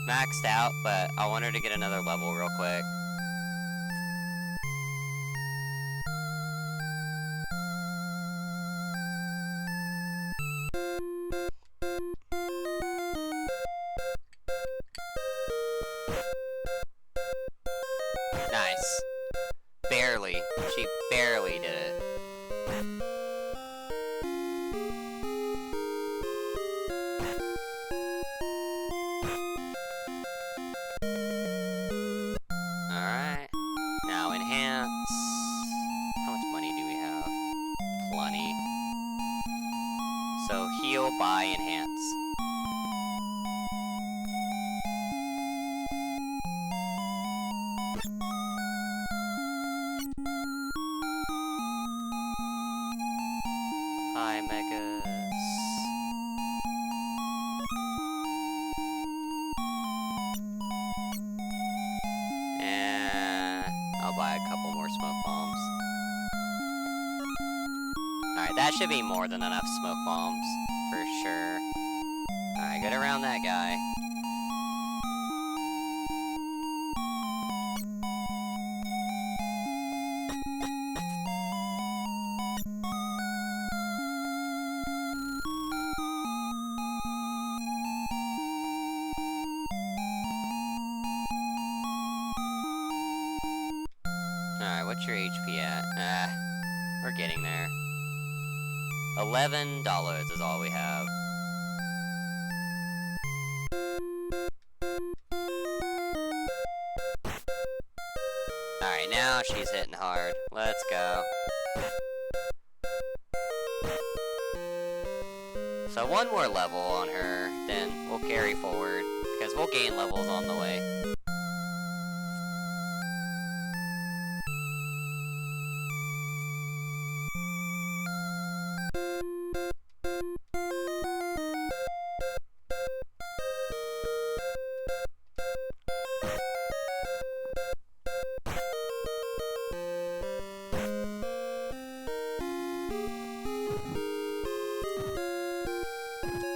Maxed out, but I want her to get another level real quick. Nice. Barely. She barely did it. Alright. Now enhance. How much money do we have? Plenty. So heal, buy, enhance. Hi, Megas. And I'll buy a couple more smoke bombs. Alright, that should be more than enough smoke bombs, for sure. Alright, get around that guy. Alright, what's your HP at? We're getting there. $11 is all we have. Alright, now she's hitting hard. Let's go. So one more level on her, then we'll carry forward, because we'll gain levels on the way.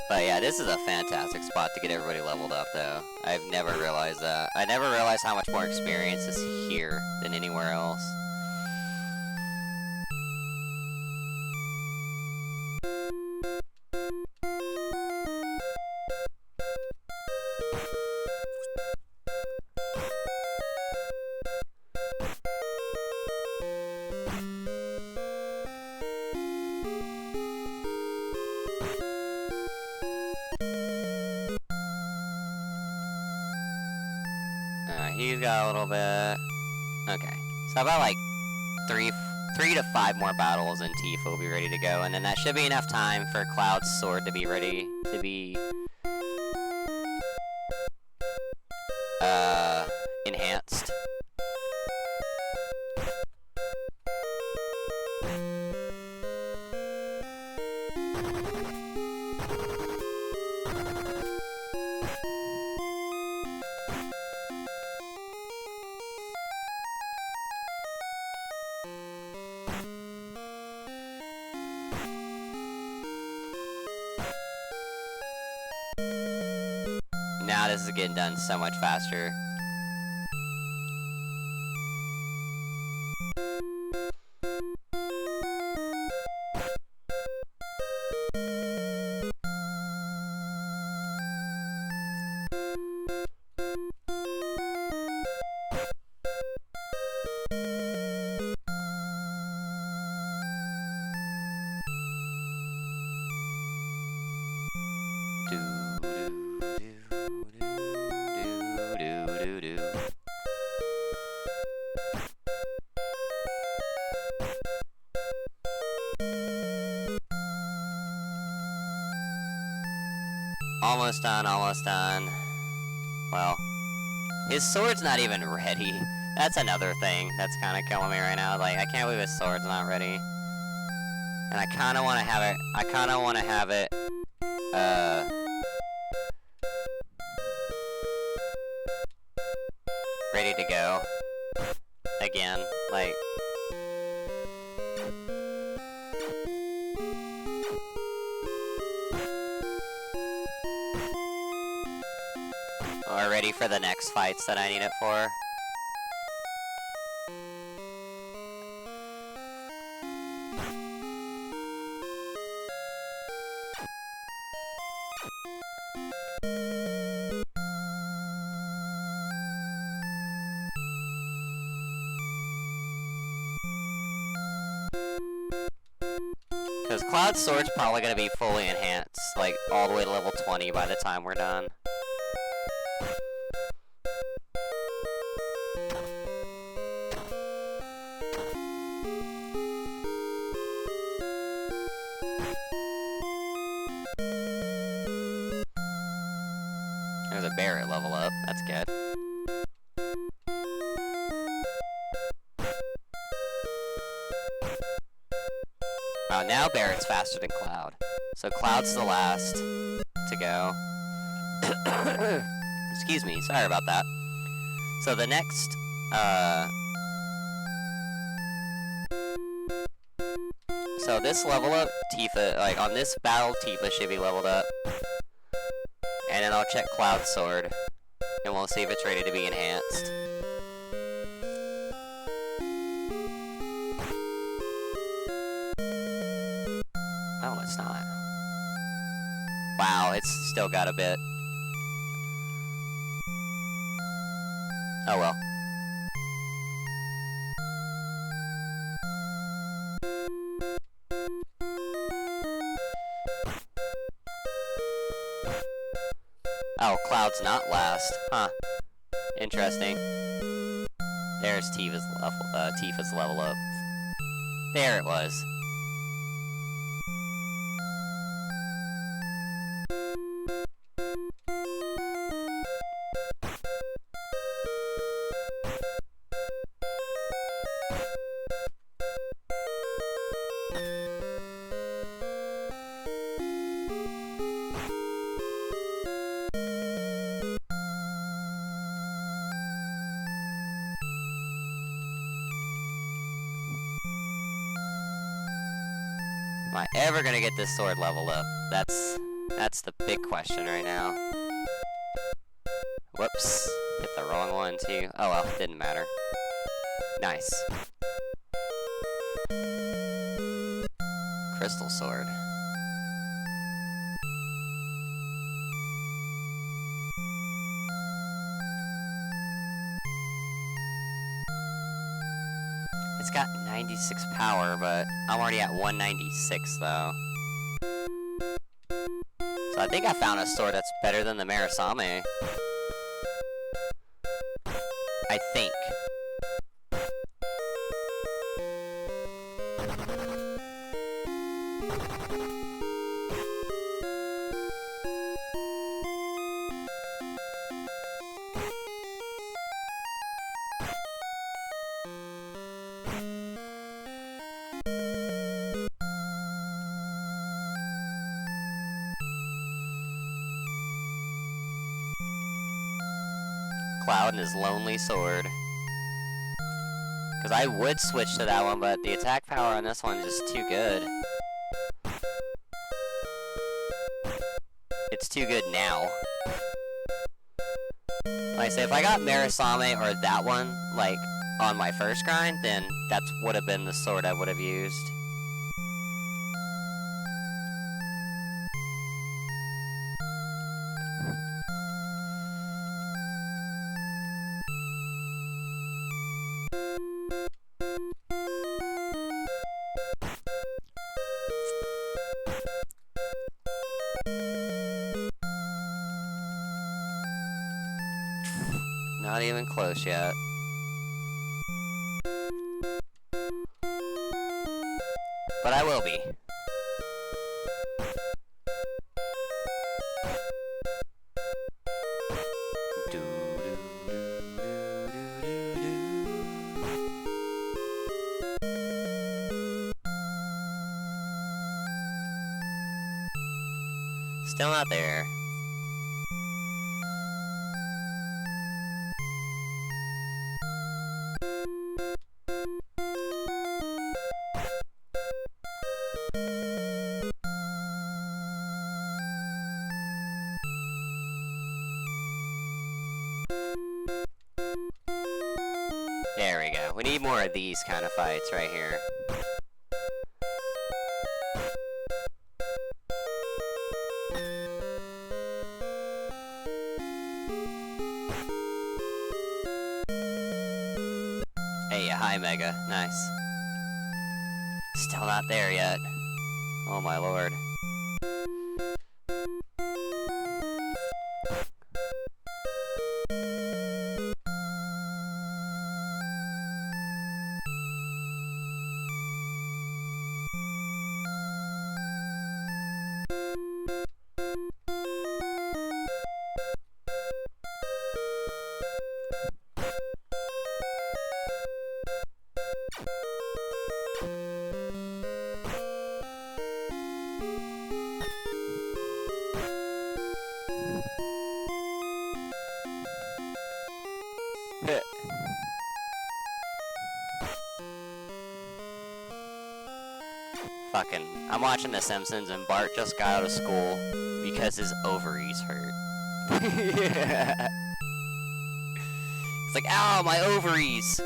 But yeah, this is a fantastic spot to get everybody leveled up, though. I've never realized that. I never realized how much more experience is here than anywhere else. He's got a little bit. Okay. So about like three to five more battles and Tifa will be ready to go, and then that should be enough time for Cloud's sword to be ready to be enhanced. Now this is getting done so much faster. Almost done, almost done. Well, his sword's not even ready. That's another thing that's kind of killing me right now. Like, I can't believe his sword's not ready. And I kind of want to have it, ready to go. Again, like... Or ready for the next fights that I need it for. Because Cloud's sword's probably going to be fully enhanced, like all the way to level 20 by the time we're done. There's a Barret level up, that's good. Oh, now Barret's faster than Cloud. So Cloud's the last to go. Excuse me, sorry about that. So the next, so this level up, Tifa, like on this battle, Tifa should be leveled up. And then I'll check Cloud's sword, and we'll see if it's ready to be enhanced. Oh, it's not. Wow, it's still got a bit. Oh well. Oh, Cloud's not last. Huh. Interesting. There's Tifa's level up. There it was. Am I ever gonna get this sword leveled up? That's the big question right now. Whoops. Hit the wrong one too. Oh well, didn't matter. Nice. Crystal sword. It's got 96 power, but I'm already at 196 though. So I think I found a sword that's better than the Marasame. Cloud and his lonely sword. Because I would switch to that one, but the attack power on this one is just too good. It's too good now. Like I say, if I got Marisame or that one, like, on my first grind, then that would have been the sword I would have used. Not even close yet. But I will be. Still not there. There we go. We need more of these kind of fights right here. Hey, hi Mega. Nice. Still not there yet. Oh my lord. Fucking, I'm watching The Simpsons and Bart just got out of school because his ovaries hurt. It's like, ow, my ovaries!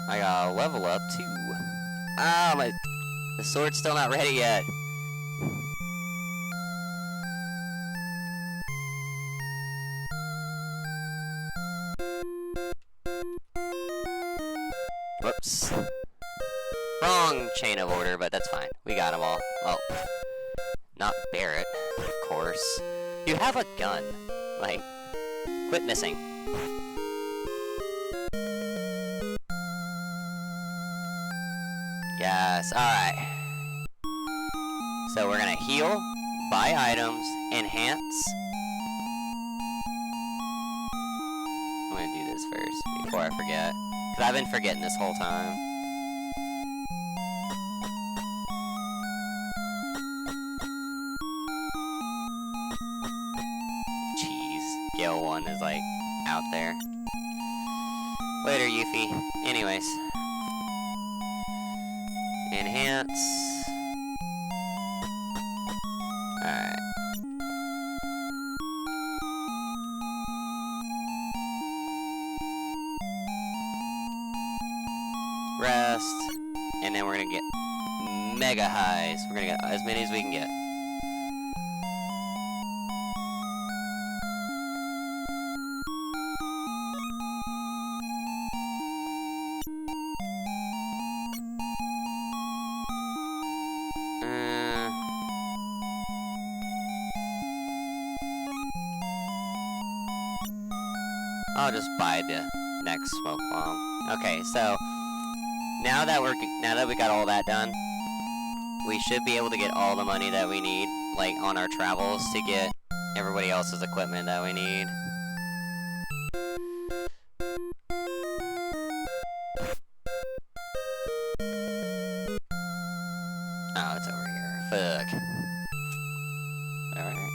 I gotta level up too. Ah, the sword's still not ready yet. Whoops. Wrong chain of order, but that's fine. We got them all. Well, not Barrett, of course. You have a gun. Like, quit missing. Yes, alright. So we're gonna heal, buy items, enhance. I'm gonna do this first before I forget. Because I've been forgetting this whole time. Jeez, Gale 1 is like out there. Later, Yuffie. Anyways. Enhance. Alright. Rest. And then we're gonna get mega highs. We're gonna get as many as we can get. I'll just buy the next smoke bomb. Okay, so now that we got all that done, we should be able to get all the money that we need, like on our travels, to get everybody else's equipment that we need. Oh, it's over here. Fuck. Alright.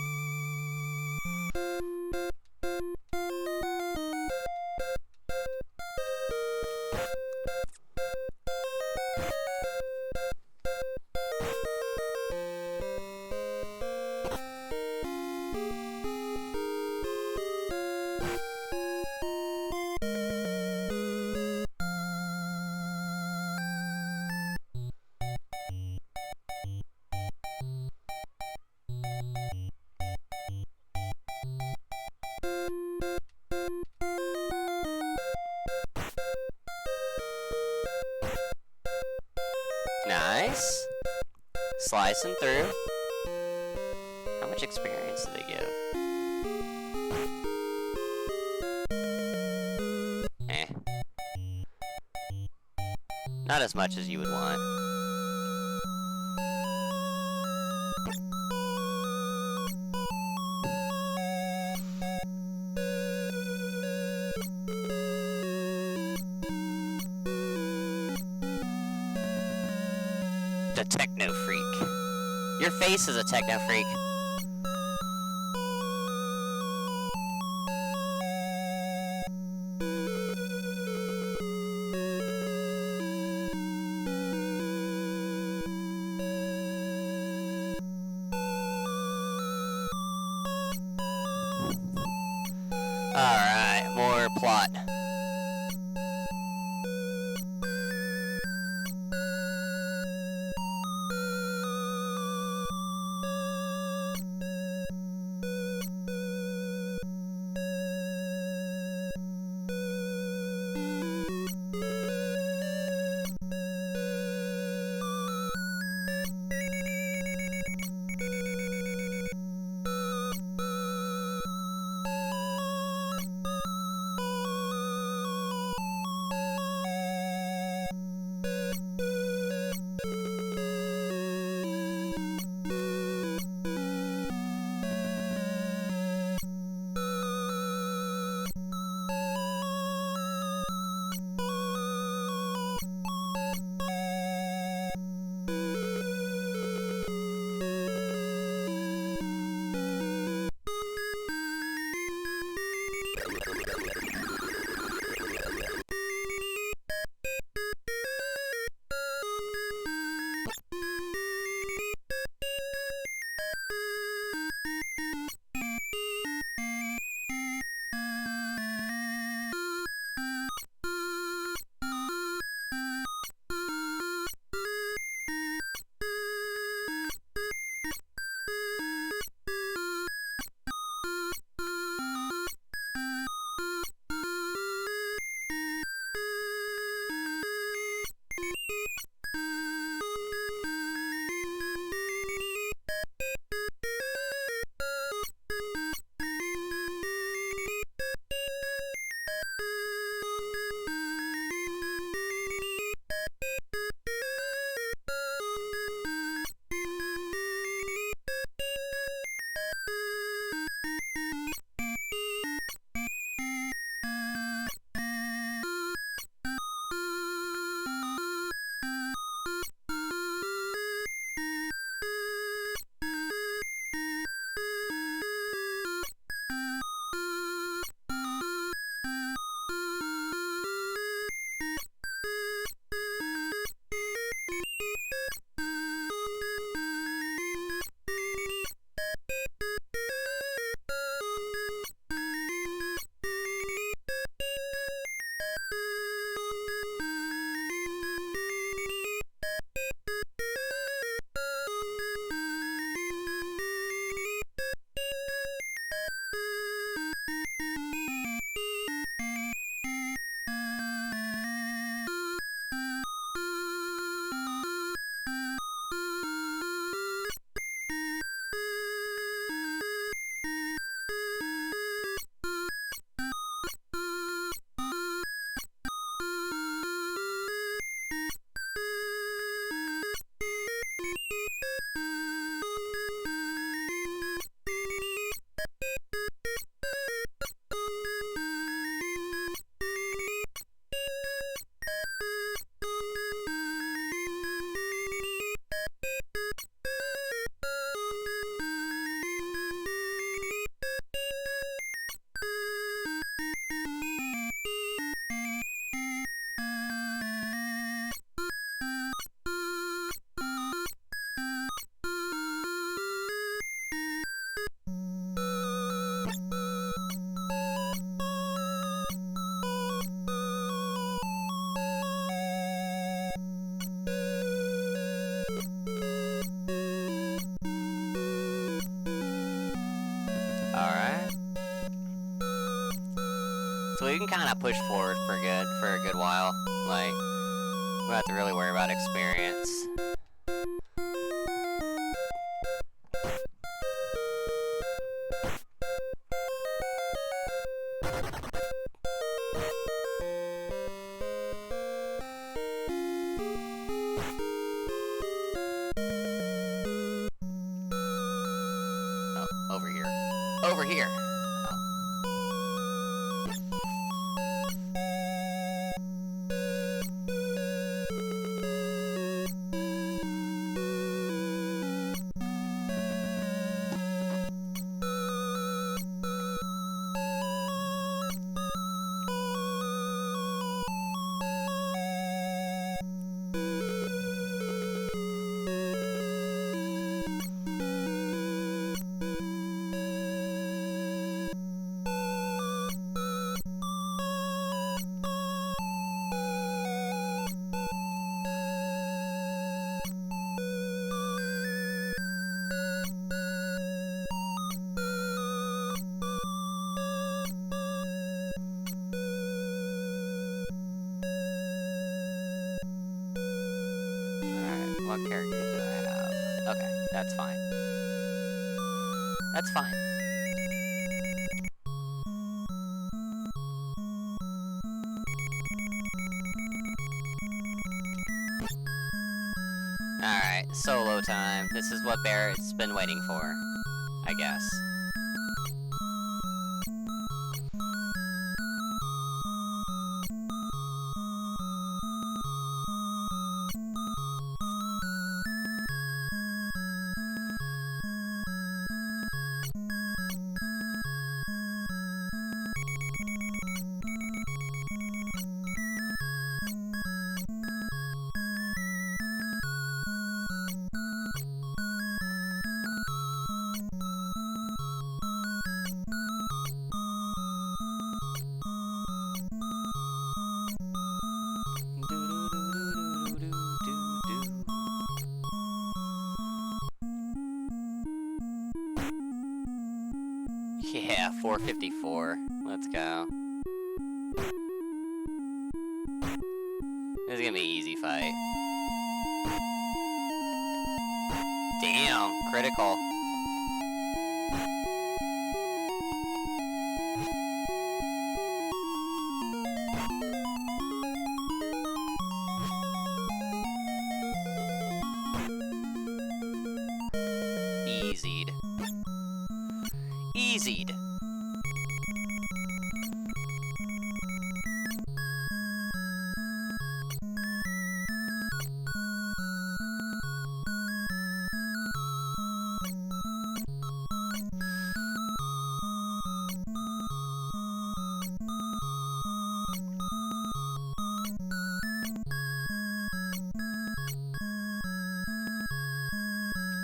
Nice. Slicing through. How much experience do they give? Eh. Not as much as you would want. The techno freak. Your face is a techno freak. Alright, more plot. can kind of push forward for a good while. Like, we don't have to really worry about experience. Oh, over here. Over here! What character do I have? Okay, that's fine. That's fine. Alright, solo time. This is what Barrett's been waiting for, I guess. Yeah, 454. Let's go. This is gonna be an easy fight. Damn, critical. Easied. Easied.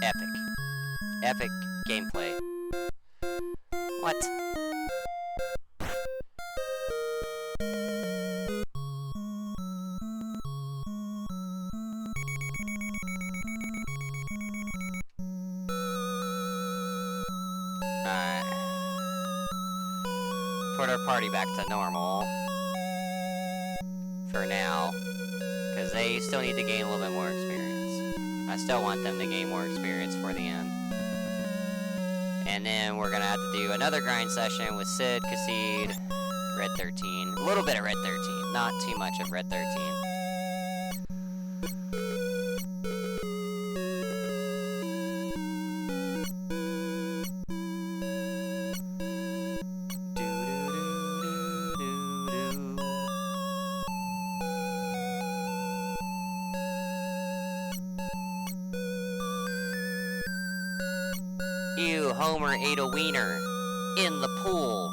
Epic. Epic gameplay. What? Alright. Put our party back to normal. For now. Because they still need to gain a little bit more experience. I still want them to gain more experience for the end. And then we're gonna have to do another grind session with Sid, Kassid, Red 13. A little bit of Red 13, not too much of Red 13. Ew, Homer ate a wiener in the pool.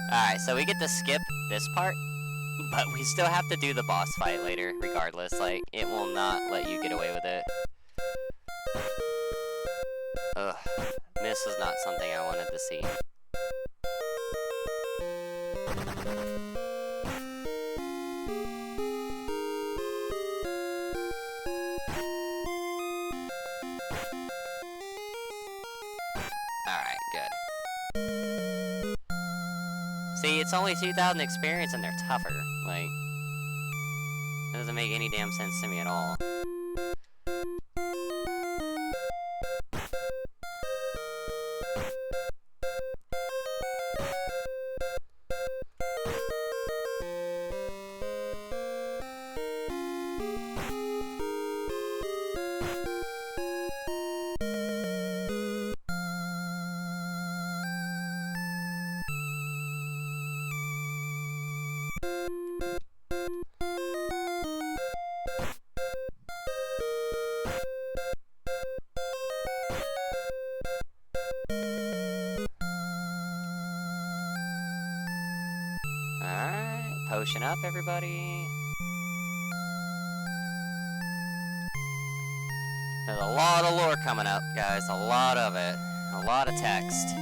Alright, so we get to skip this part, but we still have to do the boss fight later, regardless. Like, it will not let you get away with it. Ugh, this was not something I wanted to see. Alright, good. See, it's only 2,000 experience and they're tougher. Like, it doesn't make any damn sense to me at all. Potion up, everybody. There's a lot of lore coming up, guys. A lot of it. A lot of text.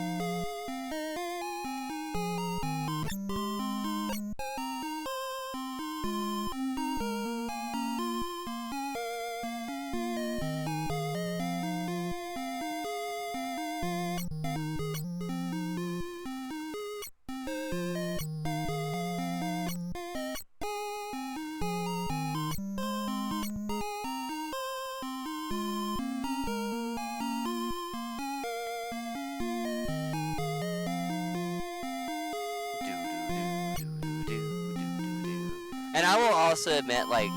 And I will also admit, like,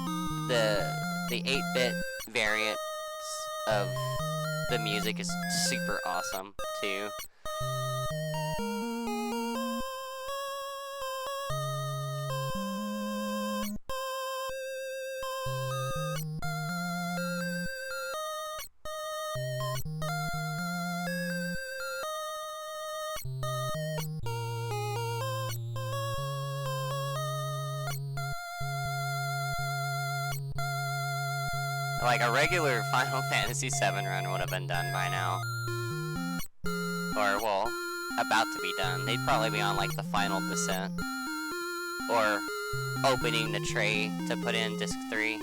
the 8-bit variants of the music is super awesome, too. Like, a regular Final Fantasy VII run would have been done by now. Or, well, about to be done. They'd probably be on, like, the final descent. Or opening the tray to put in disc 3.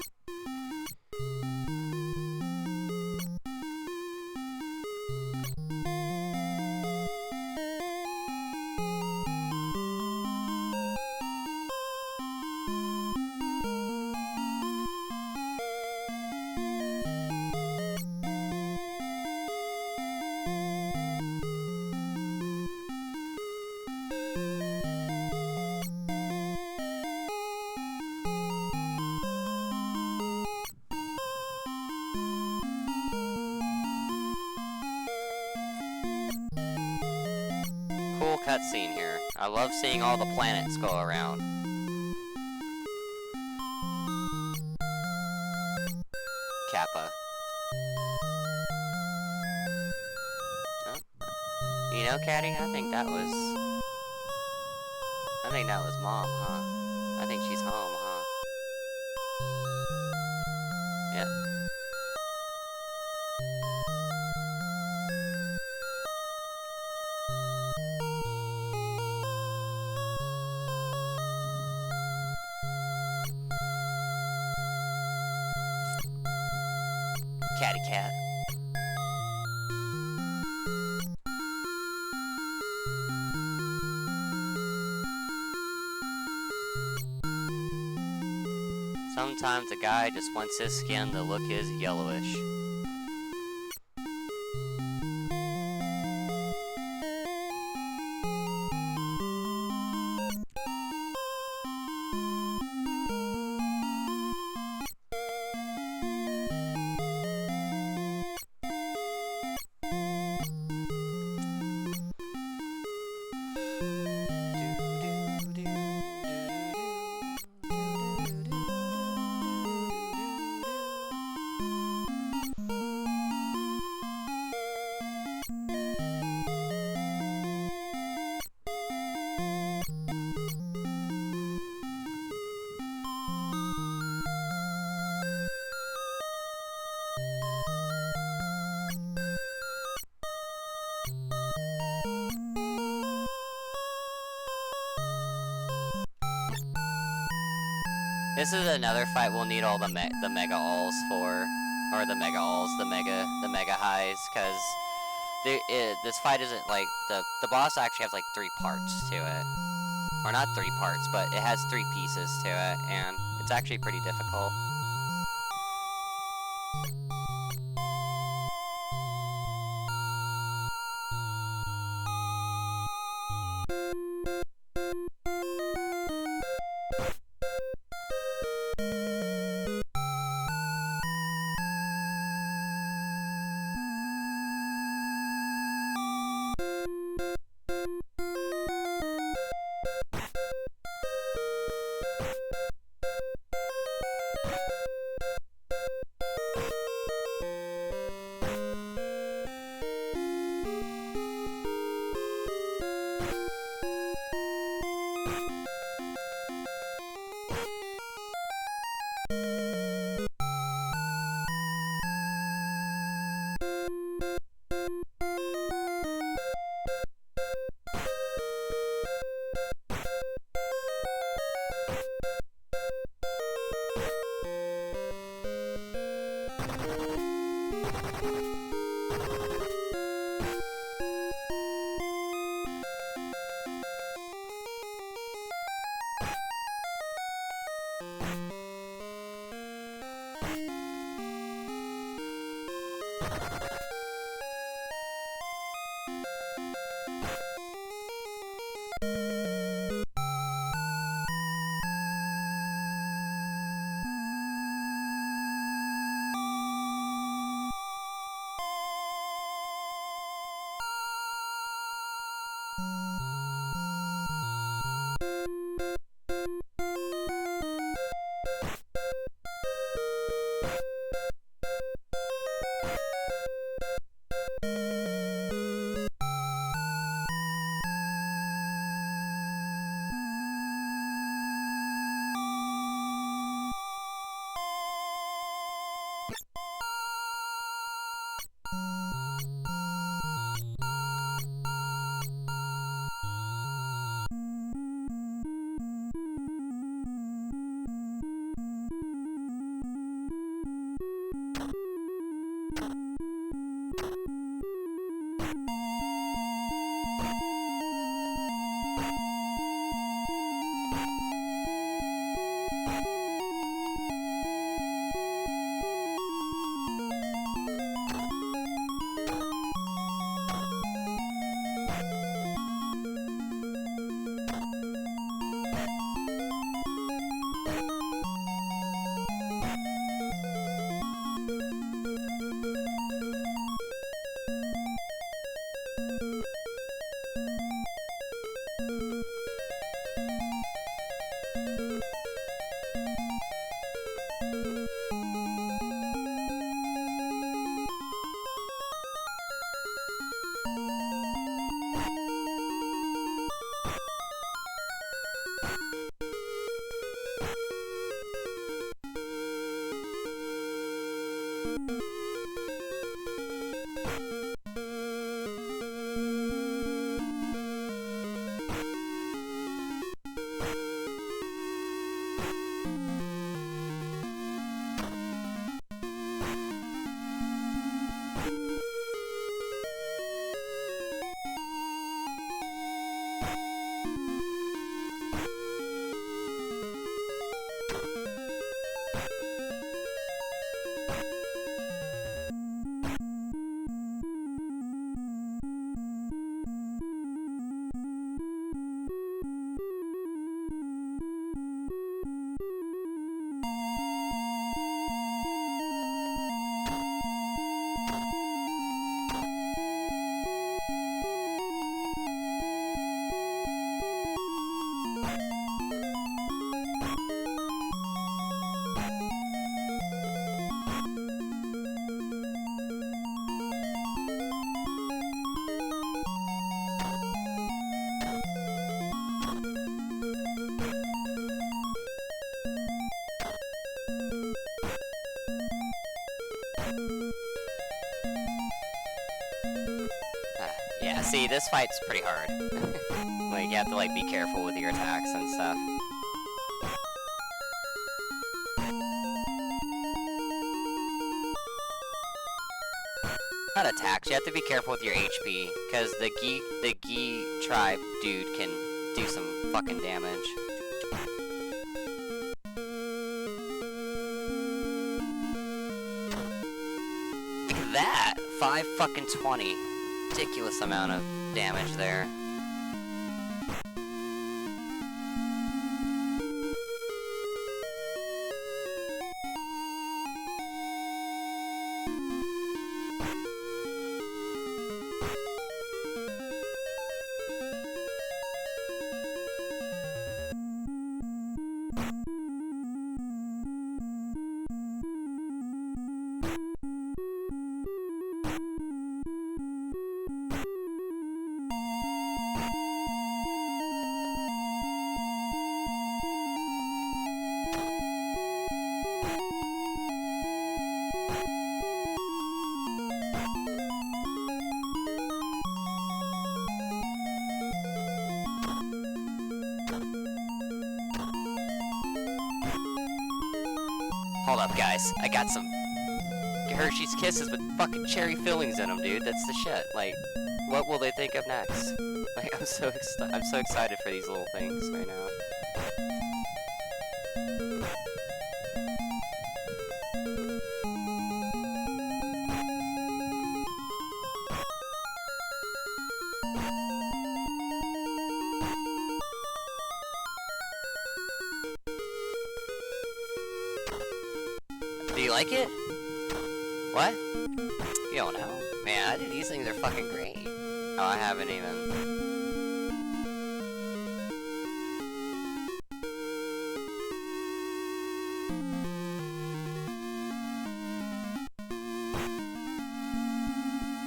Cool cutscene here. I love seeing all the planets go around. Kappa. Oh. You know, Caddy, I think that was Mom, huh? I think she's home, huh? Yep. Catty cat. Sometimes a guy just wants his skin to look his yellowish. This is another fight we'll need all the mega alls for, or the mega alls, the mega highs, because this fight isn't like the boss actually has like 3 parts to it, or not 3 parts, but it has 3 pieces to it, and it's actually pretty difficult. Yeah, see, this fight's pretty hard. Like, you have to, like, be careful with your attacks and stuff. Not attacks, you have to be careful with your HP, because the Gi tribe dude can do some fucking damage. Look at that! 5 fucking 20. Ridiculous amount of damage there. Hold up, guys. I got some Hershey's Kisses with fucking cherry fillings in them, dude. That's the shit. Like, what will they think of next? Like, I'm so excited for these little things right now. Do you like it? What? You don't know. Man, I think these things are fucking great. Oh, I haven't even...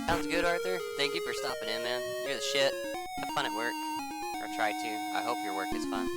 Sounds good, Arthur. Thank you for stopping in, man. You're the shit. Have fun at work. Or try to. I hope your work is fun.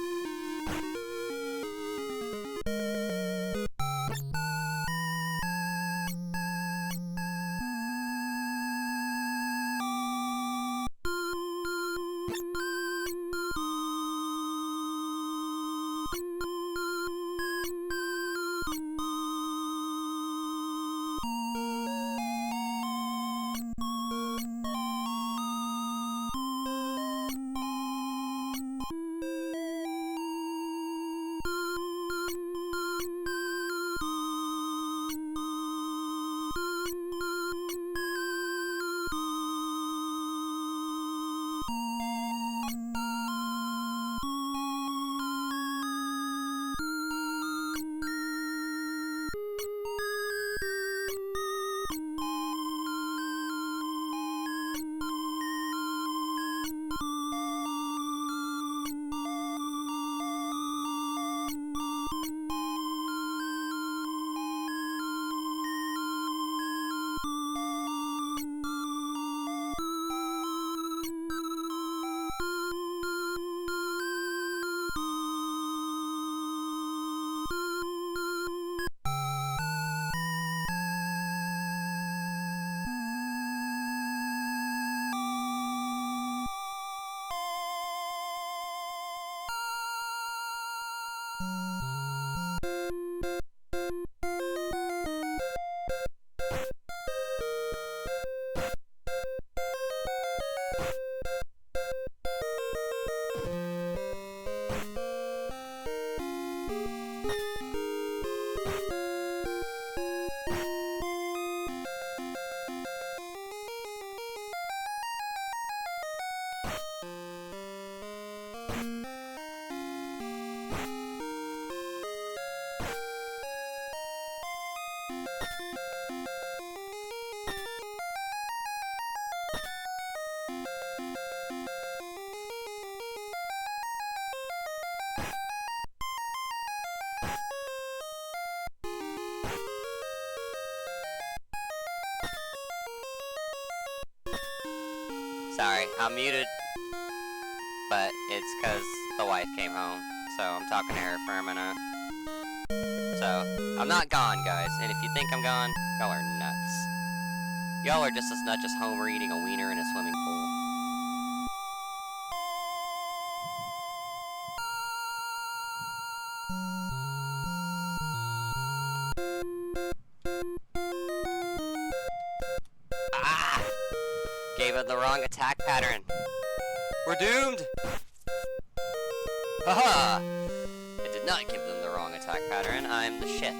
Sorry, I'm muted, but it's because the wife came home, so I'm talking to her for a minute. So, I'm not gone, guys, and if you think I'm gone, y'all are nuts. Y'all are just as nuts as Homer eating a wiener in a swimming pool. Gave it the wrong attack pattern. We're doomed! Haha! I did not give them the wrong attack pattern. I'm the shit.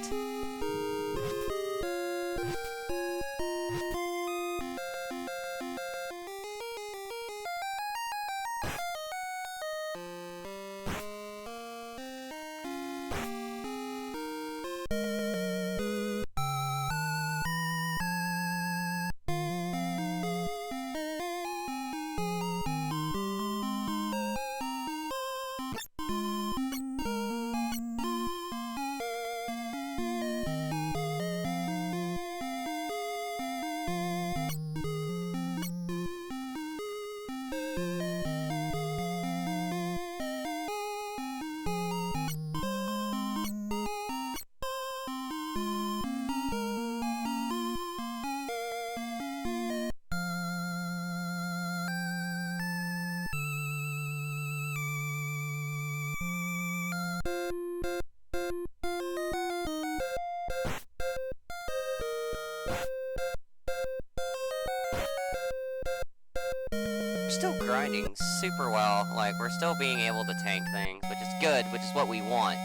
Still grinding super well, like, we're still being able to tank things, which is good, which is what we want.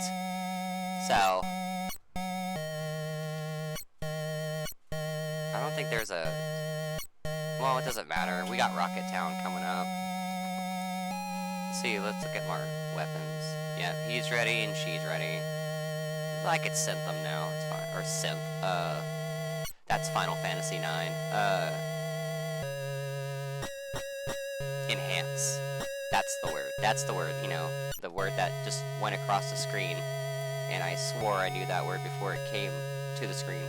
So, I don't think there's a, well, it doesn't matter, we got Rocket Town coming up. Let's see, let's look at more weapons. Yeah, he's ready and she's ready. I could synth them now, it's fine, or synth, that's Final Fantasy IX, enhance. That's the word, you know, the word that just went across the screen, and I swore I knew that word before it came to the screen.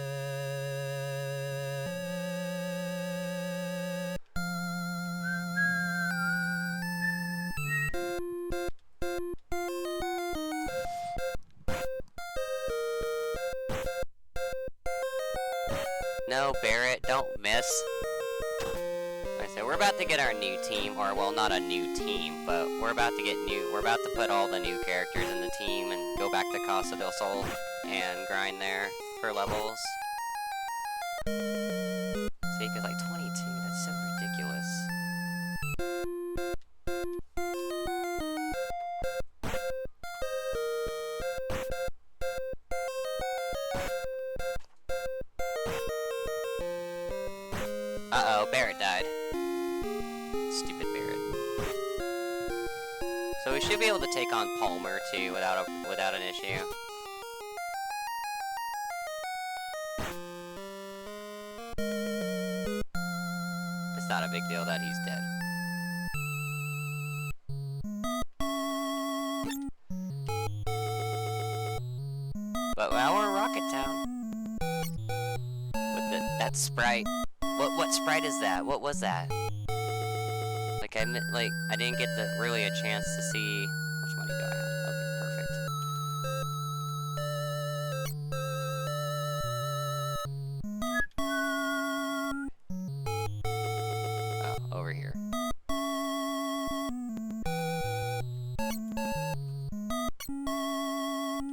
No, Barrett, don't miss. So we're about to get our new team, or well, not a new team, but we're about to put all the new characters in the team and go back to Casa del Sol and grind there for levels. See, because like 22, that's so ridiculous. Uh-oh, Barrett died. Stupid Barrett. So we should be able to take on Palmer too without an issue. It's not a big deal that he's dead. But now we're in Rocket Town. With that sprite. What sprite is that? What was that? Like I didn't get really a chance to see how much money do I have. Okay, perfect. Oh, over here.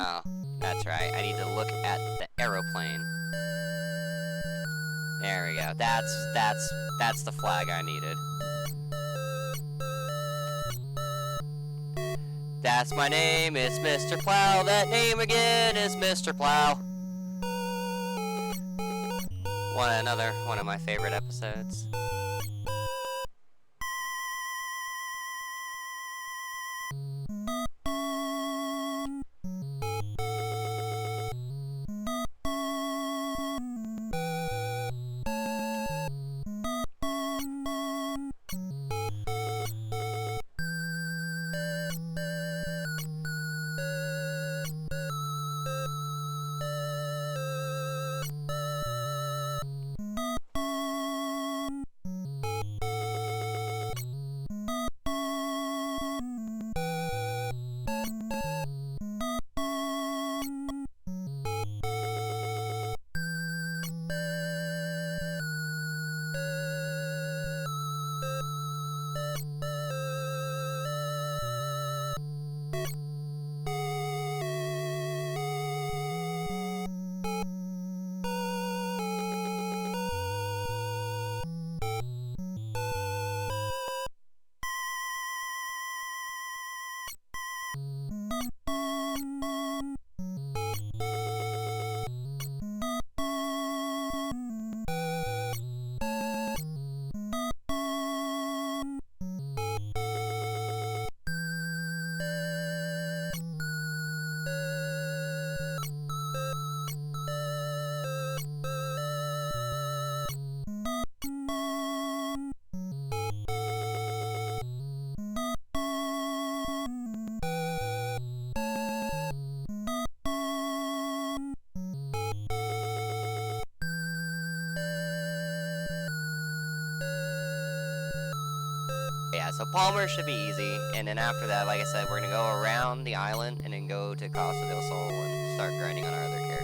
Oh, that's right. I need to look at the aeroplane. There we go. That's the flag I needed. That's my name, it's Mr. Plow. That name again is Mr. Plow. Another one of my favorite episodes. Yeah, so Palmer should be easy, and then after that, like I said, we're gonna go around the island and then go to Costa del Sol and start grinding on our other characters.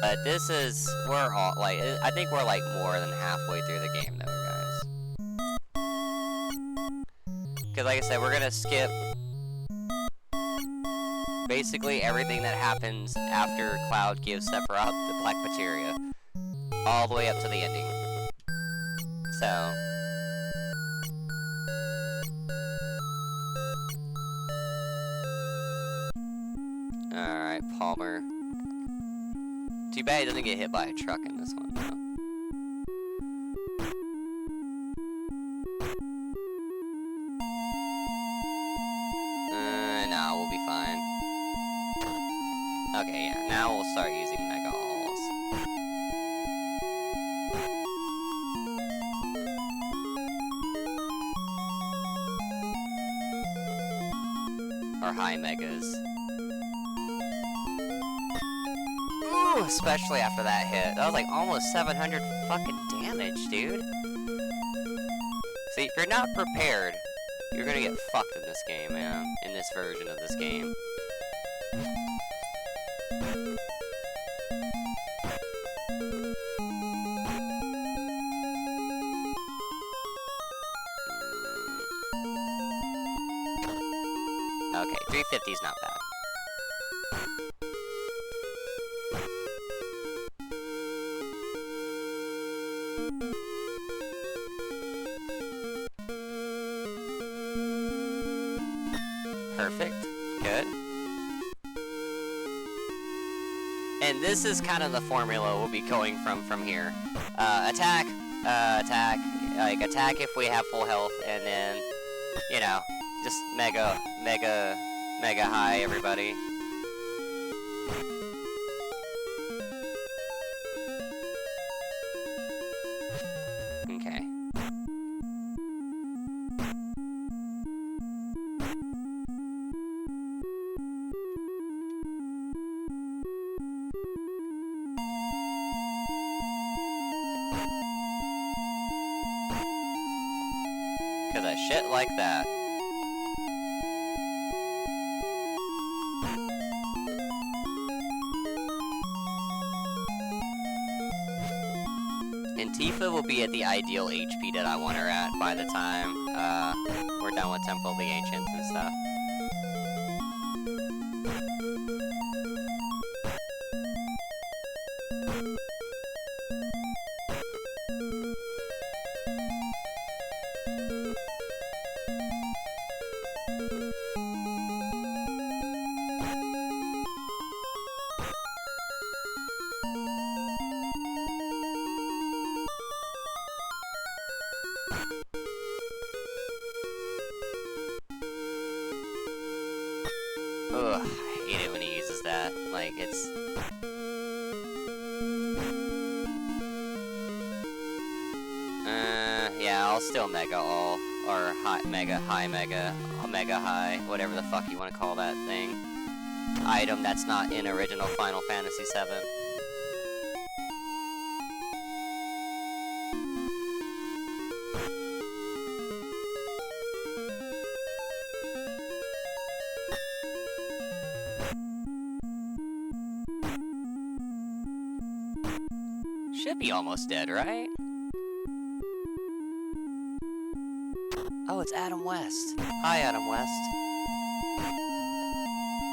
But this is, we're all, like, I think we're, like, more than halfway through the game, though, guys. Because, like I said, we're gonna skip basically everything that happens after Cloud gives Sephiroth the Black Materia, all the way up to the ending. So... Alright, Palmer. Too bad he doesn't get hit by a truck in this one, though. Nah, we'll be fine. Okay, yeah, now we'll start using Mega Alls. Or High Megas. Especially after that hit. That was like almost 700 fucking damage, dude. See, if you're not prepared, you're gonna get fucked in this game, man. In this version of this game. Okay, 350 is not bad. Perfect. Good. And this is kind of the formula we'll be going from here. Attack, attack, like attack if we have full health, and then, you know, just mega high everybody. Okay. Cause of shit like that. And Tifa will be at the ideal HP that I want her at by the time we're done with Temple of the Ancients and stuff. Ugh, I hate it when he uses that. Like, it's... yeah, I'll still Mega All. Or high, Mega High, whatever the fuck you want to call that thing. Item that's not in original Final Fantasy VII. Should be almost dead, right? Oh, it's Adam West. Hi, Adam West.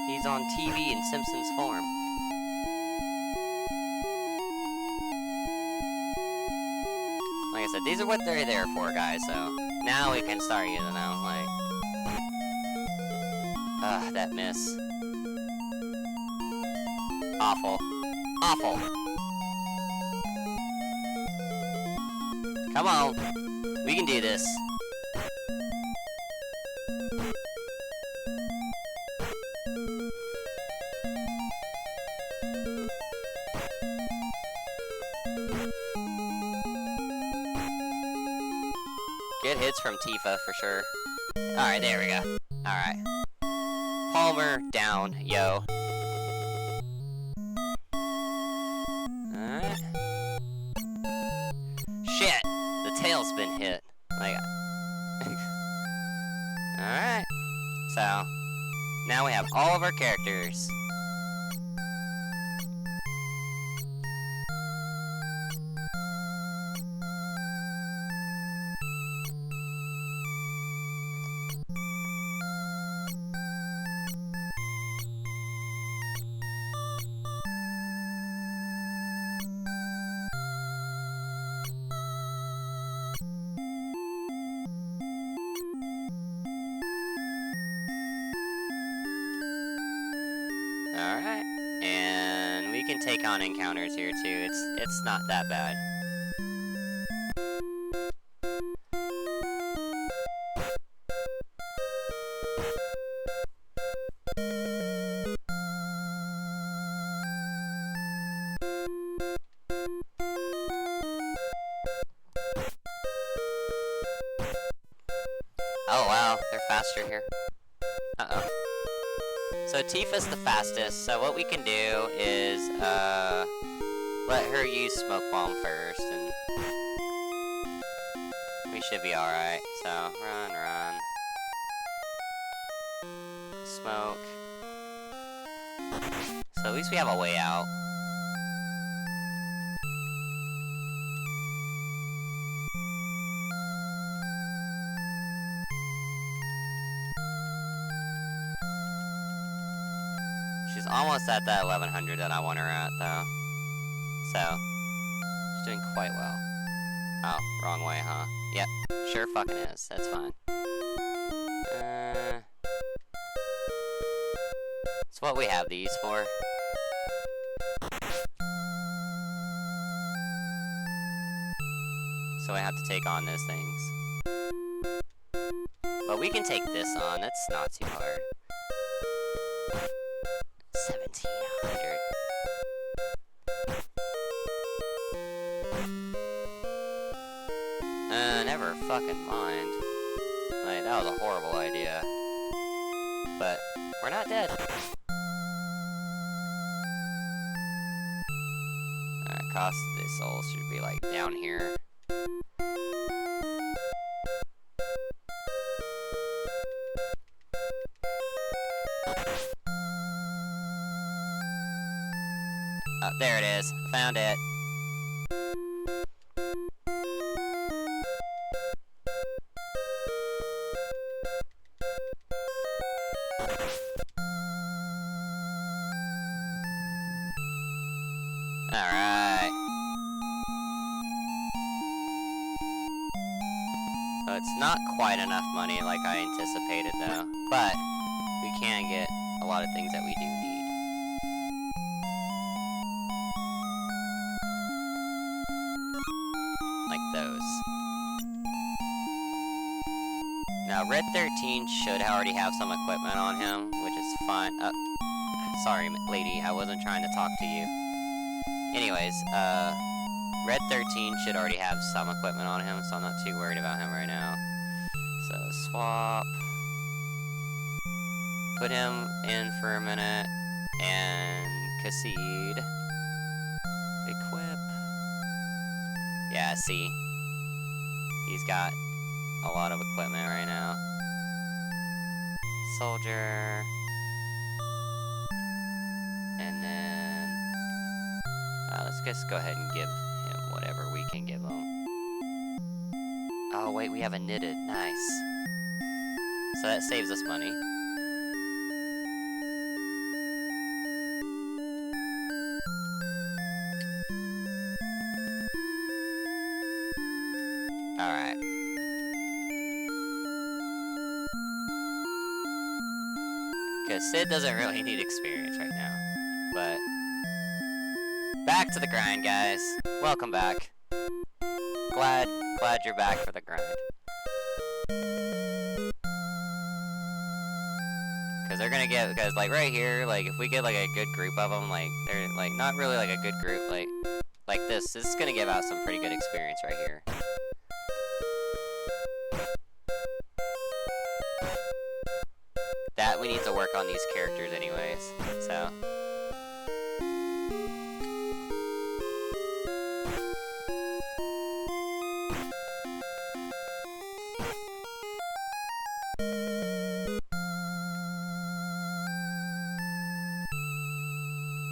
He's on TV in Simpsons form. Like I said, these are what they're there for, guys, so... Now we can start using them, like... that miss. Awful. Awful. Come on. We can do this. Good hits from Tifa for sure. Alright, there we go. Alright. Palmer down, yo. Alright. Shit! The tail's been hit. Like. Alright. So, now we have all of our characters. Alright, and we can take on encounters here too, it's not that bad. Oh wow, they're faster here. Uh-oh. So Tifa's the fastest, so what we can do is, let her use Smoke Bomb first, and we should be alright. So, run. Smoke. So at least we have a way out. She's almost at that 1100 that I want her at, though. So, she's doing quite well. Oh, wrong way, huh? Yep, sure fucking is. That's fine. It's what we have these for. So I have to take on those things. But we can take this on. That's not too hard. 1700. Never fucking mind. Like, that was a horrible idea. But, we're not dead. Alright, cost of this soul should be, like, down here. Oh, there it is. Found it. Alright. So it's not quite enough money like I anticipated though, but we can get a lot of things that we do need. Like those. Now Red 13 should already have some equipment on him, which is fine. Sorry lady, I wasn't trying to talk to you. Anyways, Red 13 should already have some equipment on him, so I'm not too worried about him right now. So, swap. Put him in for a minute, and concede. Equip. Yeah, see. He's got a lot of equipment right now. Soldier. And then... let's just go ahead and give him whatever we can give him. Oh wait, we have a knitted. Nice. So that saves us money. Alright. Because Sid doesn't really need experience right now. But... back to the grind, guys. Welcome back. Glad you're back for the grind. Because they're gonna get, because like right here, like if we get like a good group of them, like they're like not really like a good group, like this is gonna give out some pretty good experience right here. we need to work on these characters anyways, so.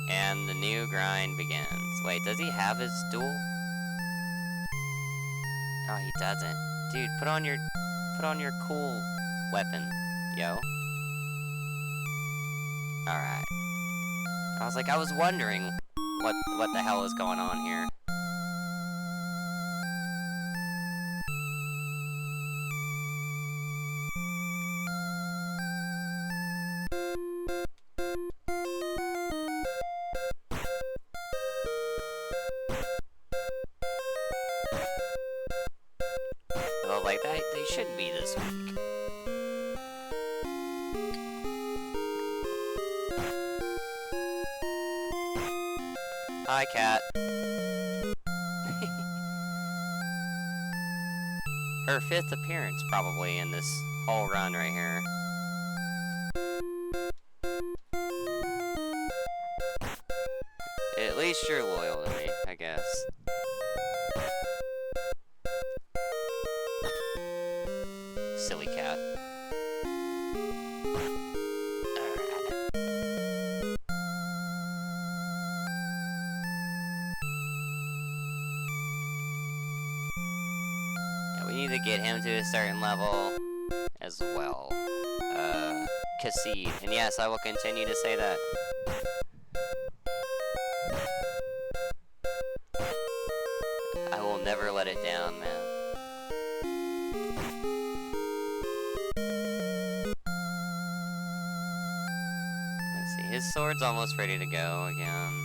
And the new grind begins. Wait, does he have his duel? Oh, he doesn't. Dude, put on your cool weapon, yo. Alright. I was wondering what the hell is going on here. Well, like, they shouldn't be this weak. Hi, cat. Her 5th appearance, probably, in this whole run right here. At least you're loyal to me, I guess. Silly cat. We need to get him to a certain level as well. Concede. And yes, I will continue to say that. I will never let it down, man. Let's see, his sword's almost ready to go again.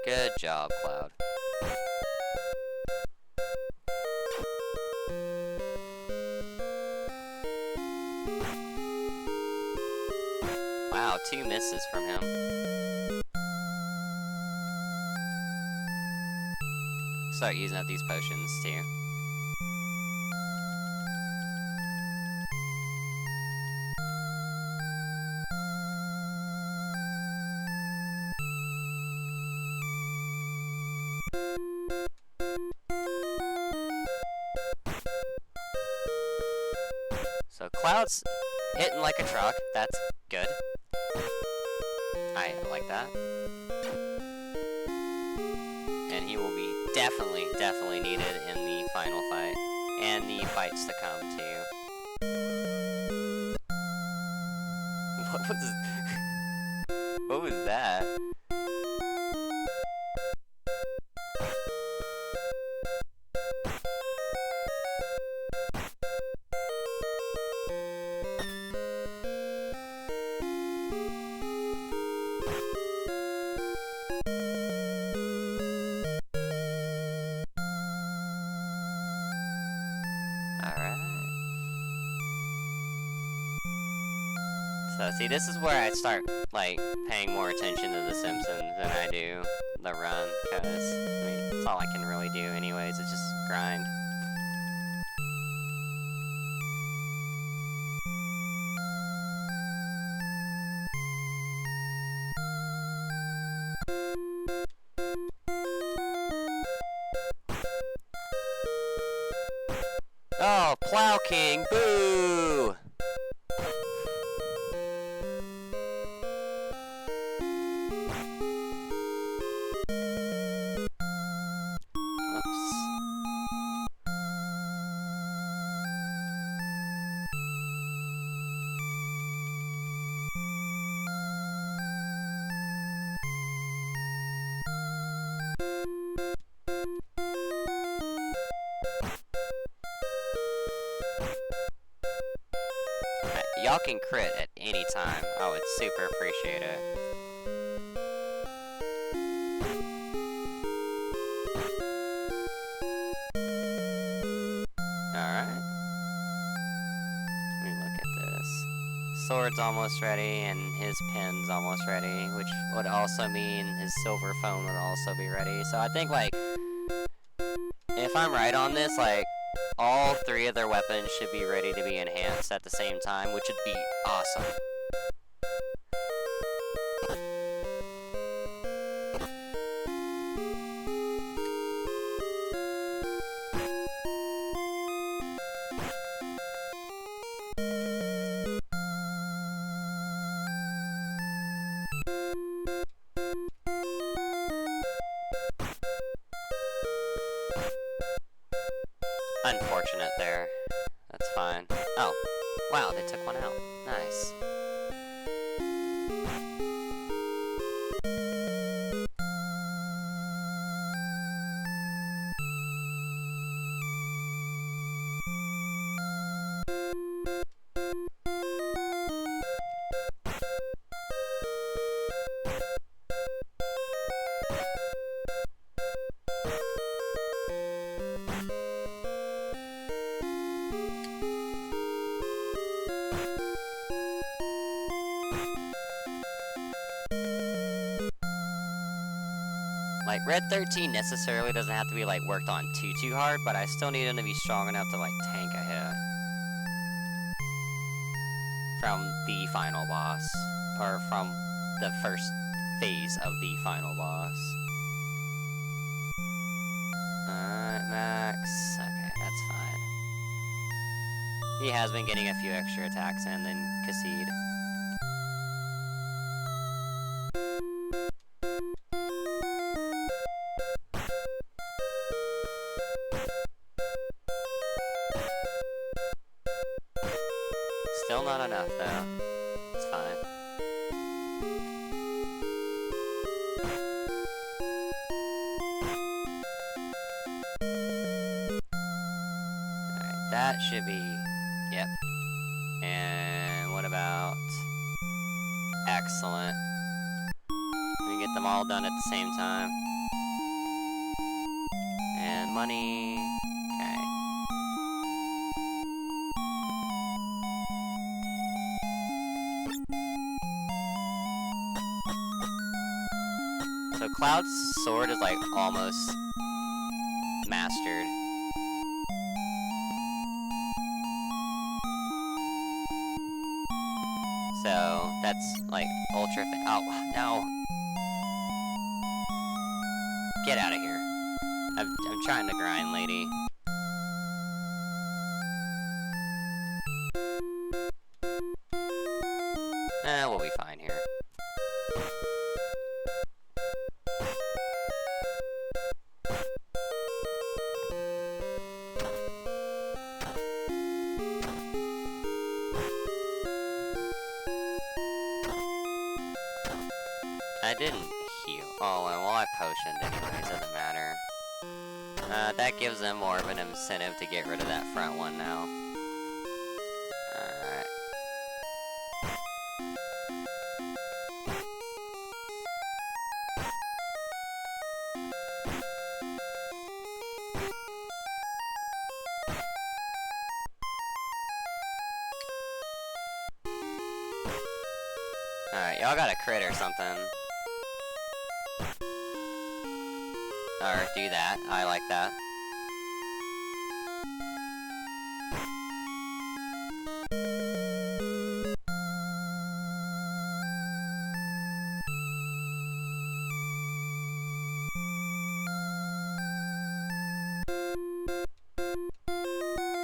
Good job, Cloud. Wow, 2 misses from him. Start using up these potions, too. So Cloud's hitting like a truck. That's good. I like that. And he will be definitely needed in the final fight. And the fights to come, too. What was that? So, see, this is where I start, like, paying more attention to The Simpsons than I do the run, because, I mean, it's all I can really do anyways, it's just grind. Oh, Plow King, boo! Y'all can crit at any time. I would super appreciate it. Alright. Let me look at this. sword's almost ready, and his pin's almost ready, which would also mean his silver phone would also be ready. So I think, like, if I'm right on this, like, all 3 of their weapons should be ready to be enhanced at the same time, which would be awesome. Unfortunate there. That's fine. Oh, wow, they took one out. Nice. Like, Red 13 necessarily doesn't have to be, like, worked on too hard, but I still need him to be strong enough to, like, tank a hit from the final boss, or from the first phase of the final boss. Alright, Max. Okay, that's fine. He has been getting a few extra attacks in than Kassid. Still not enough, though. It's fine. Alright, that should be... Yep. And what about... Excellent. We can get them all done at the same time. And money... Okay. So Cloud's sword is, like, almost mastered. So that's, like, ultra. Oh, no! Get out of here! I'm trying to grind, lady. We'll be fine here. I didn't heal. Oh, well, I potioned anyways, doesn't matter. That gives them more of an incentive to get rid of that front one now. Alright. Alright, y'all got a crit or something. Or do that. I like that.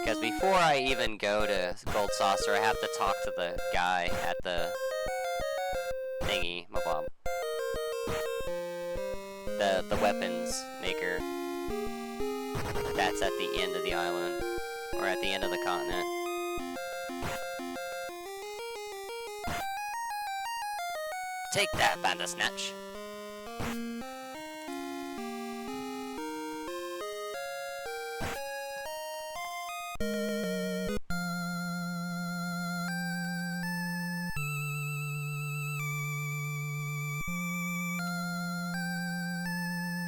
Because before I even go to Gold Saucer, I have to talk to the guy at the thingy, Mabob. The weapons maker. That's at the end of the island. Or at the end of the continent. Take that, Bandersnatch.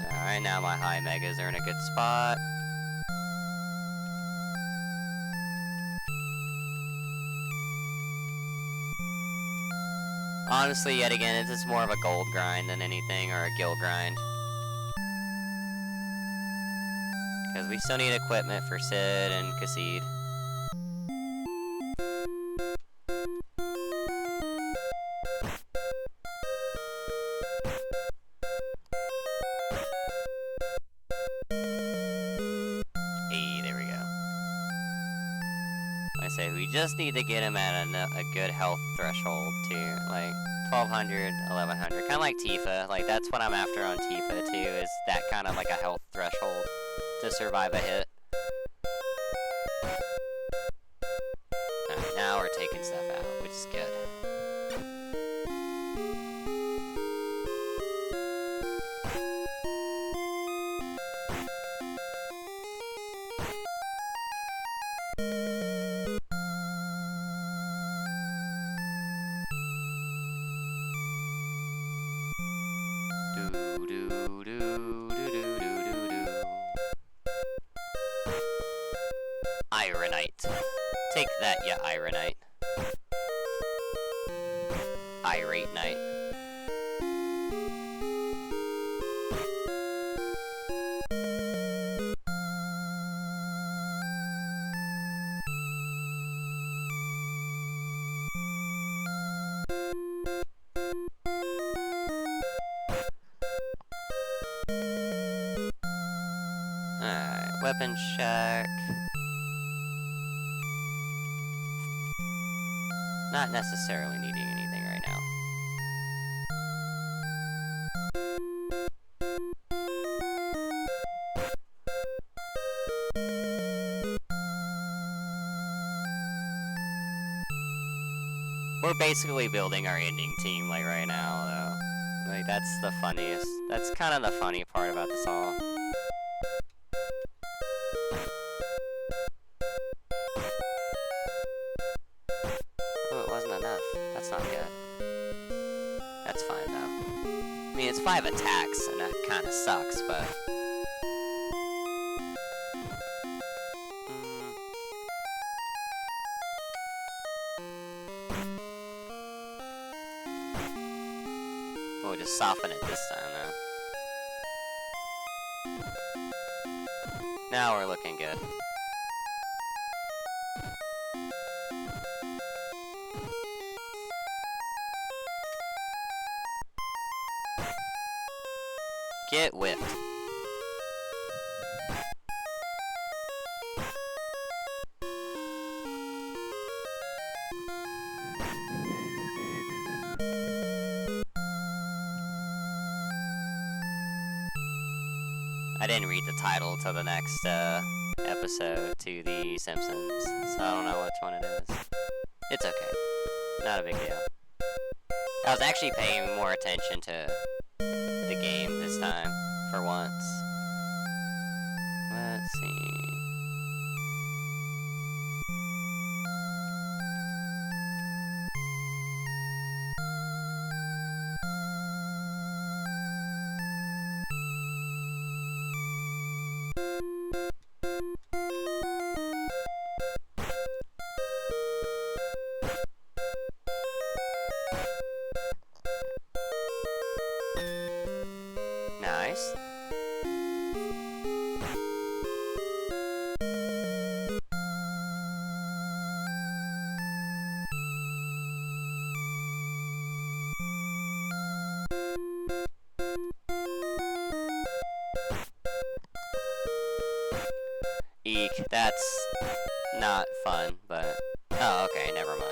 Alright, now my high megas are in a good spot. honestly, yet again, it's just more of a gold grind than anything, or a gil grind. Because we still need equipment for Sid and Kassid. Hey, there we go. I say we just need to get him at a good health threshold too, like 1200, 1100, kind of like Tifa. Like that's what I'm after on Tifa too, is that kind of like a health threshold to survive a hit. Now we're taking stuff out, which is good. Ironite. Take that, ya Ironite. Irate Knight. Alright, weapon check. Not necessarily needing anything right now. We're basically building our ending team, like, right now, though. Like, that's the funniest. That's kind of the funny part about this all. Oh, it wasn't enough. That's not good. That's fine, though. I mean, it's 5 attacks, and that kind of sucks, but... We'll just soften it this time, though. Now we're looking good. Get whipped. I didn't read the title till the next episode to The Simpsons, so I don't know which one it is. It's okay. Not a big deal. I was actually paying more attention to the game this time, for once. Let's see. Nice. Eek, that's not fun, but... Oh, okay, never mind.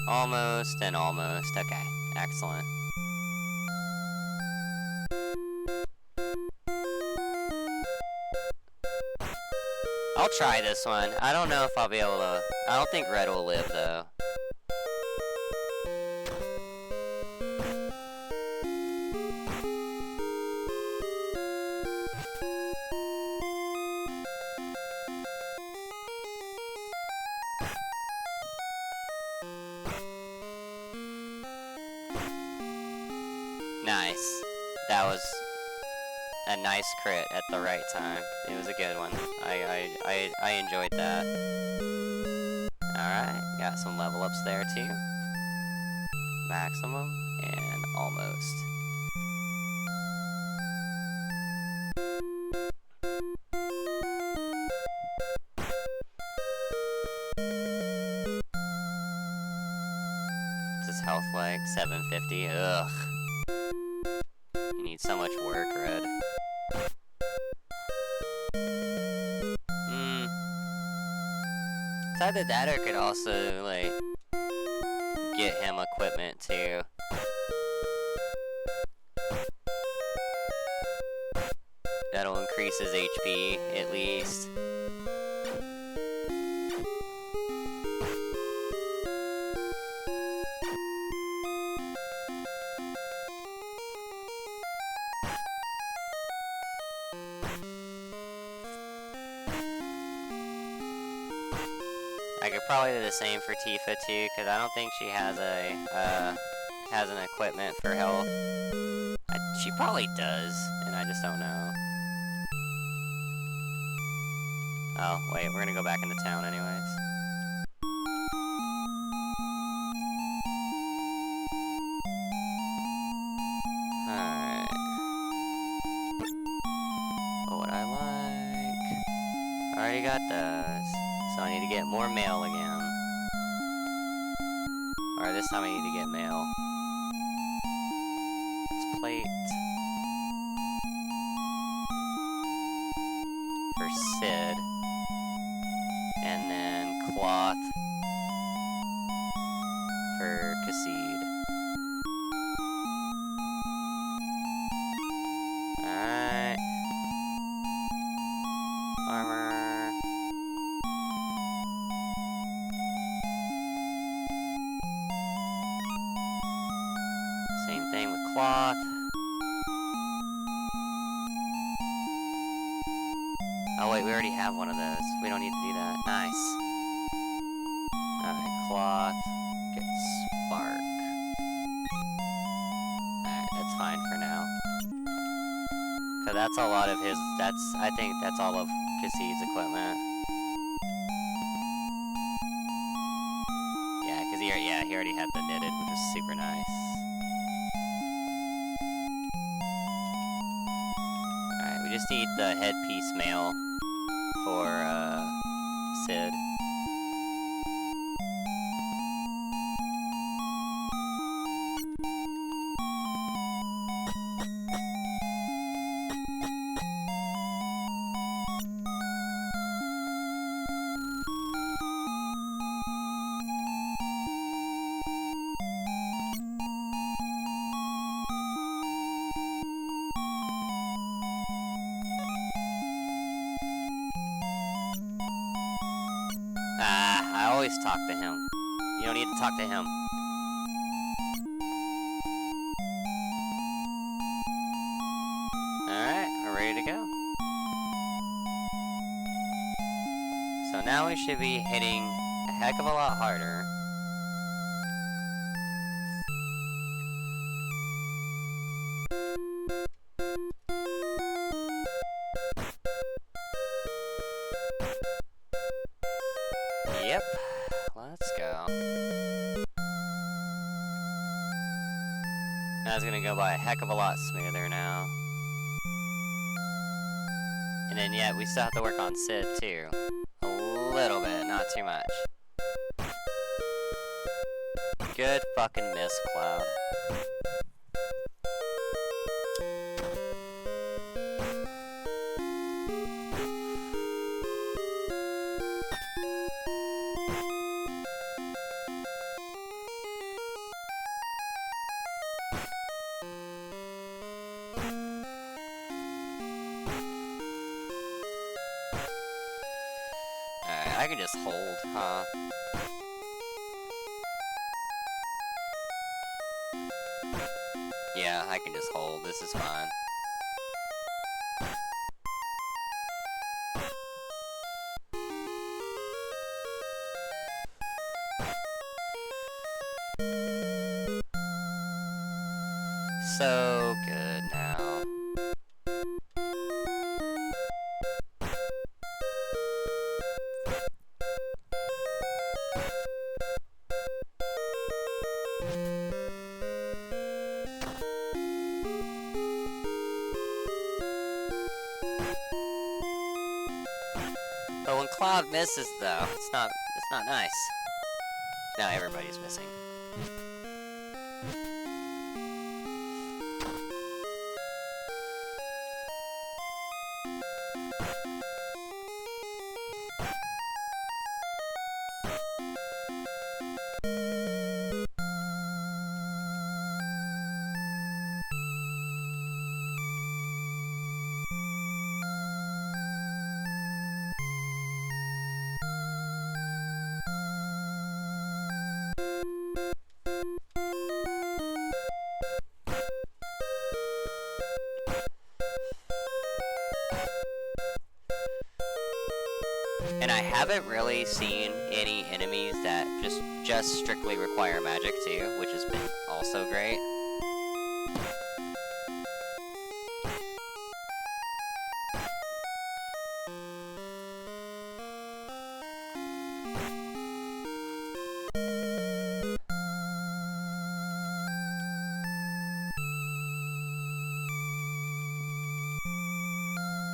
Almost and almost. Okay, excellent. I'll try this one. I don't know if I'll be able to... I don't think Red will live, though. Nice. That was a nice crit at the right time. It was a good one. I enjoyed that. Alright, got some level ups there too. Maximum and almost. What's his health like? 750. Ugh. You need so much work, Red. It's either that or could also, like, get him equipment, too. That'll increase his HP, at least. I could probably do the same for Tifa too, because I don't think she has an equipment for health. She probably does, and I just don't know. Oh, wait, we're gonna go back into town anyways. Alright. What would I like? Already got those. So I need to get more mail again. Or this time I need to get mail. It's plate. For Sid. And then cloth. For Kassid. Alright. Armor. Cloth. Oh wait, we already have one of those. We don't need to do that. Nice. Alright, cloth. Get spark. Alright, that's fine for now. Cause that's a lot of his, I think that's all of Kassid's equipment. Yeah, cause he already had the knitted, which was super nice. We just need the headpiece mail for, Sid. I always talk to him. You don't need to talk to him. Alright, we're ready to go. So now we should be hitting a heck of a lot harder. Yep, let's go. That's gonna go by a heck of a lot smoother now. And then, yeah, we still have to work on Sid, too. A little bit, not too much. Good fucking miss, Cloud. I can just hold, huh? Yeah, I can just hold. This is fine. So good now. But when Cloud misses, though, it's not nice. Now everybody's missing. And I haven't really seen any enemies that just strictly require magic too, which has been also great.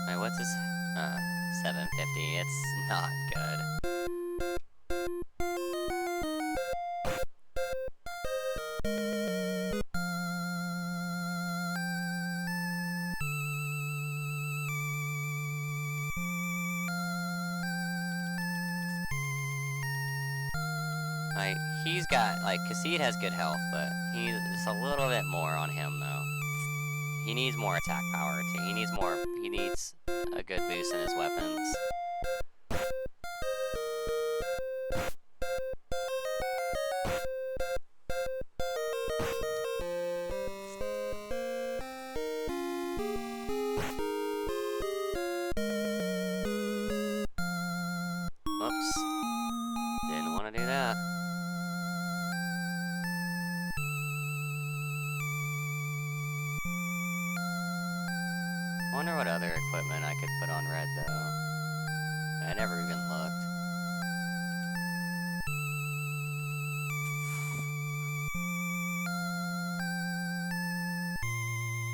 Wait, what's this? 750. It's not good. Like, he's got, like, Kassid has good health, but he's a little bit more on him, though. He needs more attack power, too. He needs a good boost in his weapons. Whoops. Didn't want to do that. I wonder what other equipment I could put on Red, though. I never even looked.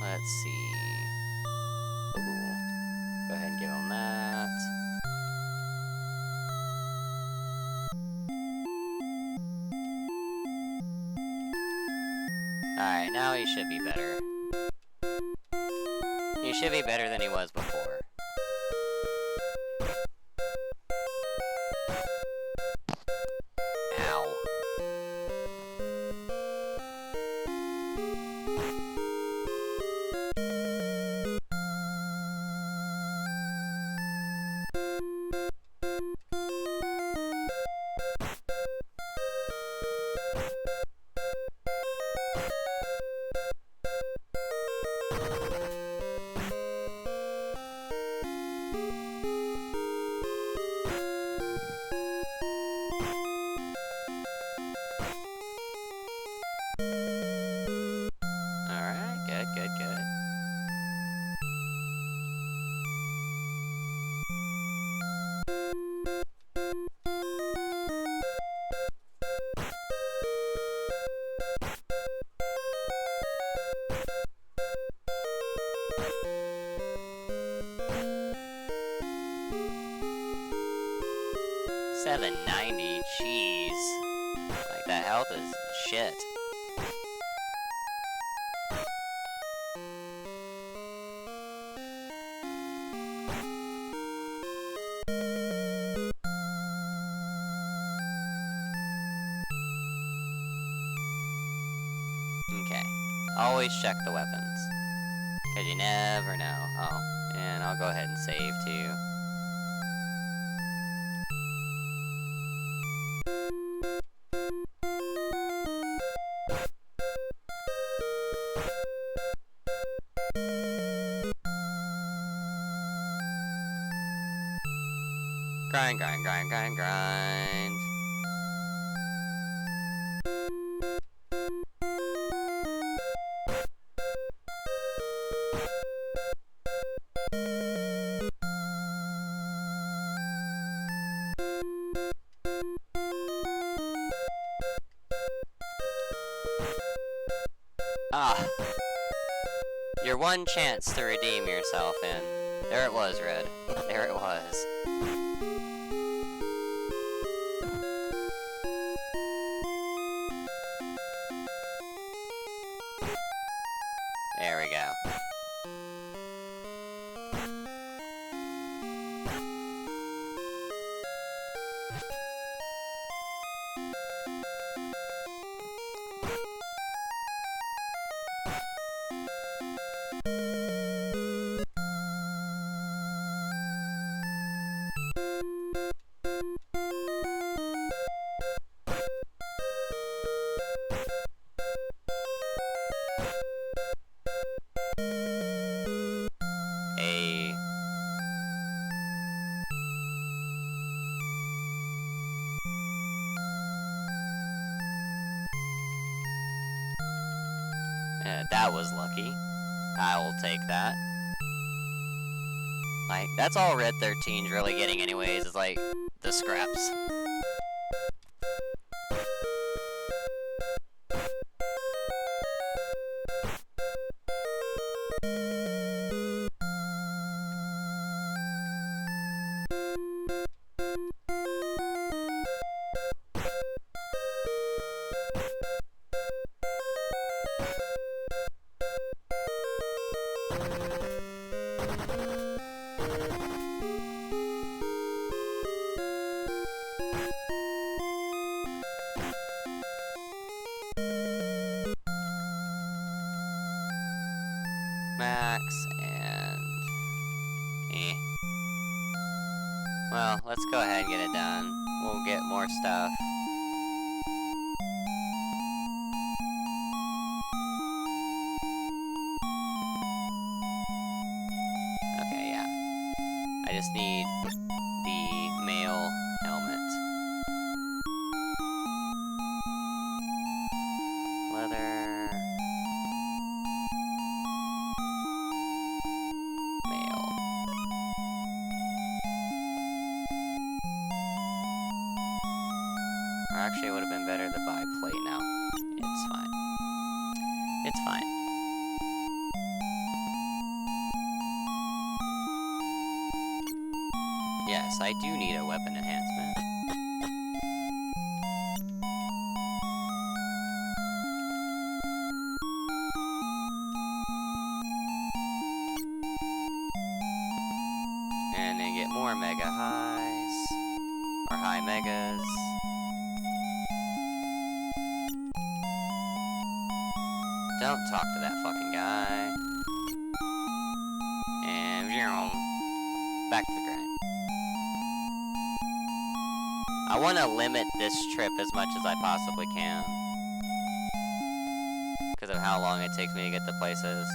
Let's see. Ooh. Go ahead and give him that. Alright, now he should be better. He should be better than he was before. Ow. $790, jeez. Like, that health is shit. Okay, always check the weapons, because you never know. Oh, and I'll go ahead and save too. Grind, grind, grind, grind, grind. Ah. Your one chance to redeem yourself, and there it was, Red. There it was. There we go. That was lucky. I will take that. Like, that's all Red 13's really getting anyways, is like, the scraps. Max, and... Well, let's go ahead and get it done. We'll get more stuff. Okay, yeah. I just need the male helmet. Leather... Actually, it would have been better to buy plate now. It's fine. It's fine. Yes, I do need a weapon enhancement. And then get more mega highs. Or high megas. Don't talk to that fucking guy. And back to the grind. I want to limit this trip as much as I possibly can. Because of how long it takes me to get to places.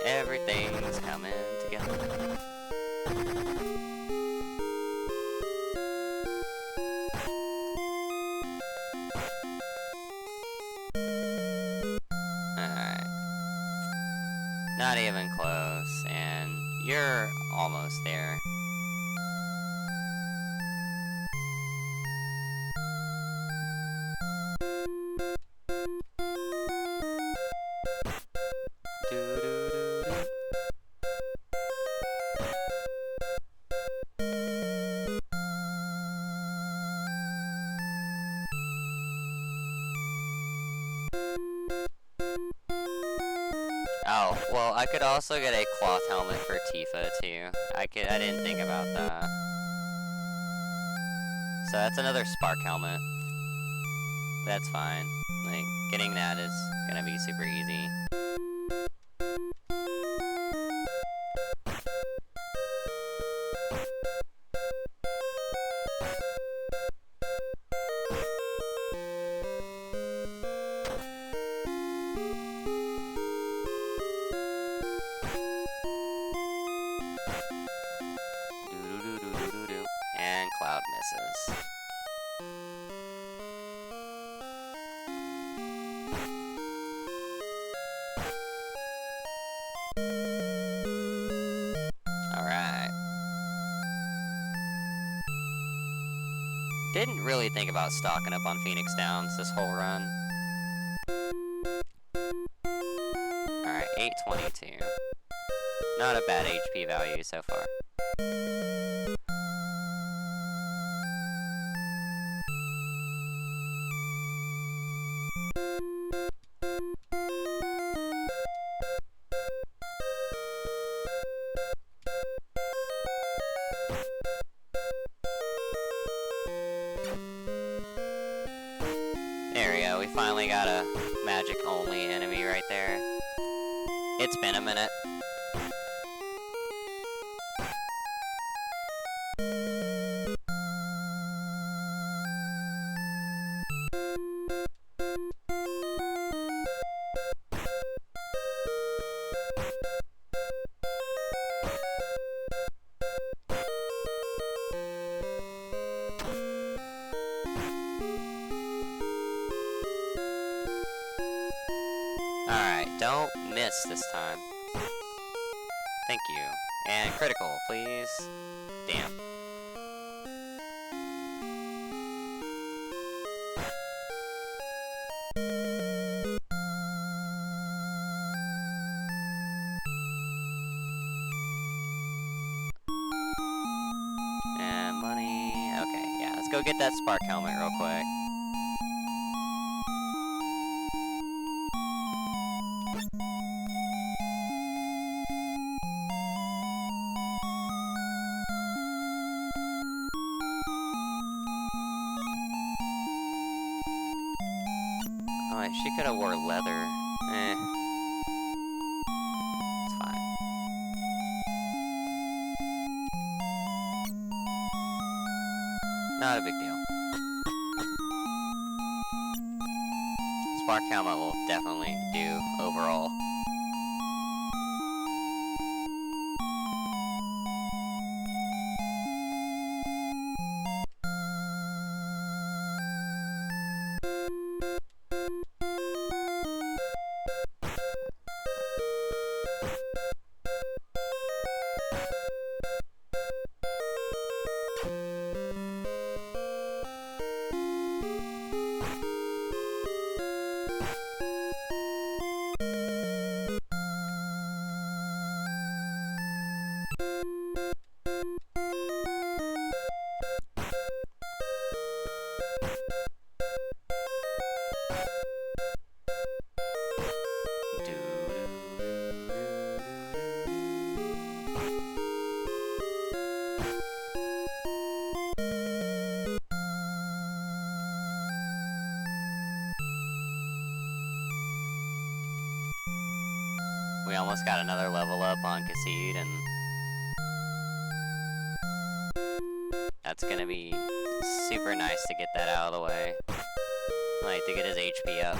Everything's coming together. you're almost there. Oh, well, I could also get a cloth helmet for Tifa, too. I didn't think about that. So that's another spark helmet. That's fine. Like, getting that is gonna be super easy. And Cloud misses. Alright. Didn't really think about stocking up on Phoenix Downs this whole run. Alright, 822. Not a bad HP value so far. There we go, we finally got a magic-only enemy right there. It's been a minute. Alright, don't miss this time. Thank you. And critical, please. Damn. And money. Okay, yeah, let's go get that spark helmet real quick. Oh, she could have wore leather. Eh. It's fine. Not a big deal. Spark helmet will definitely do overall. We almost got another level up on Kassid, and that's gonna be super nice to get that out of the way. Like, to get his HP up.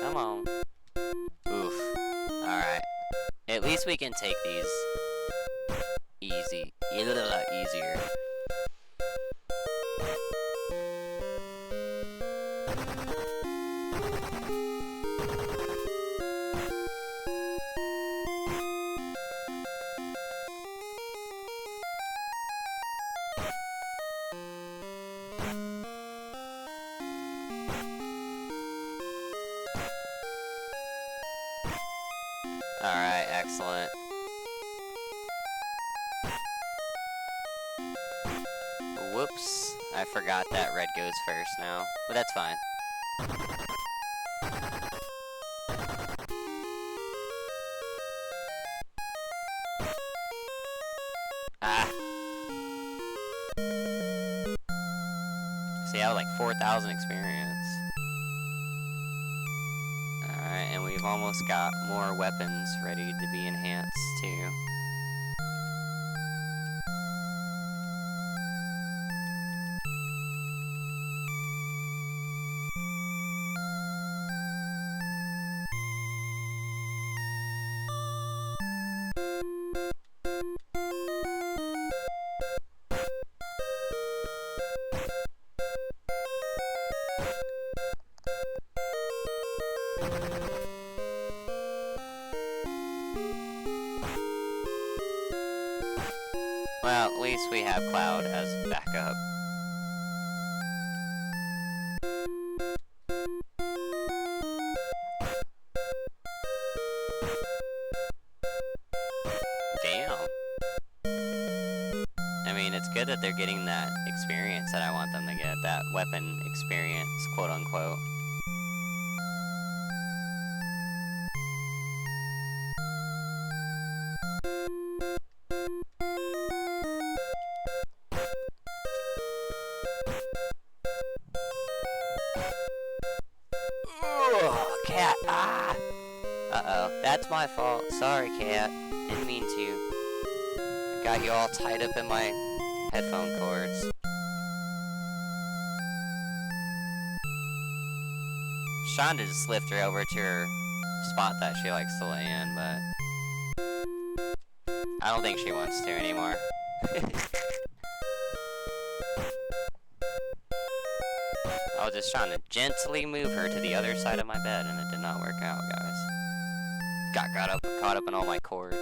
Come on. Oof. Alright. At least we can take these easier. Alright, excellent. Whoops. I forgot that red goes first now, but that's fine. Ah. See, I have like 4,000 experience. Alright, and we've almost got more weapons ready to be enhanced too. Well, at least we have Cloud as backup. Damn. I mean, it's good that they're getting that experience that I want them to get, that weapon experience, quote unquote. Cat, ah! Uh-oh, that's my fault. Sorry, cat. Didn't mean to. Got you all tied up in my headphone cords. Shonda just lift her over to her spot that she likes to lay in, but I don't think she wants to anymore. I was just trying to gently move her to the other side of my bed, and it did not work out, guys. Got caught up in all my cords.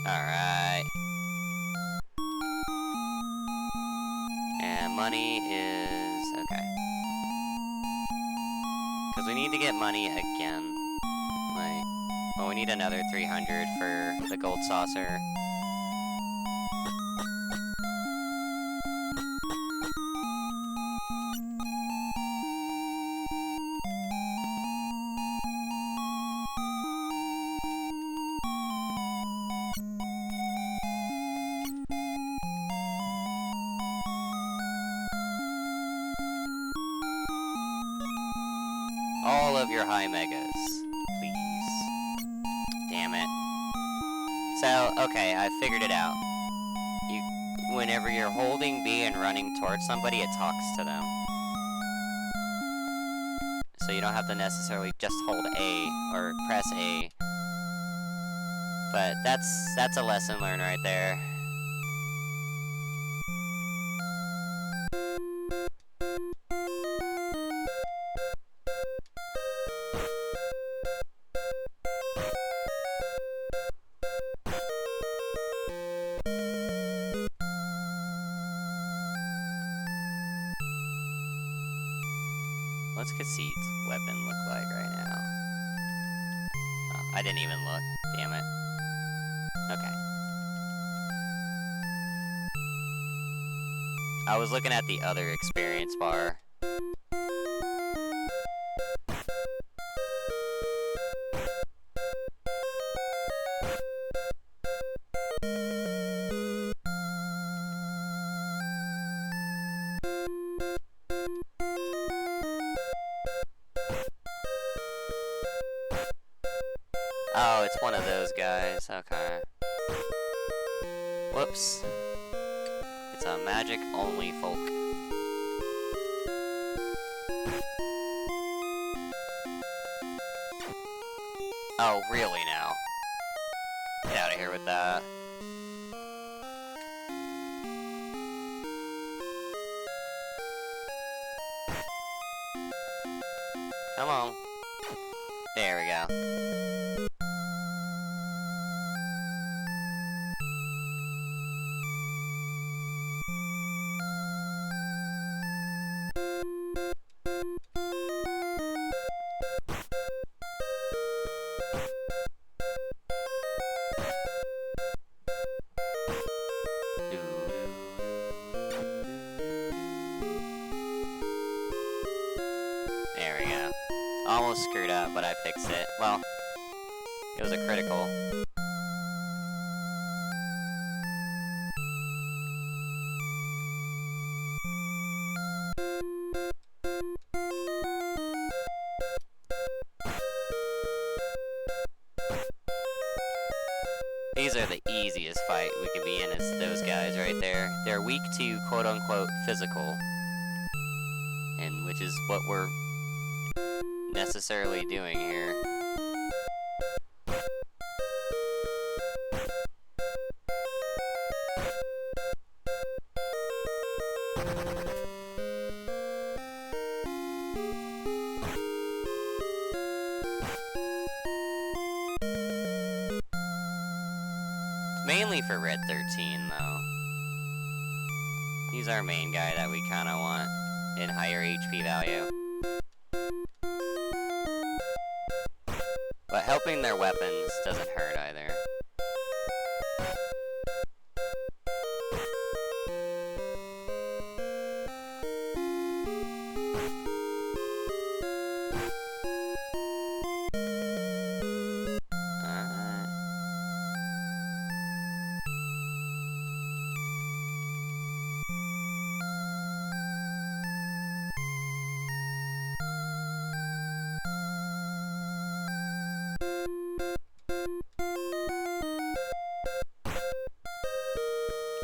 Alright. And money is... okay. Because we need to get money again. Like, well, we need another 300 for the gold saucer. All of your high megas, please. Damn it. So, okay, I figured it out. Whenever you're holding B and running towards somebody, it talks to them. So you don't have to necessarily just hold A or press A. But that's a lesson learned right there. What's Cassie's weapon look like right now? Oh, I didn't even look. Damn it. Okay. I was looking at the other experience bar. Oh, it's one of those guys. Okay. Whoops. It's a magic-only folk. Oh, really now? Get out of here with that. Come on. There we go. There we go. Almost screwed up, but I fixed it. Well, it was a critical. These are the easiest fight we could be in, is those guys right there. They're weak to quote-unquote physical, and which is what we're necessarily doing here. Mainly for Red 13, though. He's our main guy that we kind of want in higher HP value. But helping their weapons doesn't hurt either.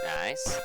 Nice.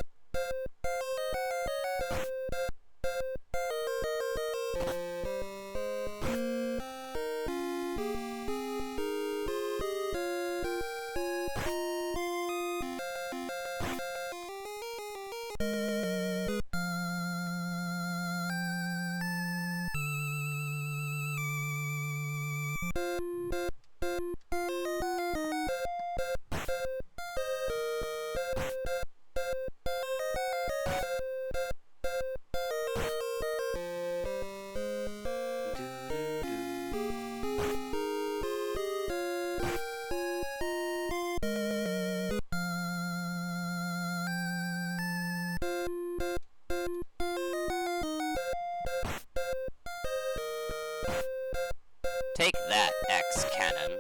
Take that, X-Cannon.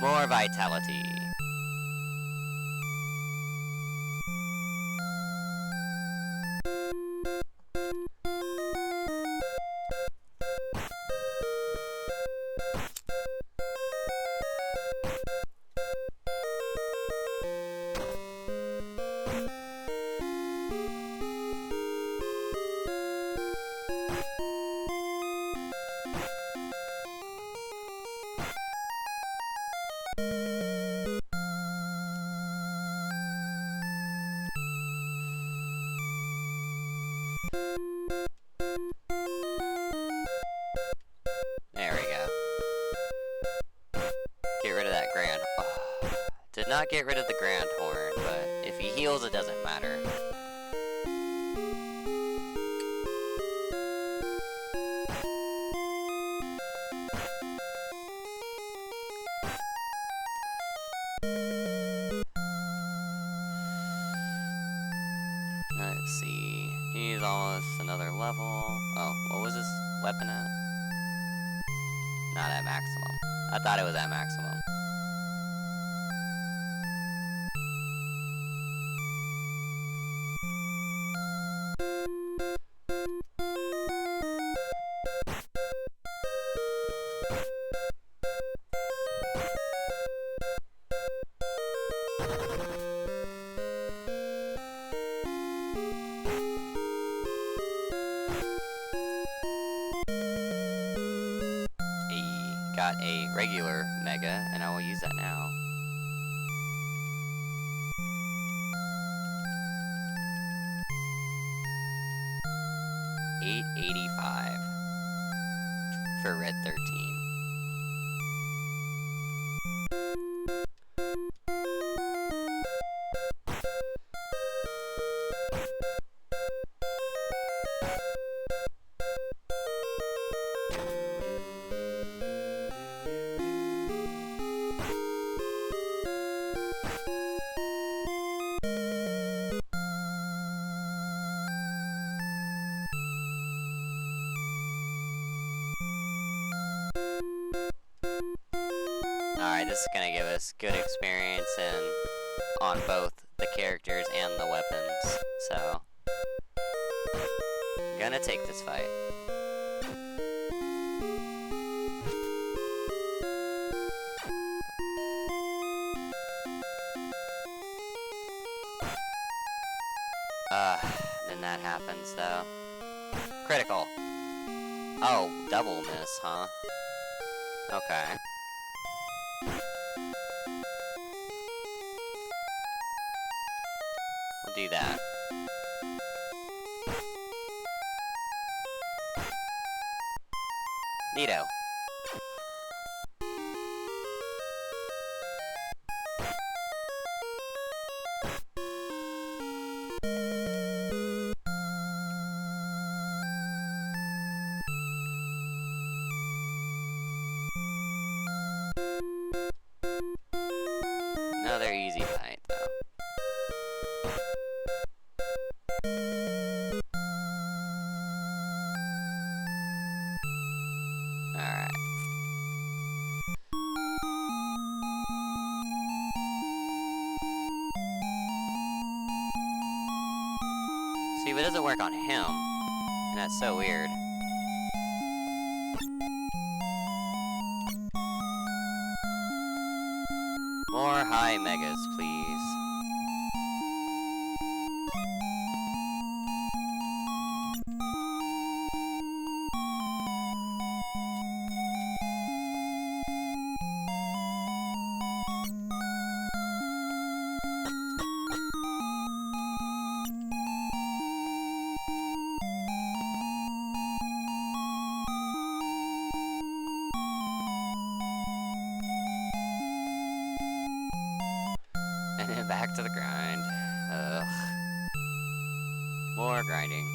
More vitality. There we go. Get rid of that grand. Oh, did not get rid of the grand horn, but if he heals, it doesn't matter. Let's see. He's almost another level. Oh, what was his weapon at? Not at maximum. I thought it was at maximum. Got a regular mega, and I will use that now. $885 for red 13. Alright, this is gonna give us good experience on both the characters and the weapons, so I'm gonna take this fight. Then that happens though. Critical. Oh, double miss, huh? Okay. We'll do that. Neato. Another easy fight, though. Alright. See, but it doesn't work on him. And that's so weird. More high megas, please. And then back to the grind. Ugh. More grinding.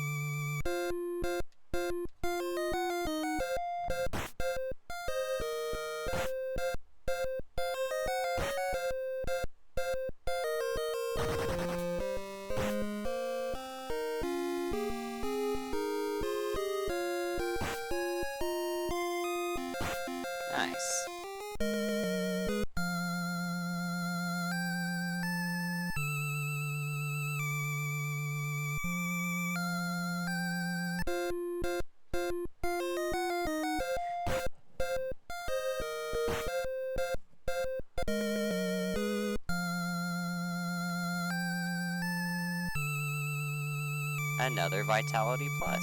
Nice. Another Vitality Plus.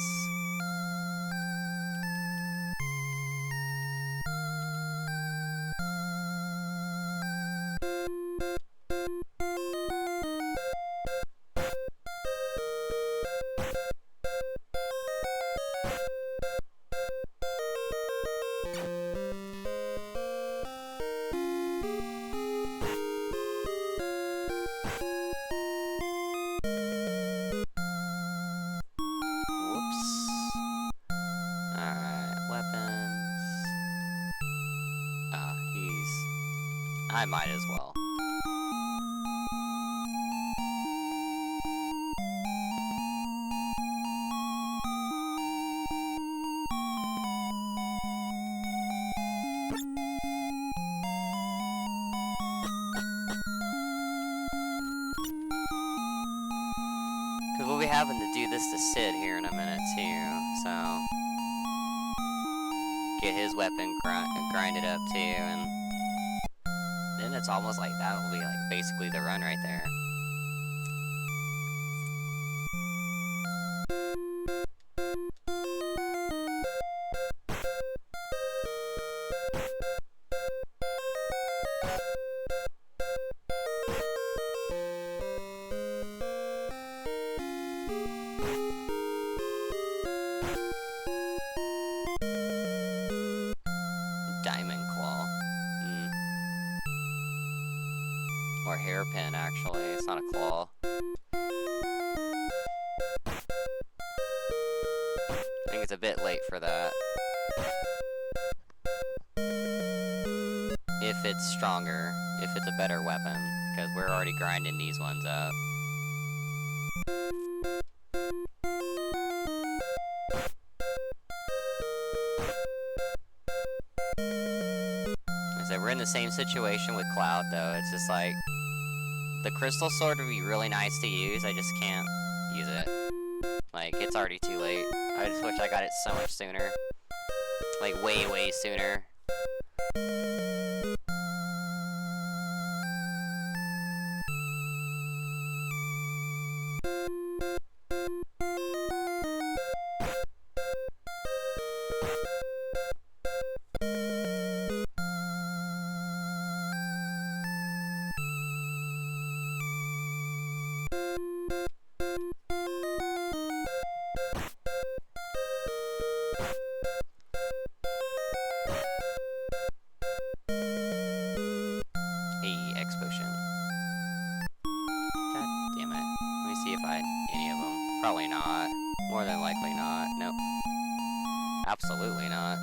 I might as well. be having to do this to Sid here in a minute too, so get his weapon grinded up too, and then it's almost like that will be like basically the run right there. Or hairpin, actually. It's not a claw. I think it's a bit late for that. If it's stronger, if it's a better weapon, because we're already grinding these ones up. So we're in the same situation with Cloud, though. It's just like, the crystal sword would be really nice to use, I just can't use it. Like, it's already too late. I just wish I got it so much sooner. Like, way, way sooner. Probably not. More than likely not. Nope. Absolutely not.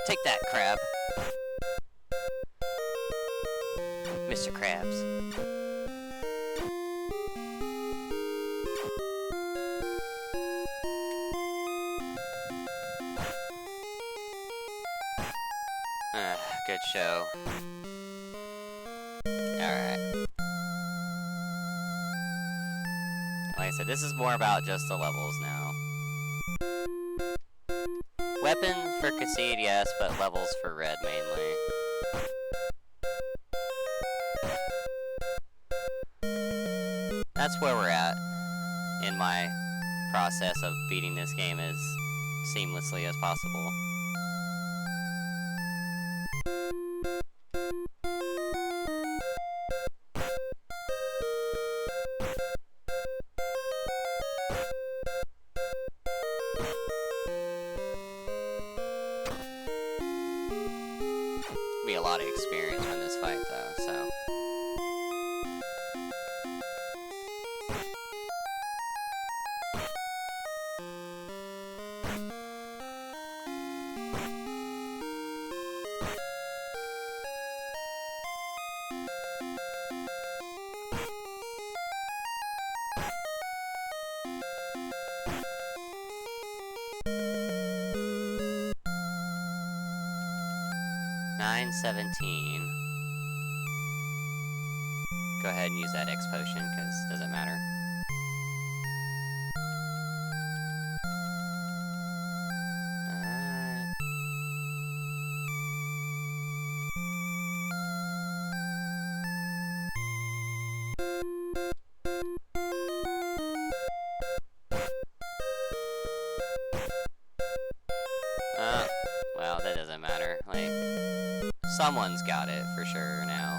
Take that, crab. Mr. Krabs. Good show. Alright. Like I said, this is more about just the levels now. Weapon for Concede, yes, but levels for Red mainly. That's where we're at in my process of beating this game as seamlessly as possible. Be a lot of experience from this fight though, so. $9.17. Go ahead and use that X potion, because it doesn't matter. Well, that doesn't matter. Like, someone's got it for sure now.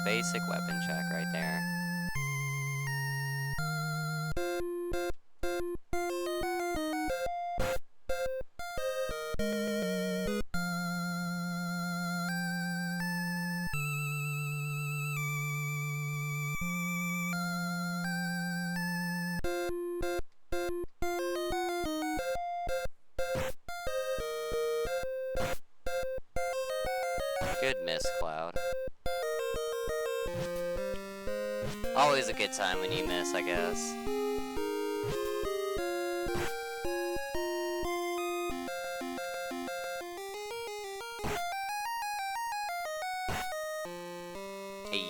Basic weapon check right there. Good miss, Cloud. Always a good time when you miss, I guess. Hey.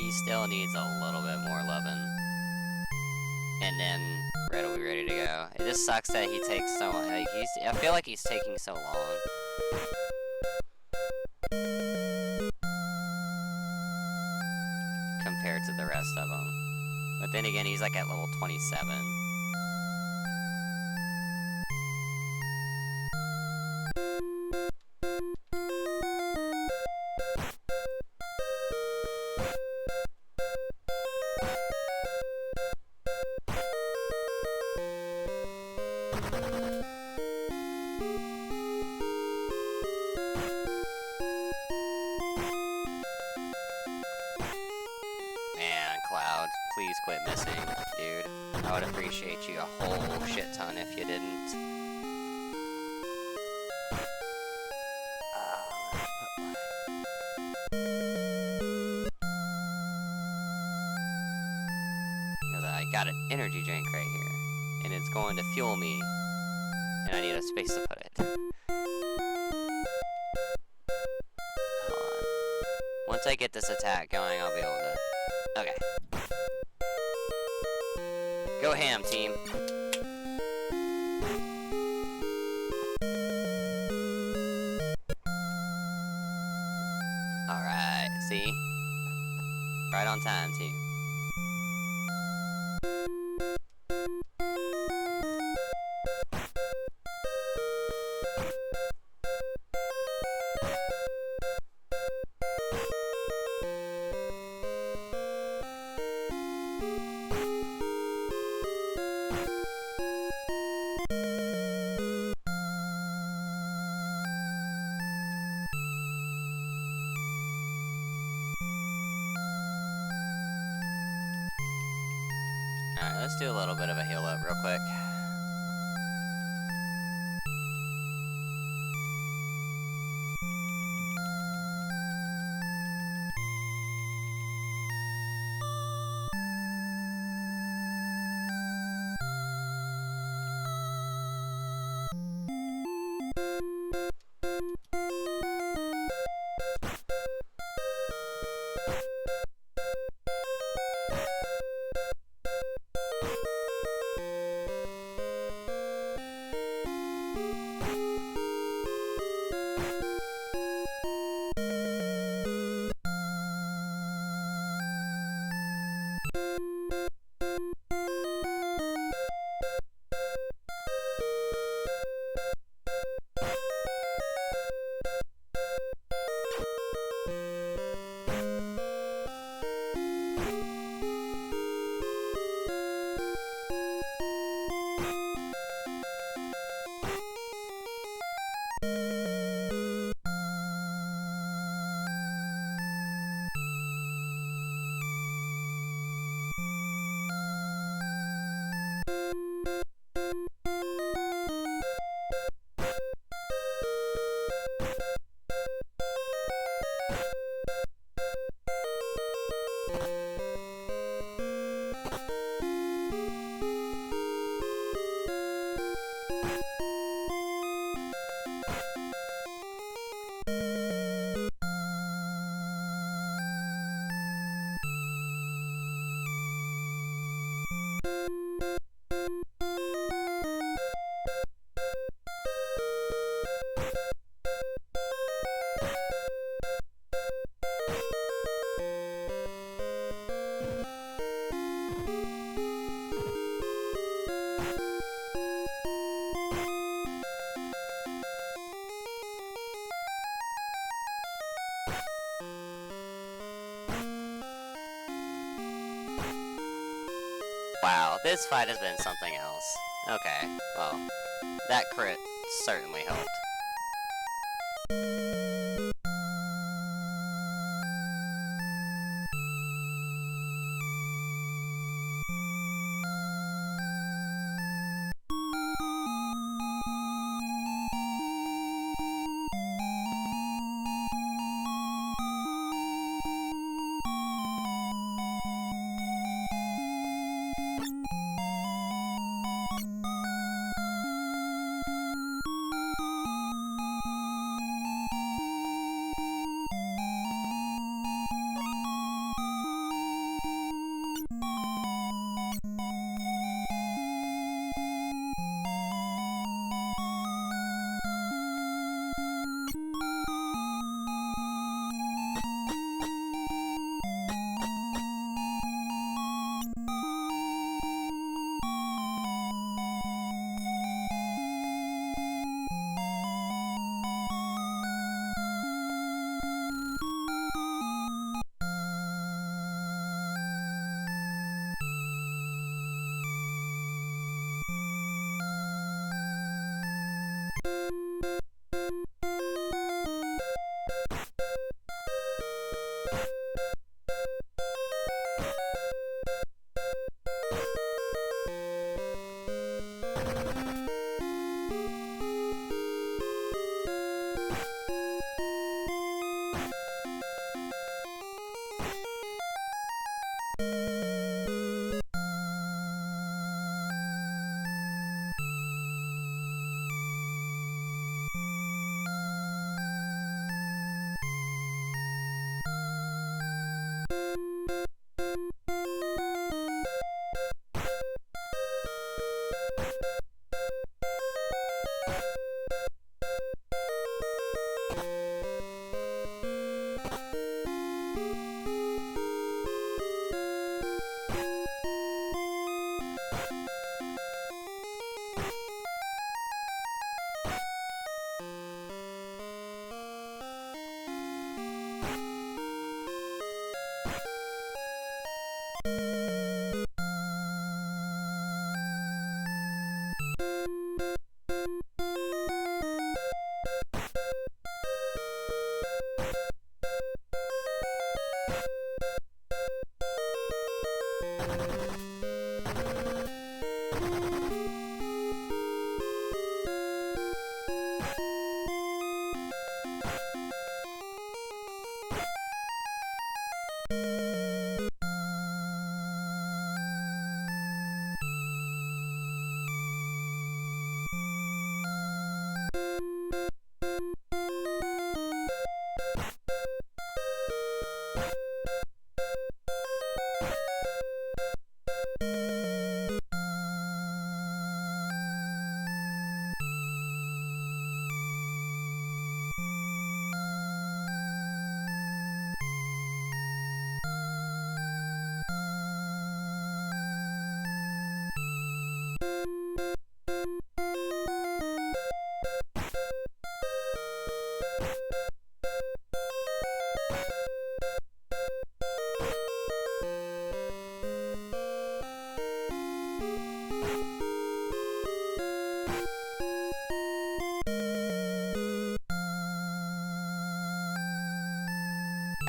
he still needs a little bit more loving. And then Red will be ready to go. It just sucks that he takes so long. Like, I feel like he's taking so long. Compared to the rest of them. But then again, he's like at level 27. Please quit missing, dude. I would appreciate you a whole shit ton if you didn't. Because I got an energy drink right here, and it's going to fuel me, and I need a space to put it. Hold on. Once I get this attack going, I'll be able to... Okay. Go ham, team. Alright, see? Right on time, too. Alright, let's do a little bit of a heal up real quick. Wow, this fight has been something else. Okay, well, that crit certainly helped.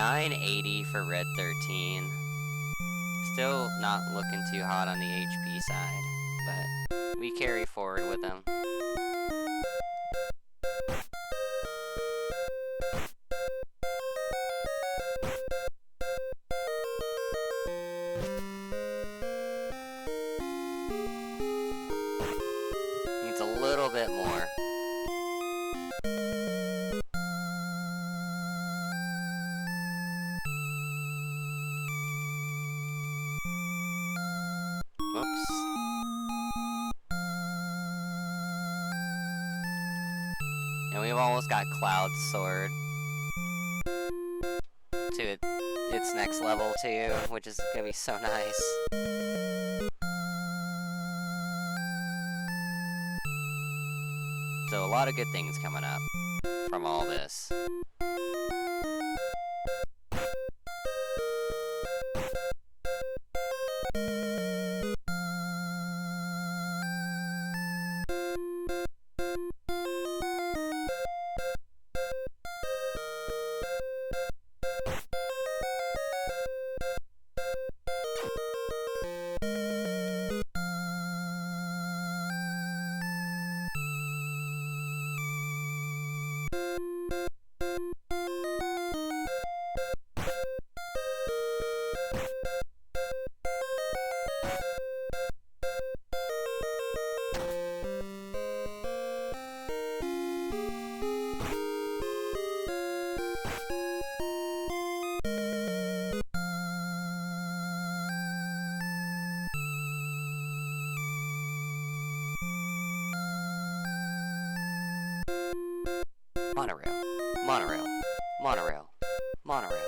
$980 for Red 13. Still not looking too hot on the HP side, but we carry forward with him. Needs a little bit more. Whoops. And we've almost got Cloud Sword to its next level too, which is gonna be so nice. So a lot of good things coming up from all this. Monorail, monorail, monorail, monorail.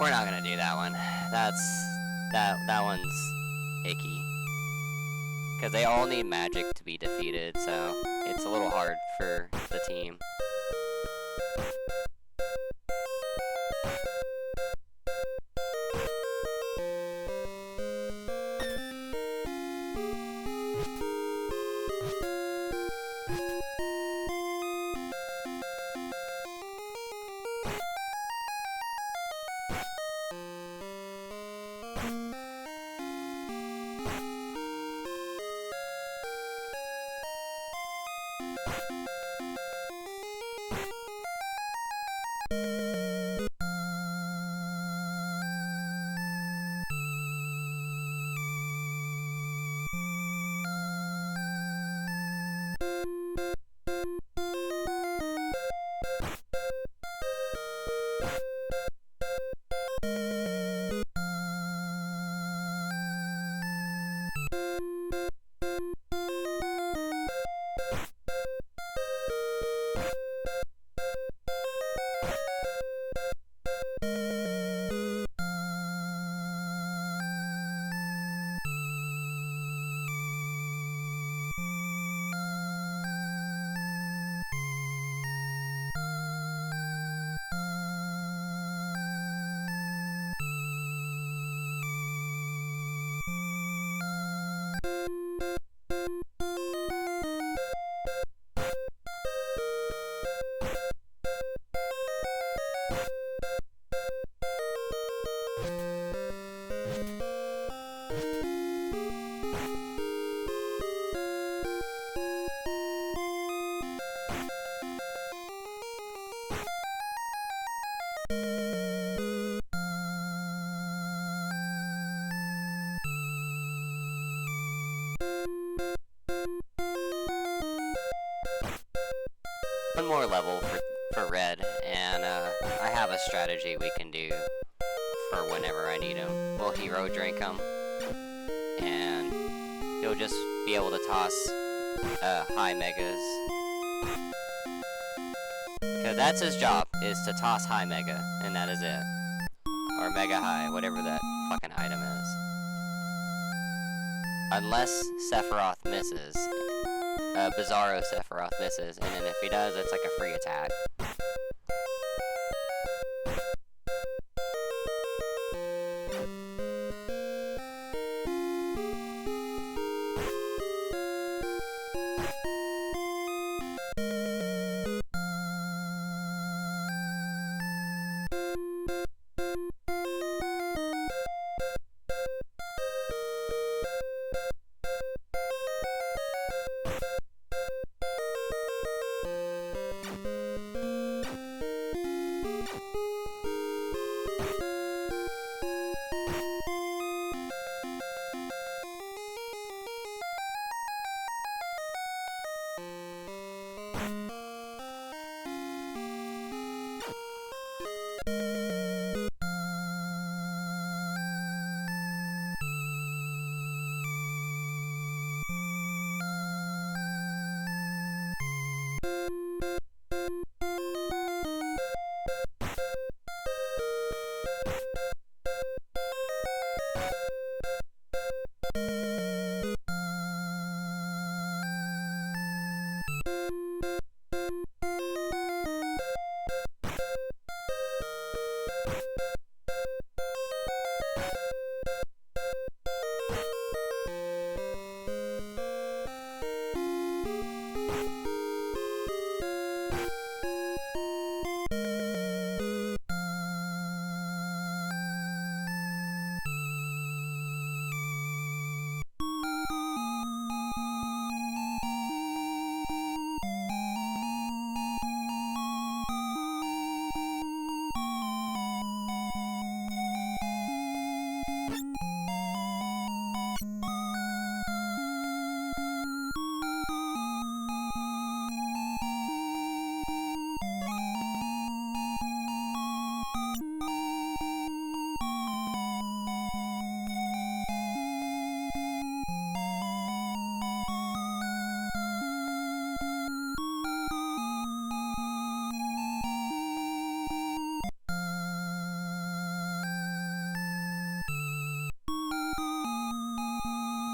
We're not gonna do that one. That one's icky. Because they all need magic to be defeated, so it's a little hard for the team. one more level for Red, and I have a strategy we can do for whenever I need him. We'll hero drink him, and he'll just be able to toss high megas. Cause that's his job, is to toss high mega, and that is it. Or mega high, whatever that fucking item is. Unless Sephiroth misses. Bizarro Sephiroth misses, and then if he does, it's like a free attack.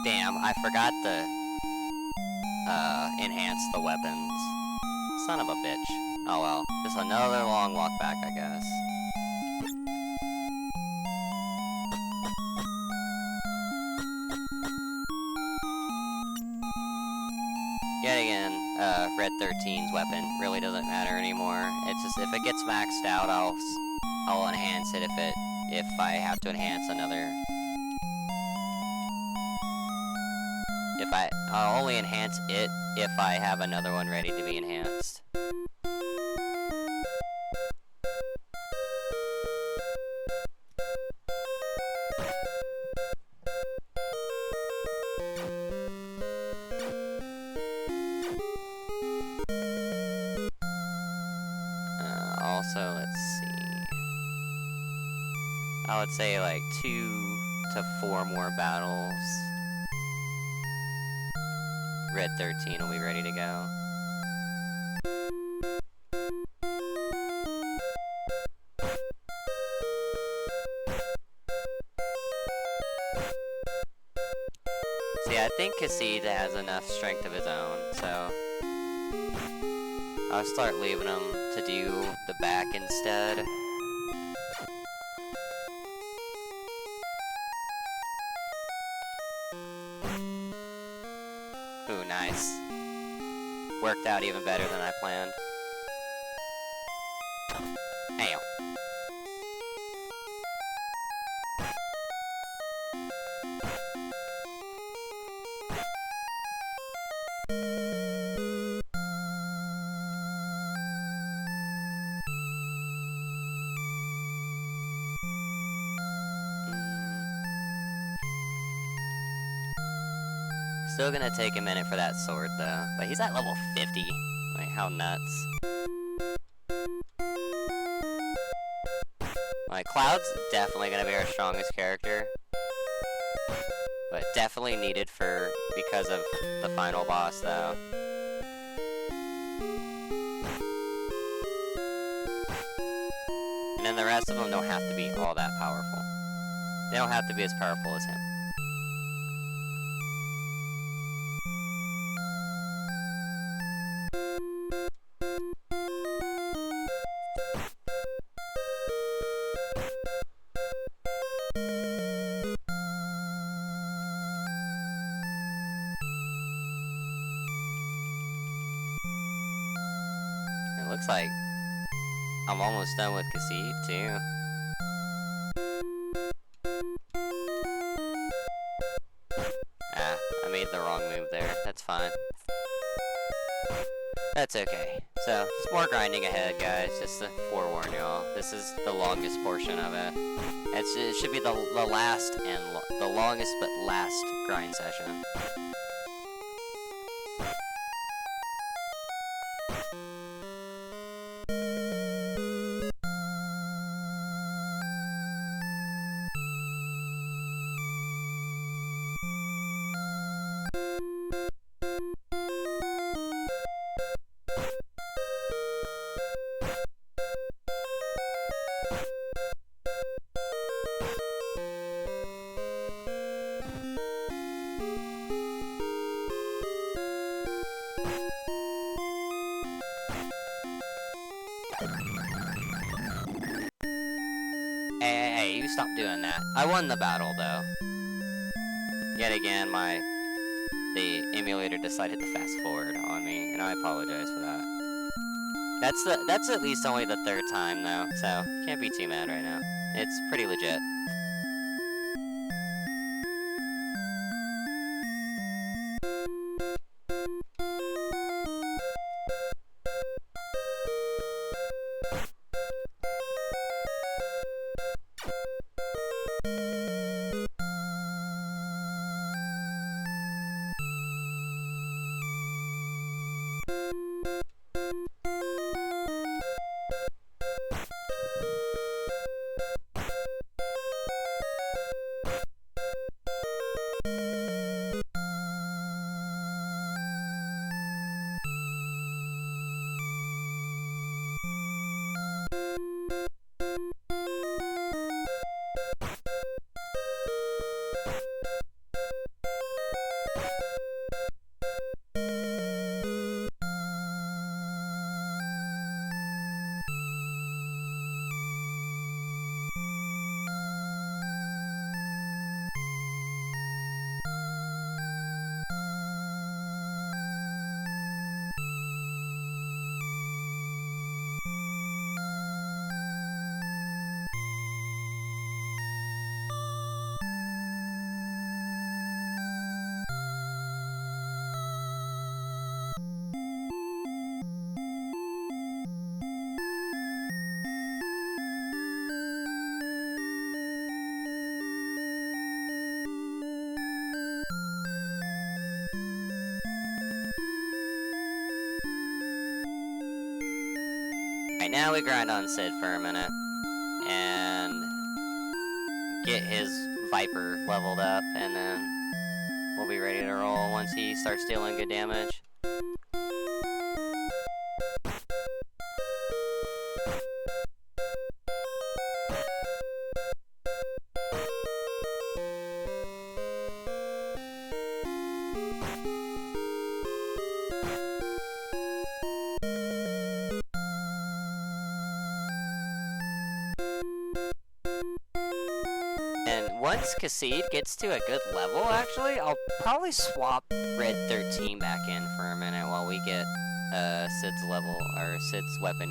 Damn, I forgot to enhance the weapons. Son of a bitch. Oh well, just another long walk back, I guess. Yet again, Red 13's weapon really doesn't matter anymore. It's just if it gets maxed out, I'll enhance it if I have to enhance another. I'll only enhance it if I have another one ready to be enhanced. Also, let's see. I would say like 2 to 4 more battles. Red 13 will be ready to go. See, I think Kassid has enough strength of his own, so I'll start leaving him to do the back instead. Ooh, nice. Worked out even better than I planned. Hey. Still gonna take a minute for that sword though, but he's at level 50. Like, how nuts. Like, Cloud's definitely gonna be our strongest character. But definitely needed because of the final boss, though. And then the rest of them don't have to be all that powerful. They don't have to be as powerful as him. It looks like I'm almost done with Kassid, too. I made the wrong move there. That's fine. That's okay. So, just more grinding ahead, guys. Just to forewarn y'all. This is the longest portion of it. It should be the last and the longest but last grind session. Hey, you stop doing that. I won the battle, though. Yet again, the emulator decided to fast forward on me, and I apologize for that. That's at least only the third time, though, so can't be too mad right now. It's pretty legit. Alright, now we grind on Sid for a minute, and get his Viper leveled up, and then we'll be ready to roll once he starts dealing good damage. Once Kassid gets to a good level, actually, I'll probably swap Red 13 back in for a minute while we get Sid's weapon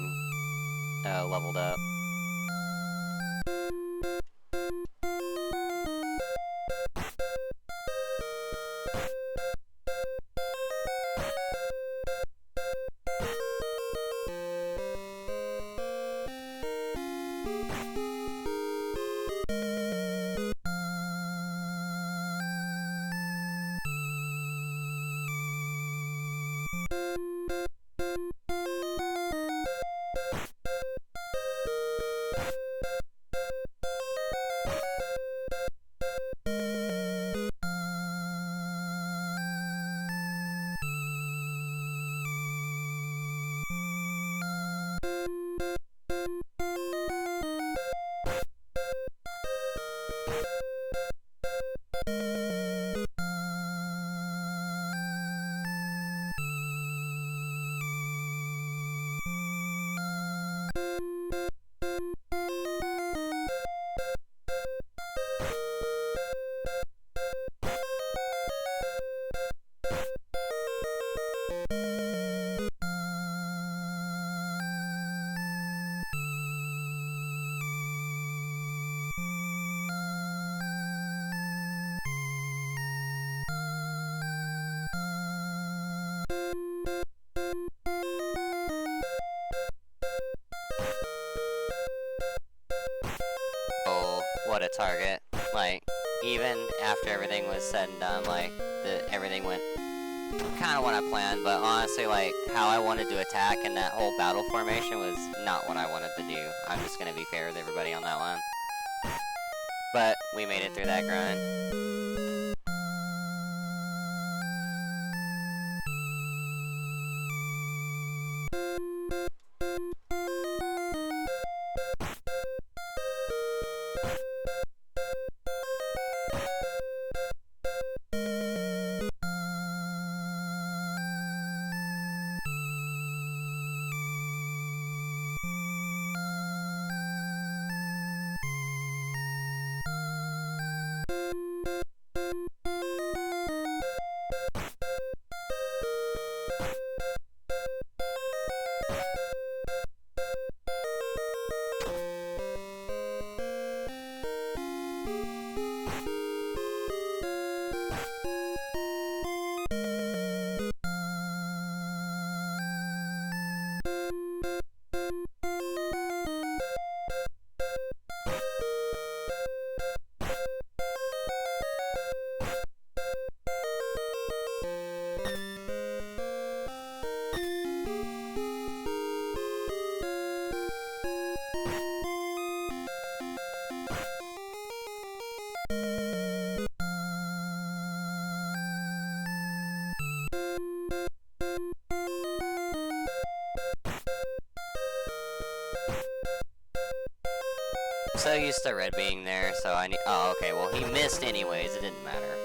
leveled up. What a target. Like, even after everything was said and done, like, everything went kind of what I planned, but honestly, like, how I wanted to attack and that whole battle formation was not what I wanted to do. I'm just gonna be fair with everybody on that one. But we made it through that grind. So used to red being there, so I need. Oh, okay. Well, he missed anyways. It didn't matter.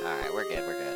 All right, we're good. We're good.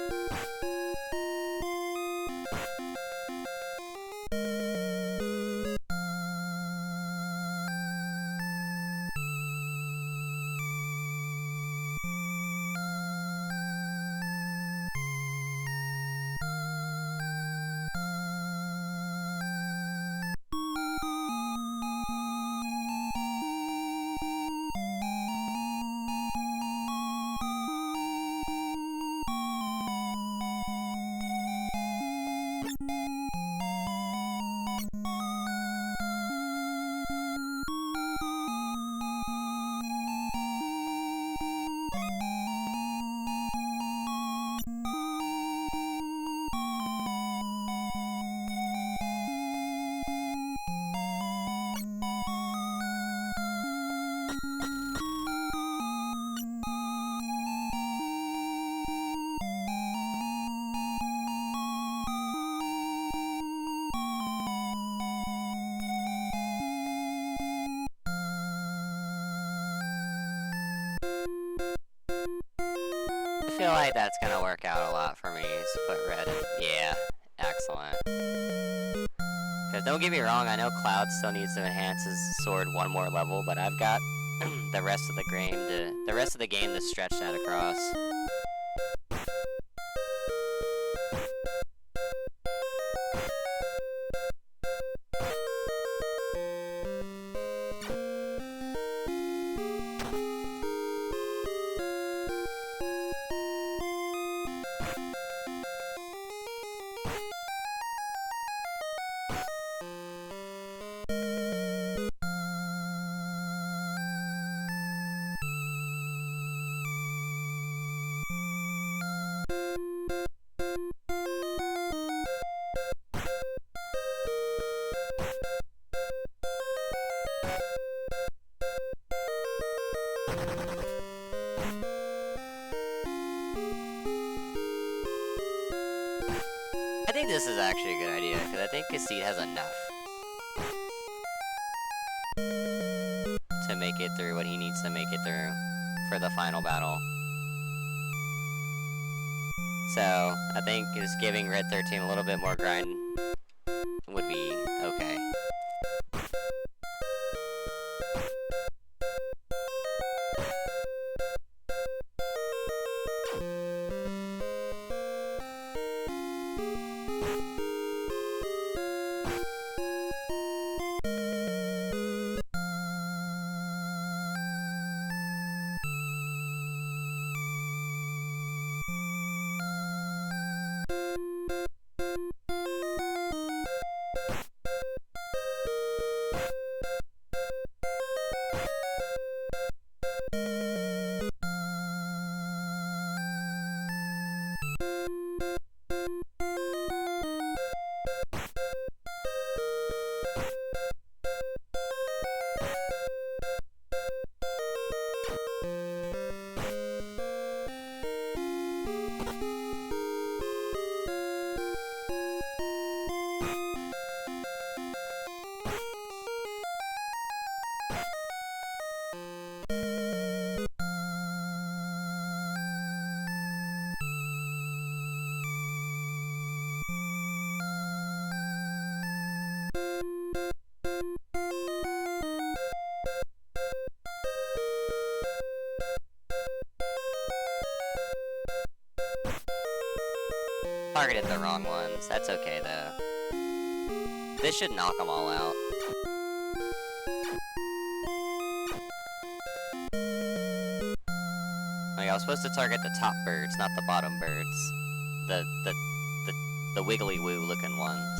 I feel like that's gonna work out a lot for me, is put red in. Yeah, excellent. Because don't get me wrong, I know Cloud still needs to enhance his sword one more level, but I've got the rest of the game to stretch that across. think this is actually a good idea, because I think his seat has enough to make it through what he needs to make it through for the final battle. So, I think just giving Red 13 a little bit more grind would be okay. Targeted the wrong ones. That's okay, though. This should knock them all out. Like, I was supposed to target the top birds, not the bottom birds. The wiggly woo looking ones.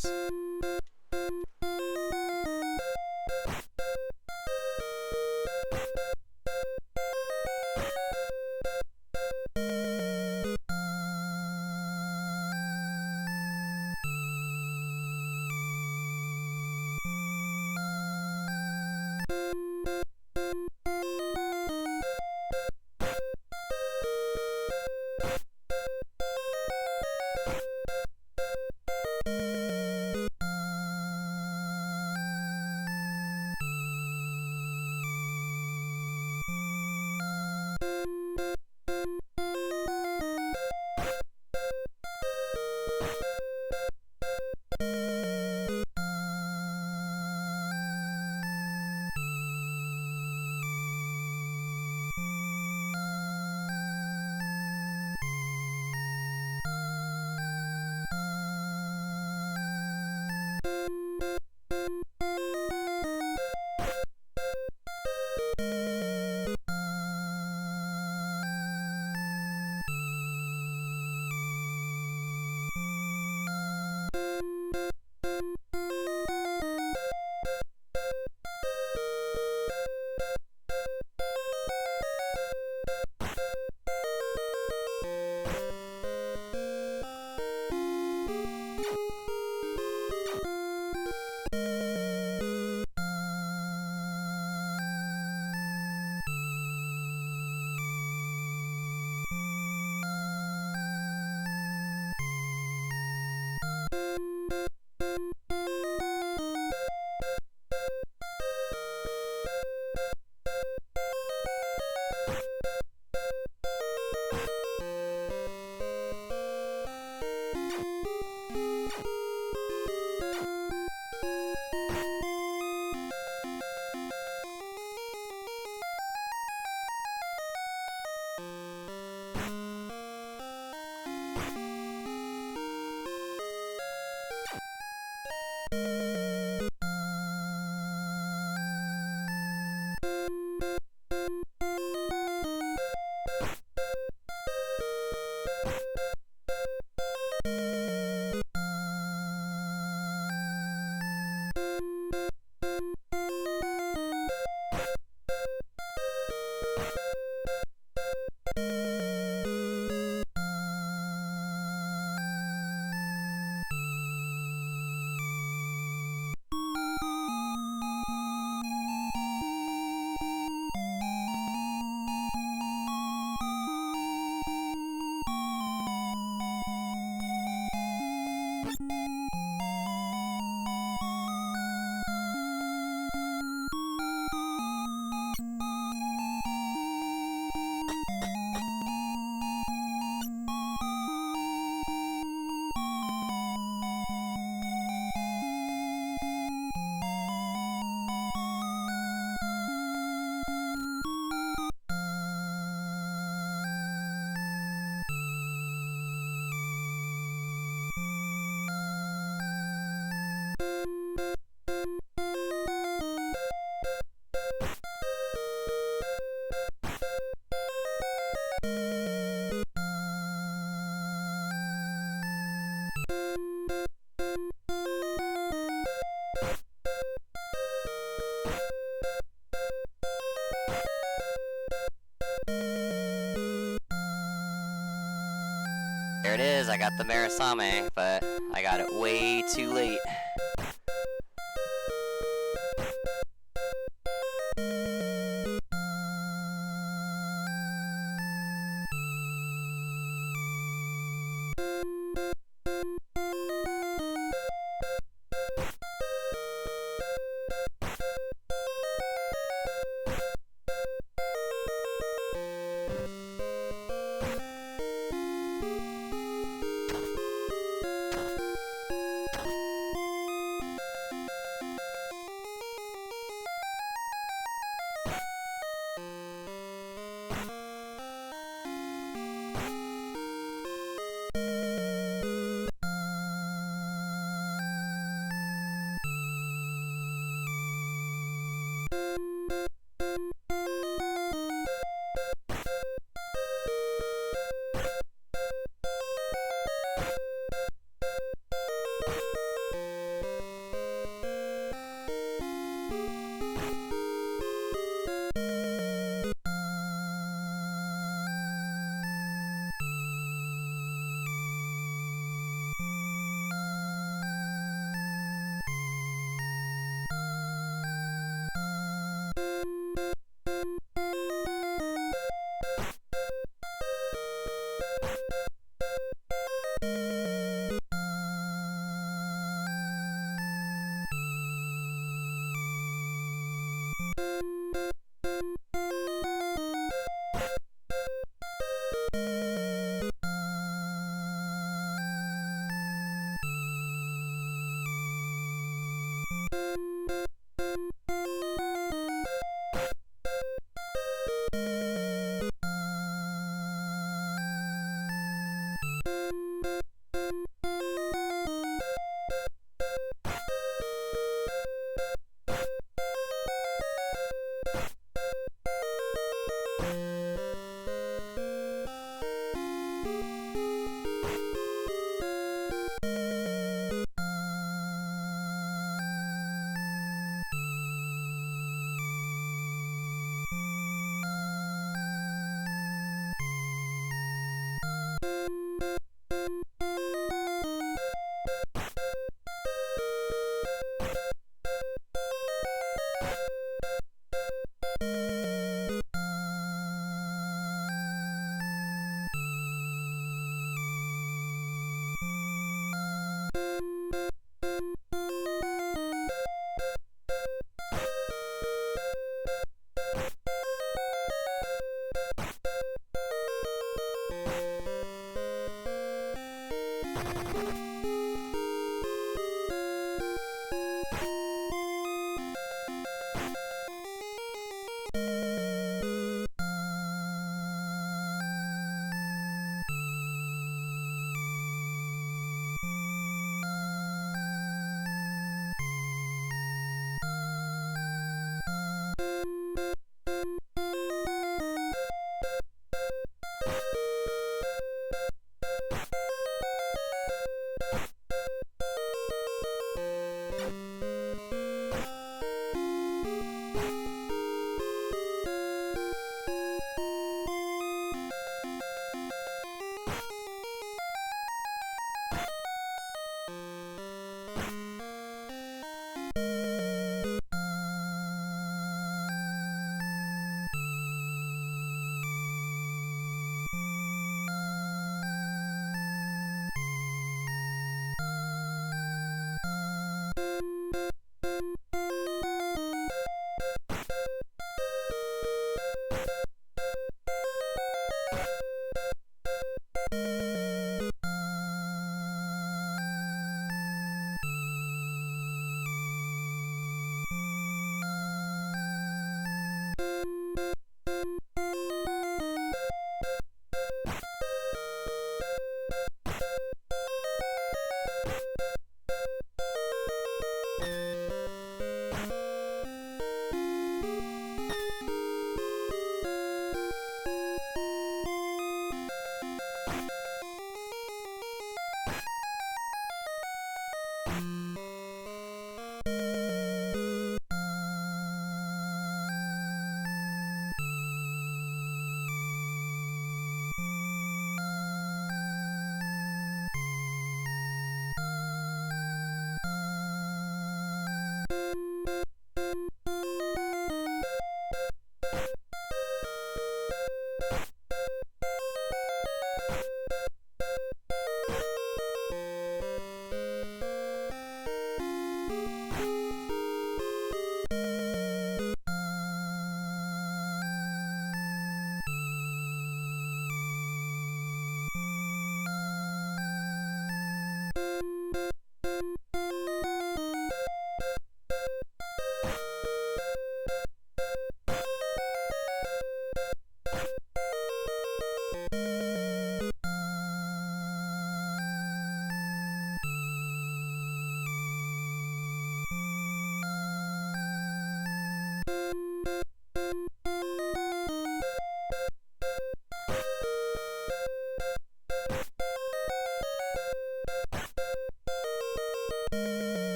There it is, I got the Marasame, but I got it way too late.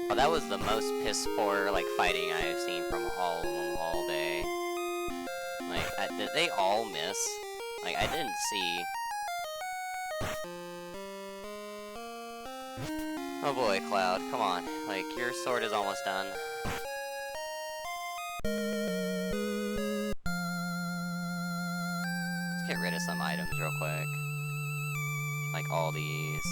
Oh, that was the most piss poor, like, fighting I have seen from all of them all day. Like, did they all miss? Like, I didn't see... Oh boy, Cloud, come on. Like, your sword is almost done. Let's get rid of some items real quick. Like all these.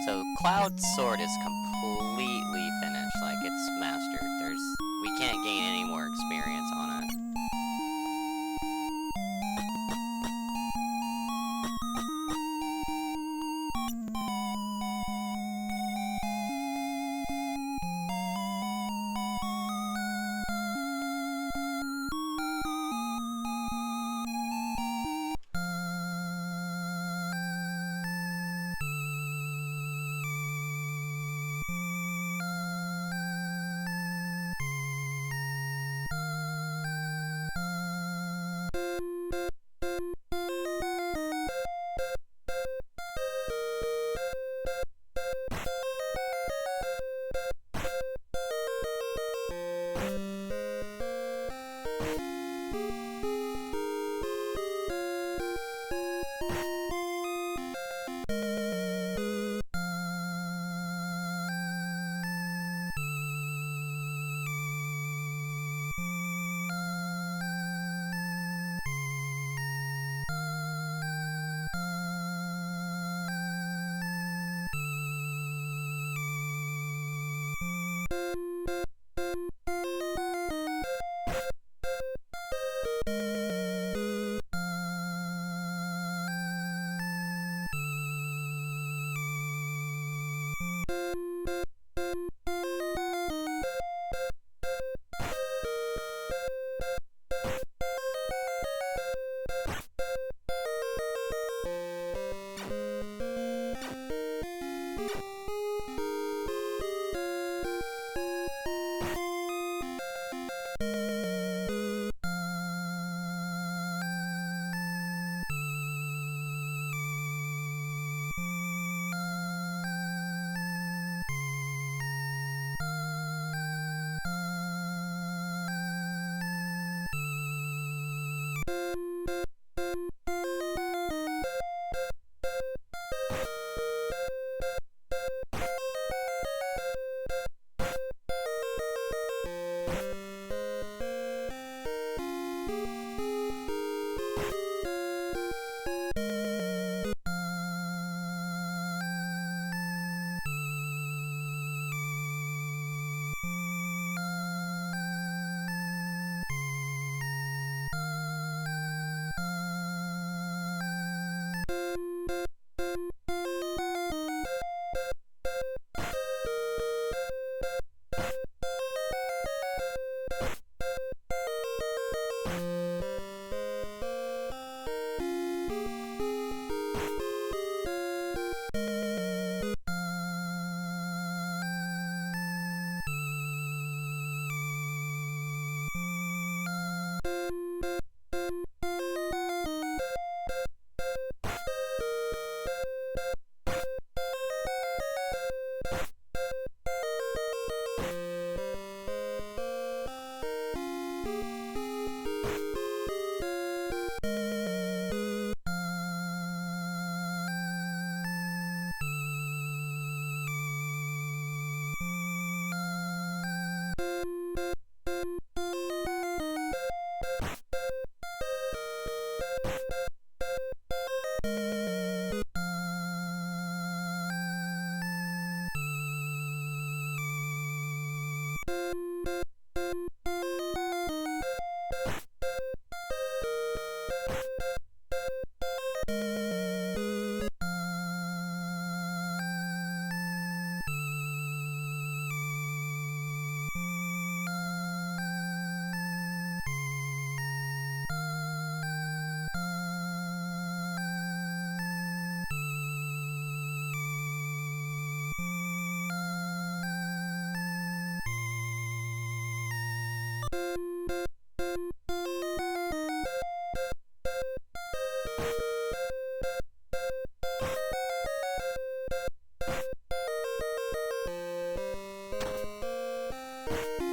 So Cloud's sword is completely finished, like it's mastered. We can't gain any more experience on it.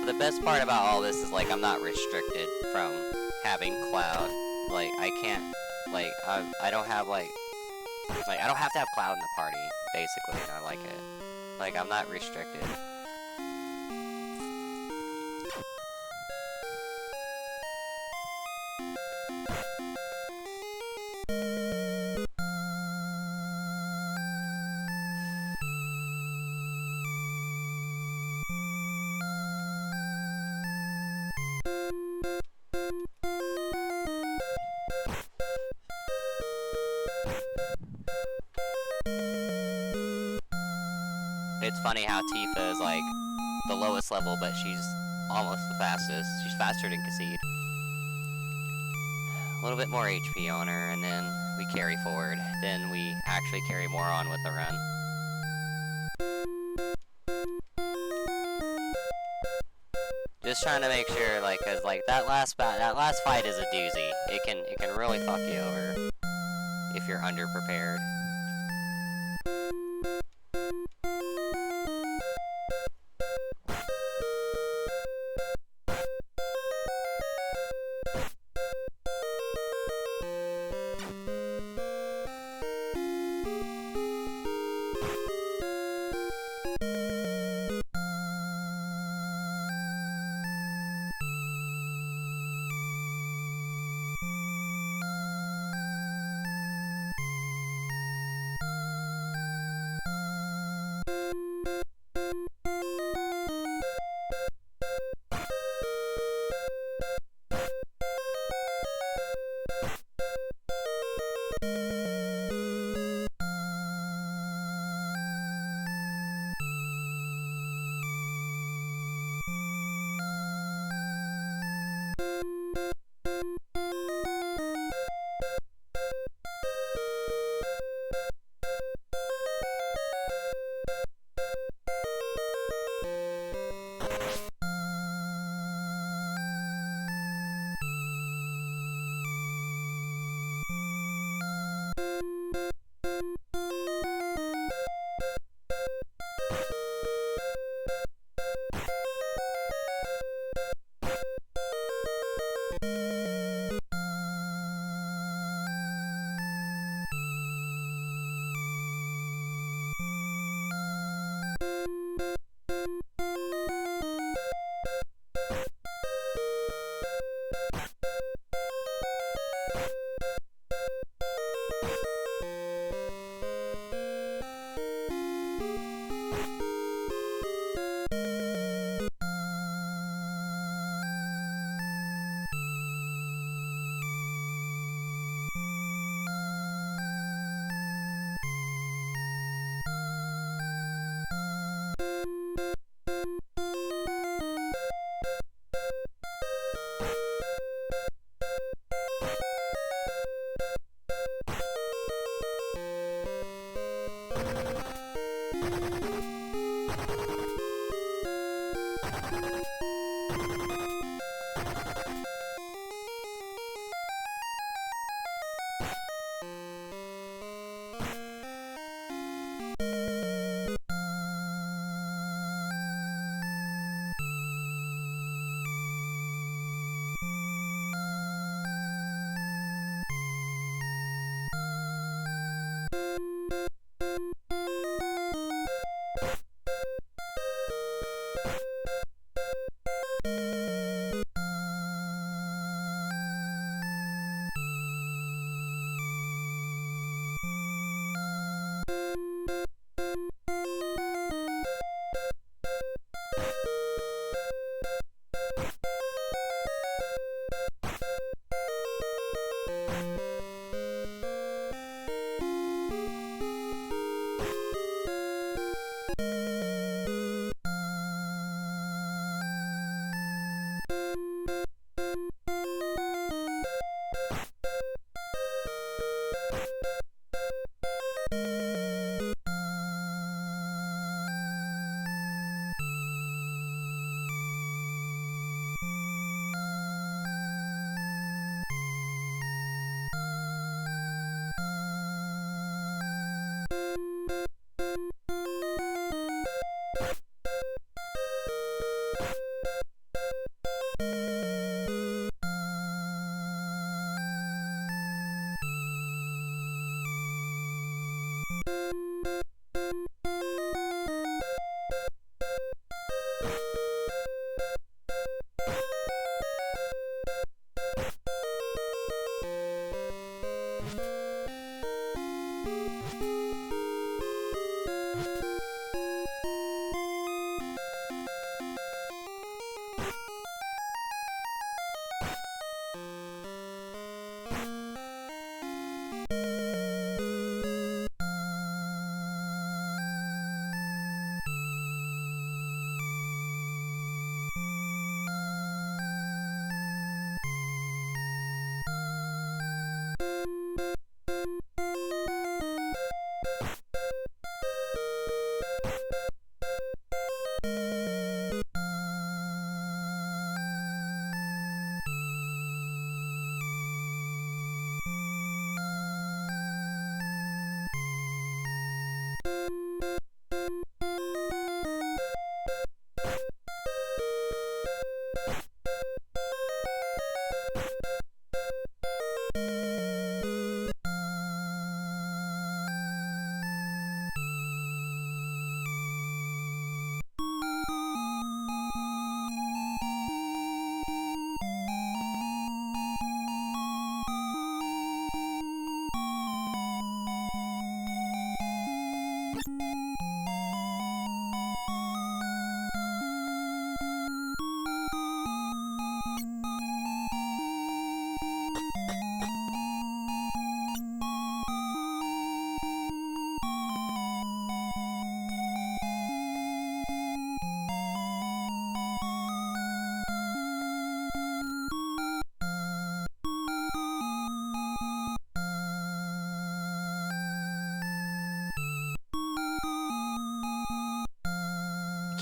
The best part about all this is, like, I'm not restricted from having Cloud. Like, I can't, like, I don't have, like, I don't have to have Cloud in the party, basically, and I like it. Like, I'm not restricted. It's funny how Tifa is, like, the lowest level, but she's almost the fastest. She's faster than Kha'Zix. A little bit more HP on her, and then we carry forward. Then we actually carry more on with the run. Just trying to make sure, like, cause like that last fight is a doozy. It can really fuck you over if you're underprepared.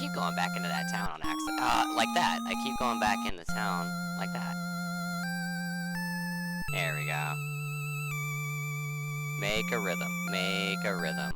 Keep going back into that town on accident. Like that. I keep going back into town like that. There we go. Make a rhythm. Make a rhythm.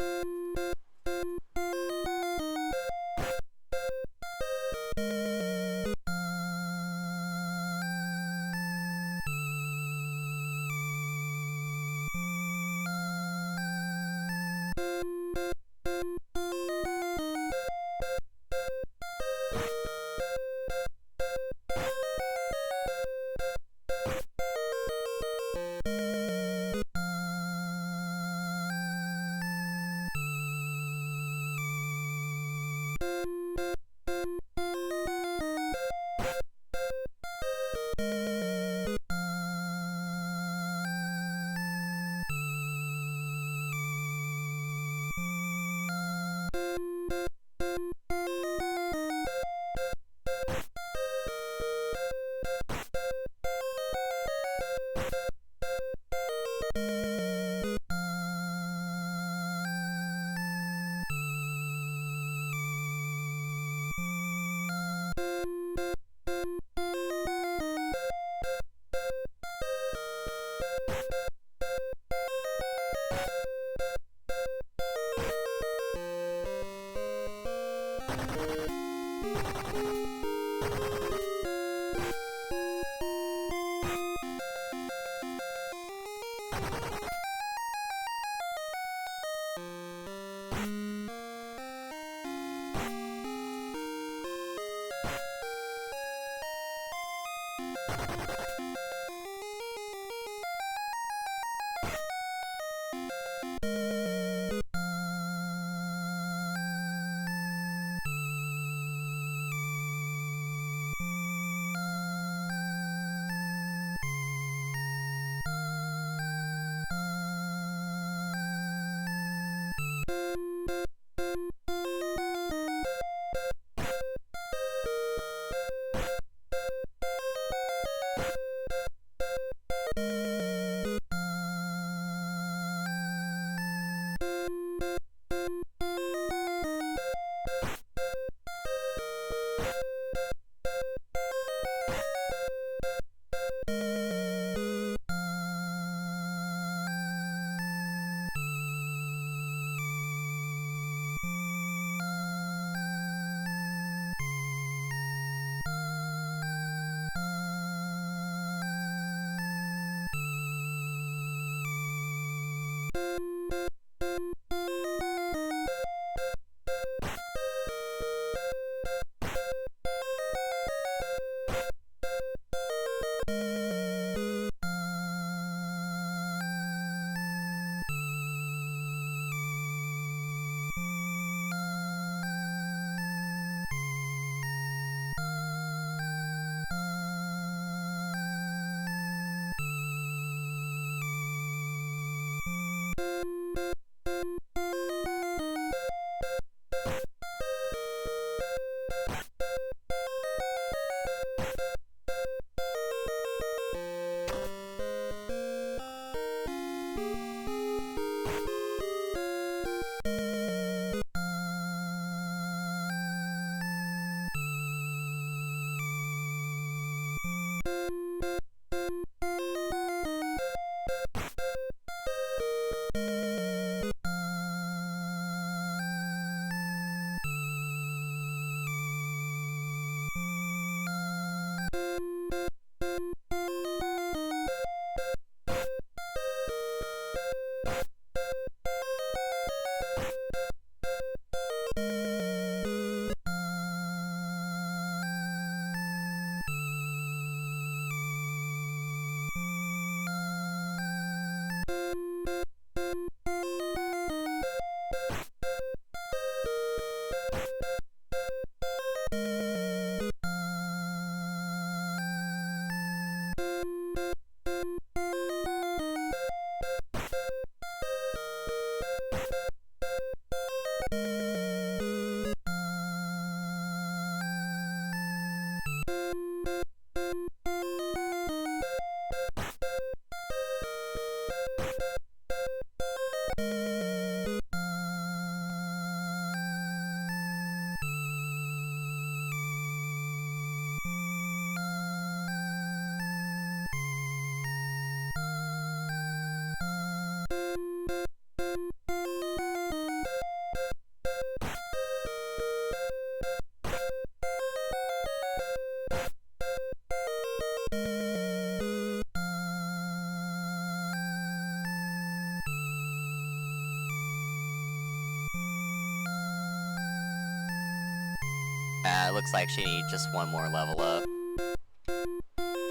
It looks like she needs just one more level up.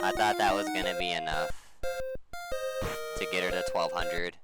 I thought that was gonna be enough to get her to 1200.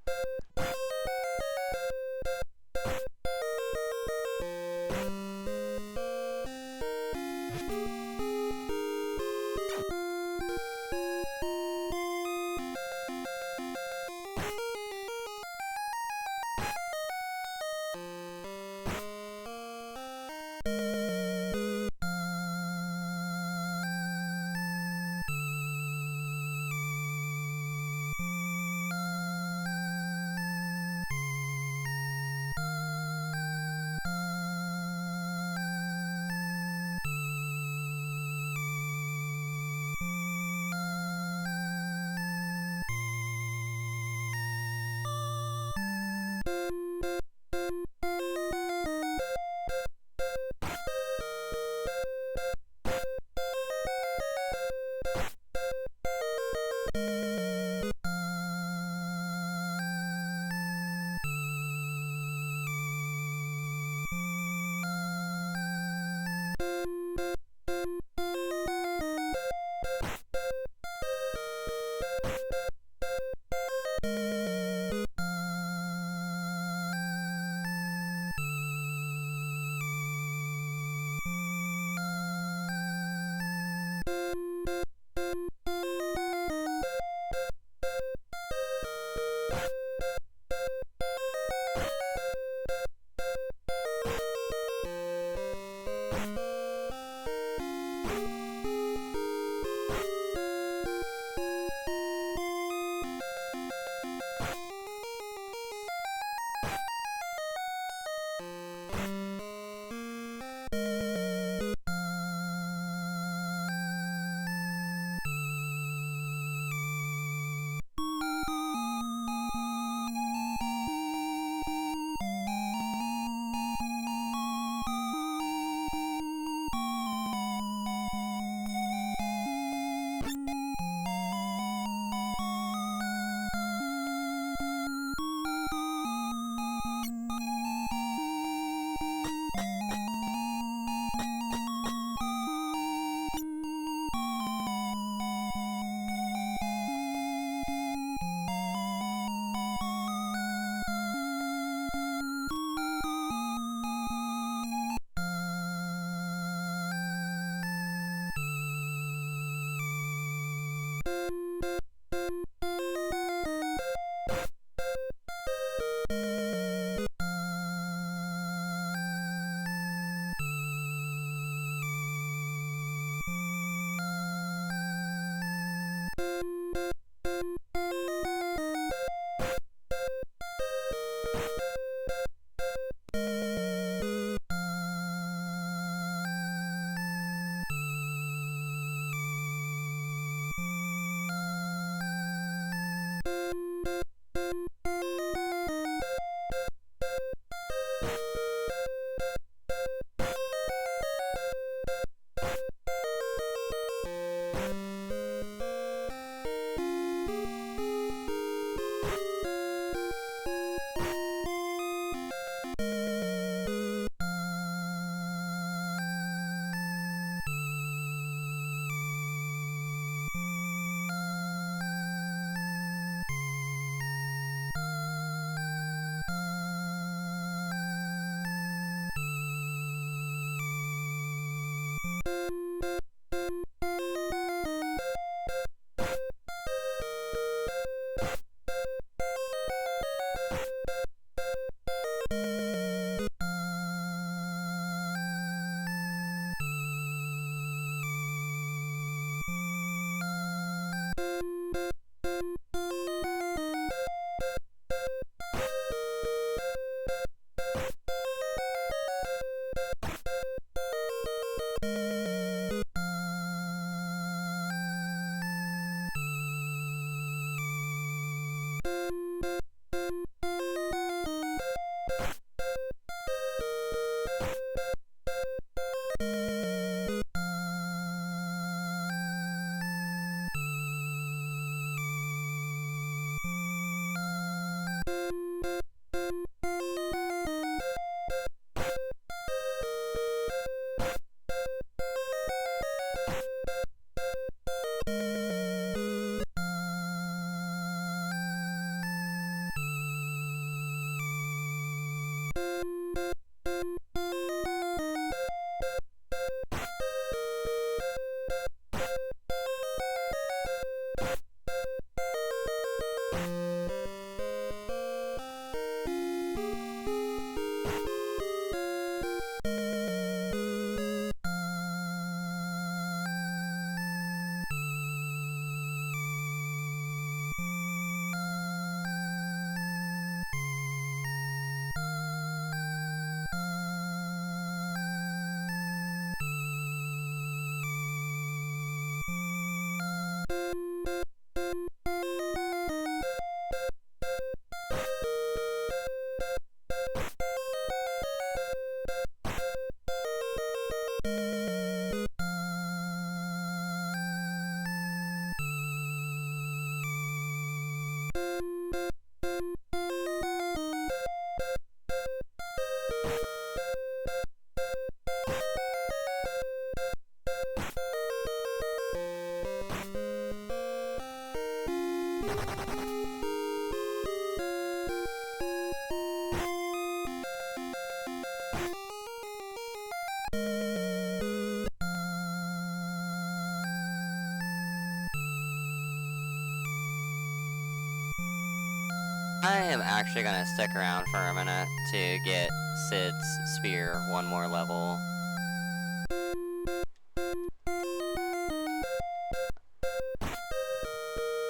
I am actually gonna stick around for a minute to get Sid's spear one more level.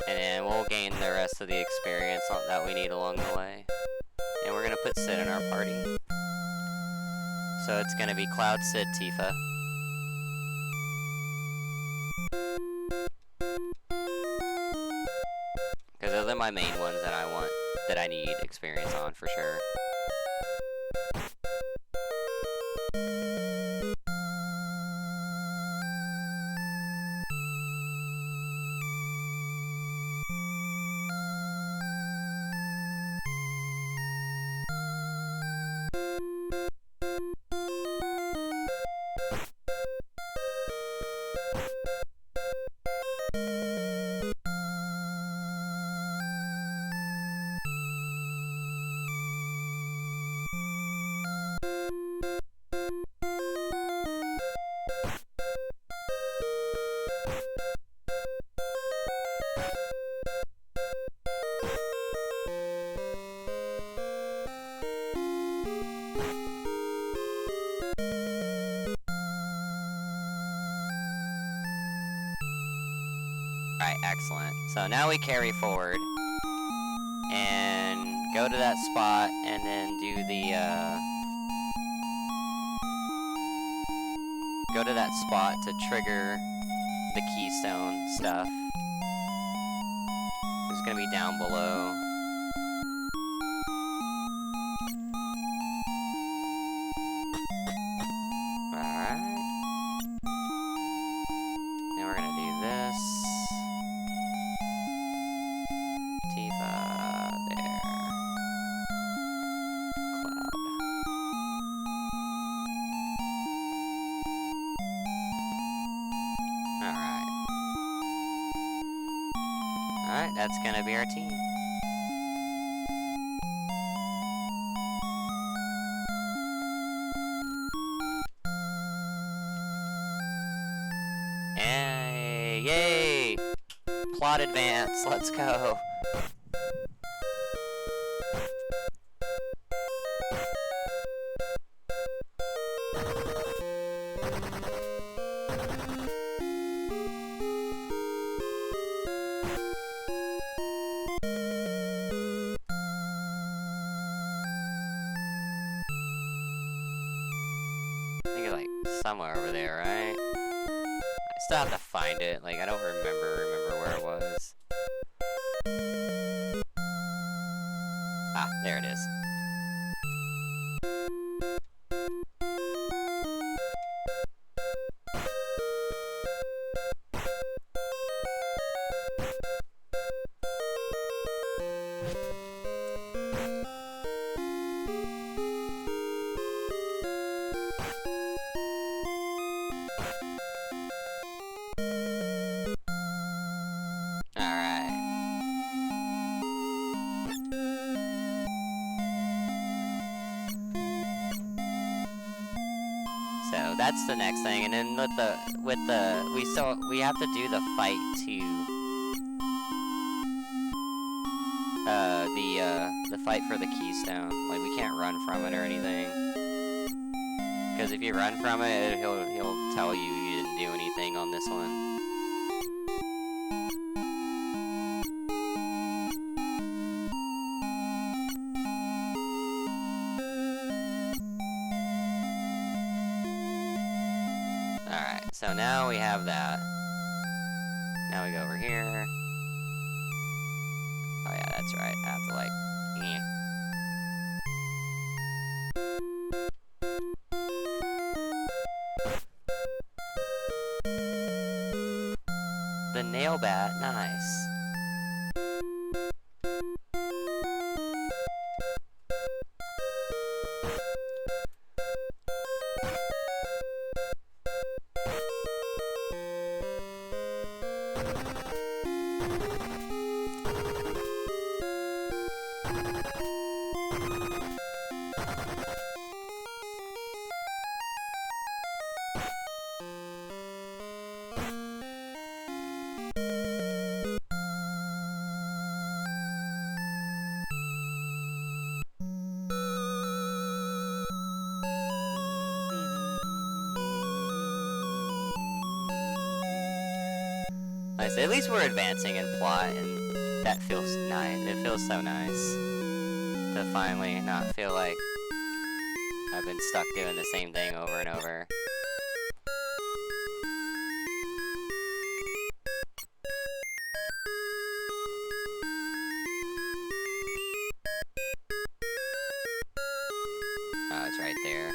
And then we'll gain the rest of the experience that we need along the way. And we're gonna put Sid in our party. So it's gonna be Cloud, Sid, Tifa. Because those are my main ones that I want, that I need experience on for sure. excellent. So now we carry forward and go to that spot and then do the, go to that spot to trigger the Keystone stuff. It's gonna be down below. Alright, that's gonna be our team. And yay! Plot advance, let's go. Somewhere over there, right? I still have to find it. Like, I don't remember where it was. Ah, there it is. So that's the next thing, and then we have to do the fight to the fight for the Keystone. Like, we can't run from it or anything, because if you run from it, he'll tell you didn't do anything on this one. So now we have that. Now we go over here. Oh yeah, that's right. I have to like, The nail bat, nice. Nice. At least we're advancing in plot, and that feels nice. It feels so nice to finally not feel like I've been stuck doing the same thing over and over. Oh, it's right there.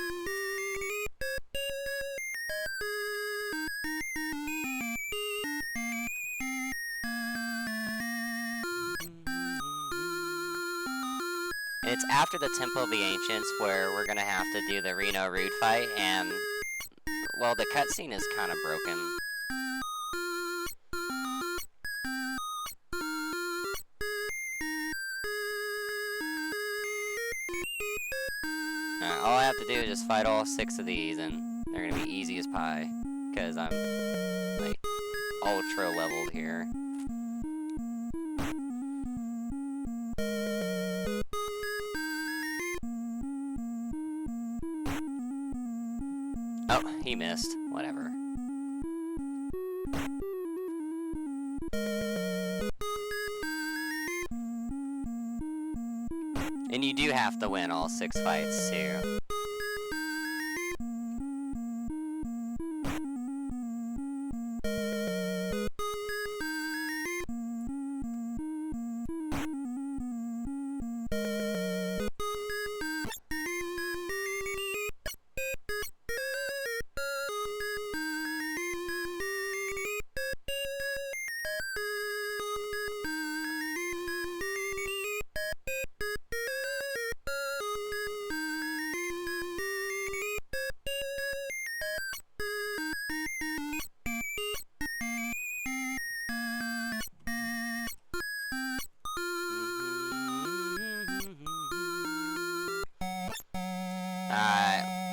It's after the Temple of the Ancients where we're gonna have to do the Reno Rude fight, and, well, the cutscene is kind of broken. Alright, all I have to do is just fight all 6 of these, and they're gonna be easy as pie, because I'm, like, ultra leveled here. Oh, he missed. Whatever. have to win all 6 fights too.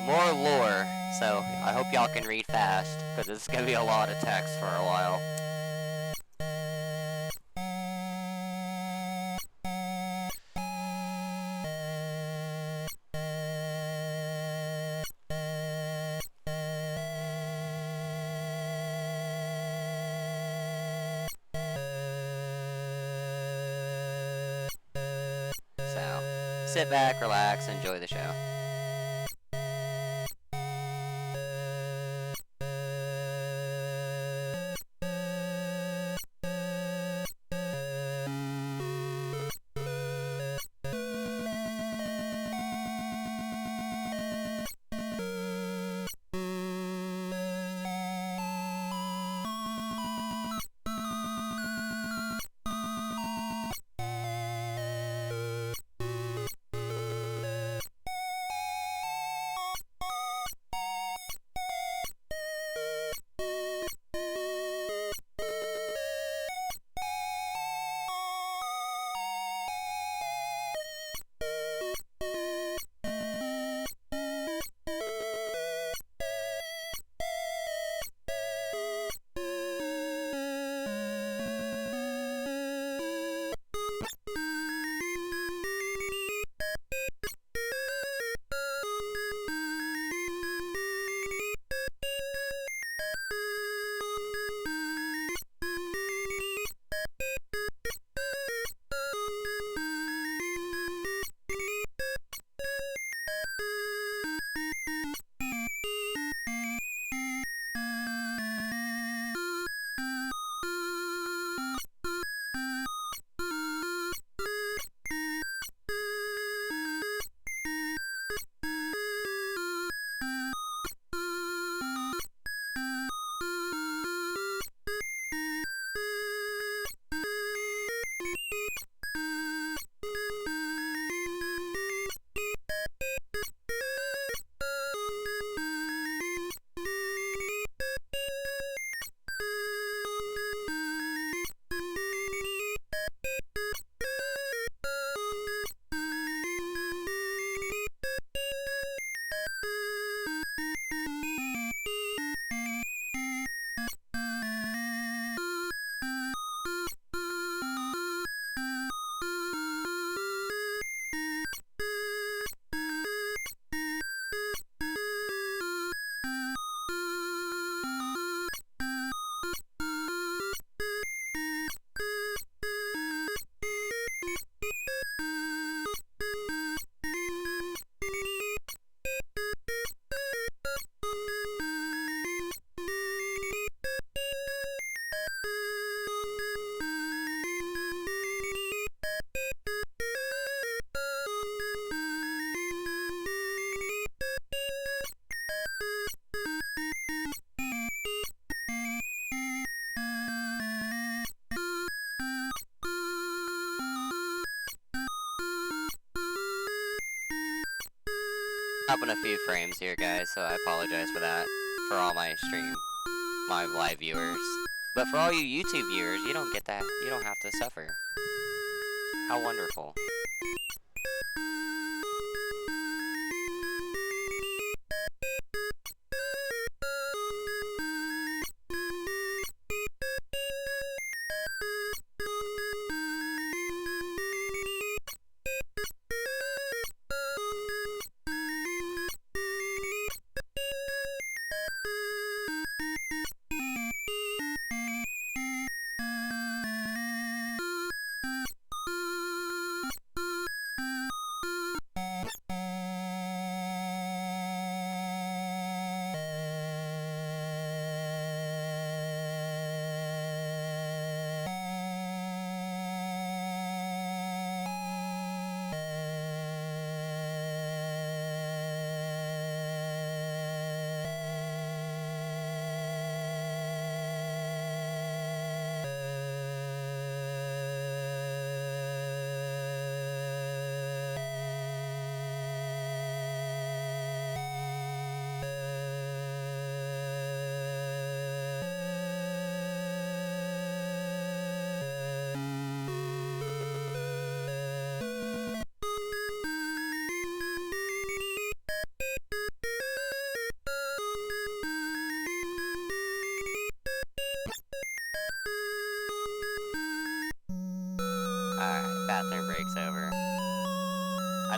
More lore, so I hope y'all can read fast, because it's going to be a lot of text for a while. So, sit back, relax, enjoy the show. Up in a few frames here, guys, so I apologize for that, for all my live viewers. But for all you YouTube viewers, you don't get that, you don't have to suffer. How wonderful.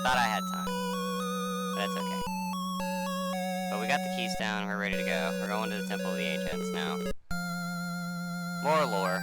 thought I had time. But that's okay. But we got the Keystone, we're ready to go. We're going to the Temple of the Ancients now. More lore.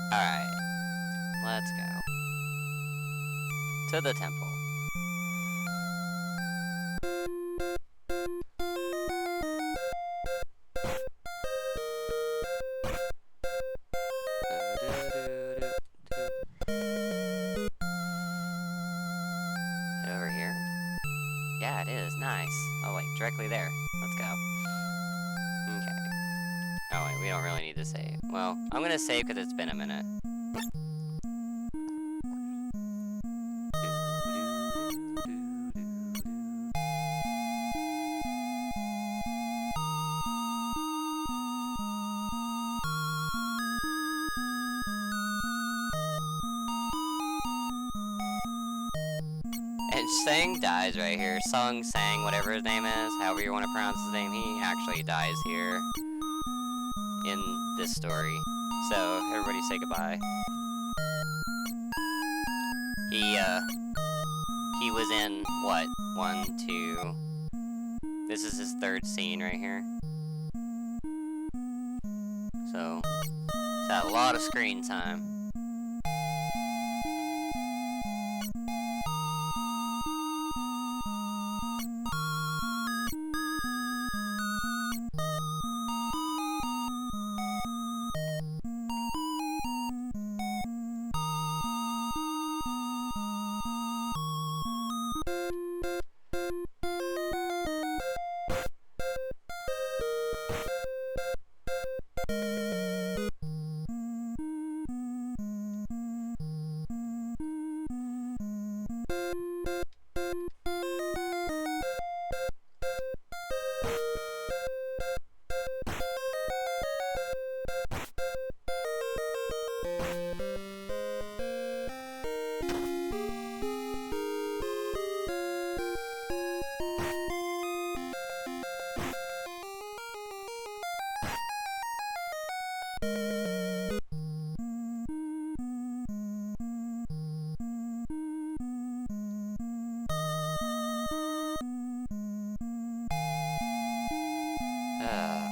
Alright, let's go. To the temple. Is it over here? Yeah, it is. Nice. Oh, wait, directly there. Let's go. Okay. Oh, wait, we don't really need to save. Well, I'm gonna save because it's been a minute. And Sang dies right here. Sang, whatever his name is, however you want to pronounce his name, he actually dies here in this story. So, everybody say goodbye. He was in, what, 1, 2... This is his third scene right here. So, it's had a lot of screen time.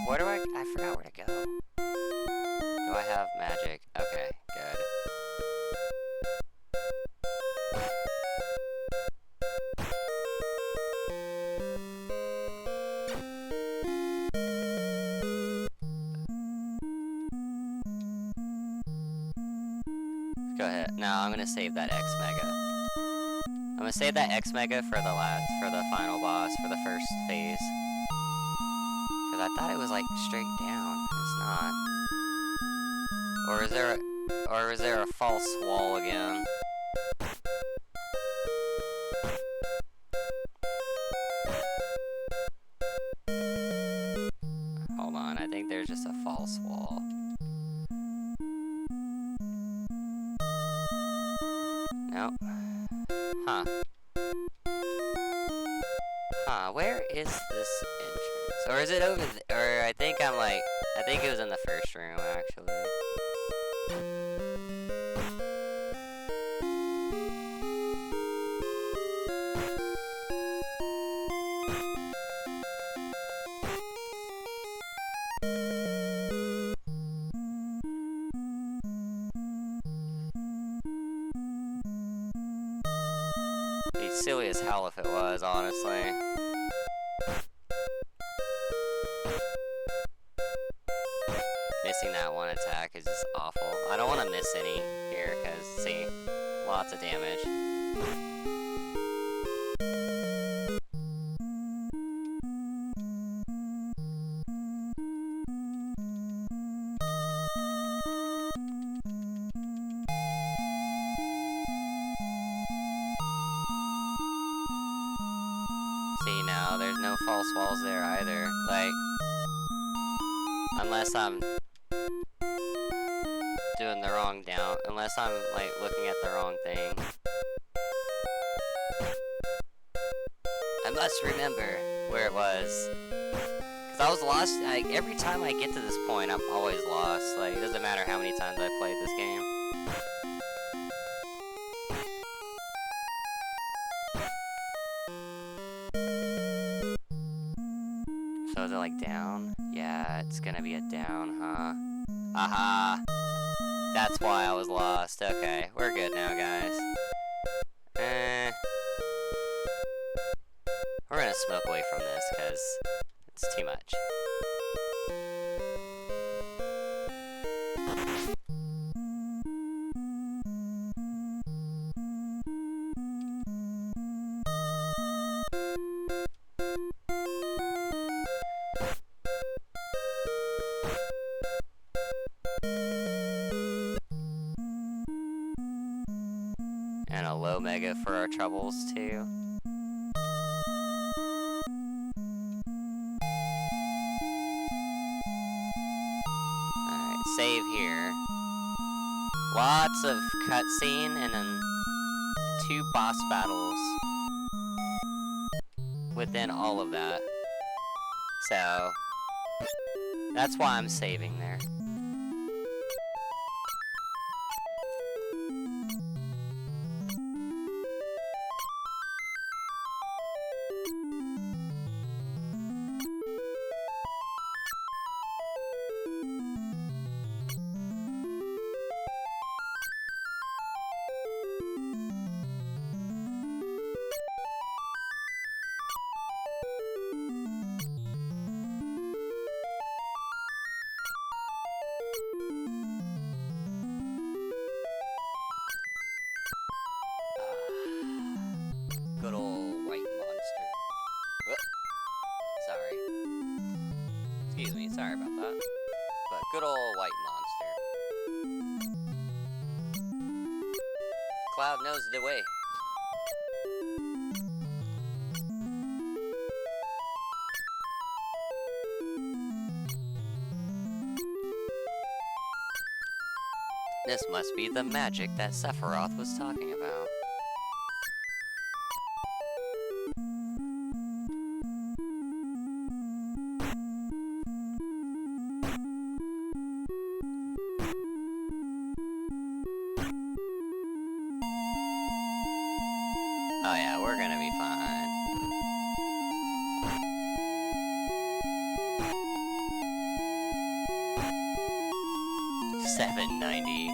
Where do I forgot where to go. Do I have magic? Okay, good. Go ahead. Now I'm gonna save that X Mega. I'm gonna save that X Mega for the final boss, for the first phase. Cause I thought it was like straight down. It's not. Or is there a false wall again? Hold on, I think there's just a false wall. Nope. Huh. Huh, where is this entrance? Or is it over there? Or I think it was in the first room, actually. silly as hell if it was, honestly. Missing that one attack is just awful. I don't want to miss any here, because, see, lots of damage. See, now, there's no false walls there either. Like, unless I'm doing the wrong down, unless I'm, like, looking at the wrong thing. I must remember where it was. Because I was lost, like, every time I get to this point, I'm always lost. Like, it doesn't matter how many times I played this game. So is it like down? Yeah, it's gonna be a down, huh? Aha! That's why I was lost. Okay, we're good now, guys. We're gonna smoke away from this, because it's too much. And a low mega for our troubles, too. Alright, save here. Lots of cutscene and then 2 boss battles within all of that. So, that's why I'm saving there. Good old white monster. Sorry. Excuse me, sorry about that. But good old white monster. Cloud knows the way. This must be the magic that Sephiroth was talking about. Oh yeah, we're gonna be fine. $7.90.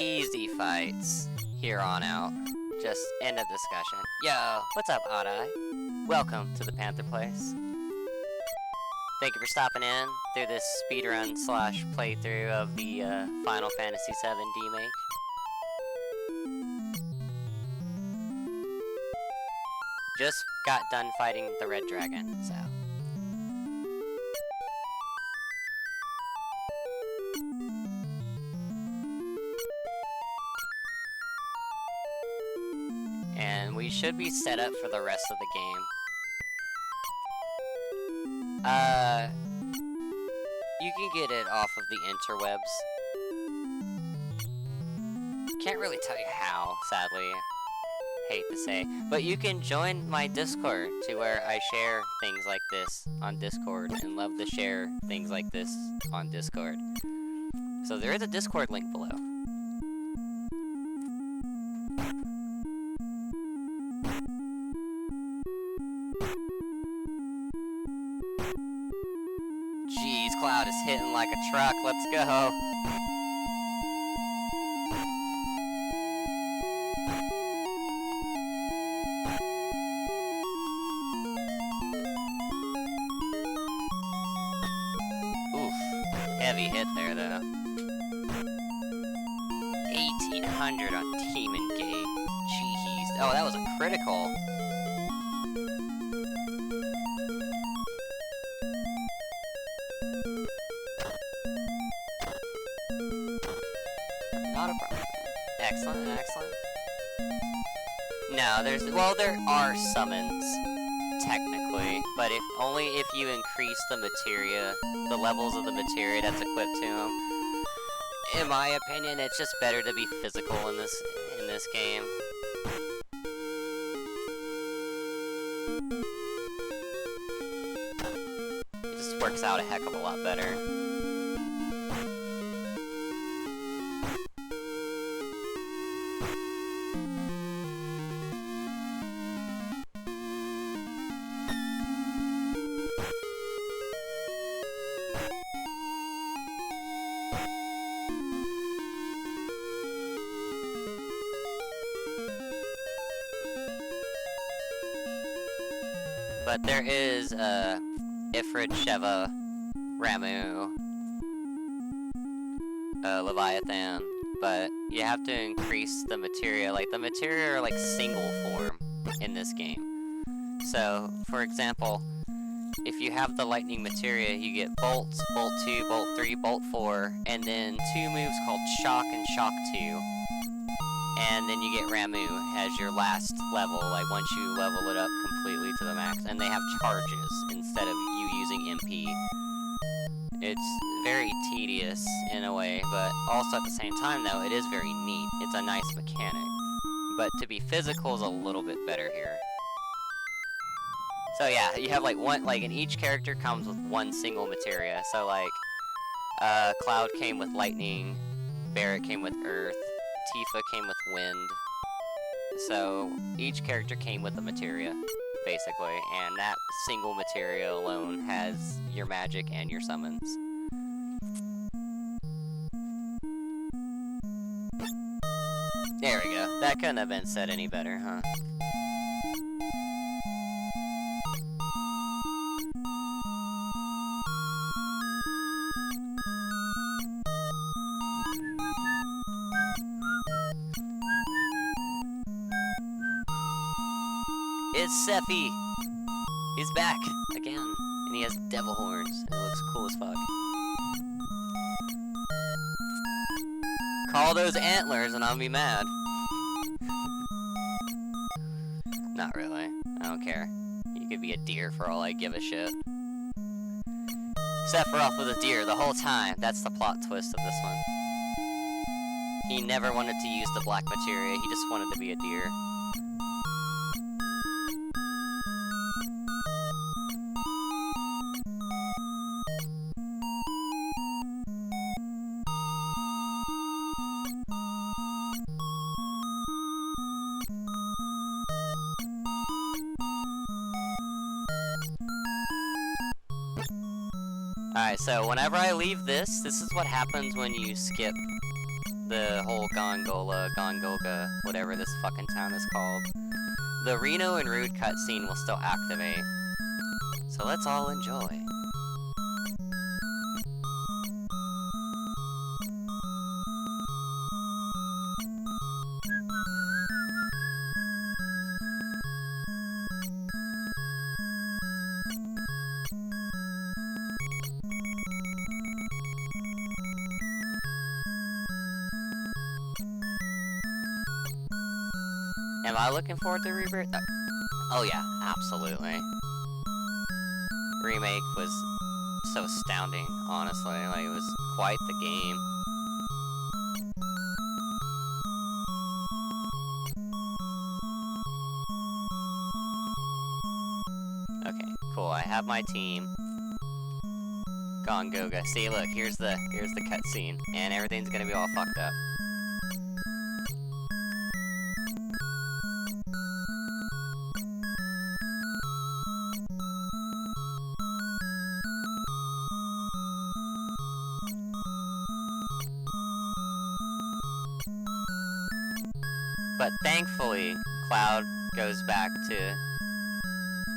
Easy fights here on out. Just end of discussion. Yo, what's up, Odd-Eye? Welcome to the Panther Place. Thank you for stopping in through this speedrun / playthrough of the Final Fantasy VII Demake. Just got done fighting the Red Dragon, so. And we should be set up for the rest of the game. You can get it off of the interwebs. Can't really tell you how, sadly. Hate to say. But you can join my Discord to where I share things like this on Discord and love to share things like this on Discord. So there is a Discord link below. Jeez, Cloud is hitting like a truck. Let's go. Oof. Heavy hit there, though. 1800 on Demon Gate. Jeez. Oh, that was a critical. Not a problem. Excellent, excellent. No, there are summons, technically, but only if you increase the materia, the levels of the materia that's equipped to them. In my opinion, it's just better to be physical in this game. It just works out a heck of a lot better. But there is Ifrit, Sheva, Ramu, Leviathan, but you have to increase the materia. Like, the materia are like single form in this game. So, for example, if you have the lightning materia, you get bolts, bolt 2, bolt 3, bolt 4, and then 2 moves called shock and shock 2. And then you get Ramu as your last level, like once you level it up completely to the max. And they have charges instead of you using MP. It's very tedious in a way, but also at the same time though, it is very neat. It's a nice mechanic. But to be physical is a little bit better here. So yeah, you have like one, like, and each character comes with one single materia. So like, Cloud came with lightning, Barret came with earth, Tifa came with wind, so each character came with a materia, basically, and that single materia alone has your magic and your summons. There we go. That couldn't have been said any better, huh? It's Sephi! He's back again, and he has devil horns, and it looks cool as fuck. Call those antlers and I'll be mad. Not really. I don't care. You could be a deer for all I give a shit. Sephiroth was a deer the whole time. That's the plot twist of this one. He never wanted to use the black materia, he just wanted to be a deer. Alright, so whenever I leave this is what happens when you skip the whole Gongoga, whatever this fucking town is called, the Reno and Rude cutscene will still activate. So let's all enjoy. Am I looking forward to Rebirth? Oh yeah, absolutely. Remake was so astounding, honestly. Like, it was quite the game. Okay, cool. I have my team. Gongoga. See, look, here's the cutscene, and everything's gonna be all fucked up. But thankfully, Cloud goes back to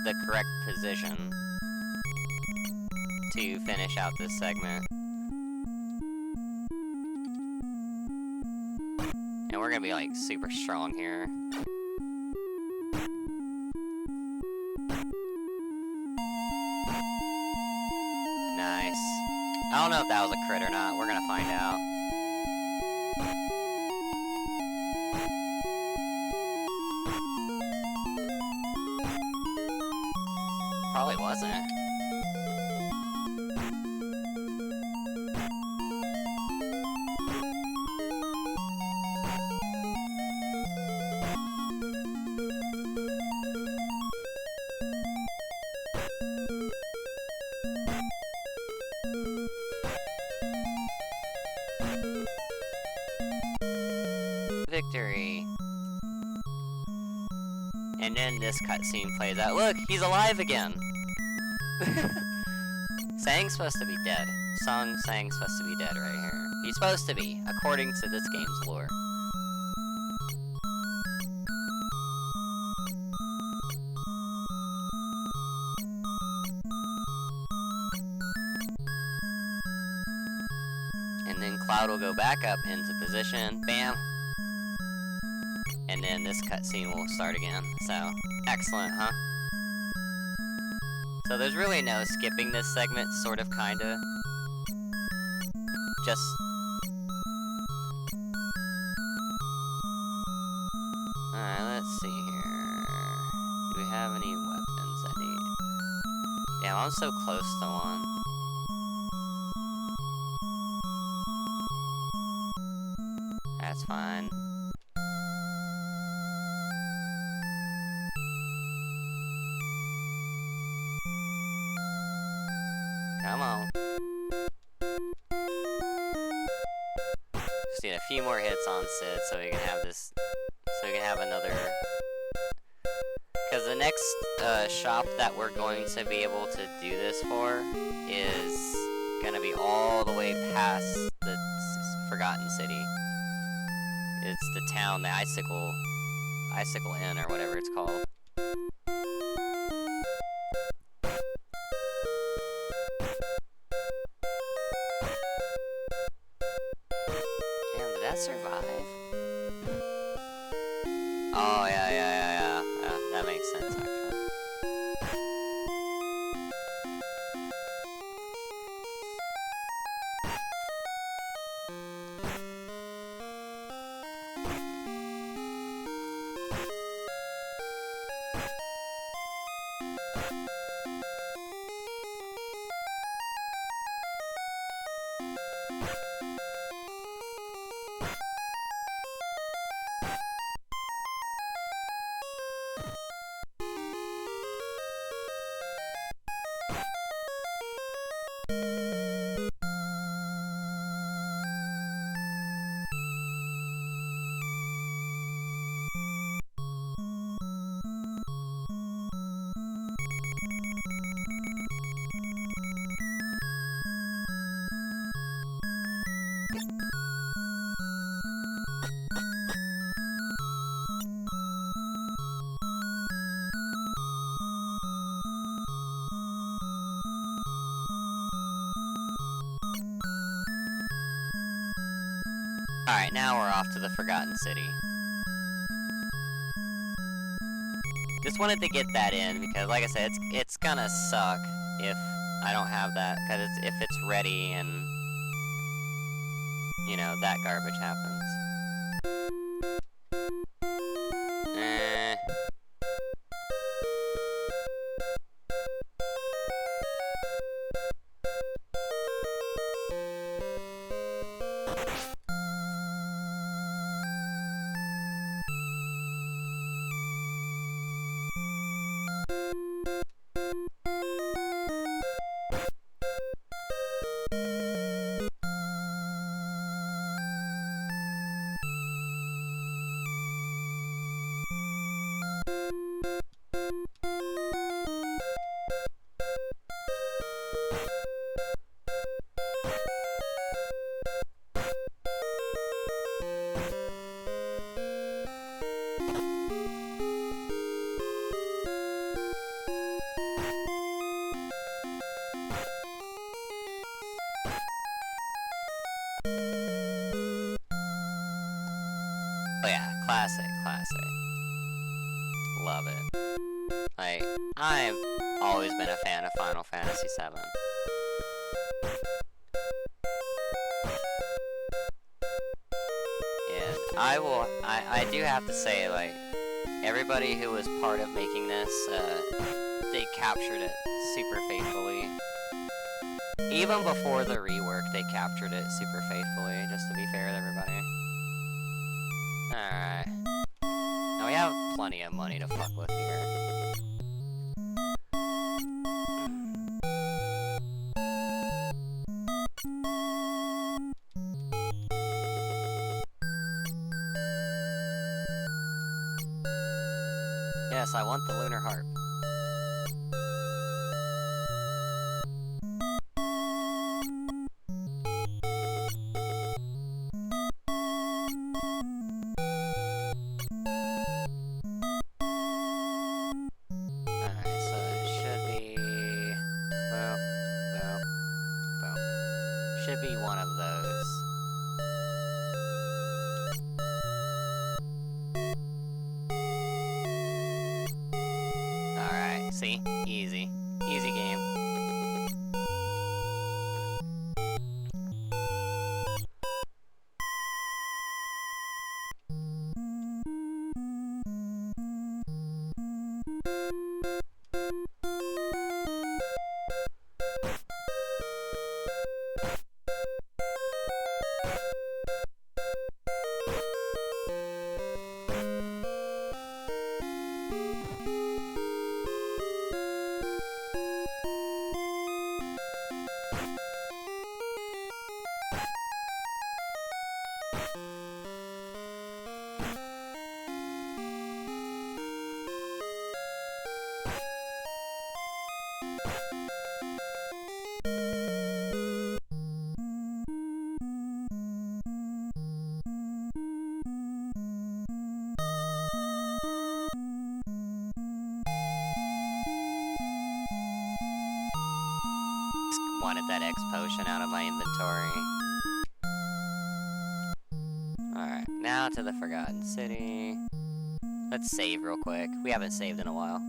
the correct position to finish out this segment. And we're gonna be like super strong here. Nice. I don't know if that was a crit or not. We're gonna find out. Probably wasn't. Victory. And then this cutscene plays out. Look, he's alive again. Sang's supposed to be dead. Sang's supposed to be dead right here. He's supposed to be, according to this game's lore. And then Cloud will go back up into position. Bam. And then this cutscene will start again. So, excellent, huh? So there's really no skipping this segment, sort of, kinda. Just... Alright, let's see here. Do we have any weapons I need? Damn, I'm so close to one. That's fine. Come on. Just need a few more hits on Sid so we can have this, so we can have another, because the next shop that we're going to be able to do this for is gonna be all the way past the Forgotten City. It's the town, the Icicle Inn or whatever it's called. Survive? Oh, yeah. That makes sense, actually. Alright, now we're off to the Forgotten City. Just wanted to get that in, because like I said, it's gonna suck if I don't have that, because if it's ready and, you know, that garbage happens. Oh yeah, classic. Love it. Like, I've always been a fan of Final Fantasy VII. And I do have to say, like, everybody who was part of making this, they captured it super faithfully. Even before the rework, they captured it super faithfully, just to be fair with everybody. Alright. Now we have plenty of money to fuck with here. Yes, I want the lunar harp. Should be one of those. Alright, see? Easy. Easy game. Wanted that X potion out of my inventory. Alright, now to the Forgotten City. Let's save real quick. We haven't saved in a while.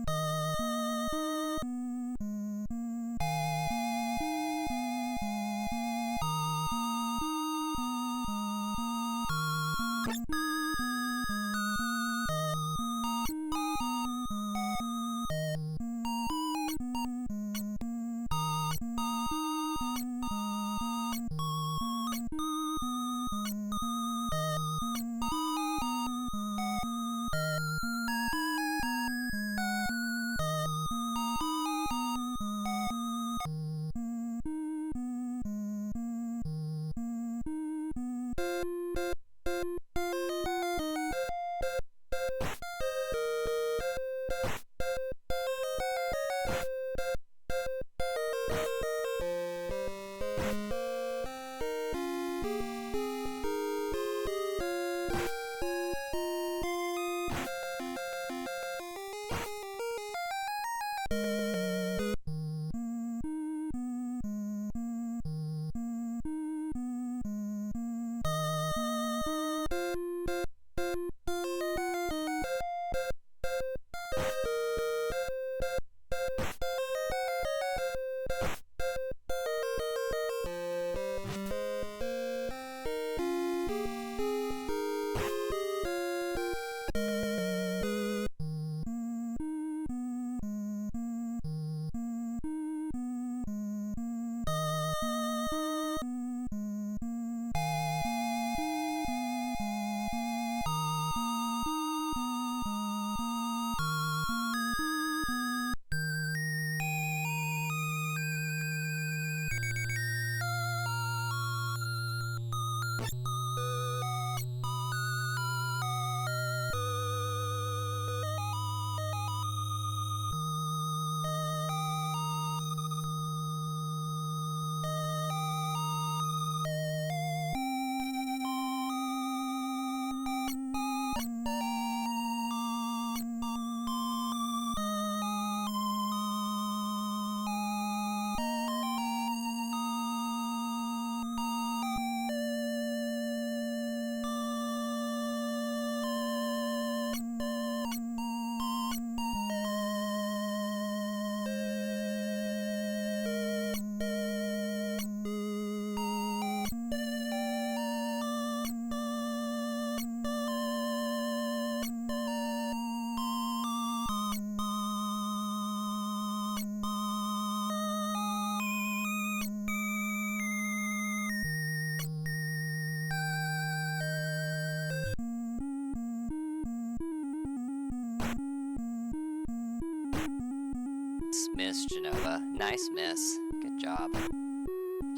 Miss Jenova. Nice miss. Good job.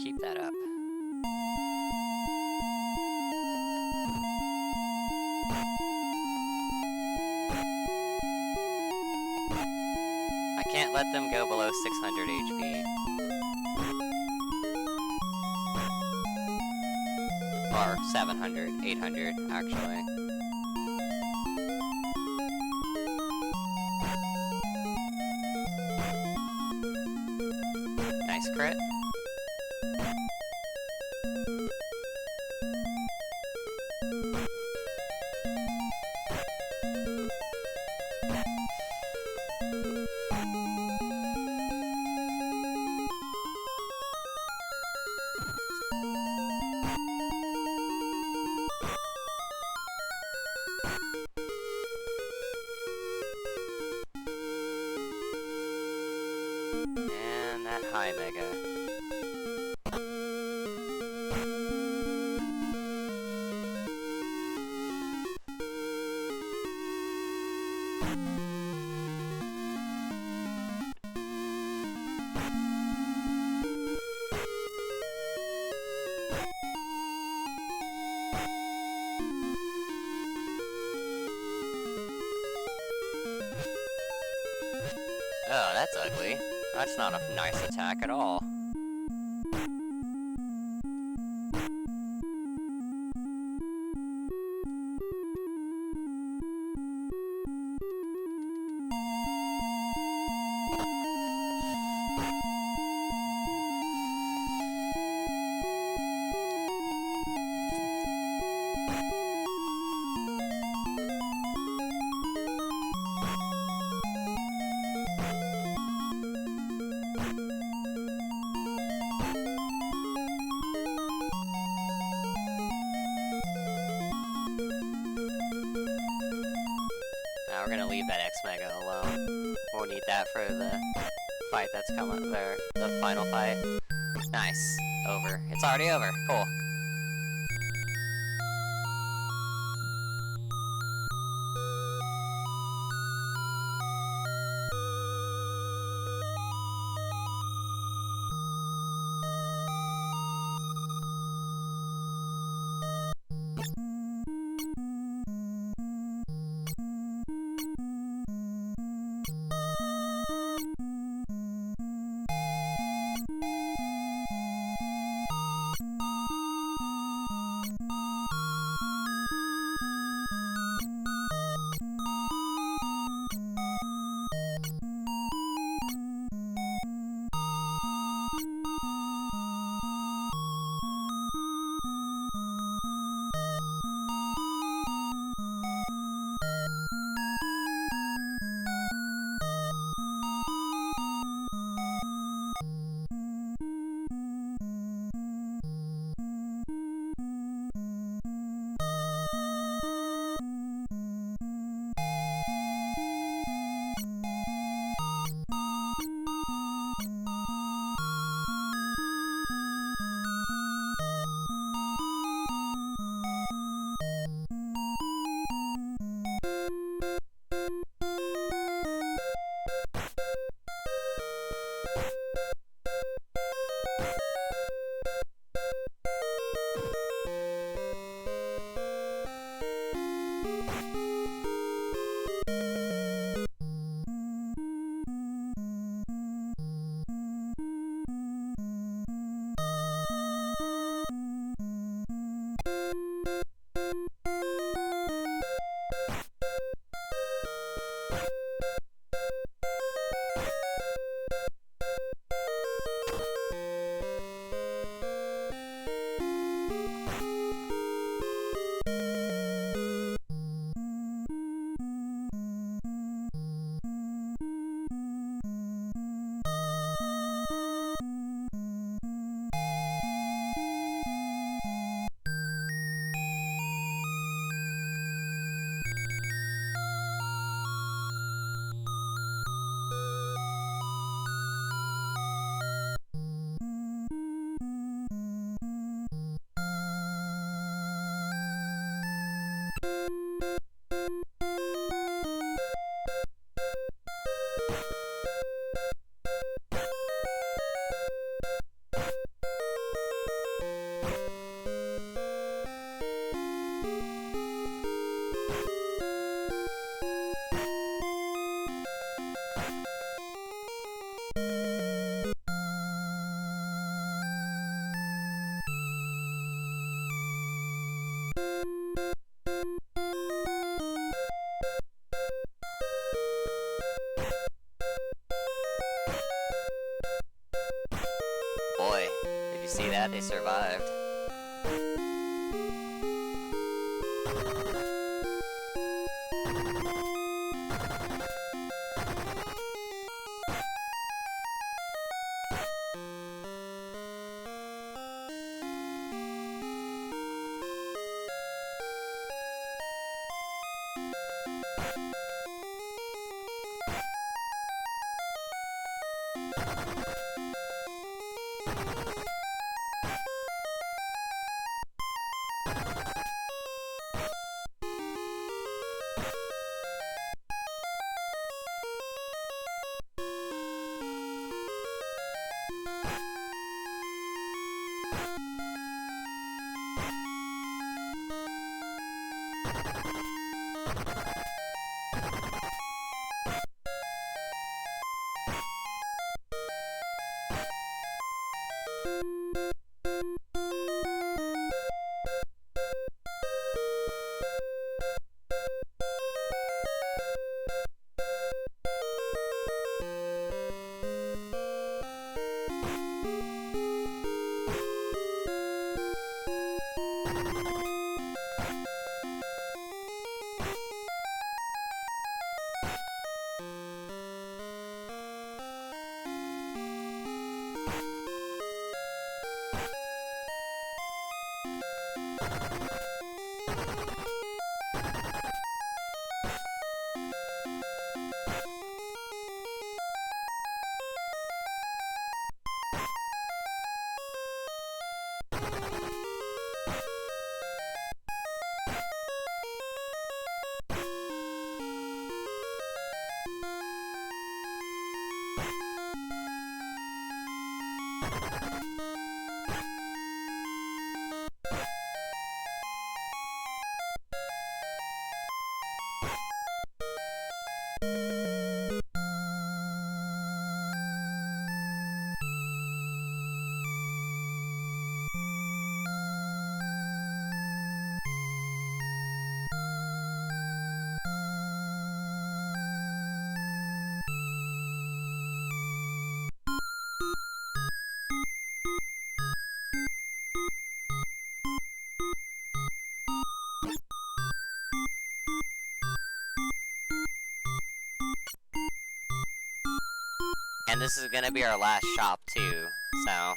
Keep that up. I can't let them go below 600 HP. Or 700, 800, actually. Nice crit. And that high mega. Oh, that's ugly. That's not a nice attack at all. We're gonna leave that X-Mega alone. We'll need that for the fight that's coming there, the final fight. Nice. Over. It's already over. Cool. Boy, did you see that? They survived. And this is gonna be our last shop too, so.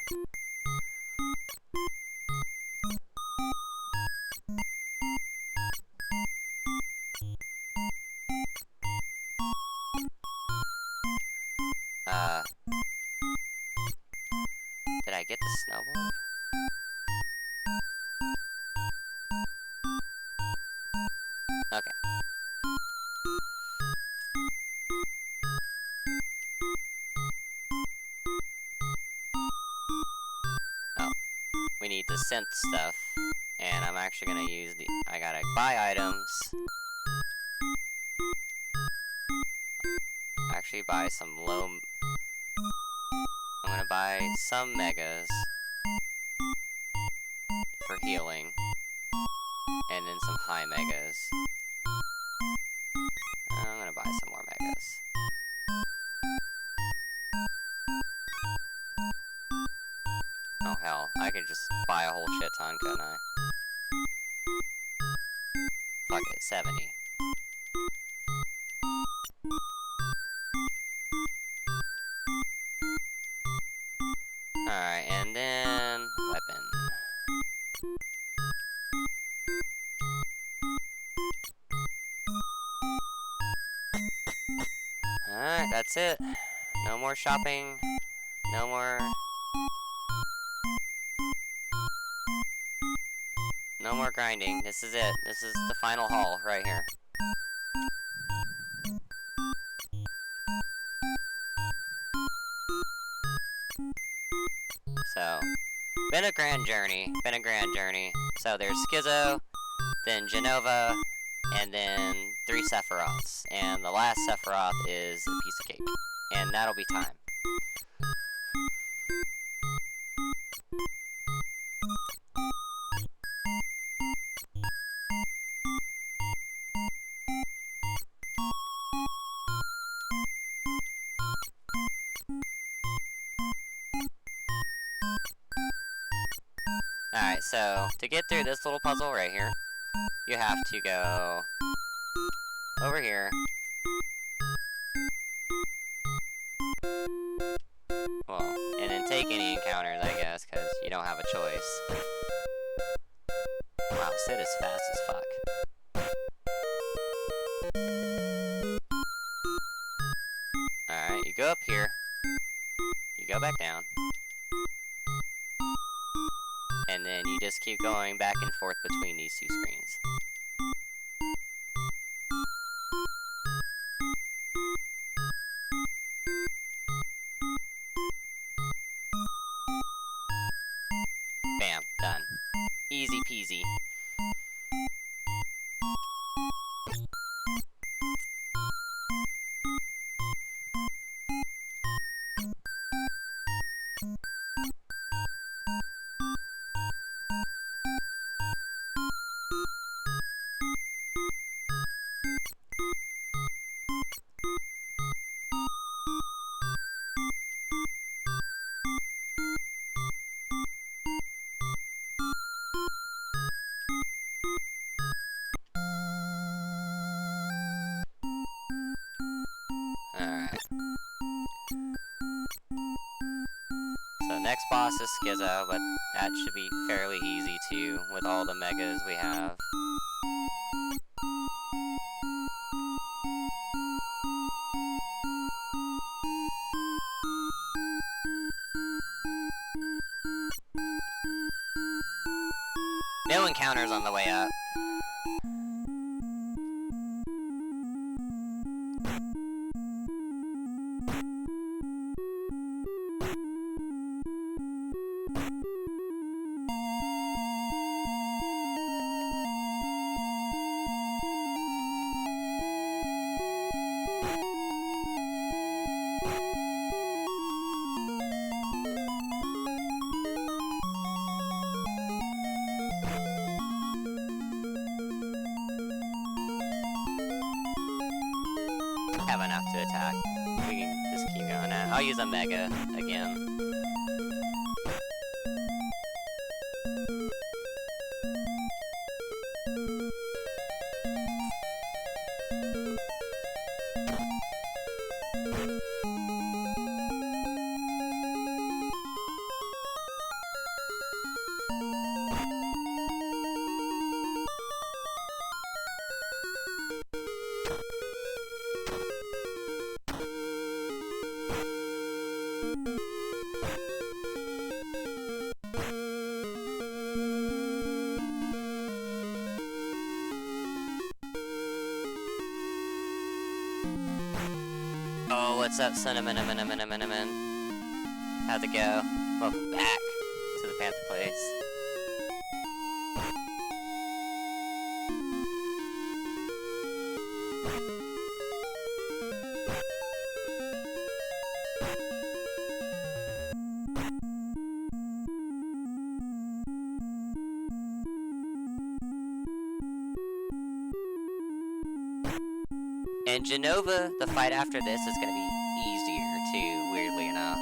Did I get the snowboard? Okay. Oh, we need the synth stuff, and I'm actually gonna use the, I gotta buy items. Actually buy some low, I'm gonna buy some megas for healing, and then some high megas. I'm gonna buy some more megas. Oh hell, I could just buy a whole shit ton, couldn't I? Fuck it, 70. Alright, and then weapon. Alright, that's it. No more shopping. No more... No more grinding. This is it. This is the final haul right here. So, been a grand journey. Been a grand journey. So there's Schizo, then Jenova, and then 3 Sephiroths. And the last Sephiroth is a piece of cake. And that'll be time. Alright, so to get through this little puzzle right here, you have to go over here. Well, and then take any encounters, I guess, because you don't have a choice. Wow, Sid is fast as fuck. Alright, you go up here. You go back down. And then you just keep going back and forth between these two screens. Bam, done. Easy peasy. Alright. So next boss is Schizo, but that should be fairly easy too, with all the megas we have. No encounters on the way up. Have enough to attack. We can just keep going now. I'll use a mega again. Oh, what's up, cinnamon? How'd it go? Welcome back to the Panther Place. And Jenova, the fight after this is gonna be easier too, weirdly enough.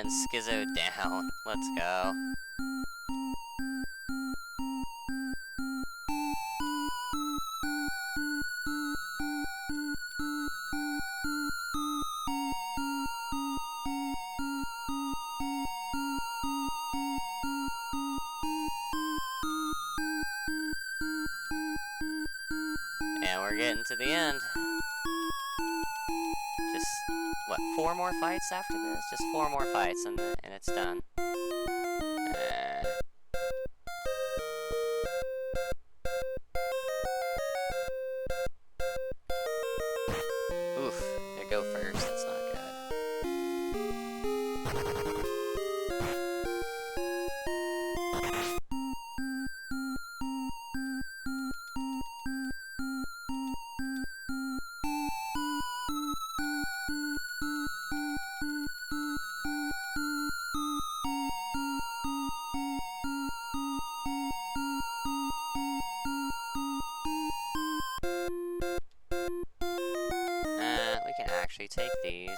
getting schizoed down. Let's go. And we're getting to the end. Just, what, 4 more fights after this? Just 4 more fights and it's done. Oof, they go first, that's not good. We can actually take these.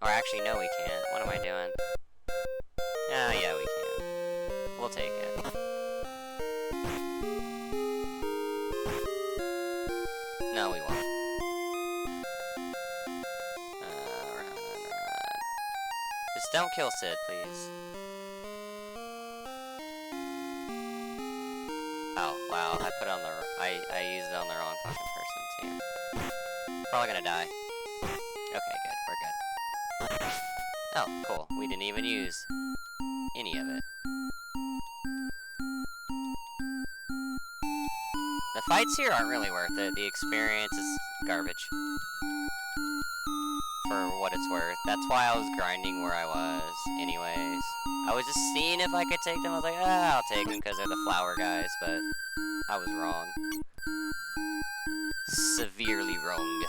Or actually, no we can't. What am I doing? Ah, yeah, we can. We'll take it. No, we won't. Run. Just don't kill Sid, please. Oh, wow, I put on the... I used it on the wrong fucking person, too. Probably gonna die. Okay, good, we're good. Oh, cool, we didn't even use any of it. The fights here aren't really worth it. The experience is garbage. For what it's worth. That's why I was grinding where I was, anyways. I was just seeing if I could take them. I was like, ah, I'll take them because they're the flower guys, but I was wrong. Severely wrong.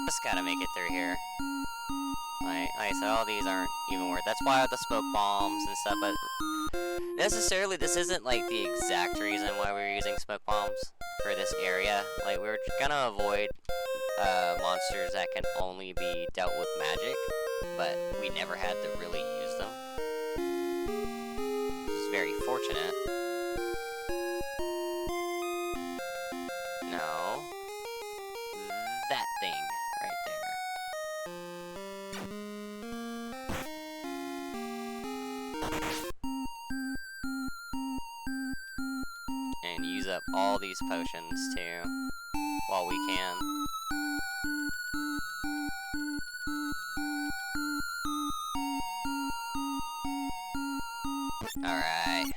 Just gotta make it through here. Like I said, all these aren't even worth. That's why I have the smoke bombs and stuff. But necessarily, this isn't like the exact reason why we're using smoke bombs for this area. Like we're gonna avoid monsters that can only be dealt with magic, but we never had to really use them. This is very fortunate. No. That thing right there. And use up all these potions too, while we can. Alright.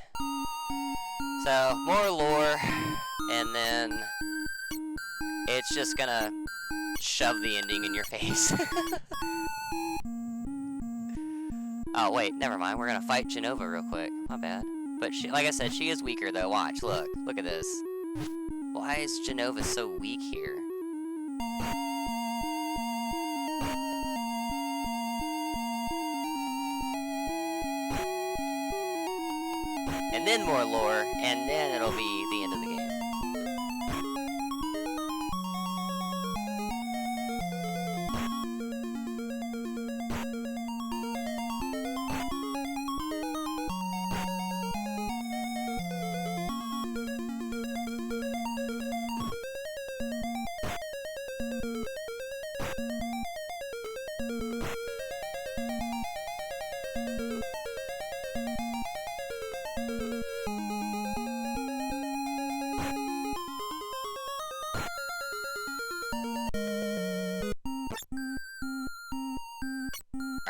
So, more lore, and then it's just gonna shove the ending in your face. Oh, wait, never mind. We're gonna fight Jenova real quick. My bad. But she, like I said, she is weaker though. Watch, look at this. Why is Jenova so weak here? And then more lore, and then it'll be the end of the game.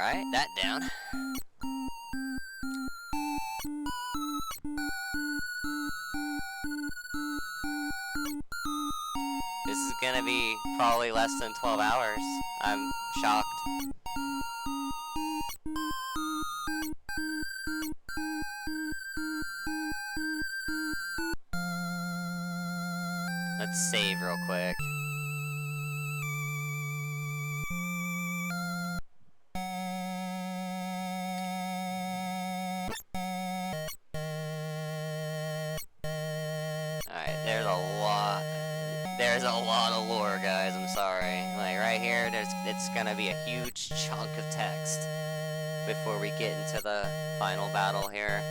Alright, that down. This is gonna be probably less than 12 hours. I'm shocked. Let's save real quick. Alright, there's a lot of lore, guys, I'm sorry. Like, right here, it's gonna be a huge chunk of text before we get into the final battle here.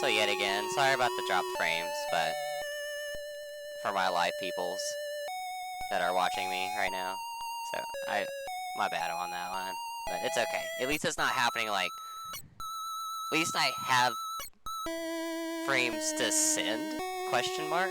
So yet again, sorry about the dropped frames, but for my live peoples that are watching me right now, so my bad on that one, but it's okay. At least it's not happening like, at least I have frames to send, question mark.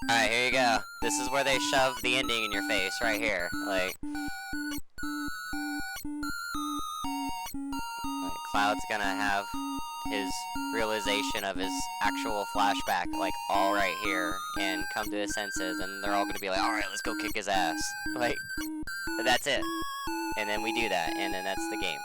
Alright, here you go. This is where they shove the ending in your face, right here. Like Cloud's gonna have his realization of his actual flashback, like, all right here, and come to his senses, and they're all gonna be like, alright, let's go kick his ass. Like, that's it. And then we do that, and then that's the game.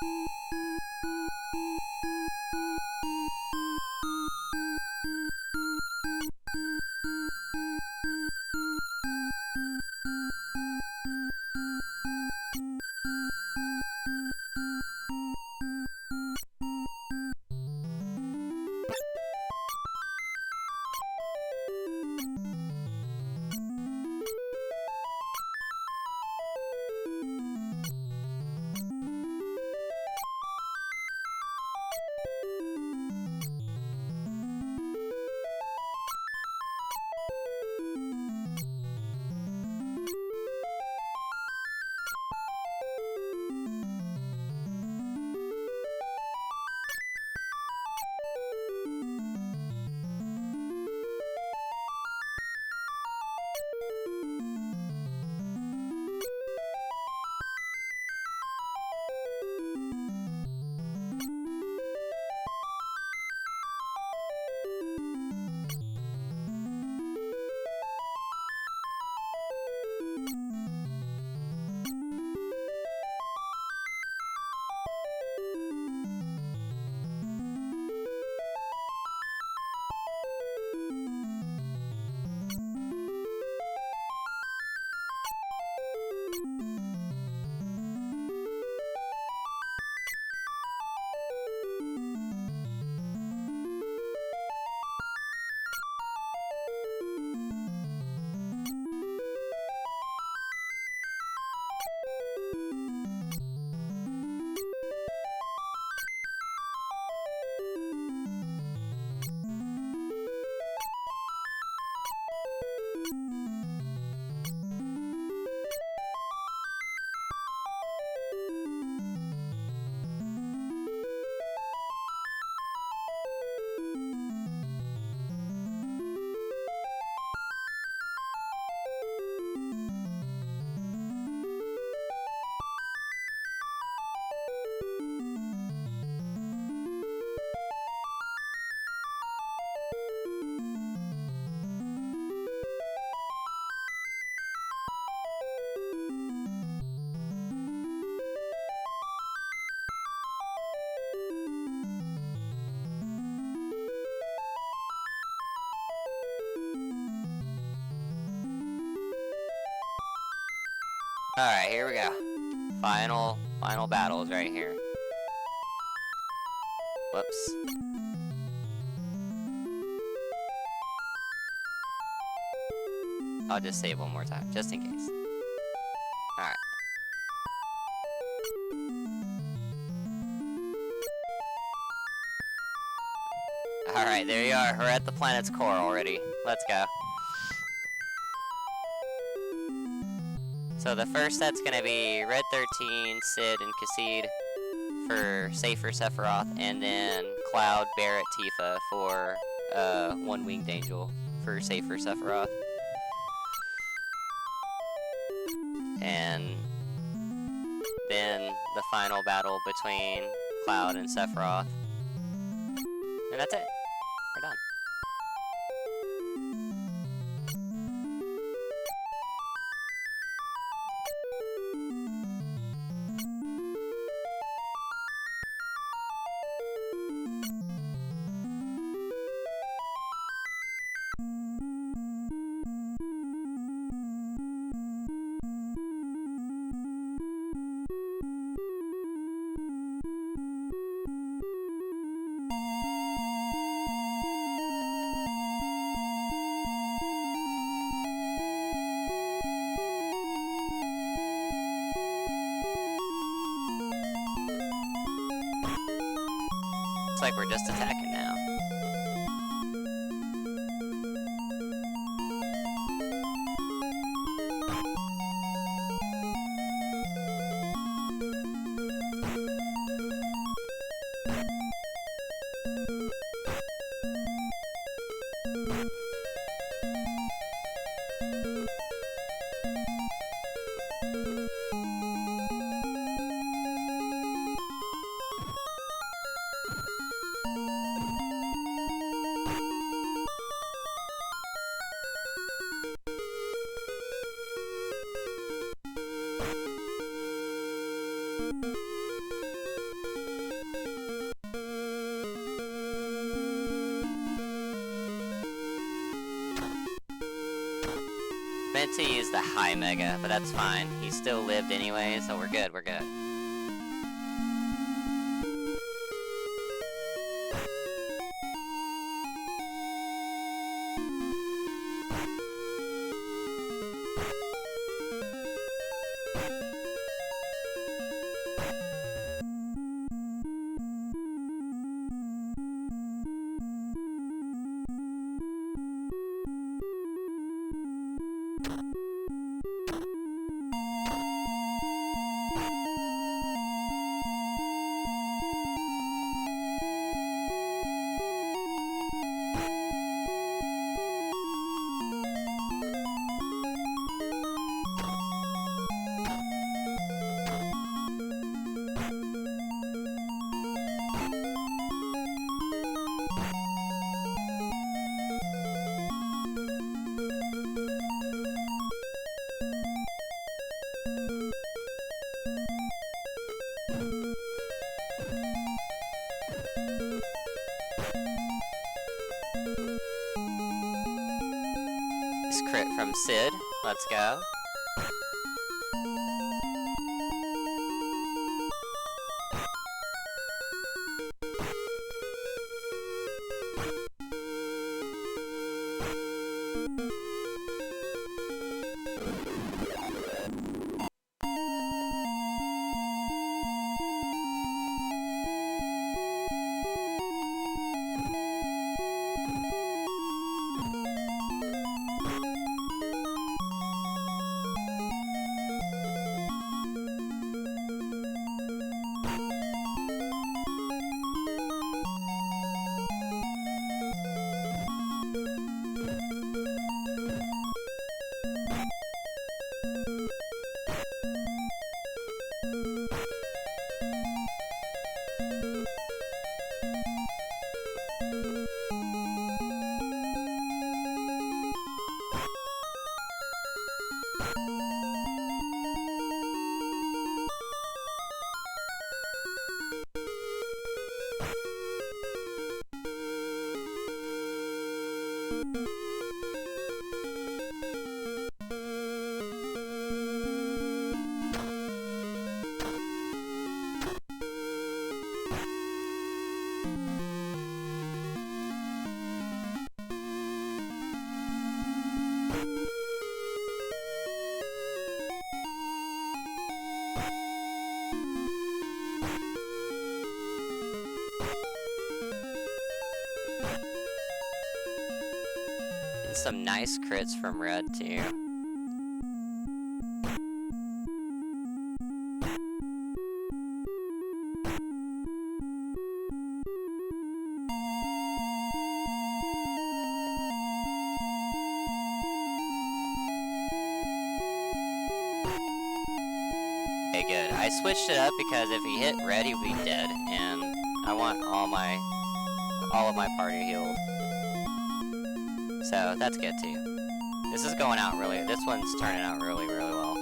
Alright, here we go. Final battles right here. Whoops. I'll just save one more time, just in case. Alright. Alright, there you are. We're at the planet's core already. Let's go. So the first set's gonna be Red 13, Sid, and Kassid for Safer Sephiroth, and then Cloud, Barret, Tifa for One Winged Angel for Safer Sephiroth. And then the final battle between Cloud and Sephiroth. And that's it. We're done. Looks like we're just attacking now. wanted to use the high mega, but that's fine. He still lived anyway, so we're good, we're good. Crit from Sid. Let's go. Some nice crits from Red, too. Okay, good. I switched it up because if he hit Red, he would be dead, and I want all of my party healed. So that's good too. This is going out really, this one's turning out really, really well.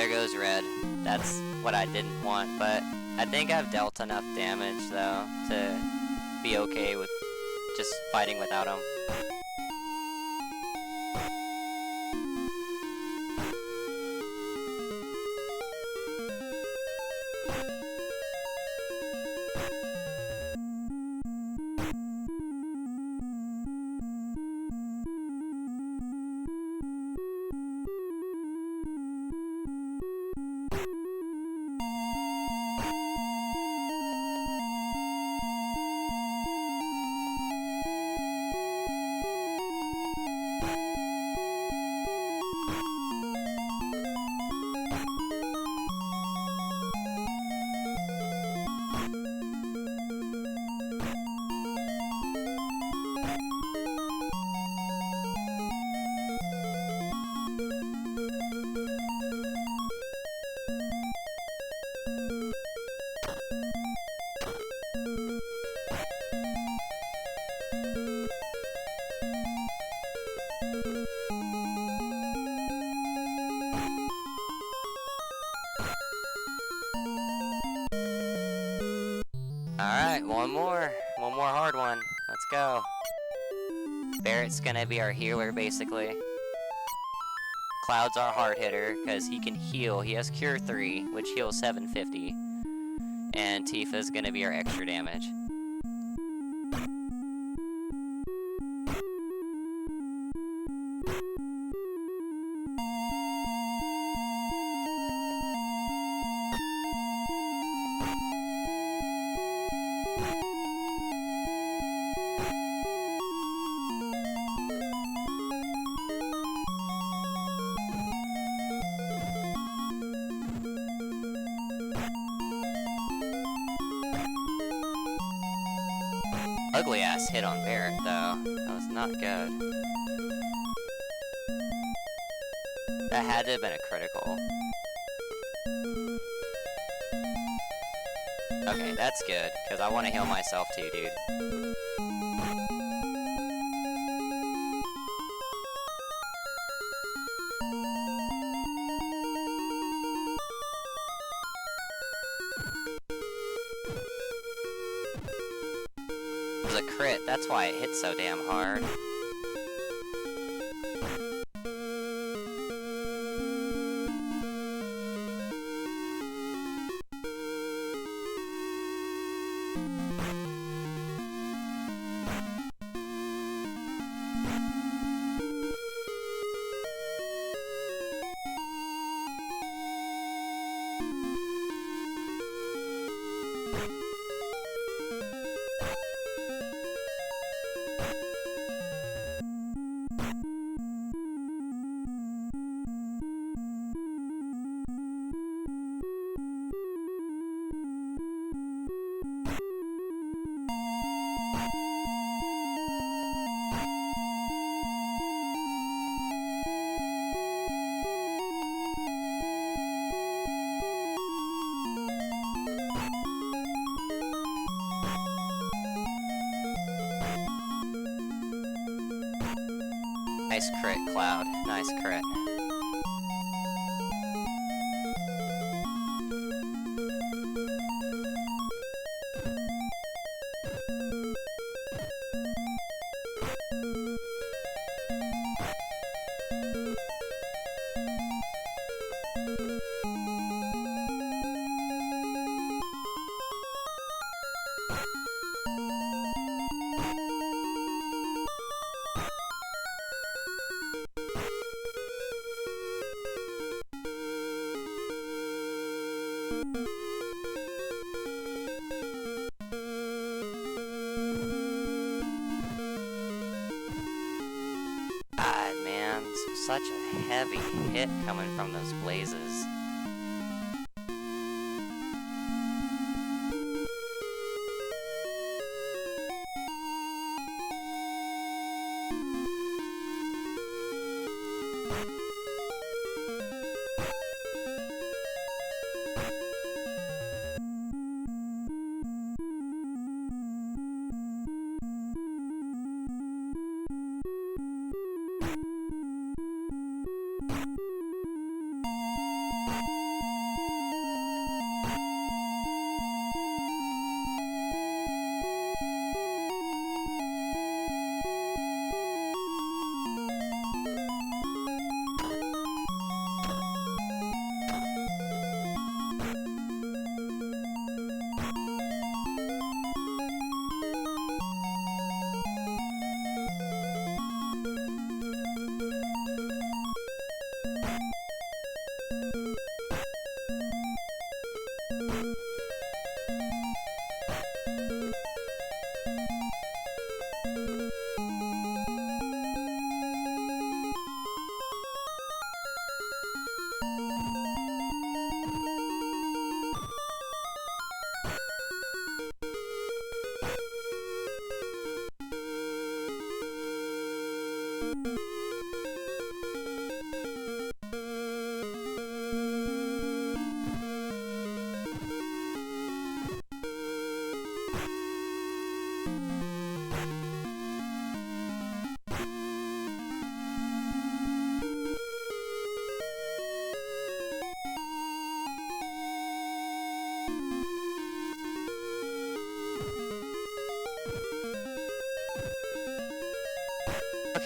there goes red. That's what I didn't want, but I think I've dealt enough damage, though, to be okay with just fighting without him. Alright, one more hard one. Let's go. Barrett's gonna be our healer, basically. Cloud's our hard hitter, because he can heal. He has Cure 3, which heals 750. And Tifa's gonna be our extra damage. Ugly ass hit on Barrett, though. That was not good. That had to have been a critical. Okay, that's good, because I want to heal myself too, dude. It was a crit, that's why it hit so damn hard. Nice crit, Cloud. Nice crit. God, man, such a heavy hit coming from those blazes.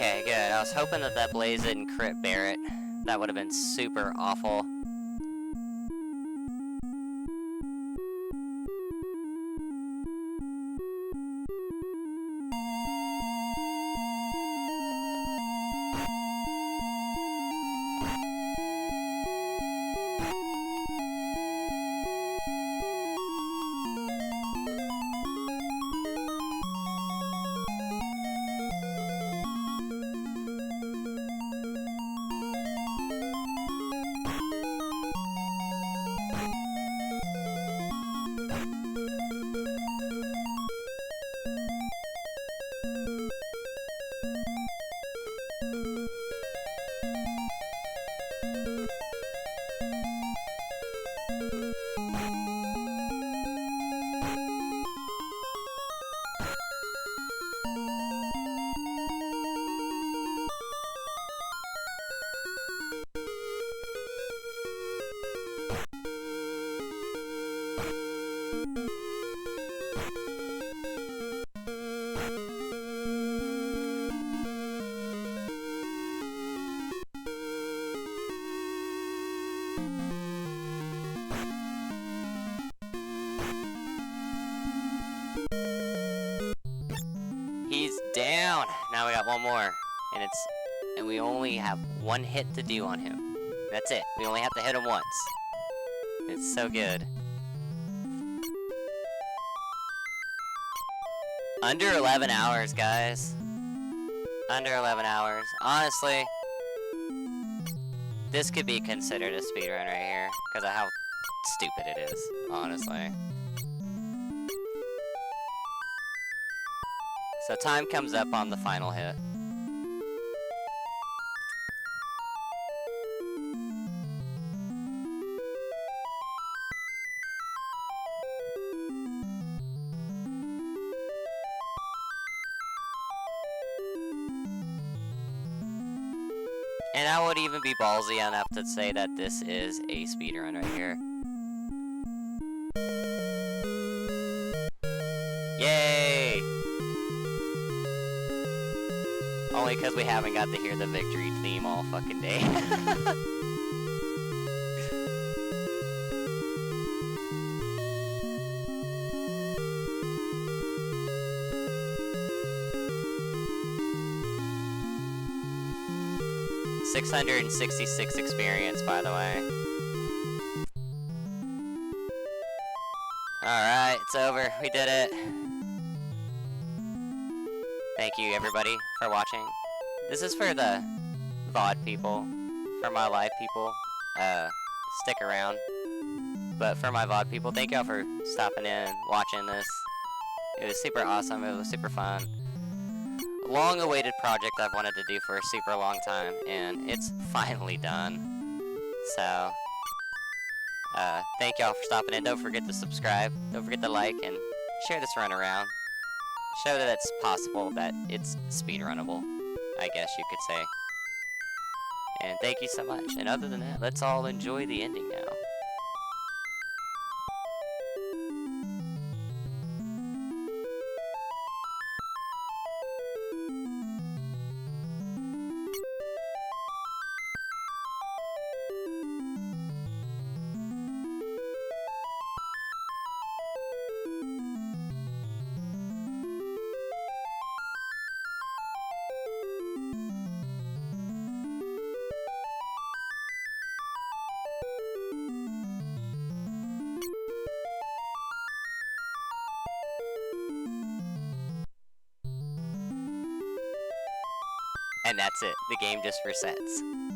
Okay, good. I was hoping that that blaze didn't crit Barrett. That would have been super awful. He's down. Now we got one more, and we only have one hit to do on him. That's it. We only have to hit him once. It's so good. Under 11 hours, guys. Under 11 hours. Honestly, this could be considered a speedrun right here because of how stupid it is, honestly. So time comes up on the final hit. And I would even be ballsy enough to say that this is a speedrun right here. Yay! Only because we haven't got to hear the victory theme all fucking day. $666 experience, by the way. Alright, it's over. We did it. Thank you, everybody, for watching. This is for the VOD people. For my live people, stick around. But for my VOD people, thank y'all for stopping in and watching this. It was super awesome. It was super fun. Long-awaited project I've wanted to do for a super long time, and it's finally done. So, thank y'all for stopping in. Don't forget to subscribe. Don't forget to like and share this run around. Show that it's possible, that it's speedrunnable, I guess you could say. And thank you so much. And other than that, let's all enjoy the ending now. And that's it. The game just resets.